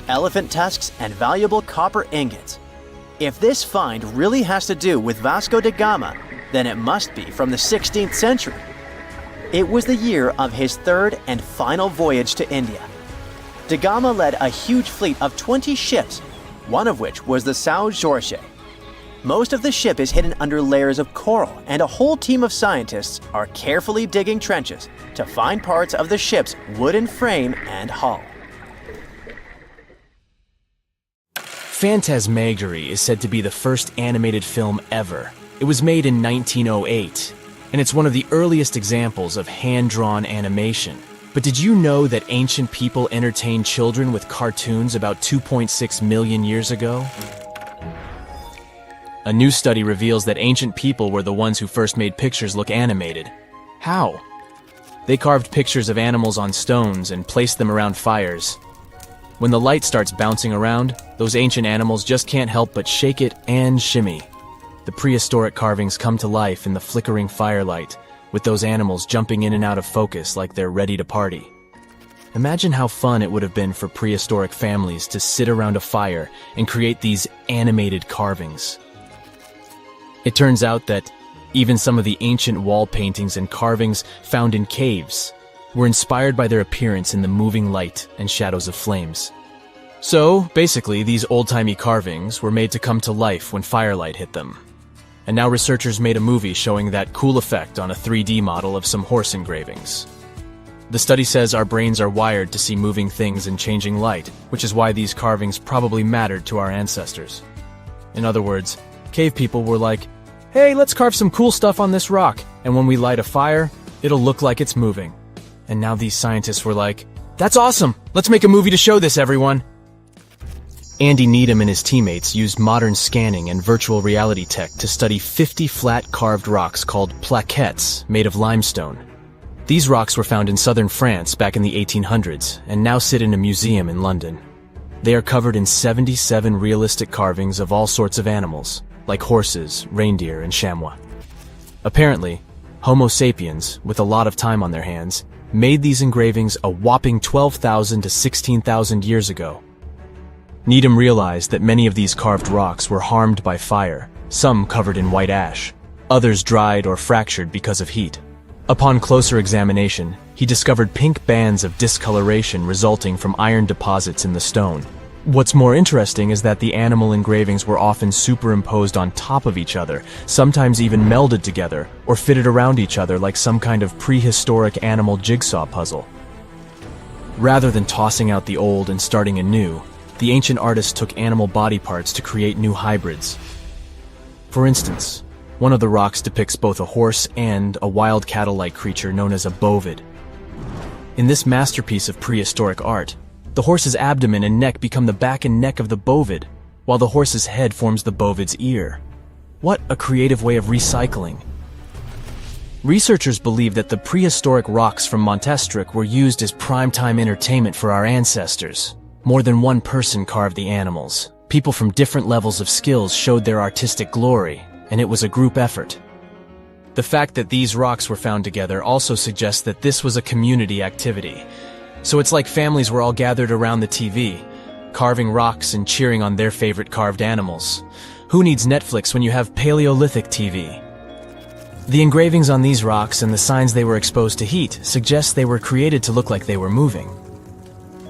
elephant tusks and valuable copper ingots. If this find really has to do with Vasco da Gama, then it must be from the 16th century. It was the year of his third and final voyage to India. Da Gama led a huge fleet of 20 ships, one of which was the São Jorge. Most of the ship is hidden under layers of coral, and a whole team of scientists are carefully digging trenches to find parts of the ship's wooden frame and hull. Phantasmagory is said to be the first animated film ever. It was made in 1908, and it's one of the earliest examples of hand-drawn animation. But did you know that ancient people entertained children with cartoons about 2.6 million years ago? A new study reveals that ancient people were the ones who first made pictures look animated. How? They carved pictures of animals on stones and placed them around fires. When the light starts bouncing around, those ancient animals just can't help but shake it and shimmy. The prehistoric carvings come to life in the flickering firelight, with those animals jumping in and out of focus like they're ready to party. Imagine how fun it would have been for prehistoric families to sit around a fire and create these animated carvings. It turns out that even some of the ancient wall paintings and carvings found in caves were inspired by their appearance in the moving light and shadows of flames. So, basically, these old-timey carvings were made to come to life when firelight hit them. And now researchers made a movie showing that cool effect on a 3D model of some horse engravings. The study says our brains are wired to see moving things in changing light, which is why these carvings probably mattered to our ancestors. In other words, cave people were like, "Hey, let's carve some cool stuff on this rock, and when we light a fire, it'll look like it's moving." And now these scientists were like, "That's awesome! Let's make a movie to show this, everyone!" Andy Needham and his teammates used modern scanning and virtual reality tech to study 50 flat carved rocks called plaquettes made of limestone. These rocks were found in southern France back in the 1800s and now sit in a museum in London. They are covered in 77 realistic carvings of all sorts of animals, like horses, reindeer, and chamois. Apparently, Homo sapiens, with a lot of time on their hands, made these engravings a whopping 12,000 to 16,000 years ago. Needham realized that many of these carved rocks were harmed by fire, some covered in white ash, others dried or fractured because of heat. Upon closer examination, he discovered pink bands of discoloration resulting from iron deposits in the stone. What's more interesting is that the animal engravings were often superimposed on top of each other, sometimes even melded together or fitted around each other like some kind of prehistoric animal jigsaw puzzle. Rather than tossing out the old and starting anew, the ancient artists took animal body parts to create new hybrids. For instance, one of the rocks depicts both a horse and a wild cattle-like creature known as a bovid. In this masterpiece of prehistoric art, the horse's abdomen and neck become the back and neck of the bovid, while the horse's head forms the bovid's ear. What a creative way of recycling. Researchers believe that the prehistoric rocks from Montestric were used as primetime entertainment for our ancestors. More than one person carved the animals. People from different levels of skills showed their artistic glory, and it was a group effort. The fact that these rocks were found together also suggests that this was a community activity. So it's like families were all gathered around the TV, carving rocks and cheering on their favorite carved animals. Who needs Netflix when you have Paleolithic TV? The engravings on these rocks and the signs they were exposed to heat suggest they were created to look like they were moving.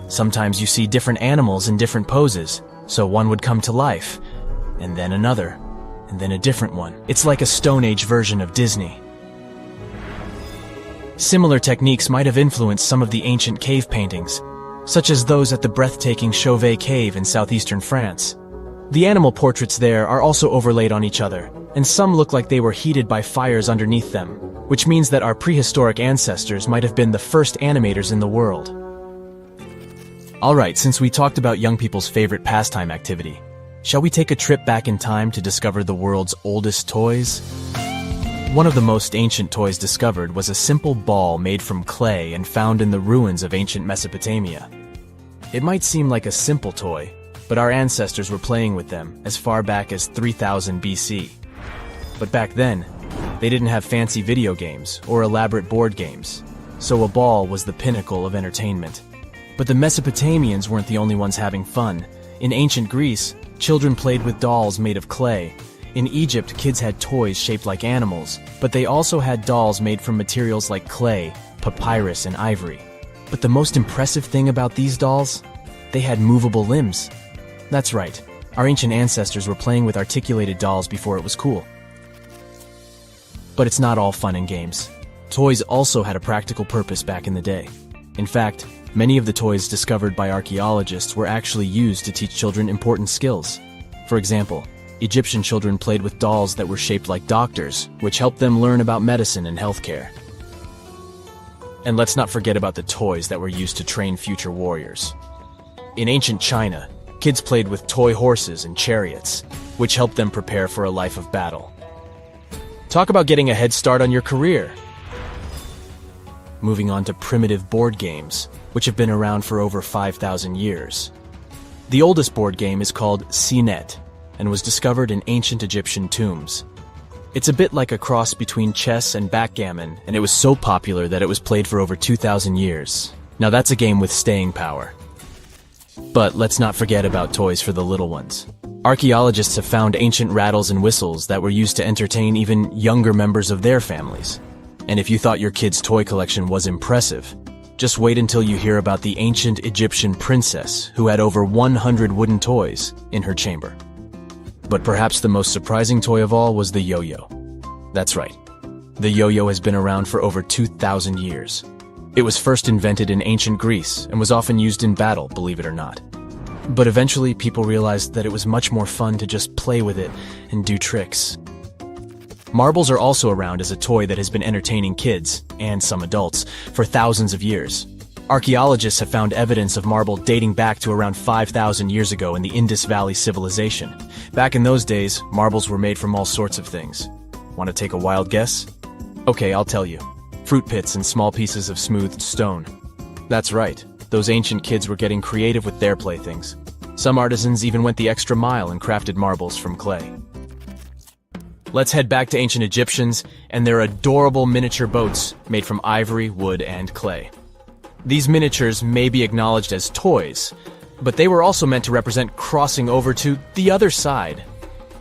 Sometimes you see different animals in different poses, so one would come to life, and then another, and then a different one. It's like a Stone Age version of Disney. Similar techniques might have influenced some of the ancient cave paintings, such as those at the breathtaking Chauvet Cave in southeastern France. The animal portraits there are also overlaid on each other, and some look like they were heated by fires underneath them, which means that our prehistoric ancestors might have been the first animators in the world. Alright, since we talked about young people's favorite pastime activity, shall we take a trip back in time to discover the world's oldest toys? One of the most ancient toys discovered was a simple ball made from clay and found in the ruins of ancient Mesopotamia. It might seem like a simple toy, but our ancestors were playing with them as far back as 3000 BC. But back then, they didn't have fancy video games or elaborate board games, so a ball was the pinnacle of entertainment. But the Mesopotamians weren't the only ones having fun. In ancient Greece, children played with dolls made of clay. In Egypt, kids had toys shaped like animals, but they also had dolls made from materials like clay, papyrus, and ivory. But the most impressive thing about these dolls? They had movable limbs. That's right, our ancient ancestors were playing with articulated dolls before it was cool. But it's not all fun and games. Toys also had a practical purpose back in the day. In fact, many of the toys discovered by archaeologists were actually used to teach children important skills. For example, Egyptian children played with dolls that were shaped like doctors, which helped them learn about medicine and healthcare. And let's not forget about the toys that were used to train future warriors. In ancient China, kids played with toy horses and chariots, which helped them prepare for a life of battle. Talk about getting a head start on your career. Moving on to primitive board games, which have been around for over 5,000 years. The oldest board game is called Senet, and was discovered in ancient Egyptian tombs. It's a bit like a cross between chess and backgammon, and it was so popular that it was played for over 2,000 years. Now that's a game with staying power. But let's not forget about toys for the little ones. Archaeologists have found ancient rattles and whistles that were used to entertain even younger members of their families. And if you thought your kid's toy collection was impressive, just wait until you hear about the ancient Egyptian princess who had over 100 wooden toys in her chamber. But perhaps the most surprising toy of all was the yo-yo. That's right. The yo-yo has been around for over 2,000 years. It was first invented in ancient Greece and was often used in battle, believe it or not. But eventually people realized that it was much more fun to just play with it and do tricks. Marbles are also around as a toy that has been entertaining kids, and some adults, for thousands of years. Archaeologists have found evidence of marble dating back to around 5,000 years ago in the Indus Valley civilization. Back in those days, marbles were made from all sorts of things. Want to take a wild guess? Okay, I'll tell you. Fruit pits and small pieces of smoothed stone. That's right, those ancient kids were getting creative with their playthings. Some artisans even went the extra mile and crafted marbles from clay. Let's head back to ancient Egyptians and their adorable miniature boats made from ivory, wood, and clay. These miniatures may be acknowledged as toys, but they were also meant to represent crossing over to the other side.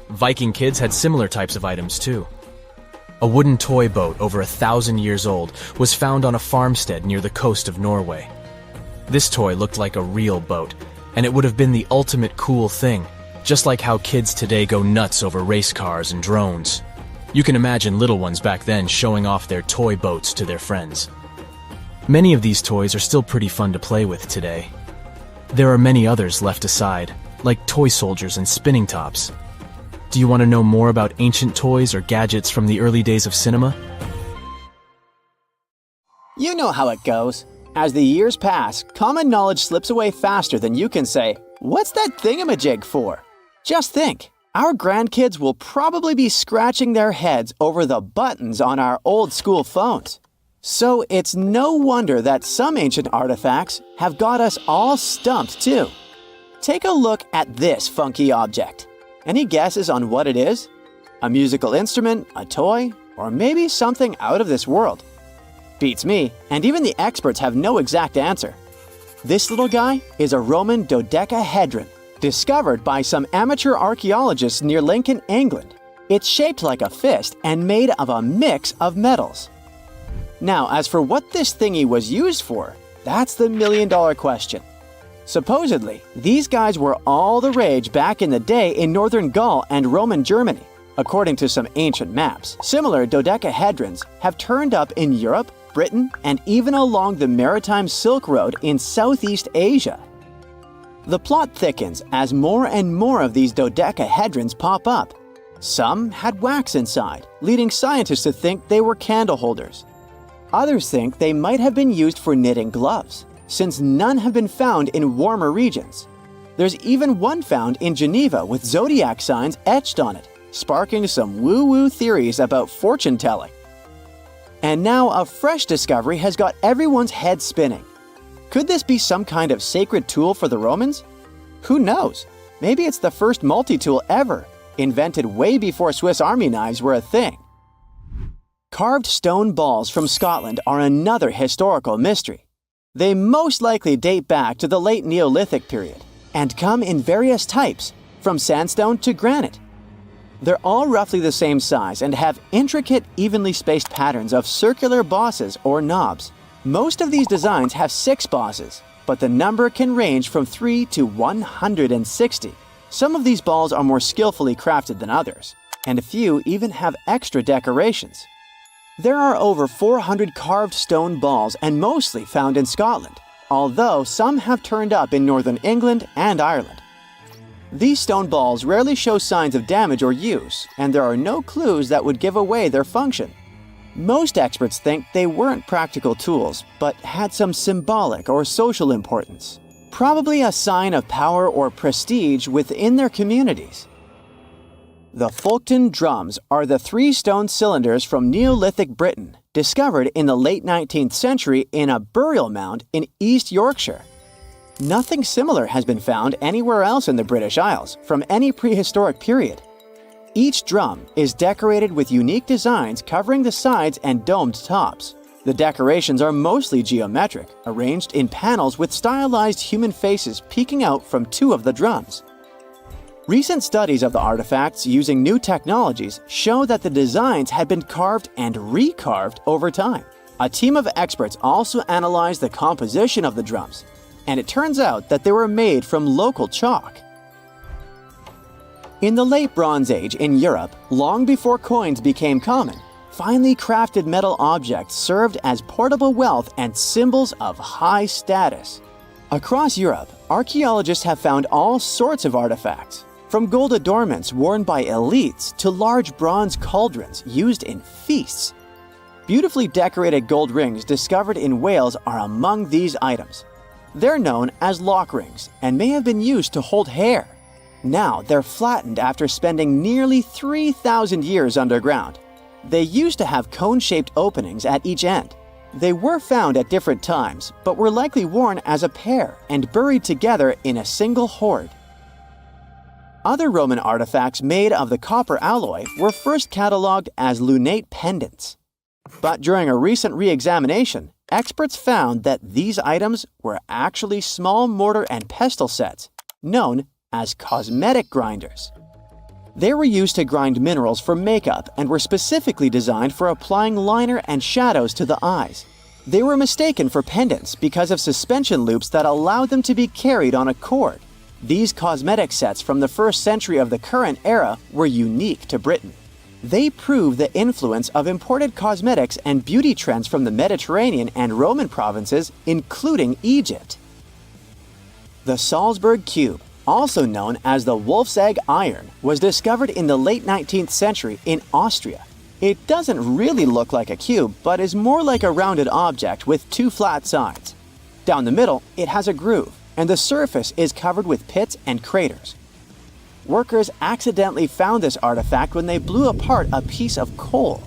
Viking kids had similar types of items too. A wooden toy boat over 1,000 years old was found on a farmstead near the coast of Norway. This toy looked like a real boat, and it would have been the ultimate cool thing, just like how kids today go nuts over race cars and drones. You can imagine little ones back then showing off their toy boats to their friends. Many of these toys are still pretty fun to play with today. There are many others left aside, like toy soldiers and spinning tops. Do you want to know more about ancient toys or gadgets from the early days of cinema? You know how it goes. As the years pass, common knowledge slips away faster than you can say, "What's that thingamajig for?" Just think, our grandkids will probably be scratching their heads over the buttons on our old school phones. So it's no wonder that some ancient artifacts have got us all stumped too. Take a look at this funky object. Any guesses on what it is? A musical instrument, a toy, or maybe something out of this world? Beats me, and even the experts have no exact answer. This little guy is a Roman dodecahedron, discovered by some amateur archaeologists near Lincoln, England. It's shaped like a fist and made of a mix of metals. Now, as for what this thingy was used for, that's the million-dollar question. Supposedly, these guys were all the rage back in the day in northern Gaul and Roman Germany. According to some ancient maps, similar dodecahedrons have turned up in Europe, Britain, and even along the maritime Silk Road in Southeast Asia. The plot thickens as more and more of these dodecahedrons pop up. Some had wax inside, leading scientists to think they were candle holders. Others think they might have been used for knitting gloves, since none have been found in warmer regions. There's even one found in Geneva with zodiac signs etched on it, sparking some woo-woo theories about fortune-telling. And now a fresh discovery has got everyone's head spinning. Could this be some kind of sacred tool for the Romans? Who knows? Maybe it's the first multi-tool ever, invented way before Swiss Army knives were a thing. Carved stone balls from Scotland are another historical mystery. They most likely date back to the late Neolithic period and come in various types, from sandstone to granite. They're all roughly the same size and have intricate, evenly spaced patterns of circular bosses or knobs. Most of these designs have 6 bosses, but the number can range from 3 to 160. Some of these balls are more skillfully crafted than others, and a few even have extra decorations. There are over 400 carved stone balls and mostly found in Scotland, although some have turned up in northern England and Ireland. These stone balls rarely show signs of damage or use, and there are no clues that would give away their function. Most experts think they weren't practical tools, but had some symbolic or social importance, probably a sign of power or prestige within their communities. The Folkton drums are the 3 stone cylinders from Neolithic Britain, discovered in the late 19th century in a burial mound in East Yorkshire. Nothing similar has been found anywhere else in the British Isles from any prehistoric period. Each drum is decorated with unique designs covering the sides and domed tops. The decorations are mostly geometric, arranged in panels with stylized human faces peeking out from 2 of the drums. Recent studies of the artifacts using new technologies show that the designs had been carved and recarved over time. A team of experts also analyzed the composition of the drums, and it turns out that they were made from local chalk. In the late Bronze Age in Europe, long before coins became common, finely crafted metal objects served as portable wealth and symbols of high status. Across Europe, archaeologists have found all sorts of artifacts, from gold adornments worn by elites to large bronze cauldrons used in feasts. Beautifully decorated gold rings discovered in Wales are among these items. They're known as lock rings and may have been used to hold hair. Now they're flattened after spending nearly 3,000 years underground. They used to have cone-shaped openings at each end. They were found at different times, but were likely worn as a pair and buried together in a single hoard. Other Roman artifacts made of the copper alloy were first catalogued as lunate pendants. But during a recent re-examination, experts found that these items were actually small mortar and pestle sets, known as cosmetic grinders. They were used to grind minerals for makeup and were specifically designed for applying liner and shadows to the eyes. They were mistaken for pendants because of suspension loops that allowed them to be carried on a cord. These cosmetic sets from the 1st century of the current era were unique to Britain. They prove the influence of imported cosmetics and beauty trends from the Mediterranean and Roman provinces, including Egypt. The Salzburg cube, also known as the wolf's egg iron, was discovered in the late 19th century in Austria. It doesn't really look like a cube, but is more like a rounded object with 2 flat sides. Down the middle, it has a groove, and the surface is covered with pits and craters. Workers accidentally found this artifact when they blew apart a piece of coal.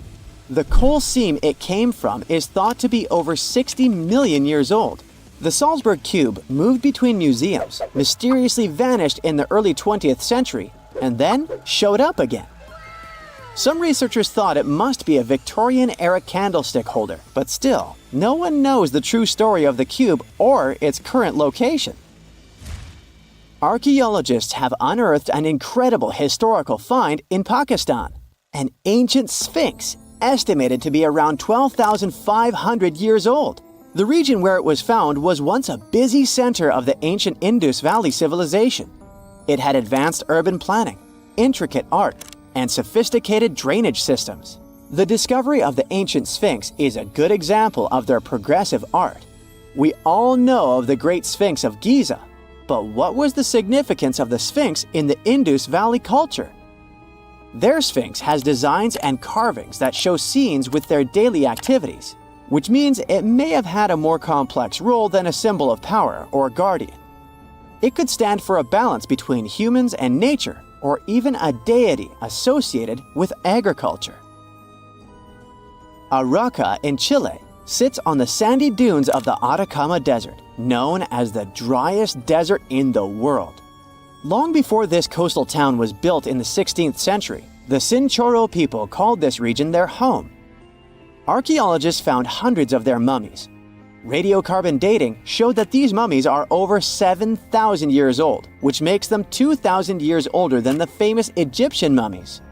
The coal seam it came from is thought to be over 60 million years old. The Salzburg cube moved between museums, mysteriously vanished in the early 20th century, and then showed up again. Some researchers thought it must be a Victorian-era candlestick holder, but still, no one knows the true story of the cube or its current location. Archaeologists have unearthed an incredible historical find in Pakistan, an ancient sphinx estimated to be around 12,500 years old. The region where it was found was once a busy center of the ancient Indus Valley civilization. It had advanced urban planning, intricate art, and sophisticated drainage systems. The discovery of the ancient Sphinx is a good example of their progressive art. We all know of the Great Sphinx of Giza, But what was the significance of the Sphinx in the Indus Valley culture? Their Sphinx has designs and carvings that show scenes with their daily activities, which means it may have had a more complex role than a symbol of power or guardian. It could stand for a balance between humans and nature, or even a deity associated with agriculture. Arauca in Chile sits on the sandy dunes of the Atacama Desert, known as the driest desert in the world. Long before this coastal town was built in the 16th century, the Chinchorro people called this region their home. Archaeologists found hundreds of their mummies. Radiocarbon dating showed that these mummies are over 7,000 years old, which makes them 2,000 years older than the famous Egyptian mummies.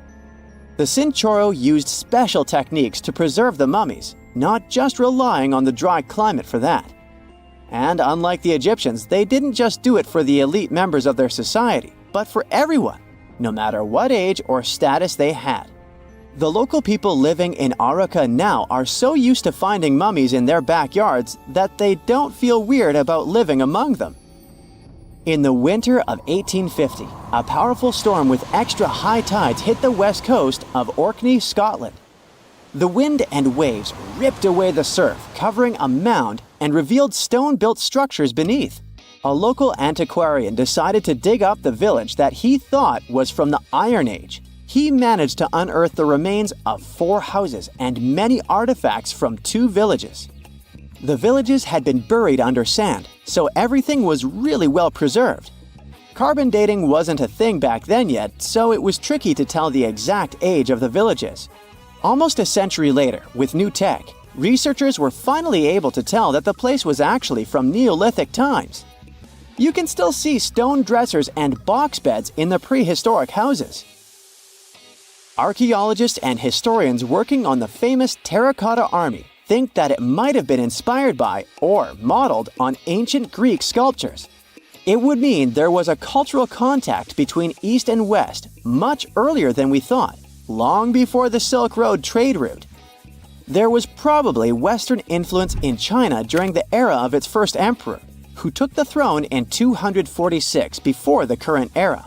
The Chinchorro used special techniques to preserve the mummies, not just relying on the dry climate for that. And unlike the Egyptians, they didn't just do it for the elite members of their society, but for everyone, no matter what age or status they had. The local people living in Arauca now are so used to finding mummies in their backyards that they don't feel weird about living among them. In the winter of 1850, a powerful storm with extra high tides hit the west coast of Orkney, Scotland. The wind and waves ripped away the surf, covering a mound, and revealed stone-built structures beneath. A local antiquarian decided to dig up the village that he thought was from the Iron Age. He managed to unearth the remains of 4 houses and many artifacts from 2 villages. The villages had been buried under sand, so everything was really well preserved. Carbon dating wasn't a thing back then yet, so it was tricky to tell the exact age of the villages. Almost a century later, with new tech, researchers were finally able to tell that the place was actually from Neolithic times. You can still see stone dressers and box beds in the prehistoric houses. Archaeologists and historians working on the famous terracotta army think that it might have been inspired by or modeled on ancient Greek sculptures. It would mean there was a cultural contact between East and West much earlier than we thought, long before the Silk Road trade route. There was probably Western influence in China during the era of its first emperor, who took the throne in 246 before the current era.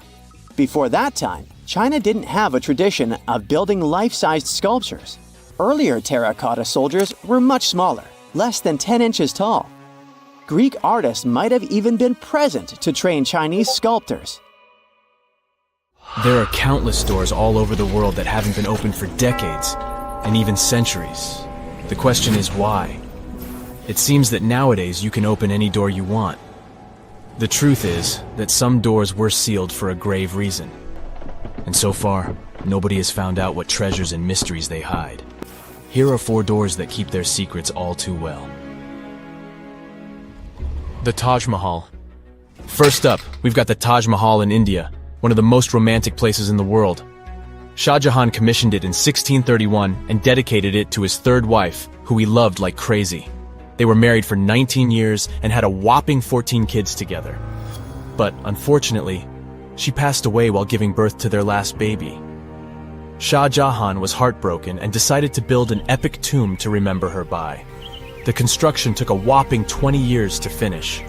Before that time, China didn't have a tradition of building life-sized sculptures. Earlier terracotta soldiers were much smaller, less than 10 inches tall. Greek artists might have even been present to train Chinese sculptors. There are countless doors all over the world that haven't been opened for decades, and even centuries. The question is why? It seems that nowadays you can open any door you want. The truth is that some doors were sealed for a grave reason. And so far, nobody has found out what treasures and mysteries they hide. Here are 4 doors that keep their secrets all too well. The Taj Mahal. First up, we've got the Taj Mahal in India, one of the most romantic places in the world. Shah Jahan commissioned it in 1631 and dedicated it to his 3rd wife, who he loved like crazy. They were married for 19 years and had a whopping 14 kids together. But unfortunately, she passed away while giving birth to their last baby. Shah Jahan was heartbroken and decided to build an epic tomb to remember her by. The construction took a whopping 20 years to finish.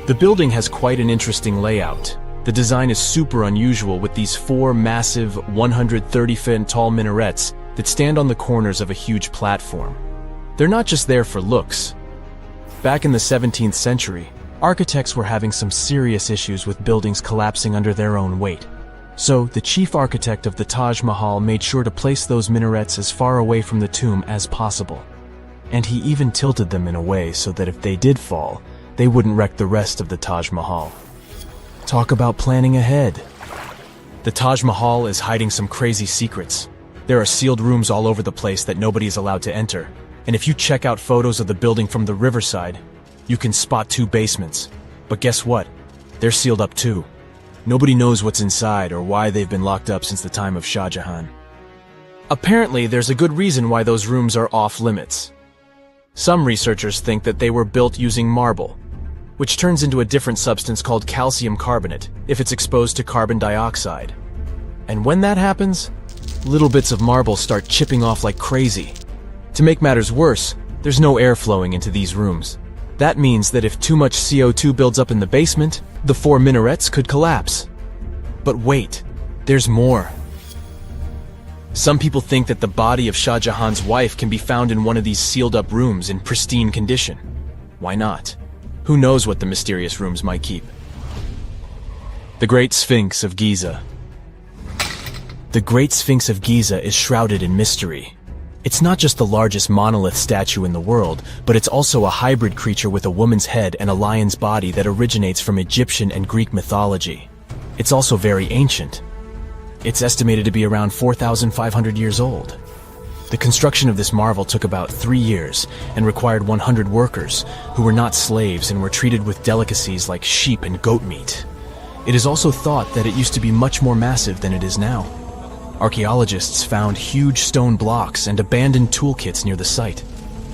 The building has quite an interesting layout. The design is super unusual with these 4 massive 130-foot tall minarets that stand on the corners of a huge platform. They're not just there for looks. Back in the 17th century, architects were having some serious issues with buildings collapsing under their own weight. So the chief architect of the Taj Mahal made sure to place those minarets as far away from the tomb as possible. And he even tilted them in a way so that if they did fall, they wouldn't wreck the rest of the Taj Mahal. Talk about planning ahead. The Taj Mahal is hiding some crazy secrets. There are sealed rooms all over the place that nobody is allowed to enter. And if you check out photos of the building from the riverside, you can spot 2 basements. But guess what? They're sealed up too. Nobody knows what's inside or why they've been locked up since the time of Shah Jahan. Apparently, there's a good reason why those rooms are off limits. Some researchers think that they were built using marble, which turns into a different substance called calcium carbonate if it's exposed to carbon dioxide. And when that happens, little bits of marble start chipping off like crazy. To make matters worse, there's no air flowing into these rooms. That means that if too much CO2 builds up in the basement, the 4 minarets could collapse. But wait, there's more. Some people think that the body of Shah Jahan's wife can be found in one of these sealed-up rooms in pristine condition. Why not? Who knows what the mysterious rooms might keep? The Great Sphinx of Giza. The Great Sphinx of Giza is shrouded in mystery. It's not just the largest monolith statue in the world, but it's also a hybrid creature with a woman's head and a lion's body that originates from Egyptian and Greek mythology. It's also very ancient. It's estimated to be around 4,500 years old. The construction of this marvel took about 3 years and required 100 workers who were not slaves and were treated with delicacies like sheep and goat meat. It is also thought that it used to be much more massive than it is now. Archaeologists found huge stone blocks and abandoned toolkits near the site.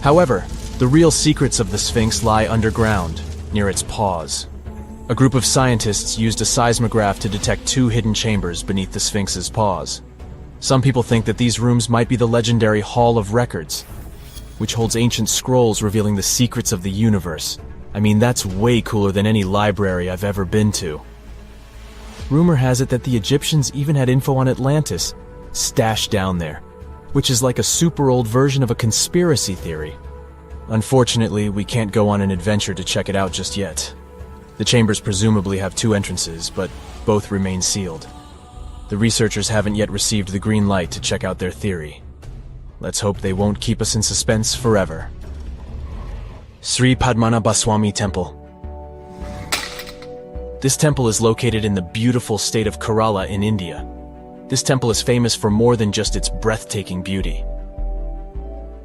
However, the real secrets of the Sphinx lie underground, near its paws. A group of scientists used a seismograph to detect 2 hidden chambers beneath the Sphinx's paws. Some people think that these rooms might be the legendary Hall of Records, which holds ancient scrolls revealing the secrets of the universe. I mean, that's way cooler than any library I've ever been to. Rumor has it that the Egyptians even had info on Atlantis stashed down there, which is like a super old version of a conspiracy theory. Unfortunately, we can't go on an adventure to check it out just yet. The chambers presumably have 2 entrances, but both remain sealed. The researchers haven't yet received the green light to check out their theory. Let's hope they won't keep us in suspense forever. Sri Padmanabhaswamy Temple. This temple is located in the beautiful state of Kerala in India. This temple is famous for more than just its breathtaking beauty.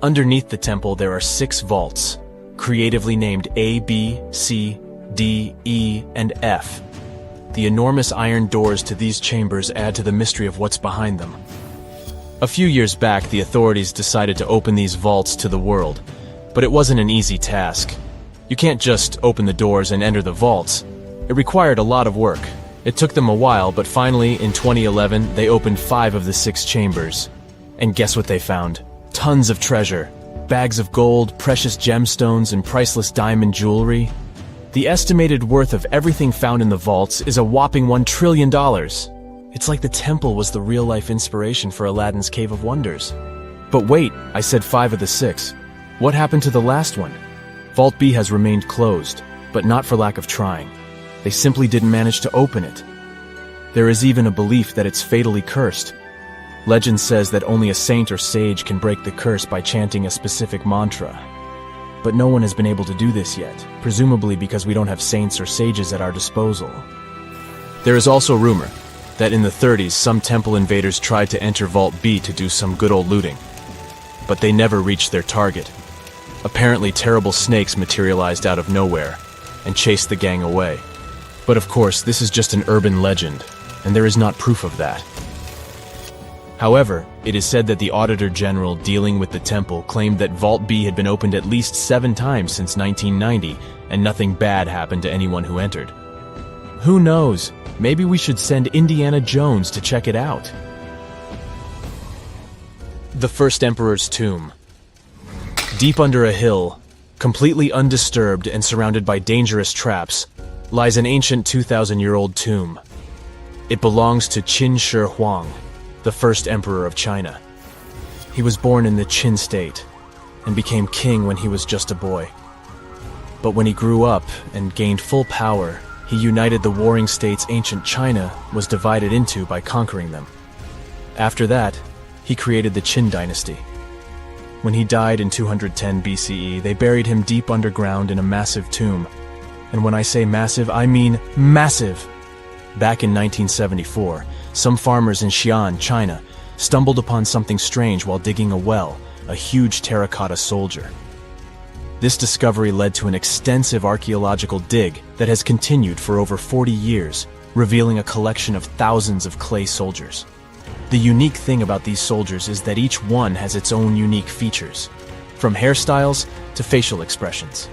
Underneath the temple there are 6 vaults, creatively named A, B, C, D, E, and F. The enormous iron doors to these chambers add to the mystery of what's behind them. A few years back, the authorities decided to open these vaults to the world, but it wasn't an easy task. You can't just open the doors and enter the vaults. It required a lot of work. It took them a while, but finally, in 2011, they opened 5 of the 6 chambers. And guess what they found? Tons of treasure. Bags of gold, precious gemstones, and priceless diamond jewelry. The estimated worth of everything found in the vaults is a whopping $1 trillion. It's like the temple was the real-life inspiration for Aladdin's Cave of Wonders. But wait, I said 5 of the 6. What happened to the last one? Vault B has remained closed, but not for lack of trying. They simply didn't manage to open it. There is even a belief that it's fatally cursed. Legend says that only a saint or sage can break the curse by chanting a specific mantra. But no one has been able to do this yet, presumably because we don't have saints or sages at our disposal. There is also rumor that in the 30s some temple invaders tried to enter Vault B to do some good old looting. But they never reached their target. Apparently terrible snakes materialized out of nowhere and chased the gang away. But of course, this is just an urban legend, and there is not proof of that. However, it is said that the Auditor General dealing with the temple claimed that Vault B had been opened at least 7 times since 1990, and nothing bad happened to anyone who entered. Who knows? Maybe we should send Indiana Jones to check it out. The First Emperor's Tomb. Deep under a hill, completely undisturbed and surrounded by dangerous traps, lies an ancient 2,000-year-old tomb. It belongs to Qin Shi Huang, the first emperor of China. He was born in the Qin state and became king when he was just a boy. But when he grew up and gained full power, he united the warring states ancient China was divided into by conquering them. After that, he created the Qin dynasty. When he died in 210 BCE, they buried him deep underground in a massive tomb. And when I say massive, I mean massive! Back in 1974, some farmers in Xi'an, China, stumbled upon something strange while digging a well, a huge terracotta soldier. This discovery led to an extensive archaeological dig that has continued for over 40 years, revealing a collection of thousands of clay soldiers. The unique thing about these soldiers is that each one has its own unique features, from hairstyles to facial expressions.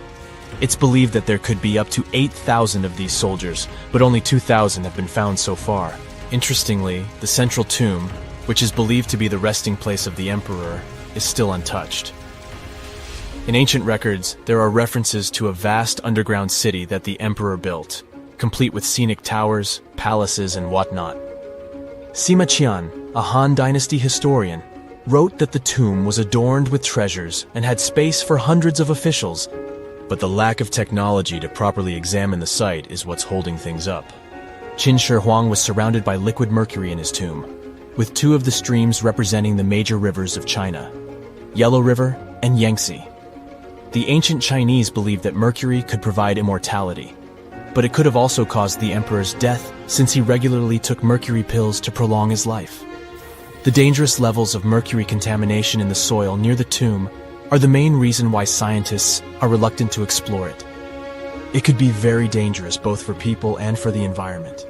It's believed that there could be up to 8,000 of these soldiers, but only 2,000 have been found so far. Interestingly, the central tomb, which is believed to be the resting place of the emperor, is still untouched. In ancient records, there are references to a vast underground city that the emperor built, complete with scenic towers, palaces, and whatnot. Sima Qian, a Han Dynasty historian, wrote that the tomb was adorned with treasures and had space for hundreds of officials, but the lack of technology to properly examine the site is what's holding things up. Qin Shi Huang was surrounded by liquid mercury in his tomb, with two of the streams representing the major rivers of China, Yellow River and Yangtze. The ancient Chinese believed that mercury could provide immortality, but it could have also caused the emperor's death since he regularly took mercury pills to prolong his life. The dangerous levels of mercury contamination in the soil near the tomb are the main reason why scientists are reluctant to explore it. It could be very dangerous both for people and for the environment.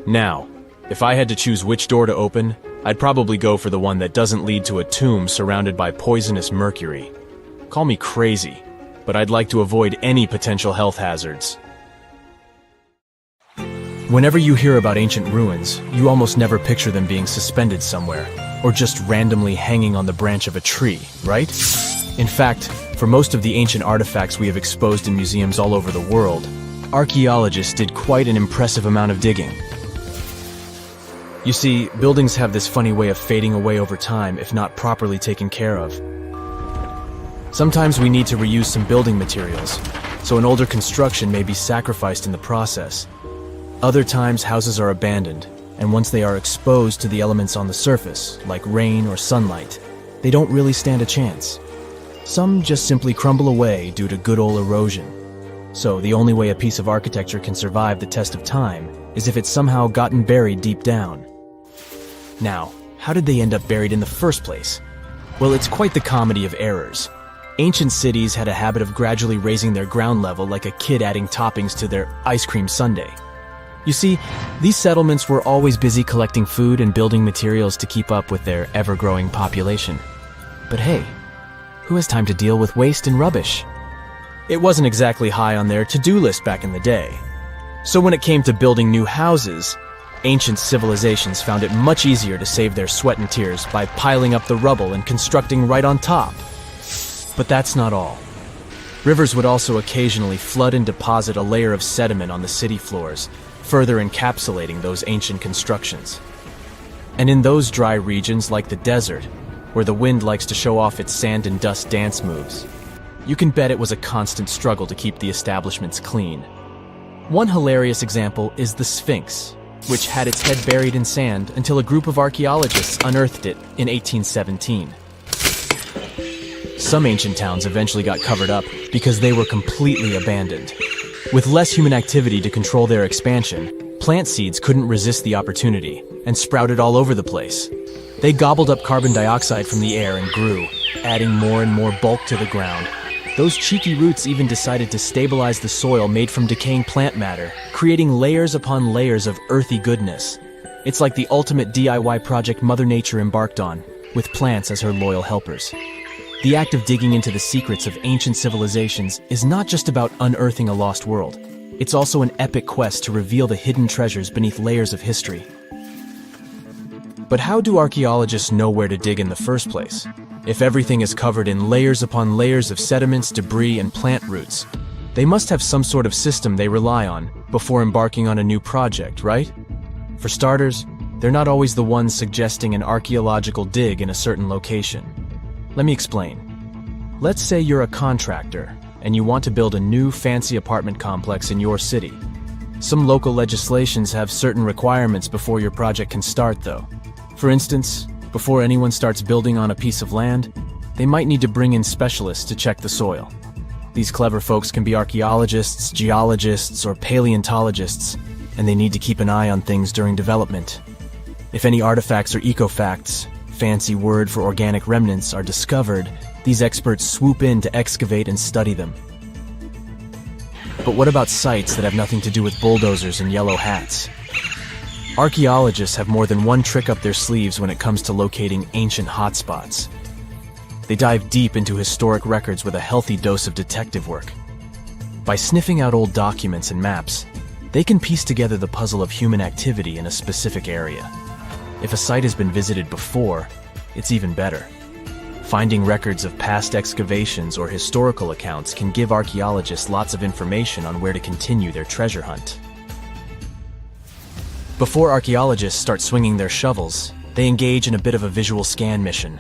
Now, if I had to choose which door to open, I'd probably go for the one that doesn't lead to a tomb surrounded by poisonous mercury. Call me crazy, but I'd like to avoid any potential health hazards. Whenever you hear about ancient ruins, you almost never picture them being suspended somewhere, or just randomly hanging on the branch of a tree, right? In fact, for most of the ancient artifacts we have exposed in museums all over the world, archaeologists did quite an impressive amount of digging. You see, buildings have this funny way of fading away over time if not properly taken care of. Sometimes we need to reuse some building materials, so an older construction may be sacrificed in the process. Other times, houses are abandoned, and once they are exposed to the elements on the surface, like rain or sunlight, they don't really stand a chance. Some just simply crumble away due to good old erosion. So the only way a piece of architecture can survive the test of time is if it's somehow gotten buried deep down. Now, how did they end up buried in the first place? Well, it's quite the comedy of errors. Ancient cities had a habit of gradually raising their ground level like a kid adding toppings to their ice cream sundae. You see, these settlements were always busy collecting food and building materials to keep up with their ever-growing population. But hey, who has time to deal with waste and rubbish? It wasn't exactly high on their to-do list back in the day. So when it came to building new houses, ancient civilizations found it much easier to save their sweat and tears by piling up the rubble and constructing right on top. But that's not all. Rivers would also occasionally flood and deposit a layer of sediment on the city floors, further encapsulating those ancient constructions. And in those dry regions like the desert, where the wind likes to show off its sand and dust dance moves, you can bet it was a constant struggle to keep the establishments clean. One hilarious example is the Sphinx, which had its head buried in sand until a group of archaeologists unearthed it in 1817. Some ancient towns eventually got covered up because they were completely abandoned. With less human activity to control their expansion, plant seeds couldn't resist the opportunity and sprouted all over the place. They gobbled up carbon dioxide from the air and grew, adding more and more bulk to the ground. Those cheeky roots even decided to stabilize the soil made from decaying plant matter, creating layers upon layers of earthy goodness. It's like the ultimate DIY project Mother Nature embarked on, with plants as her loyal helpers. The act of digging into the secrets of ancient civilizations is not just about unearthing a lost world. It's also an epic quest to reveal the hidden treasures beneath layers of history. But how do archaeologists know where to dig in the first place? If everything is covered in layers upon layers of sediments, debris, and plant roots, they must have some sort of system they rely on before embarking on a new project, right? For starters, they're not always the ones suggesting an archaeological dig in a certain location. Let me explain. Let's say you're a contractor and you want to build a new fancy apartment complex in your city. Some local legislations have certain requirements before your project can start, though. For instance, before anyone starts building on a piece of land, they might need to bring in specialists to check the soil. These clever folks can be archaeologists, geologists, or paleontologists, and they need to keep an eye on things during development. If any artifacts or ecofacts, fancy word for organic remnants, are discovered, these experts swoop in to excavate and study them. But what about sites that have nothing to do with bulldozers and yellow hats? Archaeologists have more than one trick up their sleeves when it comes to locating ancient hotspots. They dive deep into historic records with a healthy dose of detective work. By sniffing out old documents and maps, they can piece together the puzzle of human activity in a specific area. If a site has been visited before, it's even better. Finding records of past excavations or historical accounts can give archaeologists lots of information on where to continue their treasure hunt. Before archaeologists start swinging their shovels, they engage in a bit of a visual scan mission.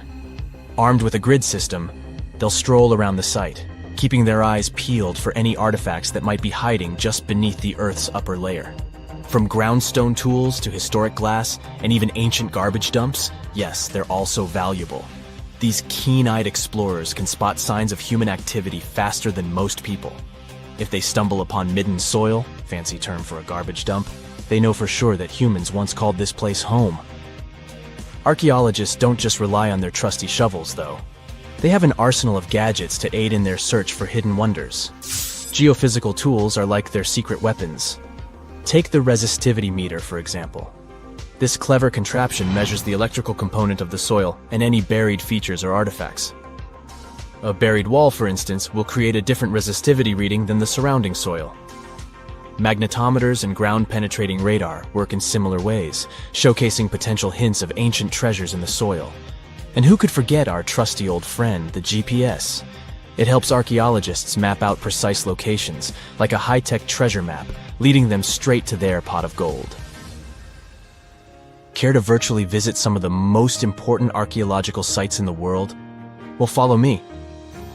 Armed with a grid system, they'll stroll around the site, keeping their eyes peeled for any artifacts that might be hiding just beneath the Earth's upper layer. From groundstone tools to historic glass and even ancient garbage dumps, yes, they're also valuable. These keen-eyed explorers can spot signs of human activity faster than most people. If they stumble upon midden soil, fancy term for a garbage dump, they know for sure that humans once called this place home. Archaeologists don't just rely on their trusty shovels, though. They have an arsenal of gadgets to aid in their search for hidden wonders. Geophysical tools are like their secret weapons. Take the resistivity meter, for example. This clever contraption measures the electrical component of the soil and any buried features or artifacts. A buried wall, for instance, will create a different resistivity reading than the surrounding soil. Magnetometers and ground-penetrating radar work in similar ways, showcasing potential hints of ancient treasures in the soil. And who could forget our trusty old friend, the GPS? It helps archaeologists map out precise locations, like a high-tech treasure map, leading them straight to their pot of gold. Care to virtually visit some of the most important archaeological sites in the world? Well, follow me.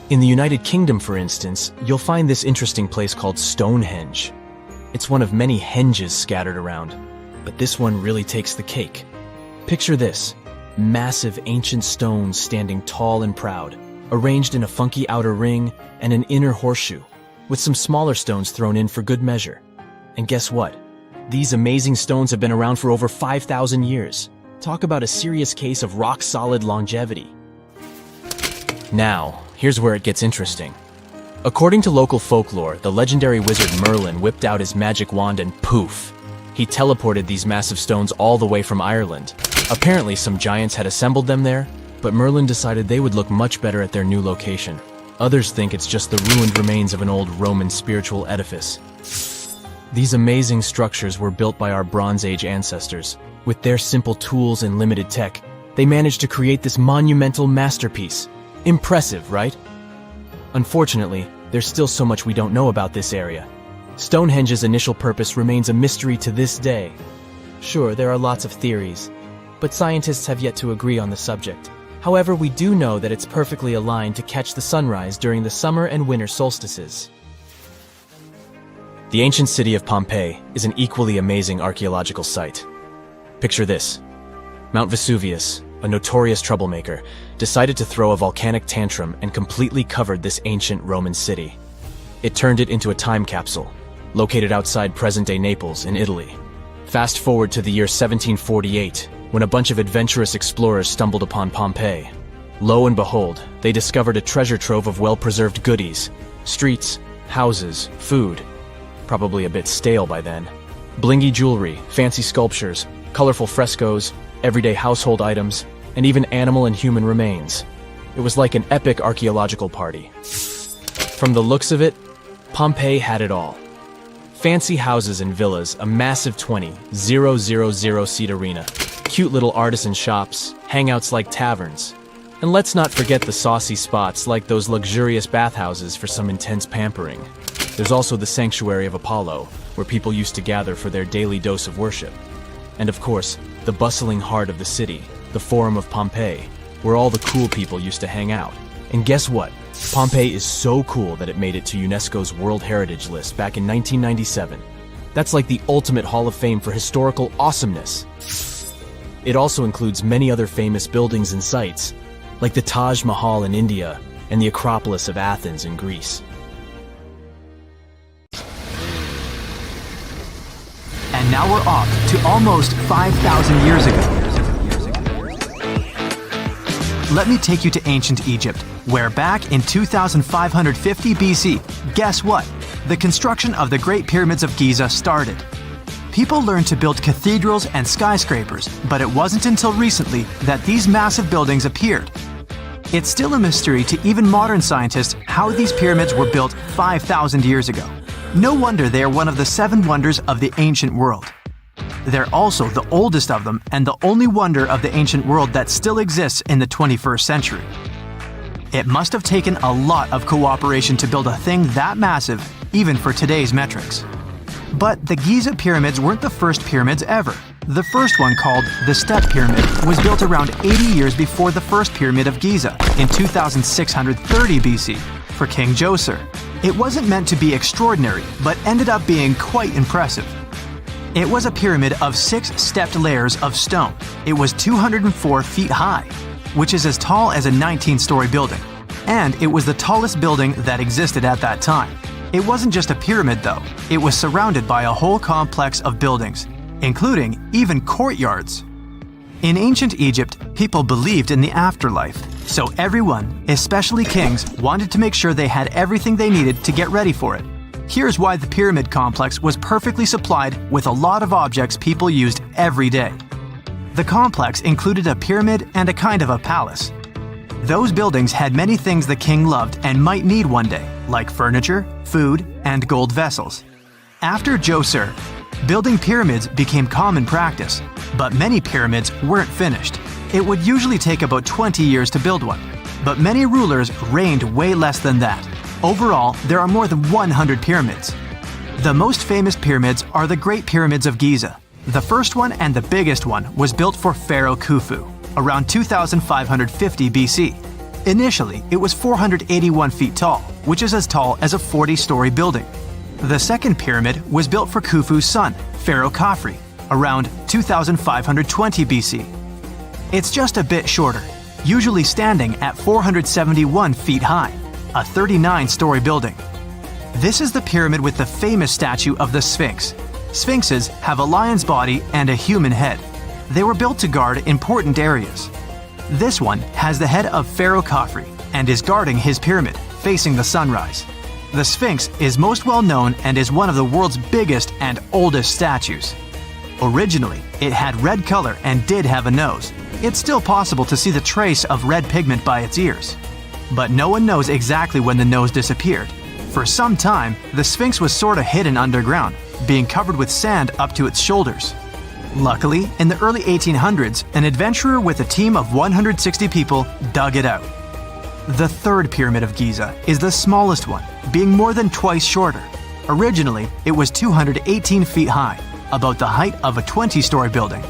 In the United Kingdom, for instance, you'll find this interesting place called Stonehenge. It's one of many henges scattered around, but this one really takes the cake. Picture this: massive ancient stones standing tall and proud, arranged in a funky outer ring and an inner horseshoe, with some smaller stones thrown in for good measure. And guess what? These amazing stones have been around for over 5,000 years. Talk about a serious case of rock-solid longevity. Now, here's where it gets interesting. According to local folklore, the legendary wizard Merlin whipped out his magic wand and poof! He teleported these massive stones all the way from Ireland. Apparently, some giants had assembled them there, but Merlin decided they would look much better at their new location. Others think it's just the ruined remains of an old Roman spiritual edifice. These amazing structures were built by our Bronze Age ancestors. With their simple tools and limited tech, they managed to create this monumental masterpiece. Impressive, right? Unfortunately, there's still so much we don't know about this area. Stonehenge's initial purpose remains a mystery to this day. Sure, there are lots of theories, but scientists have yet to agree on the subject. However, we do know that it's perfectly aligned to catch the sunrise during the summer and winter solstices. The ancient city of Pompeii is an equally amazing archaeological site. Picture this: Mount Vesuvius, a notorious troublemaker, decided to throw a volcanic tantrum and completely covered this ancient Roman city. It turned it into a time capsule, located outside present-day Naples in Italy. Fast forward to the year 1748, when a bunch of adventurous explorers stumbled upon Pompeii. Lo and behold, they discovered a treasure trove of well-preserved goodies: streets, houses, food. Probably a bit stale by then. Blingy jewelry, fancy sculptures, colorful frescoes, everyday household items, and even animal and human remains. It was like an epic archaeological party. From the looks of it, Pompeii had it all. Fancy houses and villas, a massive 20,000-seat arena, cute little artisan shops, hangouts like taverns. And let's not forget the saucy spots like those luxurious bathhouses for some intense pampering. There's also the Sanctuary of Apollo, where people used to gather for their daily dose of worship. And of course, the bustling heart of the city, the Forum of Pompeii, where all the cool people used to hang out. And guess what? Pompeii is so cool that it made it to UNESCO's World Heritage List back in 1997. That's like the ultimate Hall of Fame for historical awesomeness. It also includes many other famous buildings and sites, like the Taj Mahal in India and the Acropolis of Athens in Greece. And now we're off to almost 5,000 years ago. Let me take you to ancient Egypt, where back in 2550 BC, guess what? The construction of the Great Pyramids of Giza started. People learned to build cathedrals and skyscrapers, but it wasn't until recently that these massive buildings appeared. It's still a mystery to even modern scientists how these pyramids were built 5,000 years ago. No wonder they are one of the 7 wonders of the ancient world. They're also the oldest of them and the only wonder of the ancient world that still exists in the 21st century. It must have taken a lot of cooperation to build a thing that massive, even for today's metrics. But the Giza pyramids weren't the first pyramids ever. The first one, called the Step Pyramid, was built around 80 years before the first pyramid of Giza in 2630 BC for King Djoser. It wasn't meant to be extraordinary, but ended up being quite impressive. It was a pyramid of 6 stepped layers of stone. It was 204 feet high, which is as tall as a 19-story building. And it was the tallest building that existed at that time. It wasn't just a pyramid though, it was surrounded by a whole complex of buildings, including even courtyards. In ancient Egypt, people believed in the afterlife, so everyone, especially kings, wanted to make sure they had everything they needed to get ready for it. Here's why the pyramid complex was perfectly supplied with a lot of objects people used every day. The complex included a pyramid and a kind of a palace. Those buildings had many things the king loved and might need one day, like furniture, food, and gold vessels. After Djoser, building pyramids became common practice, but many pyramids weren't finished. It would usually take about 20 years to build one, but many rulers reigned way less than that. Overall, there are more than 100 pyramids. The most famous pyramids are the Great Pyramids of Giza. The first one and the biggest one was built for Pharaoh Khufu, around 2550 BC. Initially, it was 481 feet tall, which is as tall as a 40-story building. The second pyramid was built for Khufu's son, Pharaoh Khafre, around 2520 BC. It's just a bit shorter, usually standing at 471 feet high, a 39-story building. This is the pyramid with the famous statue of the Sphinx. Sphinxes have a lion's body and a human head. They were built to guard important areas. This one has the head of Pharaoh Khafre and is guarding his pyramid, facing the sunrise. The Sphinx is most well known and is one of the world's biggest and oldest statues. Originally, it had red color and did have a nose. It's still possible to see the trace of red pigment by its ears. But no one knows exactly when the nose disappeared. For some time, the Sphinx was sort of hidden underground, being covered with sand up to its shoulders. Luckily, in the early 1800s, an adventurer with a team of 160 people dug it out. The third pyramid of Giza is the smallest one, being more than twice shorter. Originally, it was 218 feet high, about the height of a 20-story building.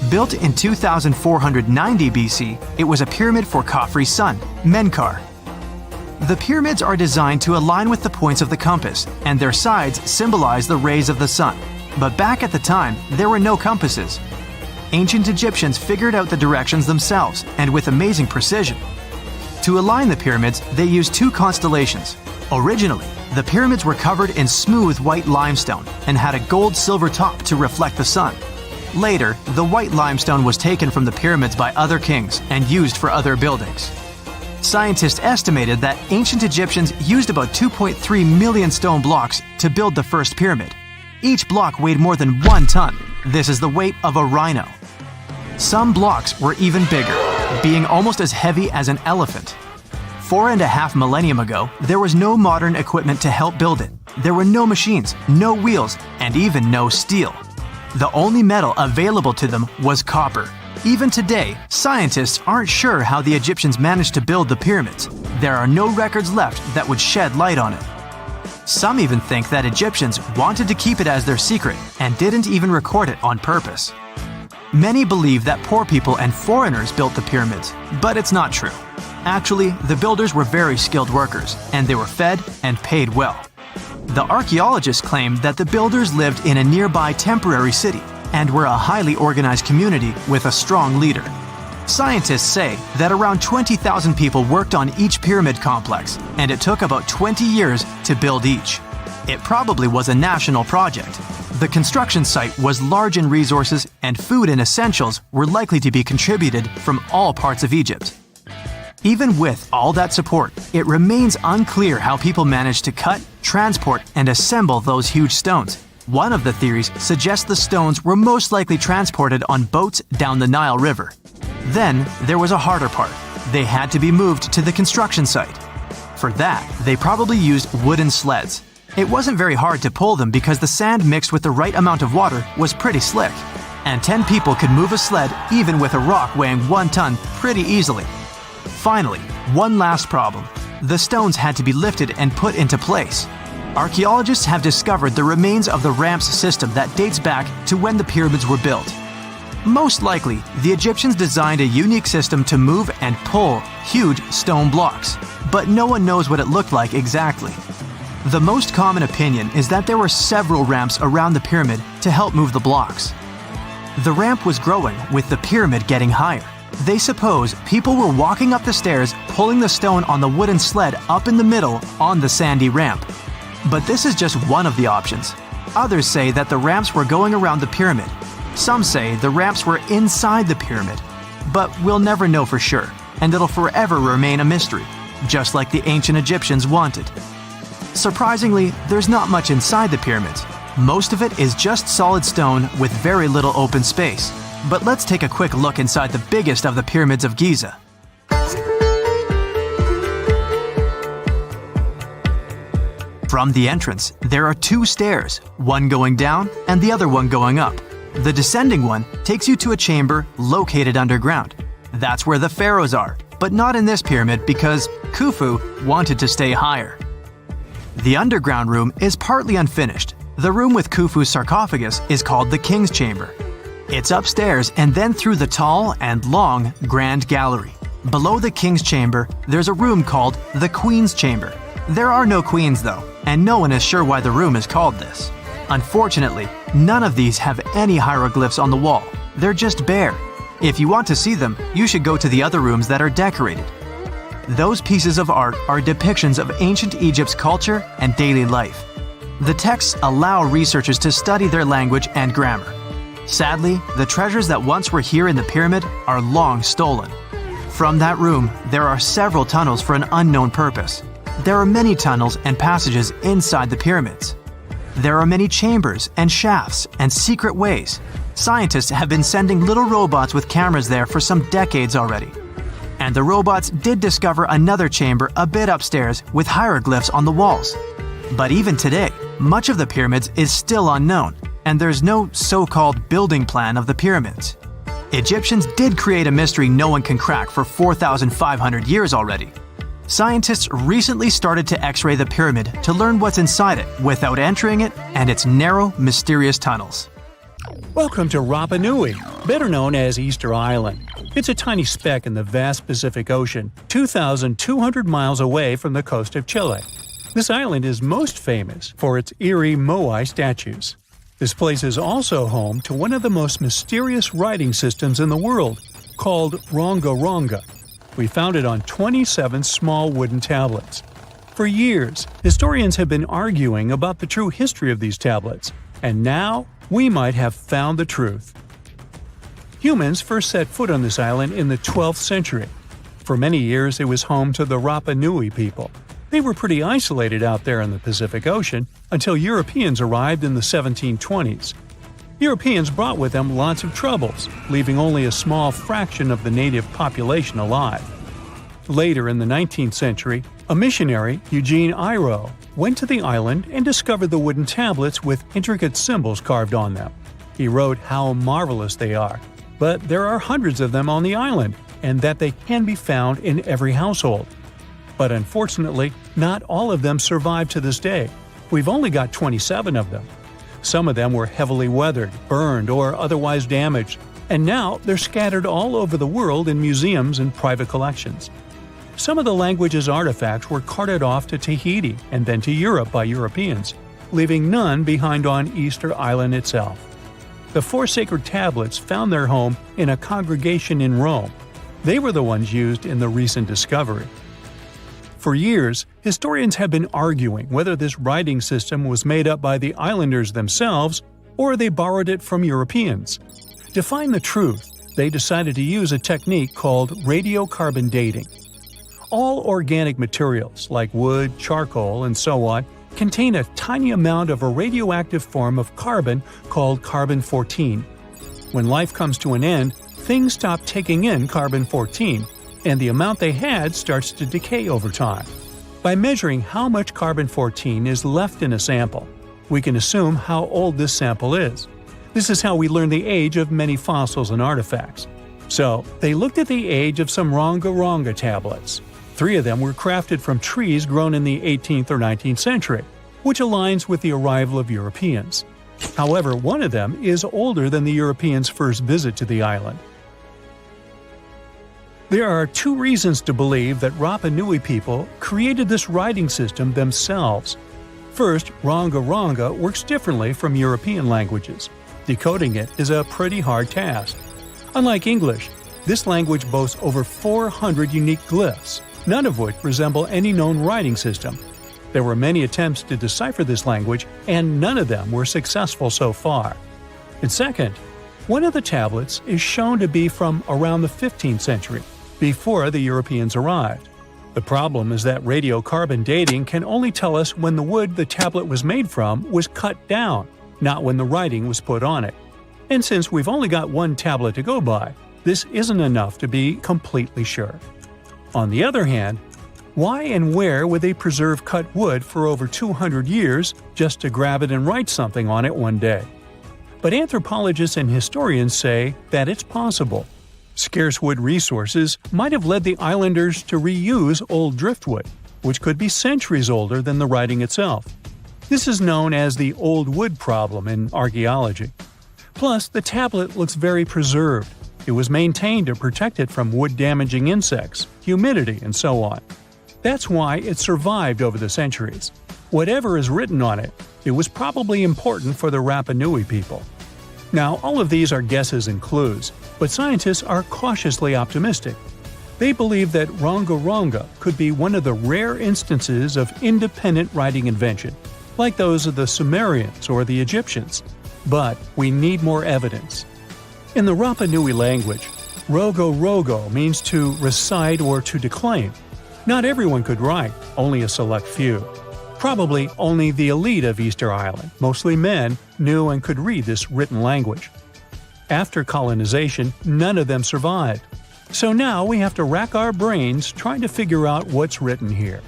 Built in 2490 BC, it was a pyramid for Khafre's son, Menkaure. The pyramids are designed to align with the points of the compass, and their sides symbolize the rays of the sun. But back at the time, there were no compasses. Ancient Egyptians figured out the directions themselves, and with amazing precision. To align the pyramids, they used 2 constellations. Originally, the pyramids were covered in smooth white limestone and had a gold-silver top to reflect the sun. Later, the white limestone was taken from the pyramids by other kings and used for other buildings. Scientists estimated that ancient Egyptians used about 2.3 million stone blocks to build the first pyramid. Each block weighed more than 1 ton. This is the weight of a rhino. Some blocks were even bigger, being almost as heavy as an elephant. 4.5 millennia ago, there was no modern equipment to help build it. There were no machines, no wheels, and even no steel. The only metal available to them was copper. Even today, scientists aren't sure how the Egyptians managed to build the pyramids. There are no records left that would shed light on it. Some even think that Egyptians wanted to keep it as their secret and didn't even record it on purpose. Many believe that poor people and foreigners built the pyramids, but it's not true. Actually, the builders were very skilled workers, and they were fed and paid well. The archaeologists claim that the builders lived in a nearby temporary city and were a highly organized community with a strong leader. Scientists say that around 20,000 people worked on each pyramid complex, and it took about 20 years to build each. It probably was a national project. The construction site was large in resources, and food and essentials were likely to be contributed from all parts of Egypt. Even with all that support, it remains unclear how people managed to cut, transport, and assemble those huge stones. One of the theories suggests the stones were most likely transported on boats down the Nile River. Then, there was a harder part. They had to be moved to the construction site. For that, they probably used wooden sleds. It wasn't very hard to pull them because the sand mixed with the right amount of water was pretty slick. And 10 people could move a sled even with a rock weighing 1 ton pretty easily. Finally, One last problem. The stones had to be lifted and put into place. Archaeologists have discovered the remains of the ramps system that dates back to when the pyramids were built. Most likely, the Egyptians designed a unique system to move and pull huge stone blocks, but no one knows what it looked like exactly. The most common opinion is that there were several ramps around the pyramid to help move the blocks. The ramp was growing with the pyramid getting higher. They suppose people were walking up the stairs, pulling the stone on the wooden sled up in the middle on the sandy ramp. But this is just one of the options. Others say that the ramps were going around the pyramid. Some say the ramps were inside the pyramid. But we'll never know for sure, and it'll forever remain a mystery, just like the ancient Egyptians wanted. Surprisingly, there's not much inside the pyramids. Most of it is just solid stone with very little open space. But let's take a quick look inside the biggest of the pyramids of Giza. From the entrance, there are two stairs, one going down and the other one going up. The descending one takes you to a chamber located underground. That's where the pharaohs are, but not in this pyramid because Khufu wanted to stay higher. The underground room is partly unfinished. The room with Khufu's sarcophagus is called the King's Chamber. It's upstairs and then through the tall and long Grand Gallery. Below the King's Chamber, there's a room called the Queen's Chamber. There are no queens though, and no one is sure why the room is called this. Unfortunately, none of these have any hieroglyphs on the wall. They're just bare. If you want to see them, you should go to the other rooms that are decorated. Those pieces of art are depictions of ancient Egypt's culture and daily life. The texts allow researchers to study their language and grammar. Sadly, the treasures that once were here in the pyramid are long stolen. From that room, there are several tunnels for an unknown purpose. There are many tunnels and passages inside the pyramids. There are many chambers and shafts and secret ways. Scientists have been sending little robots with cameras there for some decades already. And the robots did discover another chamber a bit upstairs with hieroglyphs on the walls. But even today, much of the pyramids is still unknown, and there's no so-called building plan of the pyramids. Egyptians did create a mystery no one can crack for 4,500 years already. Scientists recently started to X-ray the pyramid to learn what's inside it without entering it and its narrow, mysterious tunnels. Welcome to Rapa Nui, better known as Easter Island. It's a tiny speck in the vast Pacific Ocean, 2,200 miles away from the coast of Chile. This island is most famous for its eerie moai statues. This place is also home to one of the most mysterious writing systems in the world, called Ronga Ronga. We found it on 27 small wooden tablets. For years, historians have been arguing about the true history of these tablets, and now we might have found the truth. Humans first set foot on this island in the 12th century. For many years, it was home to the Rapa Nui people. They were pretty isolated out there in the Pacific Ocean until Europeans arrived in the 1720s. Europeans brought with them lots of troubles, leaving only a small fraction of the native population alive. Later in the 19th century, a missionary, Eugene Iro, went to the island and discovered the wooden tablets with intricate symbols carved on them. He wrote how marvelous they are, but there are hundreds of them on the island, and that they can be found in every household. But unfortunately, not all of them survive to this day. We've only got 27 of them. Some of them were heavily weathered, burned, or otherwise damaged, and now they're scattered all over the world in museums and private collections. Some of the language's artifacts were carted off to Tahiti and then to Europe by Europeans, leaving none behind on Easter Island itself. The 4 sacred tablets found their home in a congregation in Rome. They were the ones used in the recent discovery. For years, historians have been arguing whether this writing system was made up by the islanders themselves or they borrowed it from Europeans. To find the truth, they decided to use a technique called radiocarbon dating. All organic materials, like wood, charcoal, and so on, contain a tiny amount of a radioactive form of carbon called carbon-14. When life comes to an end, things stop taking in carbon-14, and the amount they had starts to decay over time. By measuring how much carbon-14 is left in a sample, we can assume how old this sample is. This is how we learn the age of many fossils and artifacts. So, they looked at the age of some Ronga Ronga tablets. 3 of them were crafted from trees grown in the 18th or 19th century, which aligns with the arrival of Europeans. However, one of them is older than the Europeans' first visit to the island. There are 2 reasons to believe that Rapa Nui people created this writing system themselves. First, Ronga Ronga works differently from European languages. Decoding it is a pretty hard task. Unlike English, this language boasts over 400 unique glyphs, none of which resemble any known writing system. There were many attempts to decipher this language, and none of them were successful so far. And second, one of the tablets is shown to be from around the 15th century, before the Europeans arrived. The problem is that radiocarbon dating can only tell us when the wood the tablet was made from was cut down, not when the writing was put on it. And since we've only got one tablet to go by, this isn't enough to be completely sure. On the other hand, why and where would they preserve cut wood for over 200 years just to grab it and write something on it one day? But anthropologists and historians say that it's possible. Scarce wood resources might have led the islanders to reuse old driftwood, which could be centuries older than the writing itself. This is known as the old wood problem in archaeology. Plus, the tablet looks very preserved. It was maintained to protect it from wood-damaging insects, humidity, and so on. That's why it survived over the centuries. Whatever is written on it, it was probably important for the Rapa Nui people. Now, all of these are guesses and clues, but scientists are cautiously optimistic. They believe that Ronga Ronga could be one of the rare instances of independent writing invention, like those of the Sumerians or the Egyptians. But we need more evidence. In the Rapa Nui language, rogo rogo means to recite or to declaim. Not everyone could write, only a select few. Probably only the elite of Easter Island, mostly men, knew and could read this written language. After colonization, none of them survived. So now we have to rack our brains trying to figure out what's written here.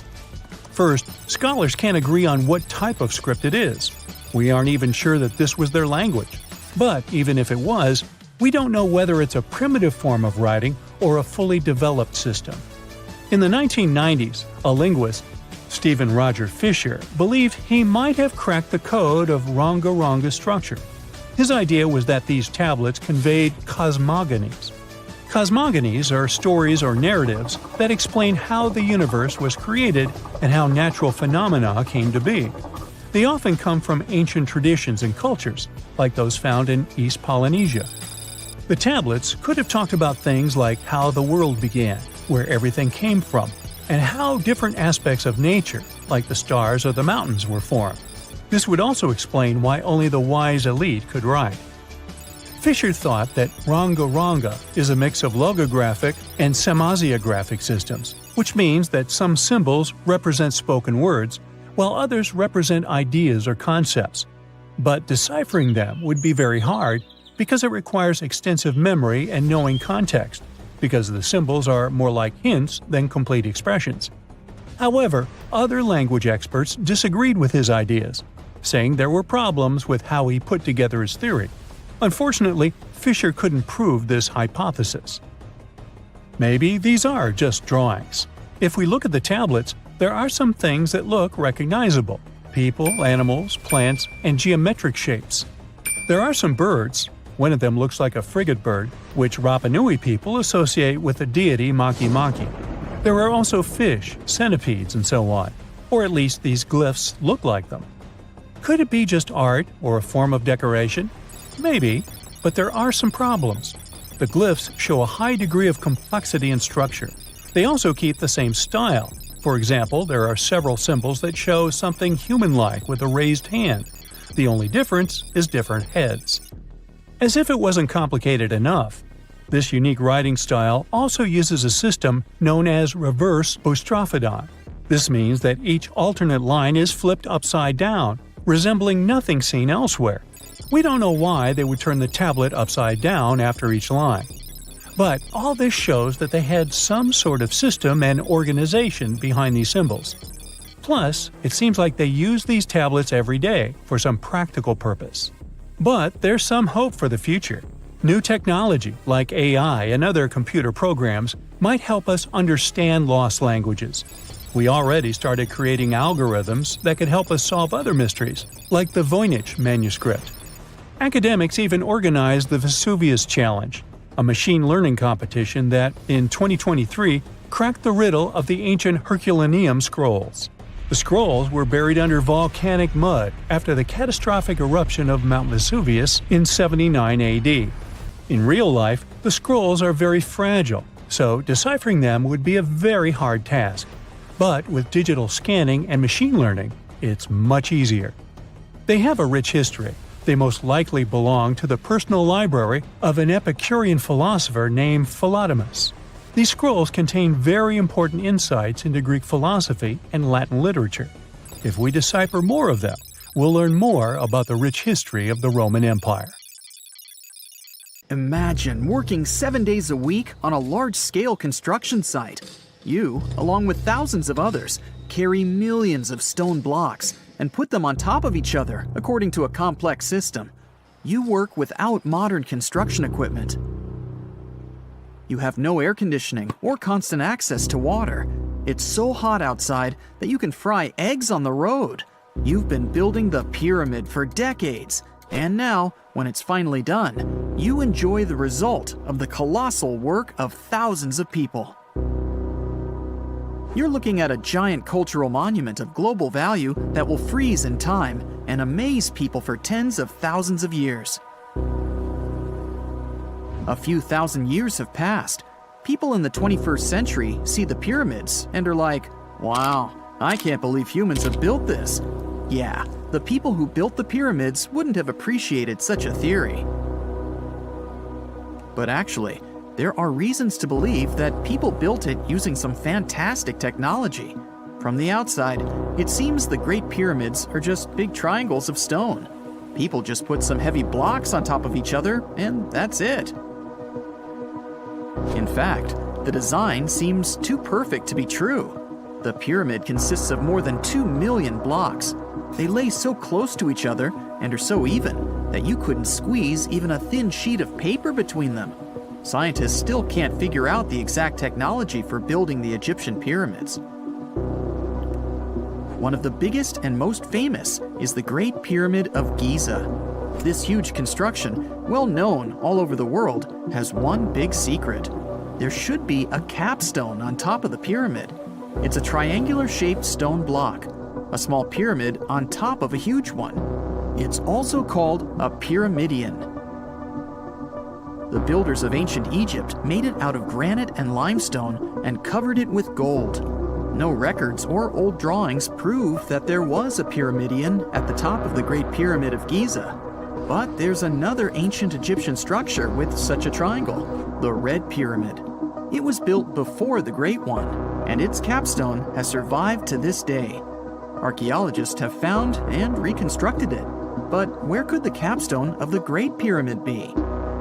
First, scholars can't agree on what type of script it is. We aren't even sure that this was their language. But even if it was, we don't know whether it's a primitive form of writing or a fully developed system. In the 1990s, a linguist, Stephen Roger Fisher, believed he might have cracked the code of Ronga Ronga structure. His idea was that these tablets conveyed cosmogonies. Cosmogonies are stories or narratives that explain how the universe was created and how natural phenomena came to be. They often come from ancient traditions and cultures, like those found in East Polynesia. The tablets could have talked about things like how the world began, where everything came from, and how different aspects of nature, like the stars or the mountains, were formed. This would also explain why only the wise elite could write. Fisher thought that Ronga Ronga is a mix of logographic and semasiographic systems, which means that some symbols represent spoken words, while others represent ideas or concepts. But deciphering them would be very hard because it requires extensive memory and knowing context, because the symbols are more like hints than complete expressions. However, other language experts disagreed with his ideas, saying there were problems with how he put together his theory. Unfortunately, Fisher couldn't prove this hypothesis. Maybe these are just drawings. If we look at the tablets, there are some things that look recognizable: people, animals, plants, and geometric shapes. There are some birds. One of them looks like a frigate bird, which Rapa Nui people associate with the deity Maki Maki. There are also fish, centipedes, and so on, or at least these glyphs look like them. Could it be just art or a form of decoration? Maybe, but there are some problems. The glyphs show a high degree of complexity and structure. They also keep the same style. For example, there are several symbols that show something human-like with a raised hand. The only difference is different heads. As if it wasn't complicated enough, this unique writing style also uses a system known as reverse boustrophodon. This means that each alternate line is flipped upside down, resembling nothing seen elsewhere. We don't know why they would turn the tablet upside down after each line. But all this shows that they had some sort of system and organization behind these symbols. Plus, it seems like they use these tablets every day for some practical purpose. But there's some hope for the future. New technology, like AI and other computer programs, might help us understand lost languages. We already started creating algorithms that could help us solve other mysteries, like the Voynich manuscript. Academics even organized the Vesuvius Challenge, a machine learning competition that, in 2023, cracked the riddle of the ancient Herculaneum scrolls. The scrolls were buried under volcanic mud after the catastrophic eruption of Mount Vesuvius in 79 AD. In real life, the scrolls are very fragile, so deciphering them would be a very hard task. But with digital scanning and machine learning, it's much easier. They have a rich history. They most likely belong to the personal library of an Epicurean philosopher named Philodemus. These scrolls contain very important insights into Greek philosophy and Latin literature. If we decipher more of them, we'll learn more about the rich history of the Roman Empire. Imagine working 7 days a week on a large-scale construction site. You, along with thousands of others, carry millions of stone blocks and put them on top of each other according to a complex system. You work without modern construction equipment. You have no air conditioning or constant access to water. It's so hot outside that you can fry eggs on the road. You've been building the pyramid for decades, and now, when it's finally done, you enjoy the result of the colossal work of thousands of people. You're looking at a giant cultural monument of global value that will freeze in time and amaze people for tens of thousands of years. A few thousand years have passed. People in the 21st century see the pyramids and are like, "Wow, I can't believe humans have built this." Yeah, the people who built the pyramids wouldn't have appreciated such a theory. But actually, there are reasons to believe that people built it using some fantastic technology. From the outside, it seems the Great Pyramids are just big triangles of stone. People just put some heavy blocks on top of each other, and that's it. In fact, the design seems too perfect to be true. The pyramid consists of more than 2 million blocks. They lay so close to each other and are so even that you couldn't squeeze even a thin sheet of paper between them. Scientists still can't figure out the exact technology for building the Egyptian pyramids. One of the biggest and most famous is the Great Pyramid of Giza. This huge construction, well known all over the world, has one big secret. There should be a capstone on top of the pyramid. It's a triangular-shaped stone block, a small pyramid on top of a huge one. It's also called a pyramidion. The builders of ancient Egypt made it out of granite and limestone and covered it with gold. No records or old drawings prove that there was a pyramidion at the top of the Great Pyramid of Giza. But there's another ancient Egyptian structure with such a triangle, the Red Pyramid. It was built before the Great One, and its capstone has survived to this day. Archaeologists have found and reconstructed it. But where could the capstone of the Great Pyramid be?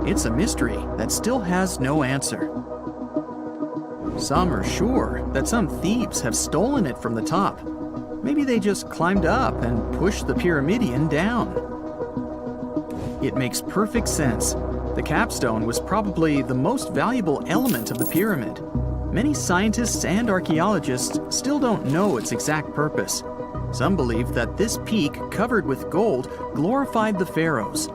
It's a mystery that still has no answer. Some are sure that some thieves have stolen it from the top. Maybe they just climbed up and pushed the pyramidion down. It makes perfect sense. The capstone was probably the most valuable element of the pyramid. Many scientists and archaeologists still don't know its exact purpose. Some believe that this peak covered with gold glorified the pharaohs.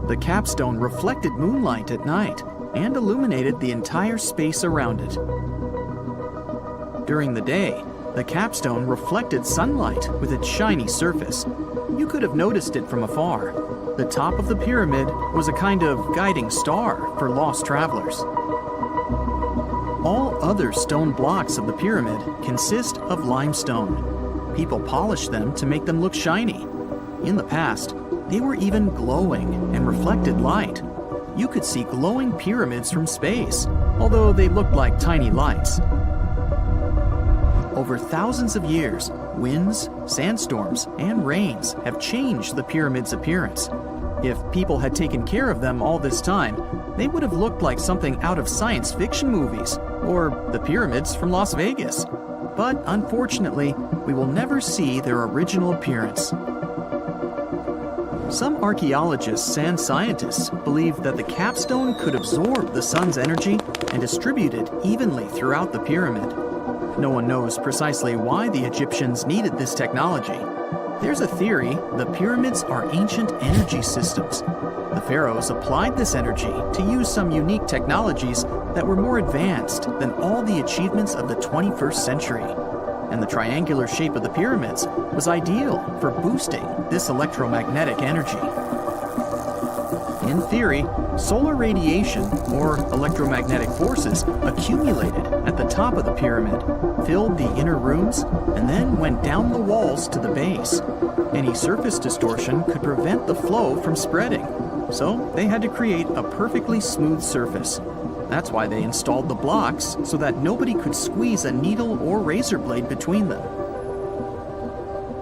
The capstone reflected moonlight at night and illuminated the entire space around it. During the day, the capstone reflected sunlight with its shiny surface. You could have noticed it from afar. The top of the pyramid was a kind of guiding star for lost travelers. All other stone blocks of the pyramid consist of limestone. People polish them to make them look shiny. In the past, they were even glowing and reflected light. You could see glowing pyramids from space, although they looked like tiny lights. Over thousands of years, winds, sandstorms, and rains have changed the pyramid's appearance. If people had taken care of them all this time, they would have looked like something out of science fiction movies, or the pyramids from Las Vegas. But unfortunately, we will never see their original appearance. Some archaeologists and scientists believe that the capstone could absorb the sun's energy and distribute it evenly throughout the pyramid. No one knows precisely why the Egyptians needed this technology. There's a theory the pyramids are ancient energy systems. The pharaohs applied this energy to use some unique technologies that were more advanced than all the achievements of the 21st century. And the triangular shape of the pyramids was ideal for boosting this electromagnetic energy. In theory, solar radiation, or electromagnetic forces, accumulated at the top of the pyramid, filled the inner rooms, and then went down the walls to the base. Any surface distortion could prevent the flow from spreading, so they had to create a perfectly smooth surface. That's why they installed the blocks so that nobody could squeeze a needle or razor blade between them.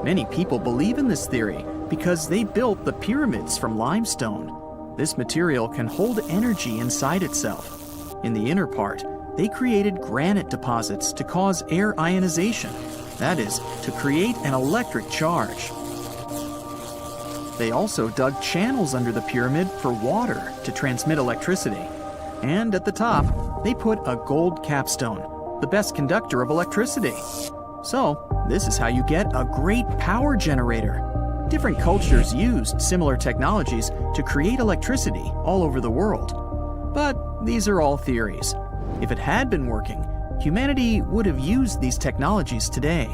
Many people believe in this theory because they built the pyramids from limestone. This material can hold energy inside itself. In the inner part, they created granite deposits to cause air ionization, that is, to create an electric charge. They also dug channels under the pyramid for water to transmit electricity. And at the top, they put a gold capstone, the best conductor of electricity. So, this is how you get a great power generator. Different cultures used similar technologies to create electricity all over the world. But these are all theories. If it had been working, humanity would have used these technologies today.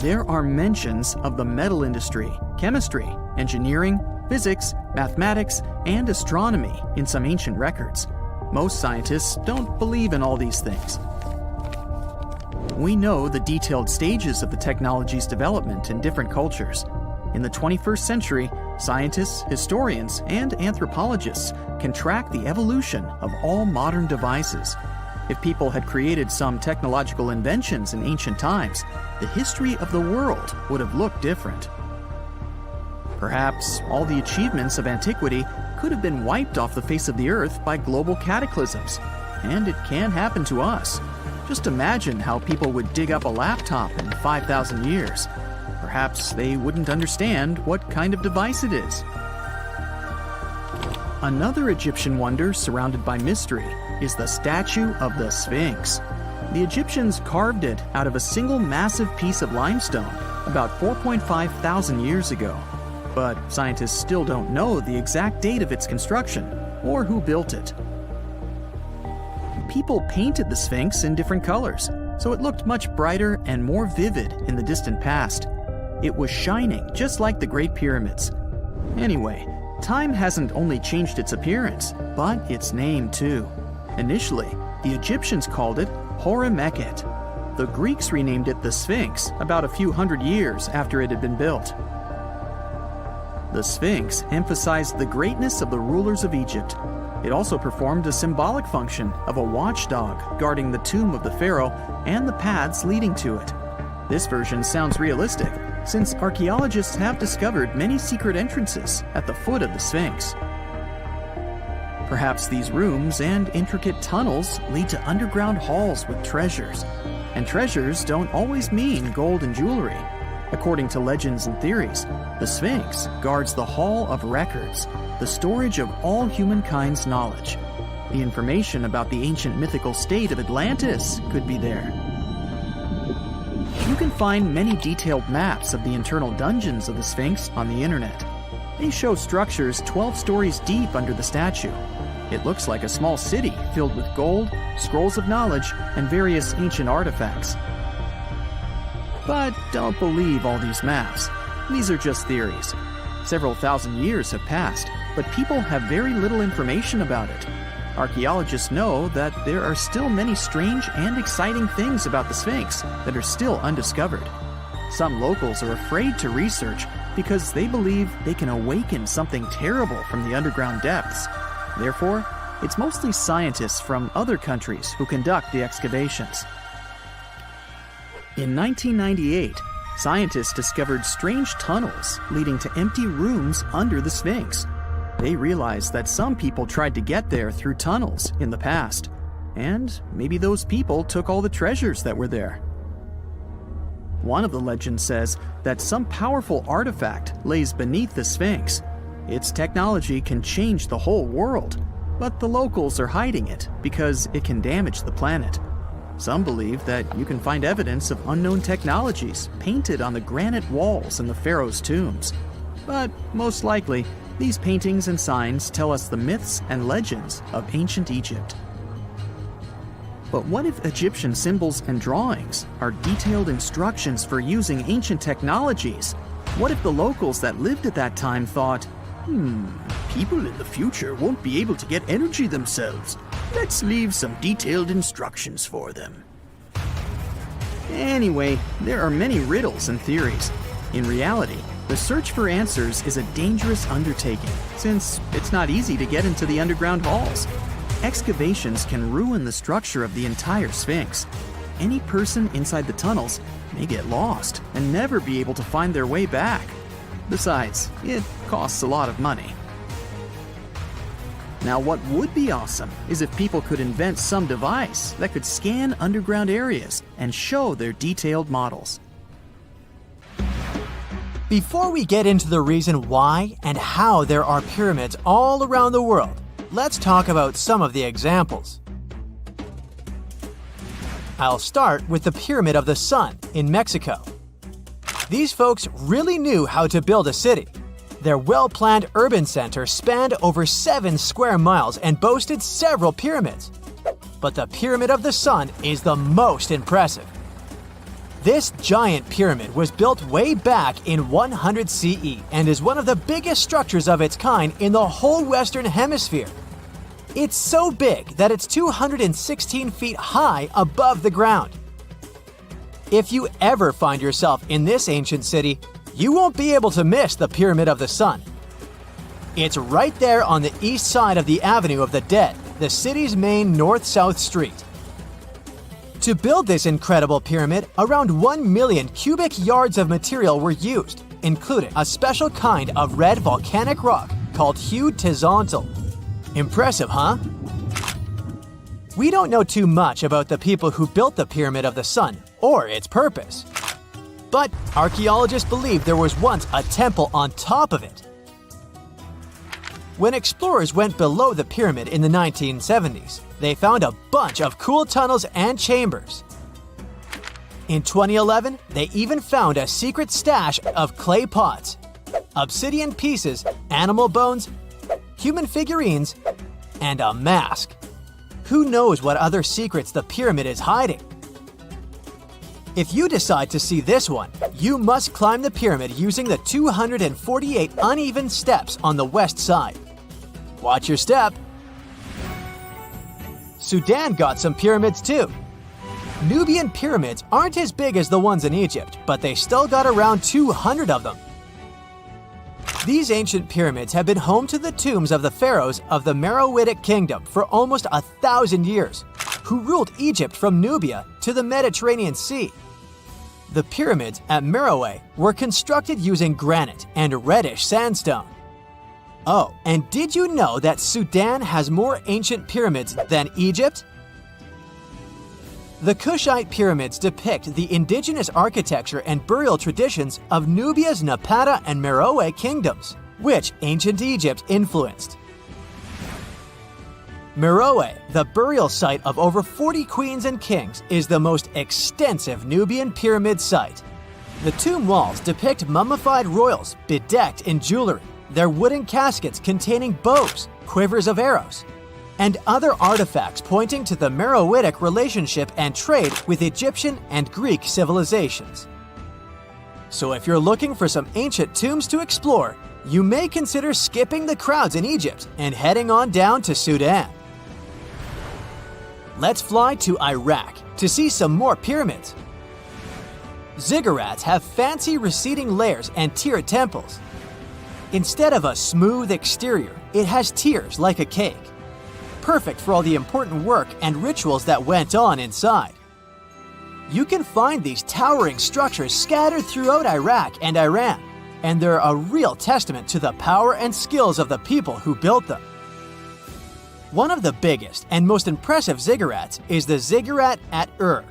There are mentions of the metal industry, chemistry, engineering, physics, mathematics, and astronomy in some ancient records. Most scientists don't believe in all these things. We know the detailed stages of the technology's development in different cultures. In the 21st century, scientists, historians, and anthropologists can track the evolution of all modern devices. If people had created some technological inventions in ancient times, the history of the world would have looked different. Perhaps all the achievements of antiquity could have been wiped off the face of the earth by global cataclysms, and it can happen to us. Just imagine how people would dig up a laptop in 5,000 years. Perhaps they wouldn't understand what kind of device it is. Another Egyptian wonder surrounded by mystery is the statue of the Sphinx. The Egyptians carved it out of a single massive piece of limestone about 4.5 thousand years ago. But scientists still don't know the exact date of its construction or who built it. People painted the Sphinx in different colors, so it looked much brighter and more vivid in the distant past. It was shining just like the Great Pyramids. Anyway, time hasn't only changed its appearance, but its name too. Initially, the Egyptians called it Hor-Mekhet. The Greeks renamed it the Sphinx about a few hundred years after it had been built. The Sphinx emphasized the greatness of the rulers of Egypt. It also performed a symbolic function of a watchdog guarding the tomb of the pharaoh and the paths leading to it. This version sounds realistic, since archaeologists have discovered many secret entrances at the foot of the Sphinx. Perhaps these rooms and intricate tunnels lead to underground halls with treasures. And treasures don't always mean gold and jewelry. According to legends and theories, the Sphinx guards the Hall of Records, the storage of all humankind's knowledge. The information about the ancient mythical state of Atlantis could be there. You can find many detailed maps of the internal dungeons of the Sphinx on the internet. They show structures 12 stories deep under the statue. It looks like a small city filled with gold, scrolls of knowledge, and various ancient artifacts. But don't believe all these maps. These are just theories. Several thousand years have passed, but people have very little information about it. Archaeologists know that there are still many strange and exciting things about the Sphinx that are still undiscovered. Some locals are afraid to research because they believe they can awaken something terrible from the underground depths. Therefore, it's mostly scientists from other countries who conduct the excavations. In 1998, scientists discovered strange tunnels leading to empty rooms under the Sphinx. They realized that some people tried to get there through tunnels in the past, and maybe those people took all the treasures that were there. One of the legends says that some powerful artifact lays beneath the Sphinx. Its technology can change the whole world, but the locals are hiding it because it can damage the planet. Some believe that you can find evidence of unknown technologies painted on the granite walls in the pharaoh's tombs. But most likely, these paintings and signs tell us the myths and legends of ancient Egypt. But what if Egyptian symbols and drawings are detailed instructions for using ancient technologies? What if the locals that lived at that time thought, people in the future won't be able to get energy themselves. Let's leave some detailed instructions for them. Anyway, there are many riddles and theories. In reality, the search for answers is a dangerous undertaking, since it's not easy to get into the underground halls. Excavations can ruin the structure of the entire Sphinx. Any person inside the tunnels may get lost and never be able to find their way back. Besides, it costs a lot of money. Now, what would be awesome is if people could invent some device that could scan underground areas and show their detailed models. Before we get into the reason why and how there are pyramids all around the world, let's talk about some of the examples. I'll start with the Pyramid of the Sun in Mexico. These folks really knew how to build a city. Their well-planned urban center spanned over 7 square miles and boasted several pyramids. But the Pyramid of the Sun is the most impressive. This giant pyramid was built way back in 100 CE and is one of the biggest structures of its kind in the whole Western Hemisphere. It's so big that it's 216 feet high above the ground. If you ever find yourself in this ancient city, you won't be able to miss the Pyramid of the Sun. It's right there on the east side of the Avenue of the Dead, the city's main north-south street. To build this incredible pyramid, around 1 million cubic yards of material were used, including a special kind of red volcanic rock called hued tezontle. Impressive, huh? We don't know too much about the people who built the Pyramid of the Sun or its purpose. But archaeologists believe there was once a temple on top of it. When explorers went below the pyramid in the 1970s, they found a bunch of cool tunnels and chambers. In 2011, they even found a secret stash of clay pots, obsidian pieces, animal bones, human figurines, and a mask. Who knows what other secrets the pyramid is hiding? If you decide to see this one, you must climb the pyramid using the 248 uneven steps on the west side. Watch your step. Sudan got some pyramids too. Nubian pyramids aren't as big as the ones in Egypt, but they still got around 200 of them. These ancient pyramids have been home to the tombs of the pharaohs of the Meroitic Kingdom for almost 1,000 years, who ruled Egypt from Nubia to the Mediterranean Sea. The pyramids at Meroe were constructed using granite and reddish sandstone. Oh, and did you know that Sudan has more ancient pyramids than Egypt? The Kushite pyramids depict the indigenous architecture and burial traditions of Nubia's Napata and Meroe kingdoms, which ancient Egypt influenced. Meroe, the burial site of over 40 queens and kings, is the most extensive Nubian pyramid site. The tomb walls depict mummified royals bedecked in jewelry, their wooden caskets containing bows, quivers of arrows, and other artifacts pointing to the Meroitic relationship and trade with Egyptian and Greek civilizations. So if you're looking for some ancient tombs to explore, you may consider skipping the crowds in Egypt and heading on down to Sudan. Let's fly to Iraq to see some more pyramids. Ziggurats have fancy receding layers and tiered temples. Instead of a smooth exterior, it has tiers like a cake. Perfect for all the important work and rituals that went on inside. You can find these towering structures scattered throughout Iraq and Iran, and they're a real testament to the power and skills of the people who built them. One of the biggest and most impressive ziggurats is the ziggurat at Ur.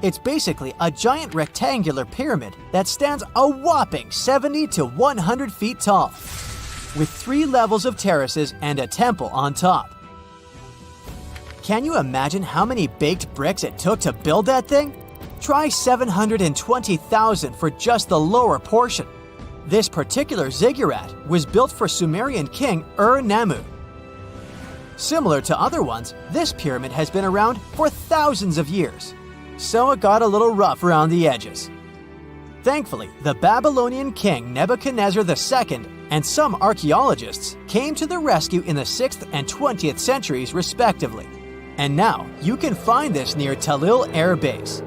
It's basically a giant rectangular pyramid that stands a whopping 70 to 100 feet tall, with 3 levels of terraces and a temple on top. Can you imagine how many baked bricks it took to build that thing? Try 720,000 for just the lower portion. This particular ziggurat was built for Sumerian king Ur-Nammu. Similar to other ones, this pyramid has been around for thousands of years, so it got a little rough around the edges. Thankfully, the Babylonian king Nebuchadnezzar II and some archaeologists came to the rescue in the 6th and 20th centuries respectively, and now you can find this near Talil Air Base.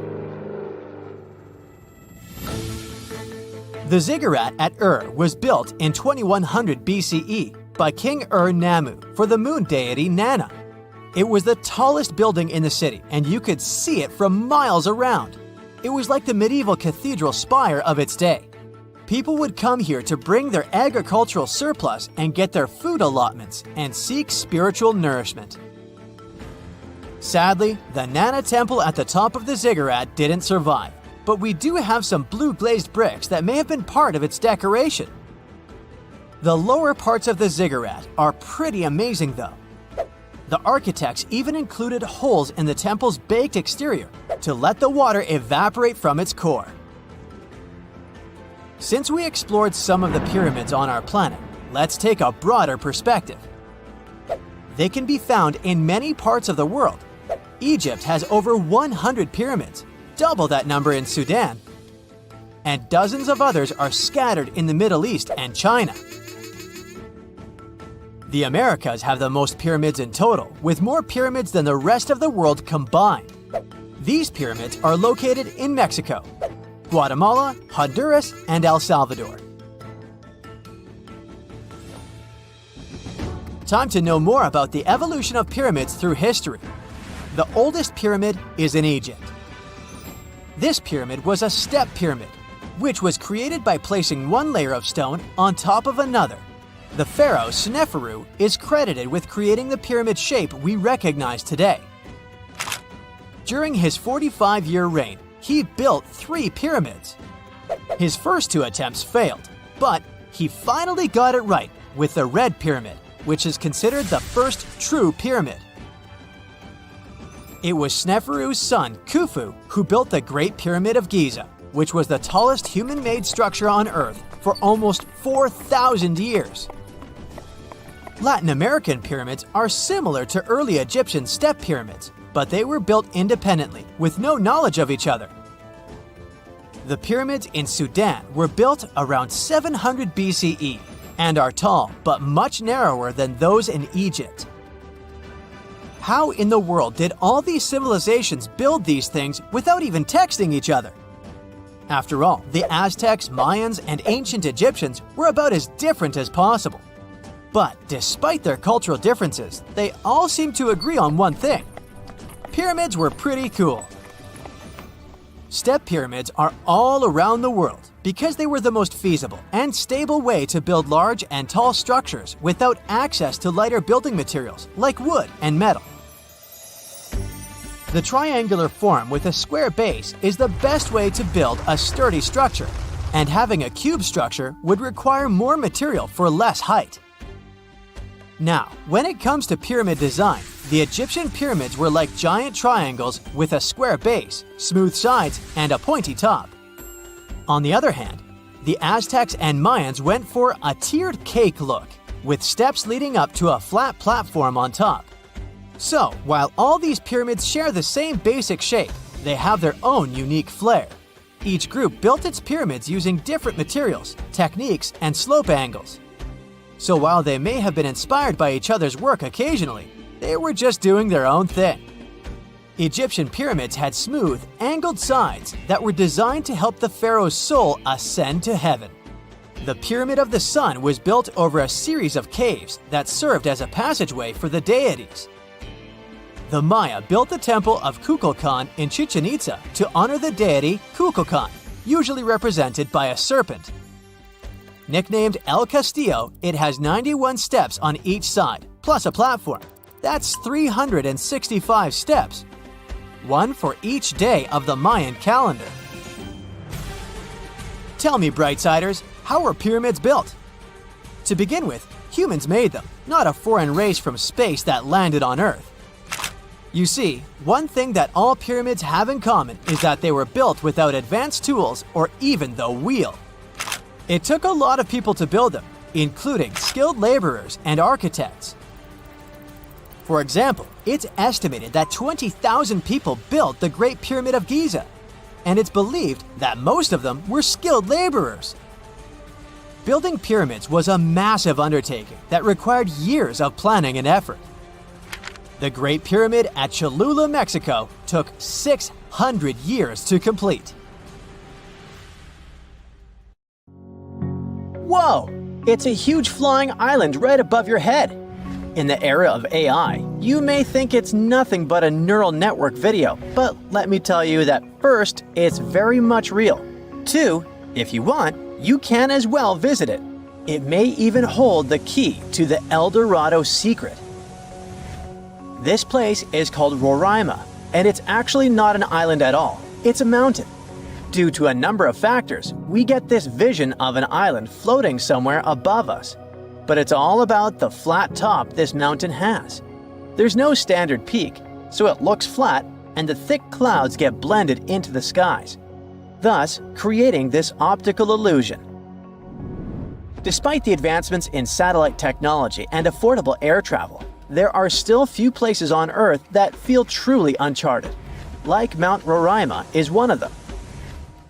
The ziggurat at Ur was built in 2100 BCE by King Ur-Nammu for the moon deity Nana. It was the tallest building in the city, and you could see it from miles around. It was like the medieval cathedral spire of its day. People would come here to bring their agricultural surplus and get their food allotments and seek spiritual nourishment. Sadly, the Nana temple at the top of the ziggurat didn't survive, but we do have some blue glazed bricks that may have been part of its decoration. The lower parts of the ziggurat are pretty amazing though. The architects even included holes in the temple's baked exterior to let the water evaporate from its core. Since we explored some of the pyramids on our planet, let's take a broader perspective. They can be found in many parts of the world. Egypt has over 100 pyramids, double that number in Sudan, and dozens of others are scattered in the Middle East and China. The Americas have the most pyramids in total, with more pyramids than the rest of the world combined. These pyramids are located in Mexico, Guatemala, Honduras, and El Salvador. Time to know more about the evolution of pyramids through history. The oldest pyramid is in Egypt. This pyramid was a step pyramid, which was created by placing one layer of stone on top of another. The pharaoh Sneferu is credited with creating the pyramid shape we recognize today. During his 45-year reign, he built 3 pyramids. His first 2 attempts failed, but he finally got it right with the Red Pyramid, which is considered the first true pyramid. It was Sneferu's son, Khufu, who built the Great Pyramid of Giza, which was the tallest human-made structure on Earth for almost 4,000 years. Latin American pyramids are similar to early Egyptian step pyramids, but they were built independently, with no knowledge of each other. The pyramids in Sudan were built around 700 BCE and are tall, but much narrower than those in Egypt. How in the world did all these civilizations build these things without even texting each other? After all, the Aztecs, Mayans, and ancient Egyptians were about as different as possible. But despite their cultural differences, they all seem to agree on one thing. Pyramids were pretty cool. Step pyramids are all around the world because they were the most feasible and stable way to build large and tall structures without access to lighter building materials like wood and metal. The triangular form with a square base is the best way to build a sturdy structure, and having a cube structure would require more material for less height. Now, when it comes to pyramid design, the Egyptian pyramids were like giant triangles with a square base, smooth sides, and a pointy top. On the other hand, the Aztecs and Mayans went for a tiered cake look, with steps leading up to a flat platform on top. So, while all these pyramids share the same basic shape, they have their own unique flair. Each group built its pyramids using different materials, techniques, and slope angles. So while they may have been inspired by each other's work occasionally, they were just doing their own thing. Egyptian pyramids had smooth, angled sides that were designed to help the pharaoh's soul ascend to heaven. The Pyramid of the Sun was built over a series of caves that served as a passageway for the deities. The Maya built the temple of Kukulkan in Chichen Itza to honor the deity Kukulkan, usually represented by a serpent. Nicknamed El Castillo, it has 91 steps on each side, plus a platform. That's 365 steps. one for each day of the Mayan calendar. Tell me, Brightsiders, how were pyramids built? To begin with, humans made them, not a foreign race from space that landed on Earth. You see, one thing that all pyramids have in common is that they were built without advanced tools or even the wheel. It took a lot of people to build them, including skilled laborers and architects. For example, it's estimated that 20,000 people built the Great Pyramid of Giza, and it's believed that most of them were skilled laborers. Building pyramids was a massive undertaking that required years of planning and effort. The Great Pyramid at Cholula, Mexico, took 600 years to complete. Whoa! It's a huge flying island right above your head. In the era of AI, you may think it's nothing but a neural network video, but let me tell you that first, it's very much real. Two, if you want, you can as well visit it. It may even hold the key to the El Dorado secret. This place is called Roraima, and it's actually not an island at all. It's a mountain. Due to a number of factors, we get this vision of an island floating somewhere above us. But it's all about the flat top this mountain has. There's no standard peak, so it looks flat and the thick clouds get blended into the skies, thus creating this optical illusion. Despite the advancements in satellite technology and affordable air travel, there are still few places on Earth that feel truly uncharted. Like Mount Roraima is one of them.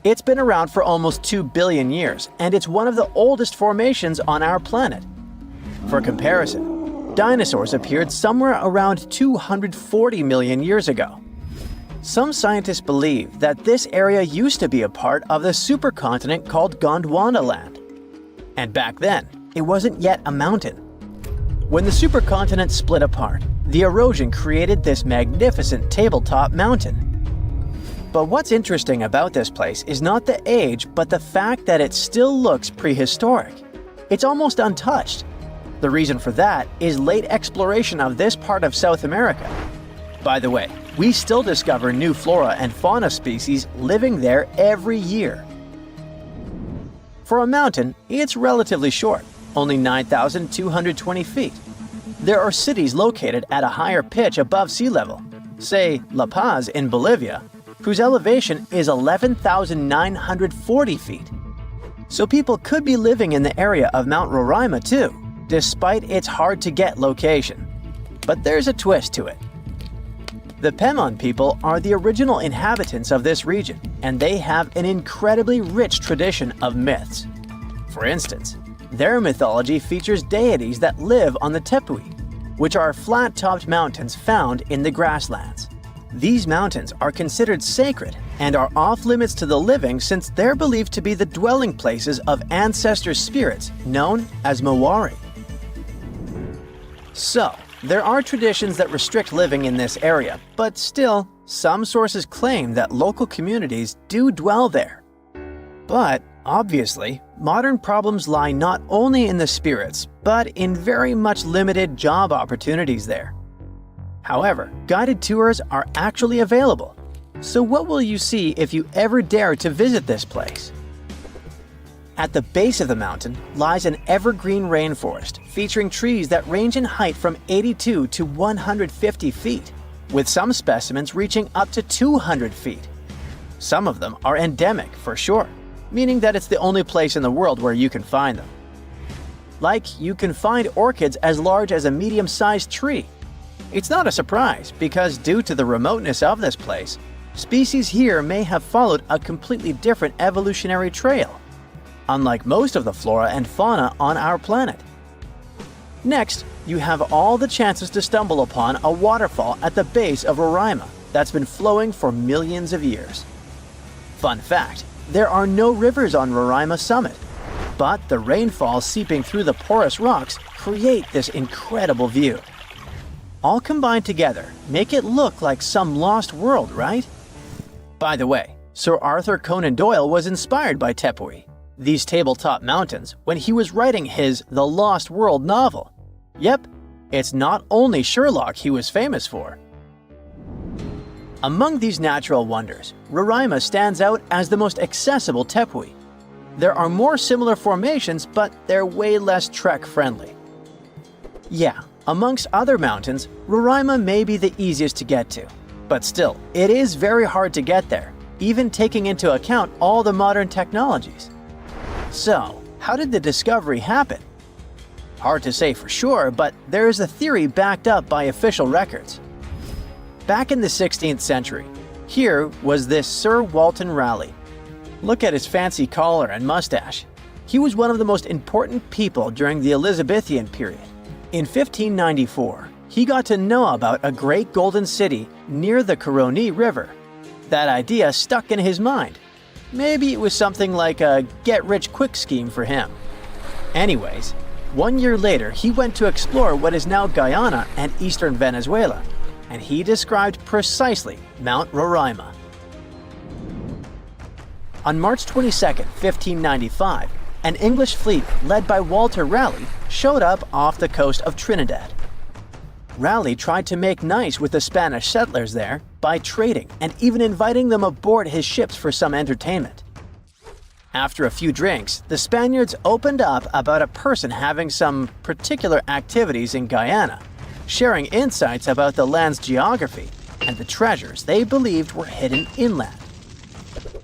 It's been around for almost 2 billion years, and it's one of the oldest formations on our planet. For comparison, dinosaurs appeared somewhere around 240 million years ago. Some scientists believe that this area used to be a part of the supercontinent called Gondwana land. And back then, it wasn't yet a mountain. When the supercontinent split apart, the erosion created this magnificent tabletop mountain. But what's interesting about this place is not the age, but the fact that it still looks prehistoric. It's almost untouched. The reason for that is late exploration of this part of South America. By the way, we still discover new flora and fauna species living there every year. For a mountain, it's relatively short, only 9,220 feet. There are cities located at a higher pitch above sea level, say La Paz in Bolivia, whose elevation is 11,940 feet. So people could be living in the area of Mount Roraima too, despite its hard-to-get location. But there's a twist to it. The Pemon people are the original inhabitants of this region, and they have an incredibly rich tradition of myths. For instance, their mythology features deities that live on the Tepui, which are flat-topped mountains found in the grasslands. These mountains are considered sacred and are off-limits to the living since they're believed to be the dwelling places of ancestor spirits known as Mawari. So, there are traditions that restrict living in this area, but still, some sources claim that local communities do dwell there. But, obviously, modern problems lie not only in the spirits, but in very much limited job opportunities there. However, guided tours are actually available. So what will you see if you ever dare to visit this place? At the base of the mountain lies an evergreen rainforest featuring trees that range in height from 82 to 150 feet, with some specimens reaching up to 200 feet. Some of them are endemic for sure, meaning that it's the only place in the world where you can find them. Like, you can find orchids as large as a medium-sized tree. It's not a surprise because due to the remoteness of this place, species here may have followed a completely different evolutionary trail, unlike most of the flora and fauna on our planet. Next, you have all the chances to stumble upon a waterfall at the base of Roraima that's been flowing for millions of years. Fun fact, there are no rivers on Roraima summit, but the rainfall seeping through the porous rocks create this incredible view. All combined together make it look like some lost world, right? By the way, Sir Arthur Conan Doyle was inspired by Tepui, these tabletop mountains, when he was writing his The Lost World novel. Yep, it's not only Sherlock he was famous for. Among these natural wonders, Roraima stands out as the most accessible tepui. There are more similar formations, but they're way less trek-friendly. Yeah, amongst other mountains, Roraima may be the easiest to get to. But still, it is very hard to get there, even taking into account all the modern technologies. So, how did the discovery happen? Hard to say for sure, but there is a theory backed up by official records. Back in the 16th century, here was this Sir Walter Raleigh. Look at his fancy collar and mustache. He was one of the most important people during the Elizabethan period. In 1594, he got to know about a great golden city near the Caroni River. That idea stuck in his mind. Maybe it was something like a get-rich-quick scheme for him. Anyways, 1 year later, he went to explore what is now Guyana and eastern Venezuela, and he described precisely Mount Roraima. On March 22, 1595, an English fleet led by Walter Raleigh showed up off the coast of Trinidad. Raleigh tried to make nice with the Spanish settlers there by trading and even inviting them aboard his ships for some entertainment. After a few drinks, the Spaniards opened up about a person having some particular activities in Guyana, sharing insights about the land's geography and the treasures they believed were hidden inland.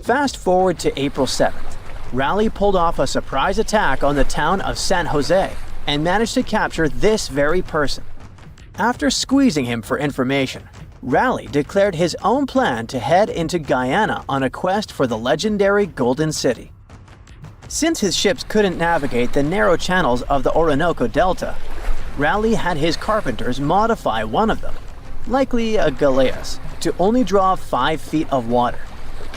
Fast forward to April 7th, Raleigh pulled off a surprise attack on the town of San Jose and managed to capture this very person. After squeezing him for information, Raleigh declared his own plan to head into Guyana on a quest for the legendary Golden City. Since his ships couldn't navigate the narrow channels of the Orinoco Delta, Raleigh had his carpenters modify one of them, likely a galleass, to only draw 5 feet of water.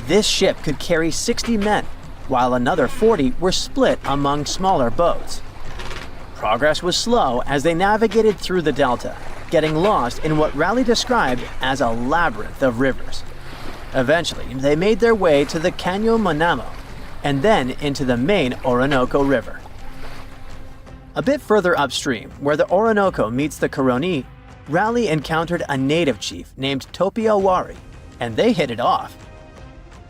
This ship could carry 60 men, while another 40 were split among smaller boats. Progress was slow as they navigated through the delta, getting lost in what Raleigh described as a labyrinth of rivers. Eventually, they made their way to the Caño Manamo, and then into the main Orinoco River. A bit further upstream, where the Orinoco meets the Caroni, Raleigh encountered a native chief named Topiawari, and they hit it off.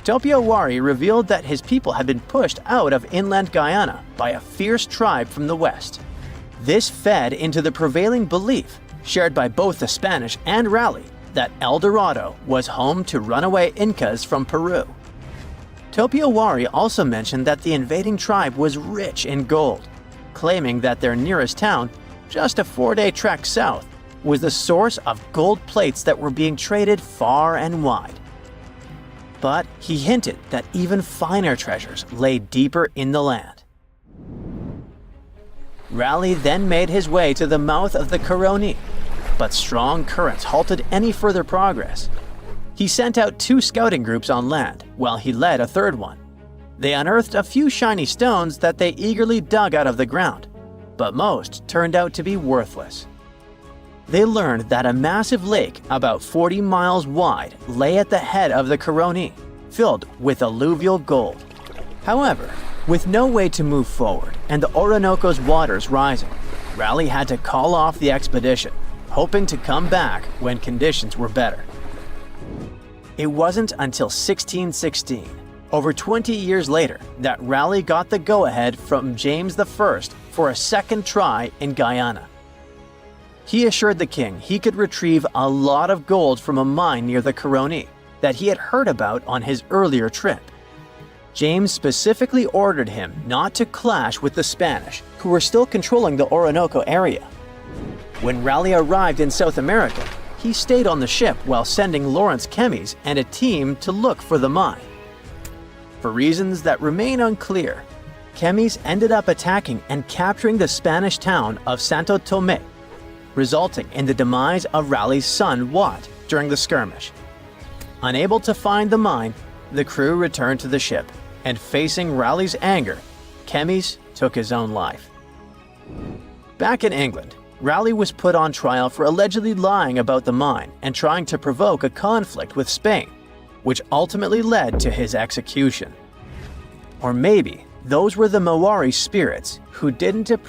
Topiawari revealed that his people had been pushed out of inland Guyana by a fierce tribe from the west. This fed into the prevailing belief, shared by both the Spanish and Raleigh, that El Dorado was home to runaway Incas from Peru. Topiawari also mentioned that the invading tribe was rich in gold, claiming that their nearest town, just a 4-day trek south, was the source of gold plates that were being traded far and wide. But he hinted that even finer treasures lay deeper in the land. Raleigh then made his way to the mouth of the Caroni, but strong currents halted any further progress. He sent out 2 scouting groups on land, while he led a 3rd one. They unearthed a few shiny stones that they eagerly dug out of the ground, but most turned out to be worthless. They learned that a massive lake about 40 miles wide lay at the head of the Caroni, filled with alluvial gold. However, with no way to move forward and the Orinoco's waters rising, Raleigh had to call off the expedition, hoping to come back when conditions were better. It wasn't until 1616, over 20 years later, that Raleigh got the go-ahead from James I for a 2nd try in Guyana. He assured the king he could retrieve a lot of gold from a mine near the Caroni that he had heard about on his earlier trip. James specifically ordered him not to clash with the Spanish, who were still controlling the Orinoco area. When Raleigh arrived in South America, he stayed on the ship while sending Lawrence Kemmys and a team to look for the mine. For reasons that remain unclear, Kemmys ended up attacking and capturing the Spanish town of Santo Tomé, resulting in the demise of Raleigh's son Watt during the skirmish. Unable to find the mine, the crew returned to the ship, and facing Raleigh's anger, Kemmys took his own life. Back in England, Raleigh was put on trial for allegedly lying about the mine and trying to provoke a conflict with Spain, which ultimately led to his execution. Or maybe those were the Maori spirits who didn't approve